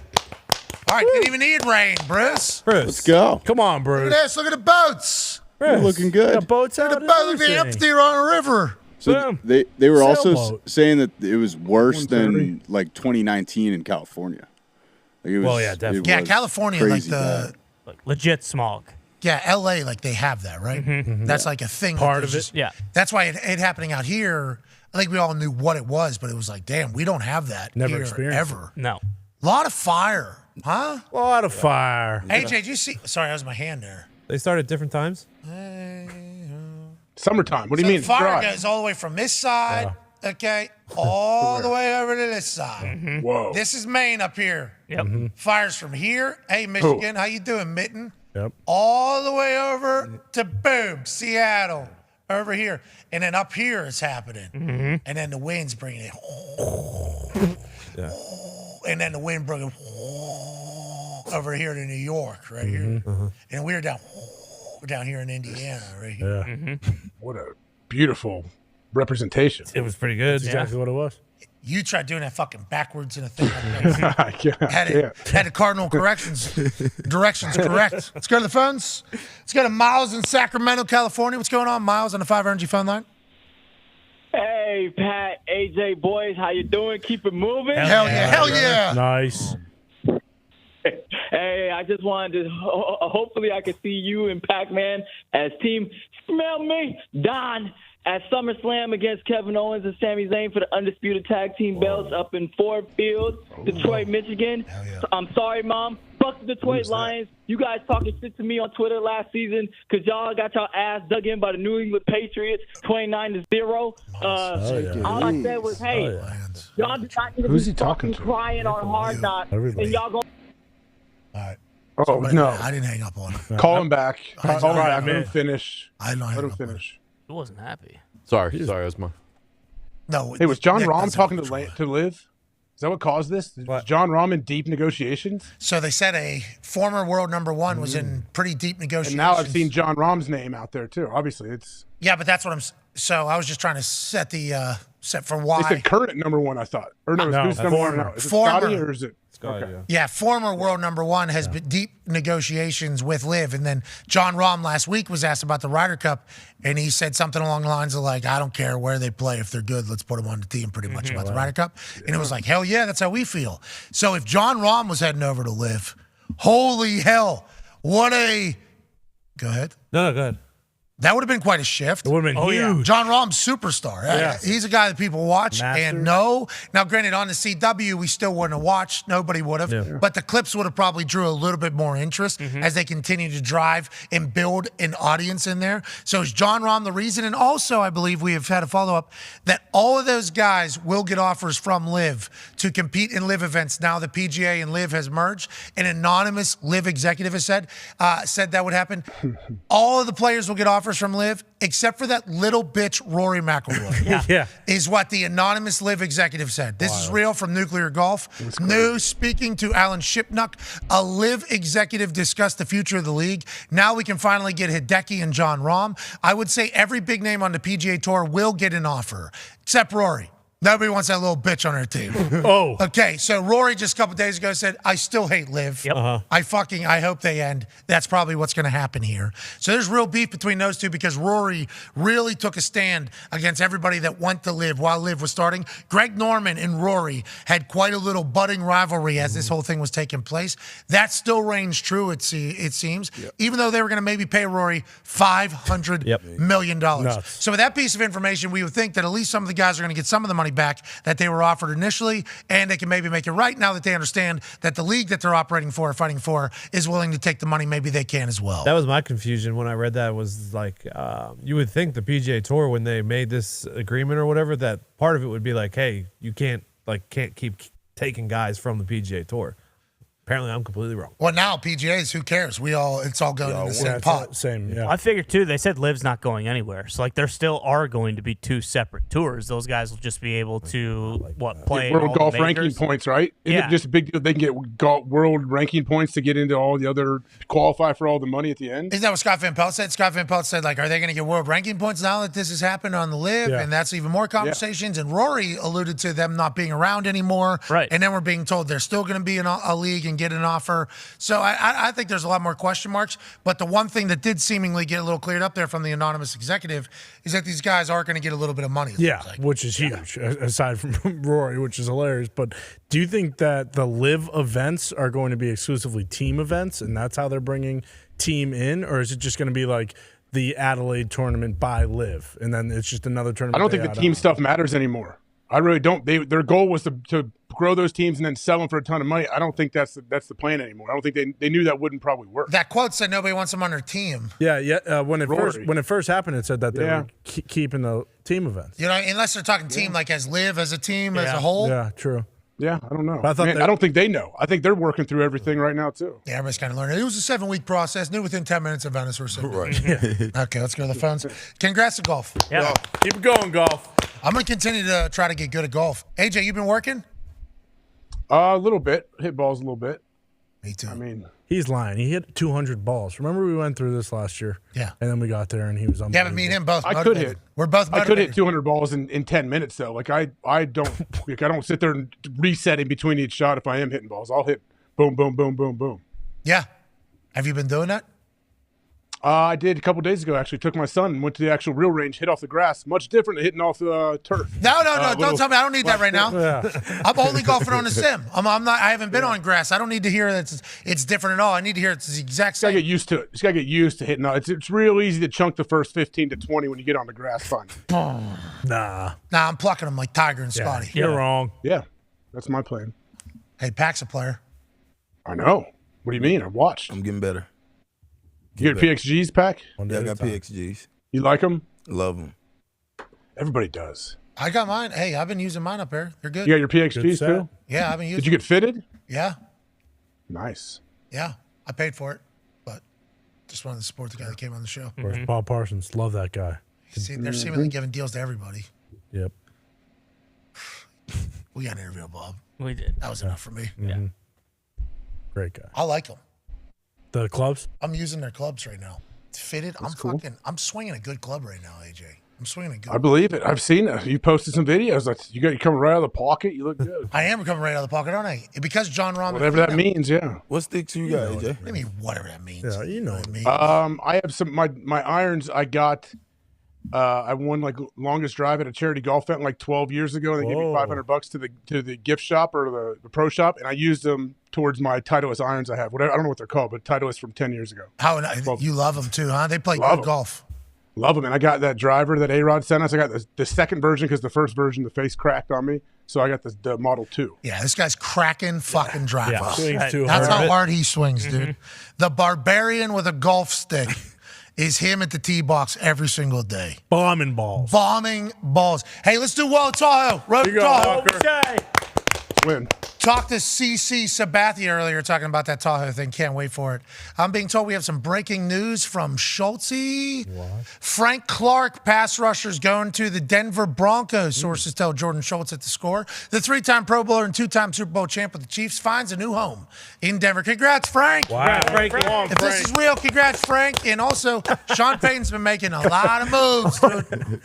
Speaker 1: All right, didn't even need rain, Bruce.
Speaker 10: Let's go.
Speaker 4: Come on,
Speaker 1: Look
Speaker 4: Bruce.
Speaker 1: at this. Look at the boats.
Speaker 10: We're looking good.
Speaker 4: Got boats out.
Speaker 1: Look at the boat. Look at the amphitheater on a river.
Speaker 10: So they were also
Speaker 4: Sailboat.
Speaker 10: saying that it was worse
Speaker 17: 130.
Speaker 10: than like 2019 in California. Like it was,
Speaker 9: Well, yeah, definitely.
Speaker 10: it
Speaker 1: Yeah,
Speaker 10: was
Speaker 1: California, like
Speaker 10: crazy bad.
Speaker 7: Like, legit smog.
Speaker 1: Yeah, LA, like they have that, right? That's like a thing.
Speaker 4: Part
Speaker 1: that
Speaker 4: of
Speaker 1: there's
Speaker 4: it.
Speaker 7: Yeah.
Speaker 1: That's why it happening out here. I think we all knew what it was, but it was like, damn, we don't have that
Speaker 4: Never
Speaker 1: here
Speaker 4: experienced
Speaker 1: ever.
Speaker 7: No.
Speaker 1: A lot of fire, huh?
Speaker 4: A lot of fire.
Speaker 1: AJ, did you see? Sorry, that was my hand there.
Speaker 9: They start at different times.
Speaker 17: Summertime. What do you
Speaker 1: So
Speaker 17: mean?
Speaker 1: the fire
Speaker 17: Dry.
Speaker 1: goes all the way from this side, okay, all the way over to this side.
Speaker 17: Whoa.
Speaker 1: This is Maine up here.
Speaker 7: Yep.
Speaker 1: Fires from here. Hey, Michigan, how you doing, Mitten?
Speaker 4: Yep.
Speaker 1: All the way over to boom, Seattle, over here, and then up here it's happening, and then the wind's bringing it, and then the wind bringing it over here to New York, right here, and we're down here in Indiana, right here.
Speaker 4: Yeah.
Speaker 17: What a beautiful representation.
Speaker 9: It was pretty good.
Speaker 4: That's exactly what it was.
Speaker 1: You tried doing that fucking backwards in a thing like that.
Speaker 17: I can't.
Speaker 1: Had the cardinal directions correct. Let's go to the phones. Let's go to Miles in Sacramento, California. What's going on, Miles, on the 5 Energy phone line?
Speaker 11: Hey, Pat, AJ, boys, how you doing? Keep it moving.
Speaker 1: Hell yeah.
Speaker 4: Nice.
Speaker 11: Hey, I just wanted to, hopefully I can see you and Pac-Man as team Smell Me, Dahn, at SummerSlam against Kevin Owens and Sami Zayn for the undisputed tag team belts up in Ford Field, Detroit, Michigan. So I'm sorry, Mom. Fuck the Detroit Lions. You guys talking shit to me on Twitter last season because y'all got y'all ass dug in by the New England Patriots 29-0. All I said was, hey, y'all do not need to
Speaker 17: Who's
Speaker 11: be
Speaker 17: he talking
Speaker 11: fucking
Speaker 17: to?
Speaker 11: crying on Hard Knocks.
Speaker 4: Everybody.
Speaker 11: And y'all going
Speaker 1: All right.
Speaker 17: Oh, no.
Speaker 1: I didn't hang up on him.
Speaker 17: Call him back. Call him
Speaker 4: right,
Speaker 17: back.
Speaker 4: man.
Speaker 17: Let him finish.
Speaker 1: I don't
Speaker 17: Let
Speaker 1: hang
Speaker 17: him
Speaker 1: up on him.
Speaker 17: finish.
Speaker 7: He wasn't happy.
Speaker 19: Sorry, Osma.
Speaker 1: No.
Speaker 17: Hey, was John
Speaker 1: Nick
Speaker 17: Rahm
Speaker 1: doesn't
Speaker 17: talking to
Speaker 1: control it.
Speaker 17: Liv? Is that what caused this? Was John Rahm in deep negotiations?
Speaker 1: So they said a former world number one was in pretty deep negotiations.
Speaker 17: And now I've seen John Rahm's name out there too. Obviously, it's.
Speaker 1: Yeah, but that's what so I was just trying to set the set for why.
Speaker 17: They said current number one. I thought. Or no,
Speaker 4: No,
Speaker 17: who's number one
Speaker 4: former.
Speaker 17: now? Is it
Speaker 1: Former.
Speaker 17: Scotty or is it? Okay.
Speaker 1: Yeah, former world number one has been deep negotiations with Liv. And then John Rahm last week was asked about the Ryder Cup, and he said something along the lines of like, I don't care where they play. If they're good, let's put them on the team pretty much about the Ryder Cup. And it was like, hell yeah, that's how we feel. So if John Rahm was heading over to Liv, holy hell, what a... Go ahead.
Speaker 9: No, go ahead.
Speaker 1: That would have been quite a shift.
Speaker 4: It would have been huge.
Speaker 1: John Rahm's superstar.
Speaker 4: Yes.
Speaker 1: He's a guy that people watch
Speaker 4: Master.
Speaker 1: and know. Now, granted, on the CW, we still wouldn't have watched. Nobody would have.
Speaker 4: Yeah.
Speaker 1: But the clips would have probably drew a little bit more interest as they continue to drive and build an audience in there. So is John Rahm the reason? And also, I believe we have had a follow-up that all of those guys will get offers from LIV to compete in LIV events. Now the PGA and LIV has merged. An anonymous LIV executive has said that would happen. All of the players will get offers from LIV, except for that little bitch Rory McIlroy.
Speaker 4: Yeah.
Speaker 1: Is what the anonymous LIV executive said. This is real from Nuclear Golf. News speaking to Alan Shipnuck, a LIV executive discussed the future of the league. Now we can finally get Hideki and John Rahm. I would say every big name on the PGA Tour will get an offer, except Rory. Nobody wants that little bitch on their team.
Speaker 4: Oh.
Speaker 1: Okay, so Rory just a couple days ago said, I still hate LIV.
Speaker 7: Yep.
Speaker 1: I hope they end. That's probably what's going to happen here. So there's real beef between those two because Rory really took a stand against everybody that went to LIV while LIV was starting. Greg Norman and Rory had quite a little budding rivalry as this whole thing was taking place. That still reigns true, it seems, even though they were going to maybe pay Rory $500 million.
Speaker 4: Nuts.
Speaker 1: So with that piece of information, we would think that at least some of the guys are going to get some of the money back that they were offered initially, and they can maybe make it right now that they understand that the league that they're operating for or fighting for is willing to take the money. Maybe they can as well.
Speaker 9: That was my confusion when I read that. Was like, you would think the PGA Tour, when they made this agreement or whatever, that part of it would be like, hey, you can't keep taking guys from the PGA Tour. Apparently, I'm completely wrong.
Speaker 1: Well, now PGAs, who cares? It's all going in the same pot.
Speaker 4: Same, yeah.
Speaker 7: I figured too. They said LIV's not going anywhere, so like there still are going to be two separate tours. Those guys will just be able to play in all
Speaker 17: World
Speaker 7: the
Speaker 17: golf
Speaker 7: majors.
Speaker 17: ranking points, right? Isn't
Speaker 7: Yeah.
Speaker 17: it just a big deal? They can get world ranking points to get into all the other qualify for all the money at the end.
Speaker 1: Isn't that what Scott Van Pelt said? Scott Van Pelt said, like, are they going to get world ranking points now that this has happened on the LIV?
Speaker 4: Yeah.
Speaker 1: And that's even more conversations. And Rory alluded to them not being around anymore.
Speaker 7: Right.
Speaker 1: And then we're being told they're still going to be in a league and get an offer. So I think there's a lot more question marks. But the one thing that did seemingly get a little cleared up there from the anonymous executive is that these guys are going to get a little bit of money.
Speaker 4: Yeah, which is huge, aside from Rory, which is hilarious. But do you think that the LIV events are going to be exclusively team events, and that's how they're bringing team in? Or is it just going to be like the Adelaide tournament by LIV, and then it's just another tournament?
Speaker 17: I don't think the team stuff matters anymore. I really don't. Their goal was to grow those teams and then sell them for a ton of money. I don't think that's the plan anymore. I don't think they knew that wouldn't probably work.
Speaker 1: That quote said nobody wants them on their team.
Speaker 4: Yeah. When it first happened, it said that they were keeping the team events.
Speaker 1: You know, unless they're talking team like as LIV, as a team, as a whole.
Speaker 4: Yeah, true.
Speaker 17: Yeah, I don't know.
Speaker 4: But I
Speaker 17: don't think they know. I think they're working through everything right now too.
Speaker 1: Yeah, everybody's kind of learning. It was a 7-week process. Knew within 10 minutes of Venice we're sitting.
Speaker 6: Right.
Speaker 1: Okay, let's go to the phones. Congrats to golf.
Speaker 4: Yeah, keep it going, golf.
Speaker 1: I'm going to continue to try to get good at golf. AJ, you been working?
Speaker 17: A little bit. Hit balls a little bit.
Speaker 1: Me too.
Speaker 17: I mean,
Speaker 4: he's lying. He hit 200 balls. Remember we went through this last year?
Speaker 1: Yeah.
Speaker 4: And then we got there and he was unbelievable.
Speaker 1: Yeah, but me and him both
Speaker 17: I
Speaker 1: motivated.
Speaker 17: could hit.
Speaker 1: We're both
Speaker 17: I
Speaker 1: motivated.
Speaker 17: could hit 200 balls in 10 minutes though. Like I don't like I don't sit there and reset in between each shot if I am hitting balls. I'll hit boom, boom, boom, boom, boom.
Speaker 1: Yeah. Have you been doing that?
Speaker 17: I did a couple days ago. Actually, took my son and went to the actual real range, hit off the grass. Much different than hitting off the turf.
Speaker 1: No, don't tell me. I don't need that right now. I'm only golfing on a sim. I'm not. I haven't been on grass. I don't need to hear that it's different at all. I need to hear it's the exact same.
Speaker 17: You gotta get used to it. You just gotta get used to hitting. It's real easy to chunk the first 15 to 20 when you get on the grass. Fine.
Speaker 4: Nah,
Speaker 1: I'm plucking them like Tiger and Scotty.
Speaker 4: You're wrong.
Speaker 17: Yeah, that's my plan.
Speaker 1: Hey, Pack's a player.
Speaker 17: I know. What do you mean? I watched.
Speaker 6: I'm getting better.
Speaker 17: You get PXGs, Pack?
Speaker 6: Yeah, I got PXGs.
Speaker 17: You like them?
Speaker 6: Love them.
Speaker 17: Everybody does.
Speaker 1: I got mine. Hey, I've been using mine up there. They're good.
Speaker 17: You got your PXGs too?
Speaker 1: Yeah, I've been using.
Speaker 17: Did you get fitted?
Speaker 1: Yeah.
Speaker 17: Nice.
Speaker 1: Yeah, I paid for it, but just wanted to support the guy that came on the show.
Speaker 4: Of course, Bob Parsons. Love that guy.
Speaker 1: See, they're seemingly giving deals to everybody.
Speaker 4: Yep.
Speaker 1: We got an interview, Bob.
Speaker 7: We did.
Speaker 1: That was enough for me.
Speaker 4: Mm-hmm. Great guy.
Speaker 1: I like them.
Speaker 4: The clubs?
Speaker 1: I'm using their clubs right now. It's fitted. I'm swinging a good club right now, AJ. I'm swinging a good.
Speaker 17: I believe it. I've seen it. You posted some videos. You coming right out of the pocket. You look good.
Speaker 1: I am coming right out of the pocket, aren't I? Because John Rahm.
Speaker 17: Whatever that means, yeah.
Speaker 6: What sticks you got, AJ?
Speaker 1: I mean, whatever that means.
Speaker 4: Yeah, you know what it means.
Speaker 17: I have some my irons. I got. I won like longest drive at a charity golf event like 12 years ago. They gave me $500 to the gift shop or the pro shop, and I used them towards my Titleist irons I have. Whatever, I don't know what they're called, but Titleist from 10 years ago.
Speaker 1: You love them too, huh? They play
Speaker 17: Love
Speaker 1: good
Speaker 17: 'em.
Speaker 1: golf.
Speaker 17: Love them, and I got that driver that A-Rod sent us. I got the second version because the first version the face cracked on me, so I got the Model 2.
Speaker 1: Yeah, this guy's cracking fucking driver.
Speaker 4: Yeah, swings too
Speaker 1: That's
Speaker 4: hard.
Speaker 1: how hard he swings, dude. The barbarian with a golf stick is him at the tee box every single day.
Speaker 4: Bombing balls.
Speaker 1: Bombing balls. Hey, let's do well Tahoe. Road to Tahoe.
Speaker 17: Win.
Speaker 1: Talked to CC Sabathia earlier talking about that Tahoe thing. Can't wait for it. I'm being told we have some breaking news from Schultze. Frank Clark, pass rushers going to the Denver Broncos. Sources tell Jordan Schultz at the Score. The 3-time Pro Bowler and 2-time Super Bowl champ with the Chiefs finds a new home in Denver. Congrats, Frank.
Speaker 4: Wow. Frank. Come on,
Speaker 1: If this is real, congrats, Frank. And also, Sean Payton's been making a lot of moves, dude.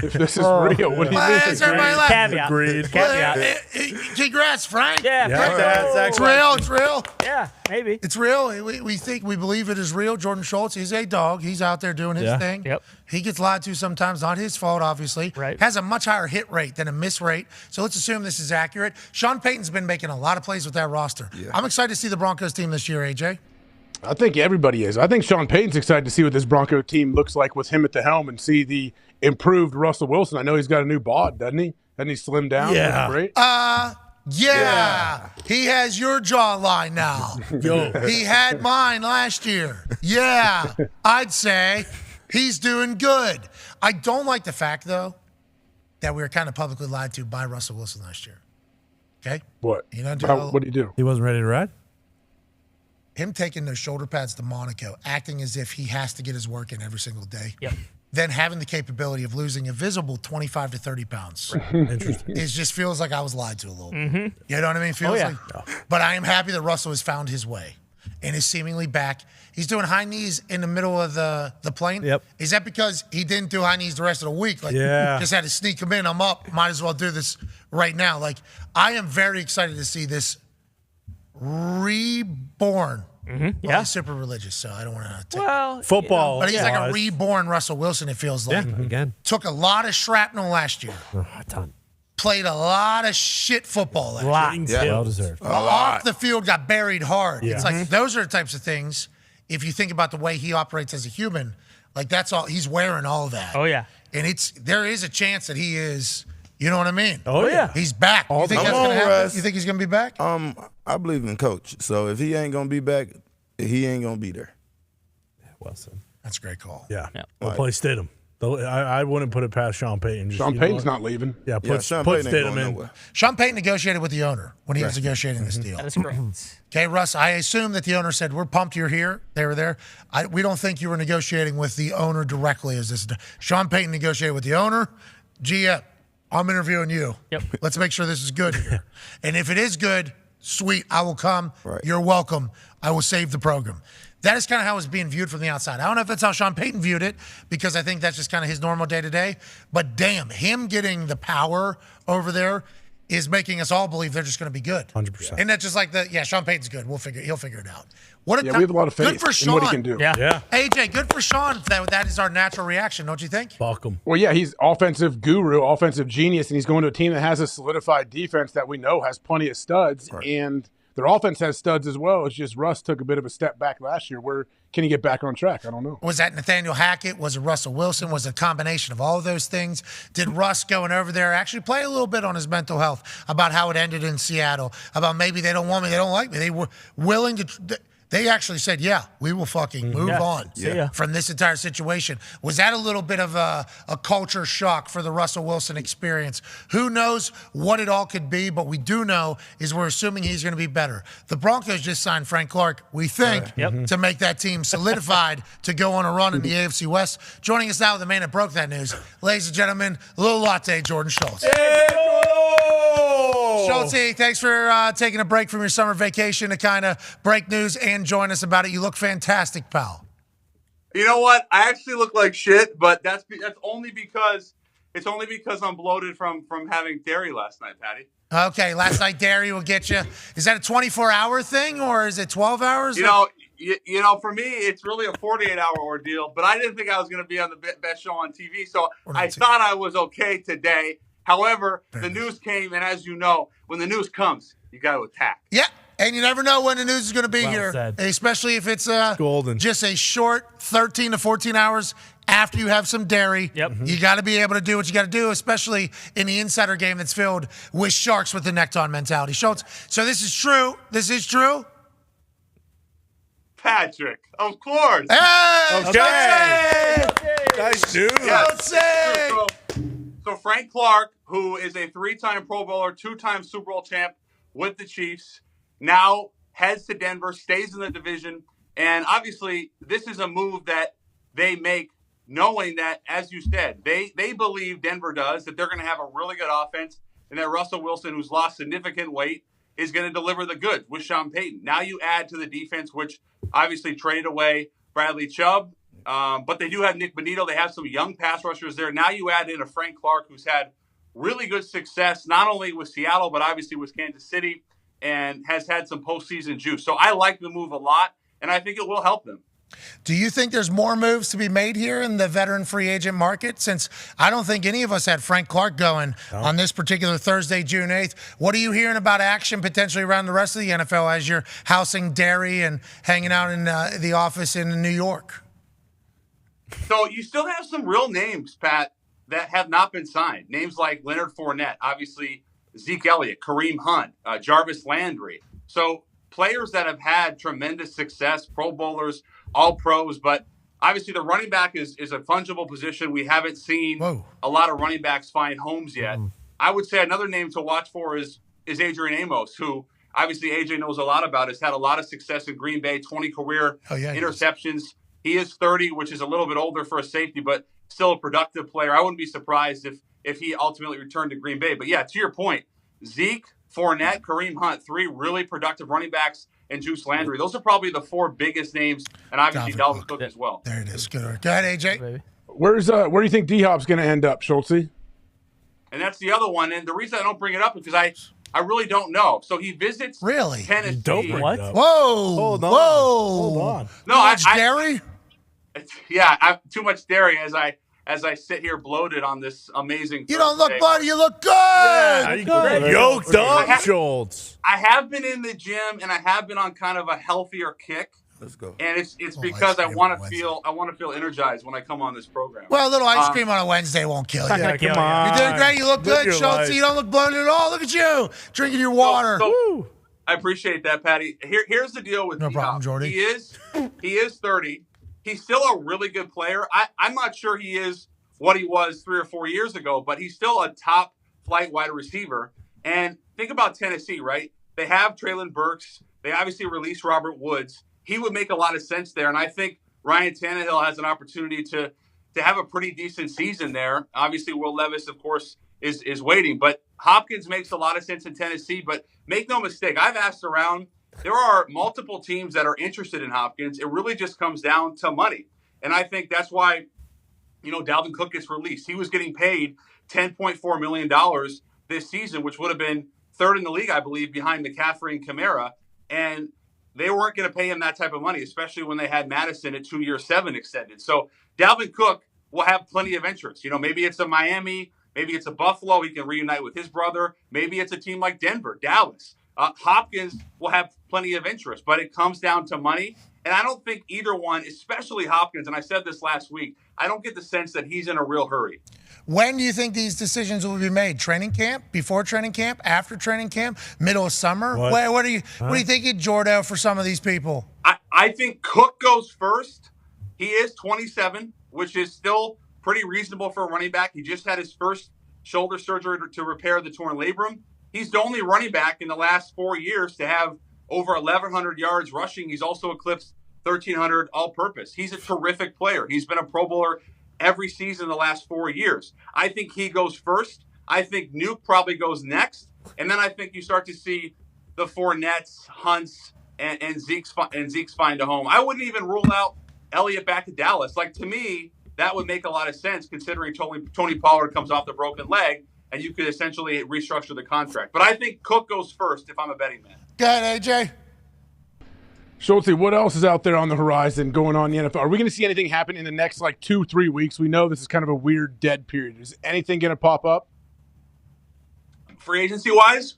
Speaker 17: If this is real, what do you
Speaker 1: That's
Speaker 17: mean?
Speaker 1: everybody laughing.
Speaker 7: Caveat.
Speaker 4: Agreed.
Speaker 7: Caveat.
Speaker 1: Congrats, Frank.
Speaker 7: Yeah,
Speaker 1: It's real. It's real.
Speaker 7: Yeah, maybe.
Speaker 1: It's real. We believe it is real. Jordan Schultz, he's a dog. He's out there doing his thing.
Speaker 7: Yep.
Speaker 1: He gets lied to sometimes. Not his fault, obviously.
Speaker 7: Right.
Speaker 1: Has a much higher hit rate than a miss rate. So let's assume this is accurate. Sean Payton's been making a lot of plays with that roster.
Speaker 6: Yeah.
Speaker 1: I'm excited to see the Broncos team this year, AJ.
Speaker 17: I think everybody is. I think Sean Payton's excited to see what this Bronco team looks like with him at the helm and see the improved Russell Wilson. I know he's got a new bod, doesn't he? Hasn't he slimmed down?
Speaker 4: Yeah.
Speaker 17: Looks great.
Speaker 1: Yeah. He has your jawline now. He had mine last year. Yeah. I'd say he's doing good. I don't like the fact, though, that we were kind of publicly lied to by Russell Wilson last year. Okay?
Speaker 17: What?
Speaker 1: You know,
Speaker 17: What do you do?
Speaker 4: He wasn't ready to ride?
Speaker 1: him taking those shoulder pads to Monaco, acting as if he has to get his work in every single day.
Speaker 7: Yep.
Speaker 1: Then having the capability of losing a visible 25 to 30 pounds.
Speaker 4: Interesting.
Speaker 1: It just feels like I was lied to a little.
Speaker 7: Mm-hmm.
Speaker 1: You know what I mean? Feels
Speaker 7: yeah.
Speaker 1: like. But I am happy that Russell has found his way and is seemingly back. He's doing high knees in the middle of the plane.
Speaker 4: Yep.
Speaker 1: Is that because he didn't do high knees the rest of the week? Like, just had to sneak him in. I'm up. Might as well do this right now. Like, I am very excited to see this reborn. Well,
Speaker 7: Yeah.
Speaker 1: he's super religious, so I don't want to take
Speaker 7: Well,
Speaker 4: Football.
Speaker 1: But he's like a reborn Russell Wilson, it feels like.
Speaker 9: Again.
Speaker 1: Took a lot of shrapnel last year.
Speaker 9: A ton.
Speaker 1: Played a lot of shit football last year.
Speaker 4: Yeah.
Speaker 9: Well deserved.
Speaker 1: Off the field, got buried hard.
Speaker 4: Yeah.
Speaker 1: It's like those are the types of things, if you think about the way he operates as a human, like that's all, he's wearing all of that.
Speaker 7: Oh, yeah.
Speaker 1: And there is a chance that he is, you know what I mean?
Speaker 4: Oh, yeah.
Speaker 1: He's back. You think that's going to happen? You think he's going to be back?
Speaker 6: I believe in Coach. So if he ain't gonna be back, he ain't gonna be there.
Speaker 9: Well said.
Speaker 1: That's a great call.
Speaker 4: Yeah. We'll play Stidham. I wouldn't put it past Sean Payton.
Speaker 17: Sean Payton's not leaving.
Speaker 4: Yeah, put
Speaker 6: Sean Payton ain't
Speaker 4: Stidham
Speaker 6: going
Speaker 4: in.
Speaker 6: nowhere.
Speaker 1: Sean Payton negotiated with the owner when he was negotiating this deal.
Speaker 7: That is correct.
Speaker 1: Okay, Russ, I assume that the owner said, we're pumped you're here. They were there. We don't think you were negotiating with the owner directly. As this, Sean Payton negotiated with the owner. GM, I'm interviewing you.
Speaker 7: Yep.
Speaker 1: Let's make sure this is good here. And if it is good, sweet, I will come.
Speaker 6: Right.
Speaker 1: You're welcome. I will save the program. That is kind of how it's being viewed from the outside. I don't know if that's how Sean Payton viewed it, because I think that's just kind of his normal day-to-day. But damn, him getting the power over there is making us all believe they're just going to be good.
Speaker 4: 100%.
Speaker 1: And that's just like Sean Payton's good. He'll figure it out. What
Speaker 17: Yeah, we have a lot of faith
Speaker 1: good for
Speaker 17: in
Speaker 1: Sean.
Speaker 17: what he can do.
Speaker 4: Yeah.
Speaker 1: AJ, good for Sean. That is our natural reaction, don't you think?
Speaker 4: Fuck him.
Speaker 17: Well, yeah, he's offensive guru, offensive genius, and he's going to a team that has a solidified defense that we know has plenty of studs, and their offense has studs as well. It's just Russ took a bit of a step back last year. Where can he get back on track? I don't know.
Speaker 1: Was that Nathaniel Hackett? Was it Russell Wilson? Was it a combination of all of those things? Did Russ going over there actually play a little bit on his mental health about how it ended in Seattle? About maybe they don't want me, they don't like me. They were willing to... They actually said, yeah, we will fucking move on from this entire situation. Was that a little bit of a culture shock for the Russell Wilson experience? Who knows what it all could be, but we do know is we're assuming he's going to be better. The Broncos just signed Frank Clark, we think, to make that team solidified to go on a run in the AFC West. Joining us now with the man that broke that news, ladies and gentlemen, a little latte, Jordan Schultz. Schultz, thanks for taking a break from your summer vacation to kind of break news and join us about it. You look fantastic, pal.
Speaker 13: You know what? I actually look like shit, but that's only because I'm bloated from having dairy last night, Patty.
Speaker 1: Okay, last night dairy will get you. Is that a 24-hour thing or is it 12 hours?
Speaker 13: You know, for me, it's really a 48-hour ordeal. But I didn't think I was going to be on the best show on TV, so I thought I was okay today. However, the news came, and as you know, when the news comes, you got to attack.
Speaker 1: Yeah, and you never know when the news is going to be
Speaker 9: Well
Speaker 1: here,
Speaker 9: said.
Speaker 1: especially if it's
Speaker 4: golden.
Speaker 1: Just a short 13 to 14 hours after you have some dairy.
Speaker 7: Yep.
Speaker 1: You got to be able to do what you got to do, especially in the insider game that's filled with sharks with the necktie mentality. Schultz, so this is true. This is true.
Speaker 13: Patrick, of course.
Speaker 1: Hey,
Speaker 4: Okay.
Speaker 1: Nice news.
Speaker 13: Yes. So Frank Clark, who is a 3-time Pro Bowler, 2-time Super Bowl champ with the Chiefs, now heads to Denver, stays in the division, and obviously this is a move that they make knowing that, as you said, they believe, Denver does, that they're going to have a really good offense and that Russell Wilson, who's lost significant weight, is going to deliver the goods with Sean Payton. Now you add to the defense, which obviously traded away Bradley Chubb, but they do have Nick Bonito. They have some young pass rushers there. Now you add in a Frank Clark who's had really good success, not only with Seattle, but obviously with Kansas City, and has had some postseason juice. So I like the move a lot, and I think it will help them.
Speaker 1: Do you think there's more moves to be made here in the veteran free agent market? Since I don't think any of us had Frank Clark going on this particular Thursday, June 8th. What are you hearing about action potentially around the rest of the NFL as you're housing dairy and hanging out in the office in New York?
Speaker 13: So you still have some real names, Pat, that have not been signed. Names like Leonard Fournette, obviously Zeke Elliott, Kareem Hunt, Jarvis Landry. So players that have had tremendous success, Pro Bowlers, all pros, but obviously the running back is a fungible position. We haven't seen a lot of running backs find homes yet. I would say another name to watch for is Adrian Amos, who obviously AJ knows a lot about, has had a lot of success in Green Bay, 20 career interceptions. He is 30, which is a little bit older for a safety, but still a productive player. I wouldn't be surprised if he ultimately returned to Green Bay. But yeah, to your point, Zeke, Fournette, Kareem Hunt, 3 really productive running backs, and Juice Landry. Those are probably the 4 biggest names, and obviously Dalvin Cook as well.
Speaker 1: There it is. Good. Go ahead, AJ.
Speaker 17: Where do you think D-Hop's going to end up, Schultz?
Speaker 13: And that's the other one. And the reason I don't bring it up is because I really don't know. So he visits
Speaker 1: Really?
Speaker 13: Tennessee.
Speaker 4: What?
Speaker 1: Whoa.
Speaker 2: Hold on.
Speaker 1: Whoa.
Speaker 2: Hold on.
Speaker 13: No,
Speaker 1: Much dairy?
Speaker 13: Yeah, too much dairy as I sit here bloated on this amazing.
Speaker 1: You don't look
Speaker 13: Thursday.
Speaker 1: bloody. You look good.
Speaker 4: Yoked up, Schultz.
Speaker 13: I have been in the gym and I have been on kind of a healthier kick.
Speaker 6: Let's go.
Speaker 13: And it's because I want to feel energized when I come on this program.
Speaker 1: Well, a little ice cream on a Wednesday won't kill you.
Speaker 4: Yeah, come on.
Speaker 1: You did great. You look
Speaker 4: Live
Speaker 1: good,
Speaker 4: your
Speaker 1: Schultz.
Speaker 4: life.
Speaker 1: You don't look bloated at all. Look at you drinking your water.
Speaker 13: So, I appreciate that, Patty. Here's the deal with
Speaker 1: No
Speaker 13: D-Hop.
Speaker 1: problem, Jordy.
Speaker 13: He is 30. He's still a really good player. I'm not sure he is what he was 3 or 4 years ago, but he's still a top flight wide receiver. And think about Tennessee, right? They have Treylon Burks. They obviously released Robert Woods. He would make a lot of sense there. And I think Ryan Tannehill has an opportunity to have a pretty decent season there. Obviously, Will Levis, of course, is waiting. But Hopkins makes a lot of sense in Tennessee. But make no mistake, I've asked around. There are multiple teams that are interested in Hopkins. It really just comes down to money. And I think that's why, Dalvin Cook gets released. He was getting paid $10.4 million this season, which would have been third in the league, I believe, behind McCaffrey and Kamara. And they weren't going to pay him that type of money, especially when they had Madison at 2 years, 7 extended. So Dalvin Cook will have plenty of interest. Maybe it's a Miami, maybe it's a Buffalo. He can reunite with his brother. Maybe it's a team like Denver, Dallas. Hopkins will have plenty of interest, but it comes down to money. And I don't think either one, especially Hopkins, and I said this last week, I don't get the sense that he's in a real hurry.
Speaker 1: When do you think these decisions will be made? Training camp? Before training camp? After training camp? Middle of summer? What do you think, Jordo, for some of these people?
Speaker 13: I think Cook goes first. He is 27, which is still pretty reasonable for a running back. He just had his first shoulder surgery to repair the torn labrum. He's the only running back in the last 4 years to have over 1,100 yards rushing. He's also eclipsed 1,300 all-purpose. He's a terrific player. He's been a Pro Bowler every season the last 4 years. I think he goes first. I think Nuke probably goes next. And then I think you start to see the Fournettes, Hunts, and Zeke's find a home. I wouldn't even rule out Elliott back to Dallas. To me, that would make a lot of sense considering Tony Pollard comes off the broken leg and you could essentially restructure the contract. But I think Cook goes first if I'm a betting man.
Speaker 1: Go ahead, AJ.
Speaker 17: Schultz, what else is out there on the horizon going on in the NFL? Are we going to see anything happen in the next 2-3 weeks? We know this is kind of a weird dead period. Is anything going to pop up?
Speaker 13: Free agency wise?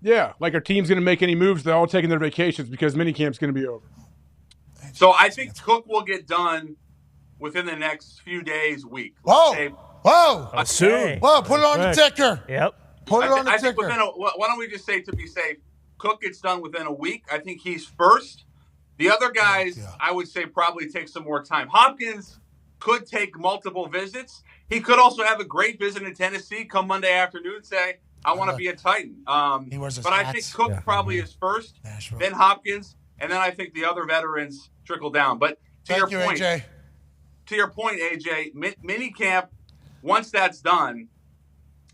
Speaker 17: Yeah, are teams going to make any moves? They're all taking their vacations because minicamp's going to be over.
Speaker 13: So I think Cook will get done within the next few days, week.
Speaker 1: Whoa.
Speaker 4: Soon.
Speaker 1: Whoa, put it on the ticker.
Speaker 7: Yep.
Speaker 1: Put it on the
Speaker 13: I think
Speaker 1: ticker.
Speaker 13: why don't we just say, to be safe, Cook gets done within a week. I think he's first. The other guys, I would say, probably take some more time. Hopkins could take multiple visits. He could also have a great visit in Tennessee come Monday afternoon and say, I want to be a Titan. But I think Cook probably is first, then Hopkins, and then I think the other veterans trickle down. But to your point, AJ, minicamp, once that's done,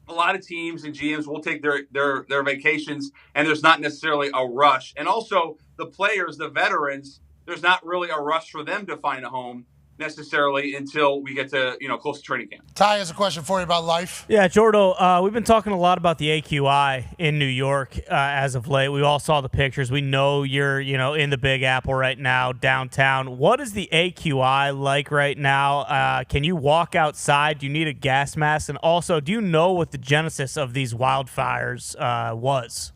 Speaker 13: a lot of teams and GMs will take their vacations, and there's not necessarily a rush. And also the players, the veterans, there's not really a rush for them to find a home necessarily until we get to close to training camp.
Speaker 1: Ty has a question for you about life.
Speaker 7: Yeah, Jordo, we've been talking a lot about the AQI in New York as of late. We all saw the pictures. We know you're in the Big Apple right now, downtown. What is the AQI like right now? Can you walk outside? Do you need a gas mask? And also, do you know what the genesis of these wildfires was?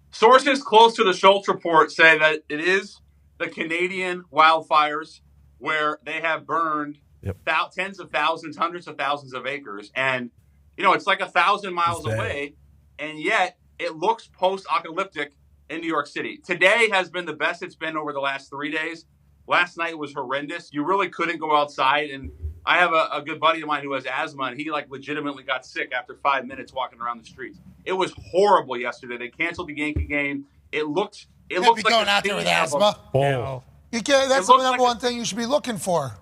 Speaker 13: Sources close to the Schultz report say that it is the Canadian wildfires, where they have burned tens of thousands, hundreds of thousands of acres. And, it's 1,000 miles away, and yet it looks post-apocalyptic in New York City. Today has been the best it's been over the last 3 days. Last night was horrendous. You really couldn't go outside. And I have a good buddy of mine who has asthma, and he legitimately got sick after 5 minutes walking around the streets. It was horrible yesterday. They canceled the Yankee game. It looked like
Speaker 1: going out there with asthma. That's the number one thing you should be looking for.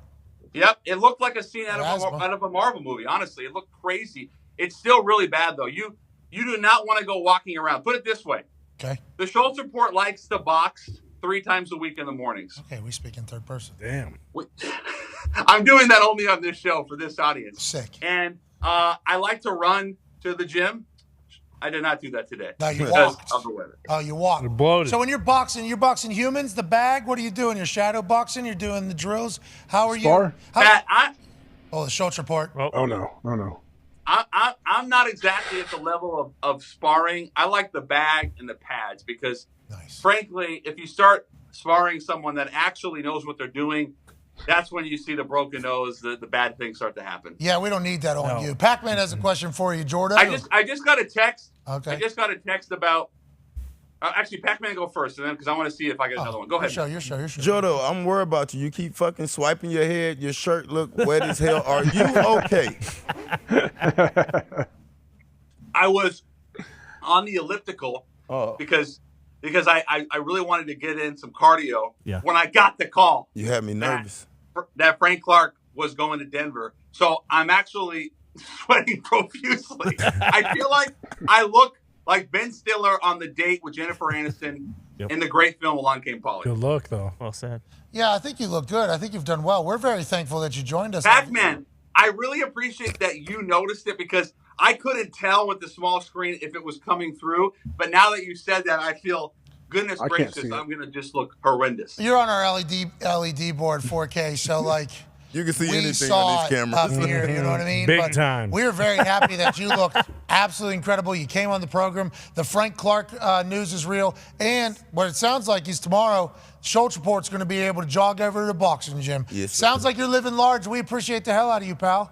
Speaker 13: Yep, it looked like a scene out of a Marvel movie. Honestly, it looked crazy. It's still really bad though. You do not want to go walking around. Put it this way.
Speaker 1: Okay.
Speaker 13: The Schultz report likes to box 3 times a week in the mornings.
Speaker 1: Okay, we speak in third person.
Speaker 4: Damn.
Speaker 13: I'm doing that only on this show for this audience.
Speaker 1: Sick.
Speaker 13: And I like to run to the gym I did not do that today.
Speaker 1: No, you
Speaker 13: because
Speaker 1: walked.
Speaker 13: of the weather.
Speaker 1: Oh, you walk.
Speaker 4: Bloated.
Speaker 1: So when you're boxing humans, the bag. What are you doing? You're shadow boxing. You're doing the drills. How are
Speaker 17: Spar?
Speaker 1: you?
Speaker 13: Pat,
Speaker 1: the Schultz report.
Speaker 17: Oh no.
Speaker 13: I'm not exactly at the level of sparring. I like the bag and the pads because, frankly, if you start sparring someone that actually knows what they're doing, that's when you see the broken nose, the bad things start to happen.
Speaker 1: Yeah, we don't need that on you. Pac-Man has a question for you, Jordan.
Speaker 13: I just got a text.
Speaker 1: Okay.
Speaker 13: I just got a text about. Actually, Pac-Man, go first, and then because I want to see if I get another one. Go ahead.
Speaker 1: Your show.
Speaker 6: Jodo, I'm worried about you. You keep fucking swiping your head. Your shirt look wet as hell. Are you okay?
Speaker 13: I was on the elliptical because I really wanted to get in some cardio.
Speaker 6: Yeah.
Speaker 13: When I got the call,
Speaker 6: You had me nervous.
Speaker 13: that Frank Clark was going to Denver, so I'm actually sweating profusely. I feel like I look like Ben Stiller on the date with Jennifer Aniston in the great film Along Came Polly.
Speaker 4: Good look, though.
Speaker 7: Well said.
Speaker 1: Yeah, I think you look good. I think you've done well. We're very thankful that you joined us.
Speaker 13: Pac-Man, I really appreciate that you noticed it because I couldn't tell with the small screen if it was coming through. But now that you said that, I feel, goodness
Speaker 1: I can't
Speaker 13: gracious,
Speaker 1: see it.
Speaker 13: I'm going to just look horrendous.
Speaker 1: You're on our LED board, 4K, so like
Speaker 6: you can see
Speaker 1: we
Speaker 6: anything
Speaker 1: saw
Speaker 6: on these
Speaker 1: it
Speaker 6: cameras.
Speaker 1: up here, you know what I mean?
Speaker 4: Big time.
Speaker 1: We are very happy that you looked absolutely incredible. You came on the program. The Frank Clark news is real, and what it sounds like is tomorrow, Schultz Report's going to be able to jog over to the boxing gym.
Speaker 6: Yes, sir.
Speaker 1: Sounds like you're living large. We appreciate the hell out of you, pal.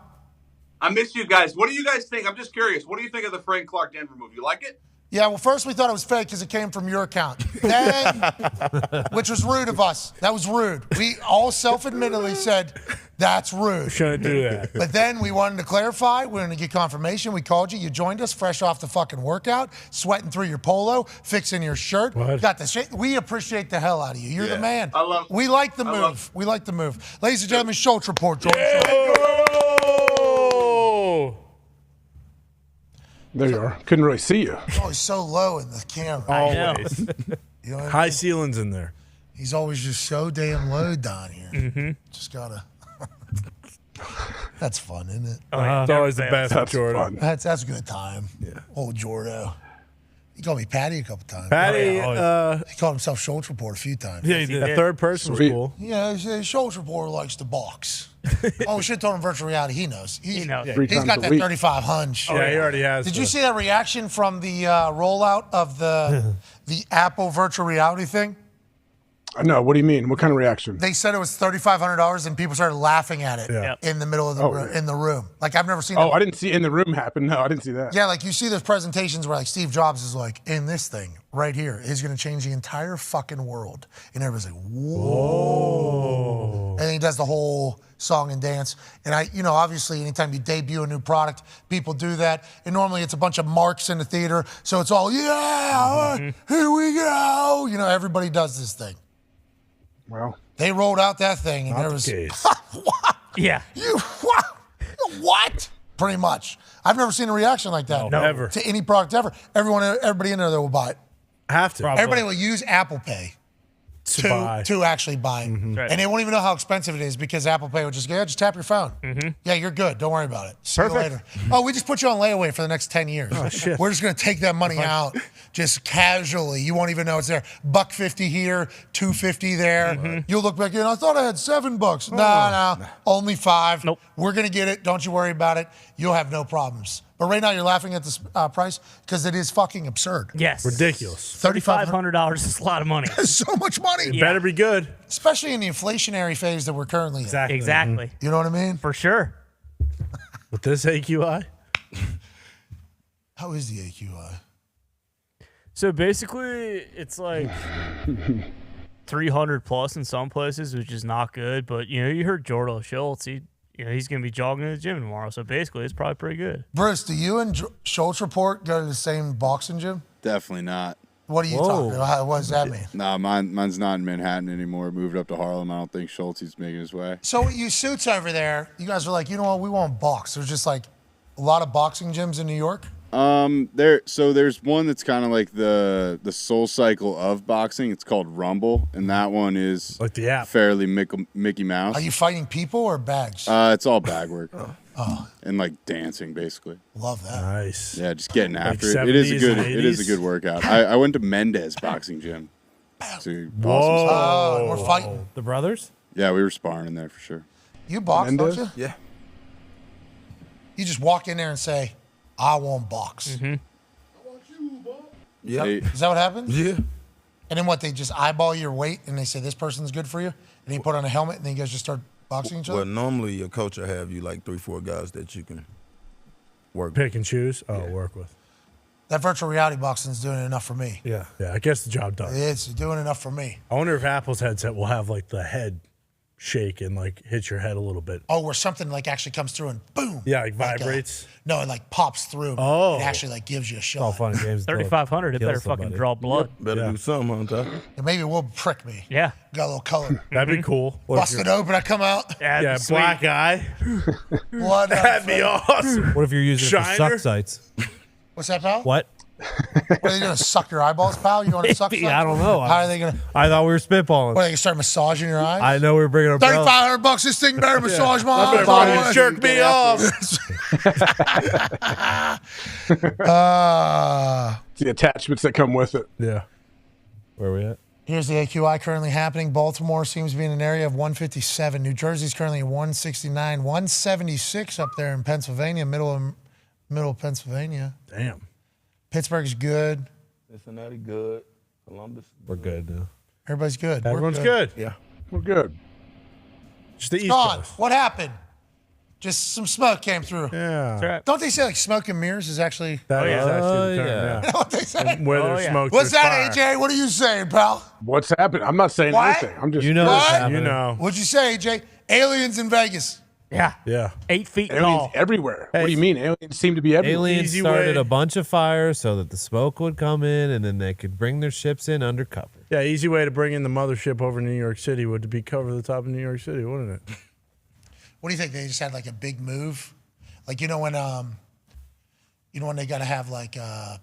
Speaker 13: I miss you guys. What do you guys think? I'm just curious. What do you think of the Frank Clark Denver movie? You like it?
Speaker 1: Yeah, well, first we thought it was fake because it came from your account. Then, which was rude of us. That was rude. We all self-admittedly said, that's rude.
Speaker 4: Shouldn't do that.
Speaker 1: But then we wanted to clarify. We wanted to get confirmation. We called you. You joined us fresh off the fucking workout, sweating through your polo, fixing your shirt.
Speaker 4: What?
Speaker 1: Got the shit. We appreciate the hell out of you. You're the man.
Speaker 13: I love.
Speaker 1: We like the move. We like the move. Ladies and gentlemen, Schultz Report. Jordan
Speaker 17: There you are. Couldn't really see you.
Speaker 1: He's always so low in the camera.
Speaker 4: Always.
Speaker 1: You know what I
Speaker 4: High
Speaker 1: mean?
Speaker 4: ceilings in there.
Speaker 1: He's always just so damn low down here.
Speaker 4: Mm-hmm.
Speaker 1: Just gotta. That's fun, isn't it?
Speaker 4: It's always the best with
Speaker 17: That's
Speaker 4: Jordan.
Speaker 17: fun.
Speaker 1: That's a good time. Yeah. Old Jordo. He called me Patty a couple times.
Speaker 4: Patty,
Speaker 1: he called himself Schultz Report a few times.
Speaker 4: yeah, he did. The third person was cool.
Speaker 1: Yeah, he said Schultz Report likes to box. Oh, we should have told him virtual reality. He knows. He
Speaker 7: knows.
Speaker 1: Yeah,
Speaker 17: 3
Speaker 1: he's
Speaker 17: times
Speaker 1: got
Speaker 17: a
Speaker 1: that
Speaker 17: week.
Speaker 1: 35 hunch.
Speaker 4: Yeah, he already has.
Speaker 1: Did you see that reaction from the rollout of the Apple virtual reality thing?
Speaker 17: No, what do you mean? What kind of reaction?
Speaker 1: They said it was $3,500, and people started laughing at it
Speaker 4: Yeah.
Speaker 1: in the middle of in the room. Like I've never seen.
Speaker 17: Oh,
Speaker 1: that.
Speaker 17: I didn't see in the room happen. No, I didn't see that.
Speaker 1: Yeah, like you see those presentations where like Steve Jobs is like, in this thing right here is going to change the entire fucking world. And everybody's like, whoa. And then he does the whole song and dance. And obviously anytime you debut a new product, people do that. And normally it's a bunch of marks in the theater. So it's all, here we go. Everybody does this thing.
Speaker 17: Well,
Speaker 1: they rolled out that thing and
Speaker 4: Not
Speaker 1: there
Speaker 4: the
Speaker 1: was,
Speaker 4: case.
Speaker 1: what?
Speaker 7: Yeah.
Speaker 1: What? Pretty much. I've never seen a reaction like that.
Speaker 4: No, ever.
Speaker 1: To any product ever. Everybody in there that will buy it.
Speaker 4: Have to.
Speaker 1: Everybody will use Apple Pay to actually buy it.
Speaker 4: Mm-hmm.
Speaker 7: Right.
Speaker 1: And they won't even know how expensive it is because Apple Pay will just go, yeah, just tap your phone.
Speaker 7: Mm-hmm.
Speaker 1: Yeah, you're good. Don't worry about it. See you later. Oh, we just put you on layaway for the next 10 years.
Speaker 4: Oh, shit.
Speaker 1: We're just going to take that money out just casually. You won't even know it's there. $1.50 here, $2.50 there. You'll look back and I thought I had $7. No, only $5.
Speaker 7: Nope.
Speaker 1: We're going to get it. Don't you worry about it. You'll have no problems. But right now you're laughing at this price because it is fucking absurd.
Speaker 7: Yes.
Speaker 4: Ridiculous.
Speaker 7: $3,500 is a lot of money.
Speaker 1: That's so much money.
Speaker 4: It better be good.
Speaker 1: Especially in the inflationary phase that we're currently in.
Speaker 7: Exactly.
Speaker 1: You know what I mean?
Speaker 7: For sure.
Speaker 4: With this AQI?
Speaker 1: How is the AQI?
Speaker 7: So basically, it's like 300 plus in some places, which is not good. But you heard Jordan Schultz. He's going to be jogging in the gym tomorrow. So basically, it's probably pretty good.
Speaker 1: Bruce, do you and Schultz Report go to the same boxing gym?
Speaker 10: Definitely not.
Speaker 1: What are you talking about? What does that mean?
Speaker 10: Nah, mine's not in Manhattan anymore. Moved up to Harlem. I don't think Schultz is making his way.
Speaker 1: So you suits over there, you guys were like, you know what, we want box. There's just like a lot of boxing gyms in New York.
Speaker 10: There's one that's kind of like the Soul Cycle of boxing. It's called Rumble, and that one is
Speaker 4: like the app.
Speaker 10: Fairly Mickey Mouse.
Speaker 1: Are you fighting people or bags?
Speaker 10: It's all bag work. and like dancing, basically.
Speaker 3: Love that.
Speaker 4: Nice.
Speaker 10: Yeah, just getting
Speaker 4: Like
Speaker 10: after it. It is a
Speaker 4: 70s
Speaker 10: good.
Speaker 4: and
Speaker 10: It is a
Speaker 4: 80s?
Speaker 10: good workout. I went to Mendez boxing gym. So
Speaker 3: Oh, we're fighting.
Speaker 9: The brothers?
Speaker 10: Yeah, we were sparring in there for sure.
Speaker 3: You box, don't you?
Speaker 6: Yeah.
Speaker 3: You just walk in there and say, I want box.
Speaker 6: Yeah.
Speaker 3: Is that what happens?
Speaker 6: Yeah.
Speaker 3: And then what? They just eyeball your weight and they say, this person's good for you? And you put on a helmet and then you guys just start boxing each other?
Speaker 6: Well, normally your coach will have you like 3-4 guys that you can work
Speaker 4: Pick and choose? Work with.
Speaker 3: That virtual reality boxing is doing enough for me.
Speaker 4: Yeah. Yeah, it gets the job done.
Speaker 3: It's doing enough for me.
Speaker 4: I wonder if Apple's headset will have like the head shake and like hit your head a little bit.
Speaker 3: Oh, where something like actually comes through and boom.
Speaker 4: Yeah, like vibrates.
Speaker 3: No, it like pops through.
Speaker 4: Oh.
Speaker 3: It actually like gives you a shot.
Speaker 9: All fun and games.
Speaker 7: 3,500. It better fucking draw blood.
Speaker 6: Better do something on top.
Speaker 3: And maybe it will prick me.
Speaker 7: Yeah.
Speaker 3: Got a little color.
Speaker 4: That'd be cool.
Speaker 3: Busted open, I come out.
Speaker 4: Yeah, black eye.
Speaker 3: What?
Speaker 4: That'd be awesome.
Speaker 9: What if you're using it for
Speaker 4: Shiner?
Speaker 9: suck sites?
Speaker 3: What's that, pal?
Speaker 9: What?
Speaker 3: What, are they going to suck your eyeballs, pal? You want to suck?
Speaker 9: I don't know.
Speaker 3: How are they going to?
Speaker 9: I thought we were spitballing.
Speaker 3: What, are they going to start massaging your eyes?
Speaker 9: I know we were bringing up
Speaker 3: $3,500 this thing better massage my eyes.
Speaker 4: Everybody jerk me off.
Speaker 17: It's the attachments that come with it.
Speaker 4: Yeah.
Speaker 9: Where are we at?
Speaker 3: Here's the AQI currently happening. Baltimore seems to be in an area of 157. New Jersey's currently at 169. 176 up there in Pennsylvania, middle of Pennsylvania.
Speaker 4: Damn.
Speaker 3: Pittsburgh's good.
Speaker 6: Cincinnati good. Columbus.
Speaker 9: We're good now.
Speaker 3: Everybody's good. We're
Speaker 4: Everyone's good.
Speaker 6: Yeah.
Speaker 17: We're good.
Speaker 4: Just the East
Speaker 3: Gone.
Speaker 4: Coast.
Speaker 3: What happened? Just some smoke came through.
Speaker 4: Yeah.
Speaker 3: Don't they say like smoke and mirrors is actually?
Speaker 4: That is actually the term,
Speaker 3: You know what they say?
Speaker 4: Where there's smoke,
Speaker 3: What's
Speaker 4: there's
Speaker 3: that,
Speaker 4: fire.
Speaker 3: AJ? What are you saying, pal?
Speaker 17: What's happening? I'm not saying
Speaker 3: What?
Speaker 17: anything. I'm just
Speaker 9: You know
Speaker 3: What?
Speaker 9: what's happening.
Speaker 4: You know.
Speaker 3: What'd you say, AJ? Aliens in Vegas.
Speaker 7: Yeah.
Speaker 4: Yeah.
Speaker 7: 8 feet
Speaker 17: aliens
Speaker 7: tall.
Speaker 17: everywhere. What do you mean? Aliens seem to be everywhere.
Speaker 9: Aliens
Speaker 4: Easy
Speaker 9: started
Speaker 4: way.
Speaker 9: a bunch of fires so that the smoke would come in and then they could bring their ships in undercover.
Speaker 4: Yeah, easy way to bring in the mothership over New York City would be cover the top of New York City, wouldn't it?
Speaker 3: What do you think? They just had like a big move, like when they got to have like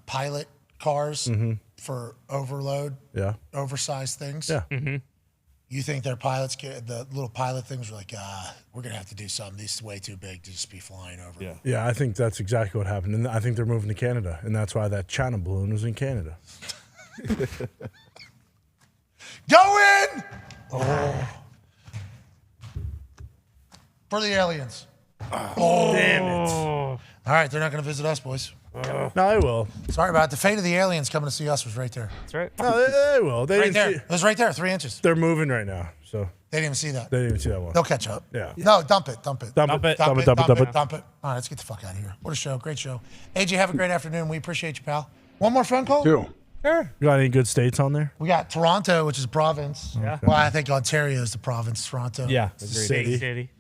Speaker 3: pilot cars for overload, oversized things.
Speaker 4: Yeah.
Speaker 7: Mm-hmm.
Speaker 3: You think their pilots, the little pilot things, were like, we're gonna have to do something. This is way too big to just be flying over.
Speaker 9: Yeah.
Speaker 4: Yeah, I think that's exactly what happened. And I think they're moving to Canada. And that's why that China balloon was in Canada.
Speaker 3: Go in. Oh. For the aliens. Oh.
Speaker 4: Damn it.
Speaker 3: All right, they're not gonna visit us, boys.
Speaker 4: No, they will.
Speaker 3: Sorry about it. The fate of the aliens coming to see us was right there.
Speaker 7: That's right.
Speaker 4: No, they will. They
Speaker 3: Right
Speaker 4: didn't
Speaker 3: there.
Speaker 4: see-
Speaker 3: It was right there, 3 inches.
Speaker 4: They're moving right now. So
Speaker 3: They didn't even see that.
Speaker 4: they didn't even see that one.
Speaker 3: They'll catch up.
Speaker 4: Yeah.
Speaker 3: No, dump it. Dump it.
Speaker 4: Dump it. Dump it. Dump it. Dump it.
Speaker 3: Dump it. All right, let's get the fuck out of here. What a show. Great show. AJ, have a great afternoon. We appreciate you, pal. One more phone call?
Speaker 17: Two.
Speaker 3: Sure.
Speaker 4: You got any good states on there?
Speaker 3: We got Toronto, which is a province.
Speaker 7: Yeah.
Speaker 3: Well, I think Ontario is the province. Toronto.
Speaker 9: Yeah.
Speaker 7: Big city.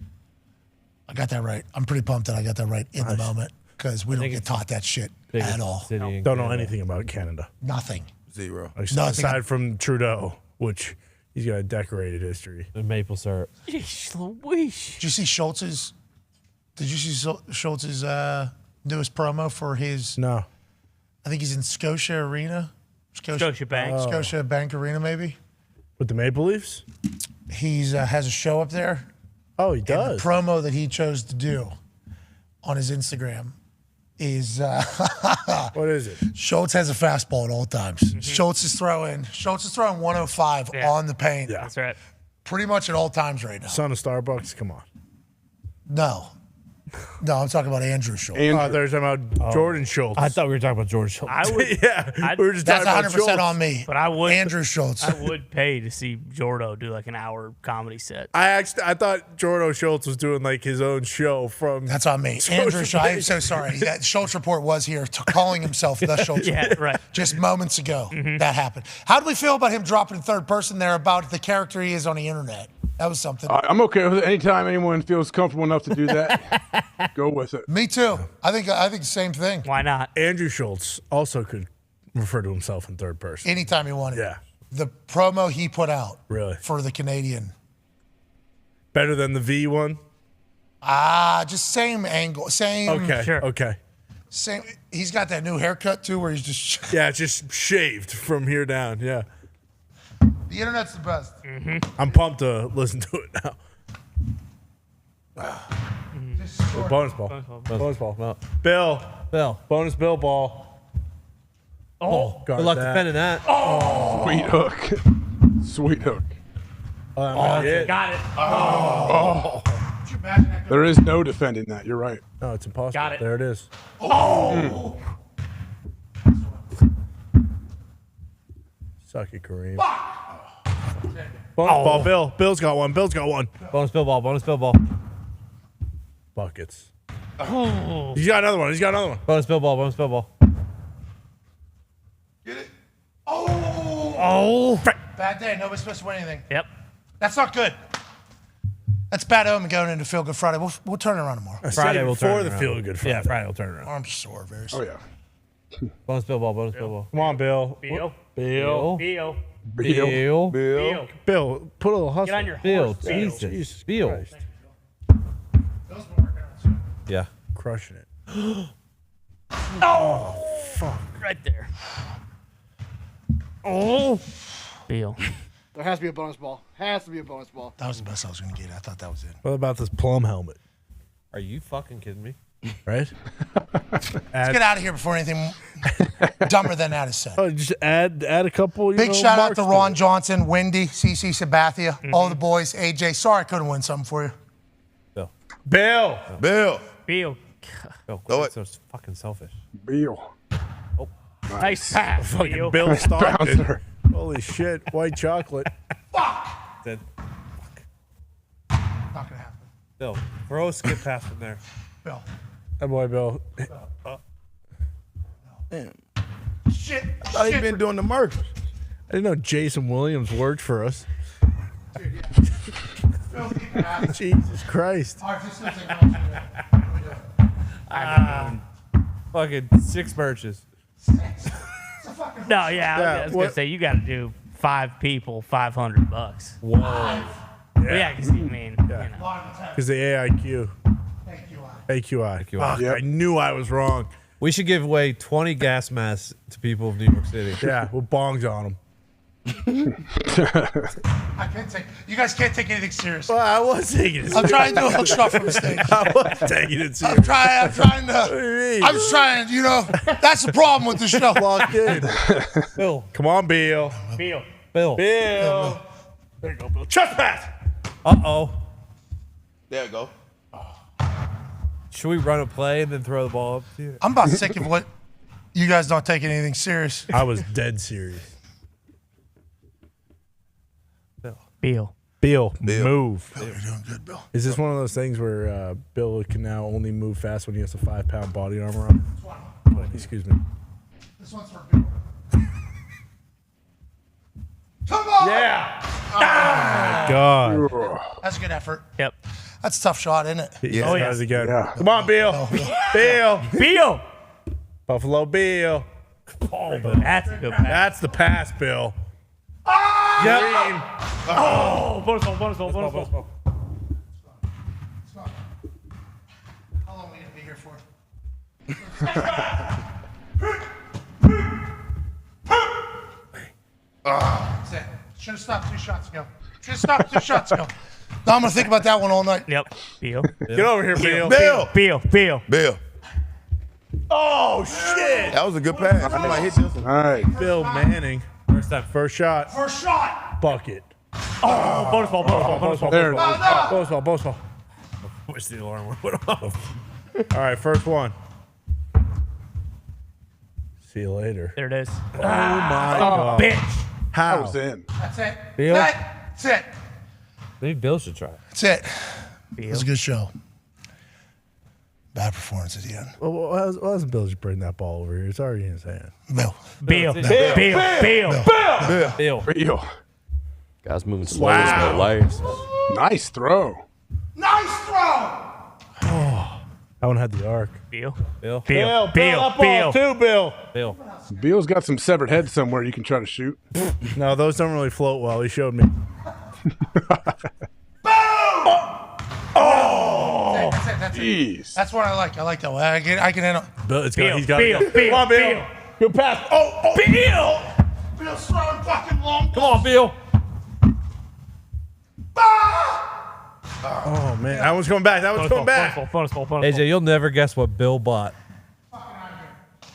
Speaker 3: I got that right. I'm pretty pumped that I got that right in the moment because we don't get taught that shit at all.
Speaker 9: City in
Speaker 4: Don't know
Speaker 9: Canada.
Speaker 4: anything about Canada.
Speaker 3: Nothing.
Speaker 6: Zero.
Speaker 4: Aside from Trudeau, which he's got a decorated history.
Speaker 9: And maple syrup.
Speaker 7: Jeez Louise.
Speaker 3: Did you see Schultz's? Did you see Schultz's newest promo for his?
Speaker 4: No.
Speaker 3: I think he's in Scotia Arena.
Speaker 7: Scotia Bank.
Speaker 3: Scotia Bank Arena, maybe.
Speaker 4: With the Maple Leafs?
Speaker 3: He's has a show up there.
Speaker 4: Oh, he
Speaker 3: And
Speaker 4: does.
Speaker 3: the promo that he chose to do on his Instagram is
Speaker 4: What is it?
Speaker 3: Schultz has a fastball at all times. Schultz is throwing 105 on the paint.
Speaker 4: Yeah.
Speaker 7: That's right.
Speaker 3: Pretty much at all times right now.
Speaker 4: Son of Starbucks? Come on.
Speaker 3: No. No, I'm talking about Andrew Schultz.
Speaker 4: Oh, there's about Jordan Schultz.
Speaker 9: I thought we were talking about George Schultz.
Speaker 7: I would.
Speaker 4: Yeah, we were just
Speaker 3: That's
Speaker 4: talking about
Speaker 3: 100%
Speaker 4: Schultz.
Speaker 3: on me.
Speaker 7: But I would.
Speaker 3: Andrew Schultz.
Speaker 7: I would pay to see Jordo do like an hour comedy set.
Speaker 4: I thought Jordan Schultz was doing like his own show from.
Speaker 3: That's on me. Andrew Schultz. I'm so sorry. That Schultz report was here calling himself the Schultz
Speaker 7: Yeah,
Speaker 3: report.
Speaker 7: right.
Speaker 3: Just moments ago, that happened. How do we feel about him dropping third person there about the character he is on the internet? That was something.
Speaker 17: I'm okay with it. Anytime anyone feels comfortable enough to do that, go with it.
Speaker 3: Me too. I think the same thing.
Speaker 7: Why not?
Speaker 4: Andrew Schultz also could refer to himself in third person.
Speaker 3: Anytime he wanted.
Speaker 4: Yeah.
Speaker 3: The promo he put out
Speaker 4: Really?
Speaker 3: for the Canadian.
Speaker 4: Better than the V one?
Speaker 3: Just same angle. Same.
Speaker 4: Okay.
Speaker 7: Sure.
Speaker 4: Okay.
Speaker 3: Same. He's got that new haircut too where he's just.
Speaker 4: Yeah, just shaved from here down. Yeah.
Speaker 3: The internet's the best.
Speaker 4: I'm pumped to listen to it now. Bonus ball. Bonus ball. Bill. Bonus Bill ball.
Speaker 9: Oh,
Speaker 4: guard
Speaker 9: good luck
Speaker 4: that.
Speaker 9: defending that.
Speaker 4: Oh.
Speaker 17: Sweet hook. Sweet hook.
Speaker 7: Got it.
Speaker 17: Oh. There is no defending that. You're right.
Speaker 4: No, it's impossible.
Speaker 7: Got it.
Speaker 4: There it is.
Speaker 7: Oh.
Speaker 4: Suck it, Kareem. Bonus ball, Bill. Bill's got one. Bill's got one.
Speaker 9: Bonus Bill ball. Bonus Bill ball.
Speaker 4: Buckets.
Speaker 7: Oh.
Speaker 4: He's got another one. He's got another one.
Speaker 9: Bonus Bill ball. Bonus Bill ball.
Speaker 3: Get it?
Speaker 4: Oh.
Speaker 1: Bad day. Nobody's supposed to win anything.
Speaker 7: Yep.
Speaker 1: That's not good. That's bad omen going into Feel Good Friday. We'll turn it around tomorrow.
Speaker 9: Friday we'll turn
Speaker 4: for
Speaker 9: it
Speaker 4: the
Speaker 9: around.
Speaker 4: Feel Good Friday.
Speaker 9: Yeah, Friday we'll turn it around.
Speaker 1: I'm sore, very
Speaker 17: Oh,
Speaker 1: sore.
Speaker 17: yeah.
Speaker 9: Bonus Bill ball. Bonus Bill ball.
Speaker 4: Come on, Bill.
Speaker 7: Bill.
Speaker 4: Bill.
Speaker 7: Bill.
Speaker 9: Bill.
Speaker 7: Bill.
Speaker 4: Bill, put a little hustle.
Speaker 7: Get on your
Speaker 9: Bill.
Speaker 7: horse. Bill.
Speaker 9: Jesus. Bill.
Speaker 4: Christ.
Speaker 9: Yeah.
Speaker 4: Crushing it.
Speaker 7: Oh, fuck. Right there. Oh. Bill.
Speaker 14: There has to be a bonus ball. Has to be a bonus ball.
Speaker 1: That was the best I was going to get. I thought that was it.
Speaker 4: What about this plum helmet?
Speaker 9: Are you fucking kidding me?
Speaker 4: Right?
Speaker 1: Let's get out of here before anything dumber than that is said.
Speaker 4: Oh, just add a couple.
Speaker 1: Big shout out to Ron Johnson, Wendy, CC Sabathia, all the boys, AJ. Sorry I couldn't win something for you.
Speaker 9: Bill.
Speaker 4: Bill.
Speaker 6: Bill.
Speaker 7: Bill.
Speaker 9: Bill,
Speaker 6: Throw
Speaker 9: quit
Speaker 6: it.
Speaker 9: so fucking selfish.
Speaker 17: Bill.
Speaker 9: Oh.
Speaker 7: Nice pass.
Speaker 4: Fucking Bill Stockton.
Speaker 17: Bouncer.
Speaker 4: Holy shit. White chocolate.
Speaker 9: Dead.
Speaker 1: Not going to happen.
Speaker 9: Bill, throw a skip pass from there.
Speaker 1: Bill.
Speaker 4: That boy, Bill.
Speaker 6: Man,
Speaker 1: Shit.
Speaker 6: I thought he'd been doing the murder.
Speaker 4: I didn't know Jason Williams worked for us.
Speaker 1: Dude, yeah. Bill, keep it out.
Speaker 4: Jesus Christ.
Speaker 1: All right, this looks like an option.
Speaker 9: Fucking 6 merches.
Speaker 7: No, yeah, I was going to say, you got to do 5 people, $500.
Speaker 9: Whoa.
Speaker 7: Yeah, because, I mean, you know.
Speaker 4: Because the AIQ. AQI. Fuck,
Speaker 17: Yep.
Speaker 4: I knew I was wrong.
Speaker 9: We should give away 20 gas masks to people of New York City.
Speaker 4: Yeah, with bongs on them.
Speaker 1: I can't take. You guys can't take anything serious.
Speaker 4: Well, I was taking it serious.
Speaker 1: I'm trying to do a hook shot from the stage.
Speaker 4: I was taking it serious.
Speaker 1: I'm trying to.
Speaker 4: What do you mean?
Speaker 1: I'm just trying. You know, that's the problem with the show.
Speaker 4: Locked in.
Speaker 9: Bill.
Speaker 4: Come on, Bill.
Speaker 7: Bill.
Speaker 9: Bill.
Speaker 4: Bill. There you go, Bill. Chest pass.
Speaker 9: Uh-oh.
Speaker 6: There you go.
Speaker 9: Should we run a play and then throw the ball up to you?
Speaker 1: I'm about sick of what you guys don't take anything serious.
Speaker 4: I was dead serious.
Speaker 7: Bill.
Speaker 4: Bill, move.
Speaker 1: Bill, you're doing good, Bill.
Speaker 4: Is this one of those things where Bill can now only move fast when he has a 5-pound body armor on? Excuse me.
Speaker 1: This one's for Bill. Come on!
Speaker 4: Yeah. Oh my God.
Speaker 1: That's a good effort.
Speaker 7: Yep.
Speaker 1: That's a tough shot, isn't it?
Speaker 4: Yeah.
Speaker 7: Oh, yeah.
Speaker 4: How's it going?
Speaker 17: Yeah.
Speaker 4: Come on, Bill. Bill.
Speaker 7: Bill.
Speaker 4: Buffalo Bill.
Speaker 7: Oh, that's a good pass.
Speaker 4: That's the pass, Bill.
Speaker 7: Yep. Oh, bonus ball, bonus ball, bonus ball.
Speaker 1: How long are we going to be here for? That's it. Should have stopped 2 shots ago. Should have stopped 2 shots ago. Now I'm going to think about that one all night.
Speaker 7: Yep. Bill.
Speaker 4: Get over here, Bill.
Speaker 6: Bill.
Speaker 7: Bill. Bill.
Speaker 6: Bill.
Speaker 4: Oh, shit.
Speaker 6: That was a good pass. I might hit this one.
Speaker 17: All right.
Speaker 4: Bill Manning. First shot.
Speaker 1: First shot.
Speaker 4: Bucket.
Speaker 7: Oh, bonus ball, bonus ball, bonus ball.
Speaker 17: There it is.
Speaker 4: Bonus ball, bonus ball.
Speaker 9: Wish the alarm went off.
Speaker 4: All right, first one. See you later.
Speaker 7: There it is.
Speaker 4: Oh, my God.
Speaker 7: Bitch.
Speaker 4: How?
Speaker 17: That was in.
Speaker 1: That's it.
Speaker 9: Bill?
Speaker 1: That's it.
Speaker 9: Maybe Bill should try it.
Speaker 1: That's it.
Speaker 7: Bill.
Speaker 1: It was a good show. Bad performance at the end.
Speaker 4: Well, why doesn't Bill just bring that ball over here? It's already in his hand.
Speaker 1: Bill.
Speaker 7: Bill. Bill. Bill.
Speaker 9: Bill.
Speaker 17: Bill.
Speaker 19: Guys moving slow as no legs.
Speaker 17: Nice throw.
Speaker 1: Nice throw.
Speaker 4: That one had the arc.
Speaker 7: Bill.
Speaker 9: Bill.
Speaker 7: Bill.
Speaker 4: Bill. Bill. Too, Bill.
Speaker 9: Bill.
Speaker 17: Bill's got some severed heads somewhere you can try to shoot.
Speaker 4: No, those don't really float well. He showed me.
Speaker 1: Oh! That's it. That's it.
Speaker 17: Jeez.
Speaker 1: That's what I like. I like that one. I can handle.
Speaker 4: Bill, it's
Speaker 7: Bill.
Speaker 4: got, he's got
Speaker 7: Bill.
Speaker 4: it.
Speaker 7: Bill.
Speaker 4: Come on, Bill.
Speaker 7: Bill.
Speaker 4: Good pass. Oh,
Speaker 7: Bill.
Speaker 1: Bill's throwing fucking long.
Speaker 9: Come on, Bill.
Speaker 4: Oh, man. That one's coming back. That one's coming back.
Speaker 9: AJ, you'll never guess what Bill bought.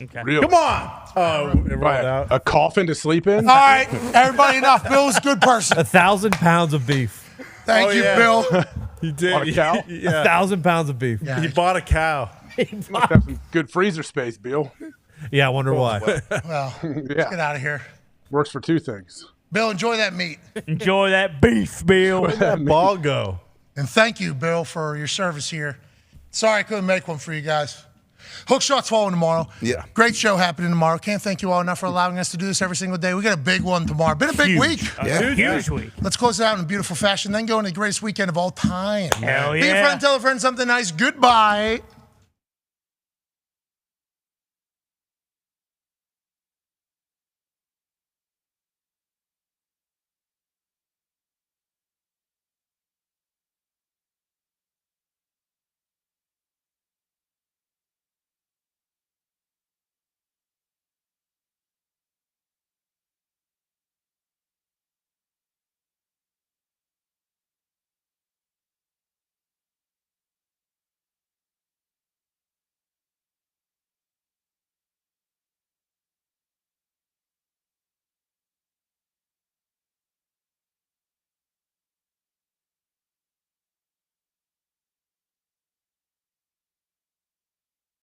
Speaker 7: Okay.
Speaker 17: Really?
Speaker 4: Come on. Oh, it rolled out.
Speaker 17: A coffin to sleep in?
Speaker 1: All right, everybody, enough. Bill's a good person.
Speaker 9: 1,000 pounds of beef.
Speaker 1: Thank you,
Speaker 4: yeah.
Speaker 1: Bill.
Speaker 4: He did.
Speaker 17: Bought a cow?
Speaker 4: Yeah.
Speaker 9: 1,000 pounds of beef.
Speaker 4: He bought a cow.
Speaker 17: Must have some good freezer space, Bill.
Speaker 9: Yeah, I wonder why.
Speaker 1: Well, let's get out of here.
Speaker 17: Works for two things.
Speaker 1: Bill, enjoy that meat.
Speaker 7: Enjoy that beef, Bill.
Speaker 4: Where'd that ball go?
Speaker 1: And thank you, Bill, for your service here. Sorry I couldn't make one for you guys. Hook shots falling tomorrow.
Speaker 6: Yeah.
Speaker 1: Great show happening tomorrow. Can't thank you all enough for allowing us to do this every single day. We got a big one tomorrow. Been a big week.
Speaker 7: Huge week.
Speaker 1: Let's close it out in beautiful fashion, then go into the greatest weekend of all time.
Speaker 7: Hell
Speaker 1: Be a
Speaker 7: yeah.
Speaker 1: friend, tell a friend something nice. Goodbye.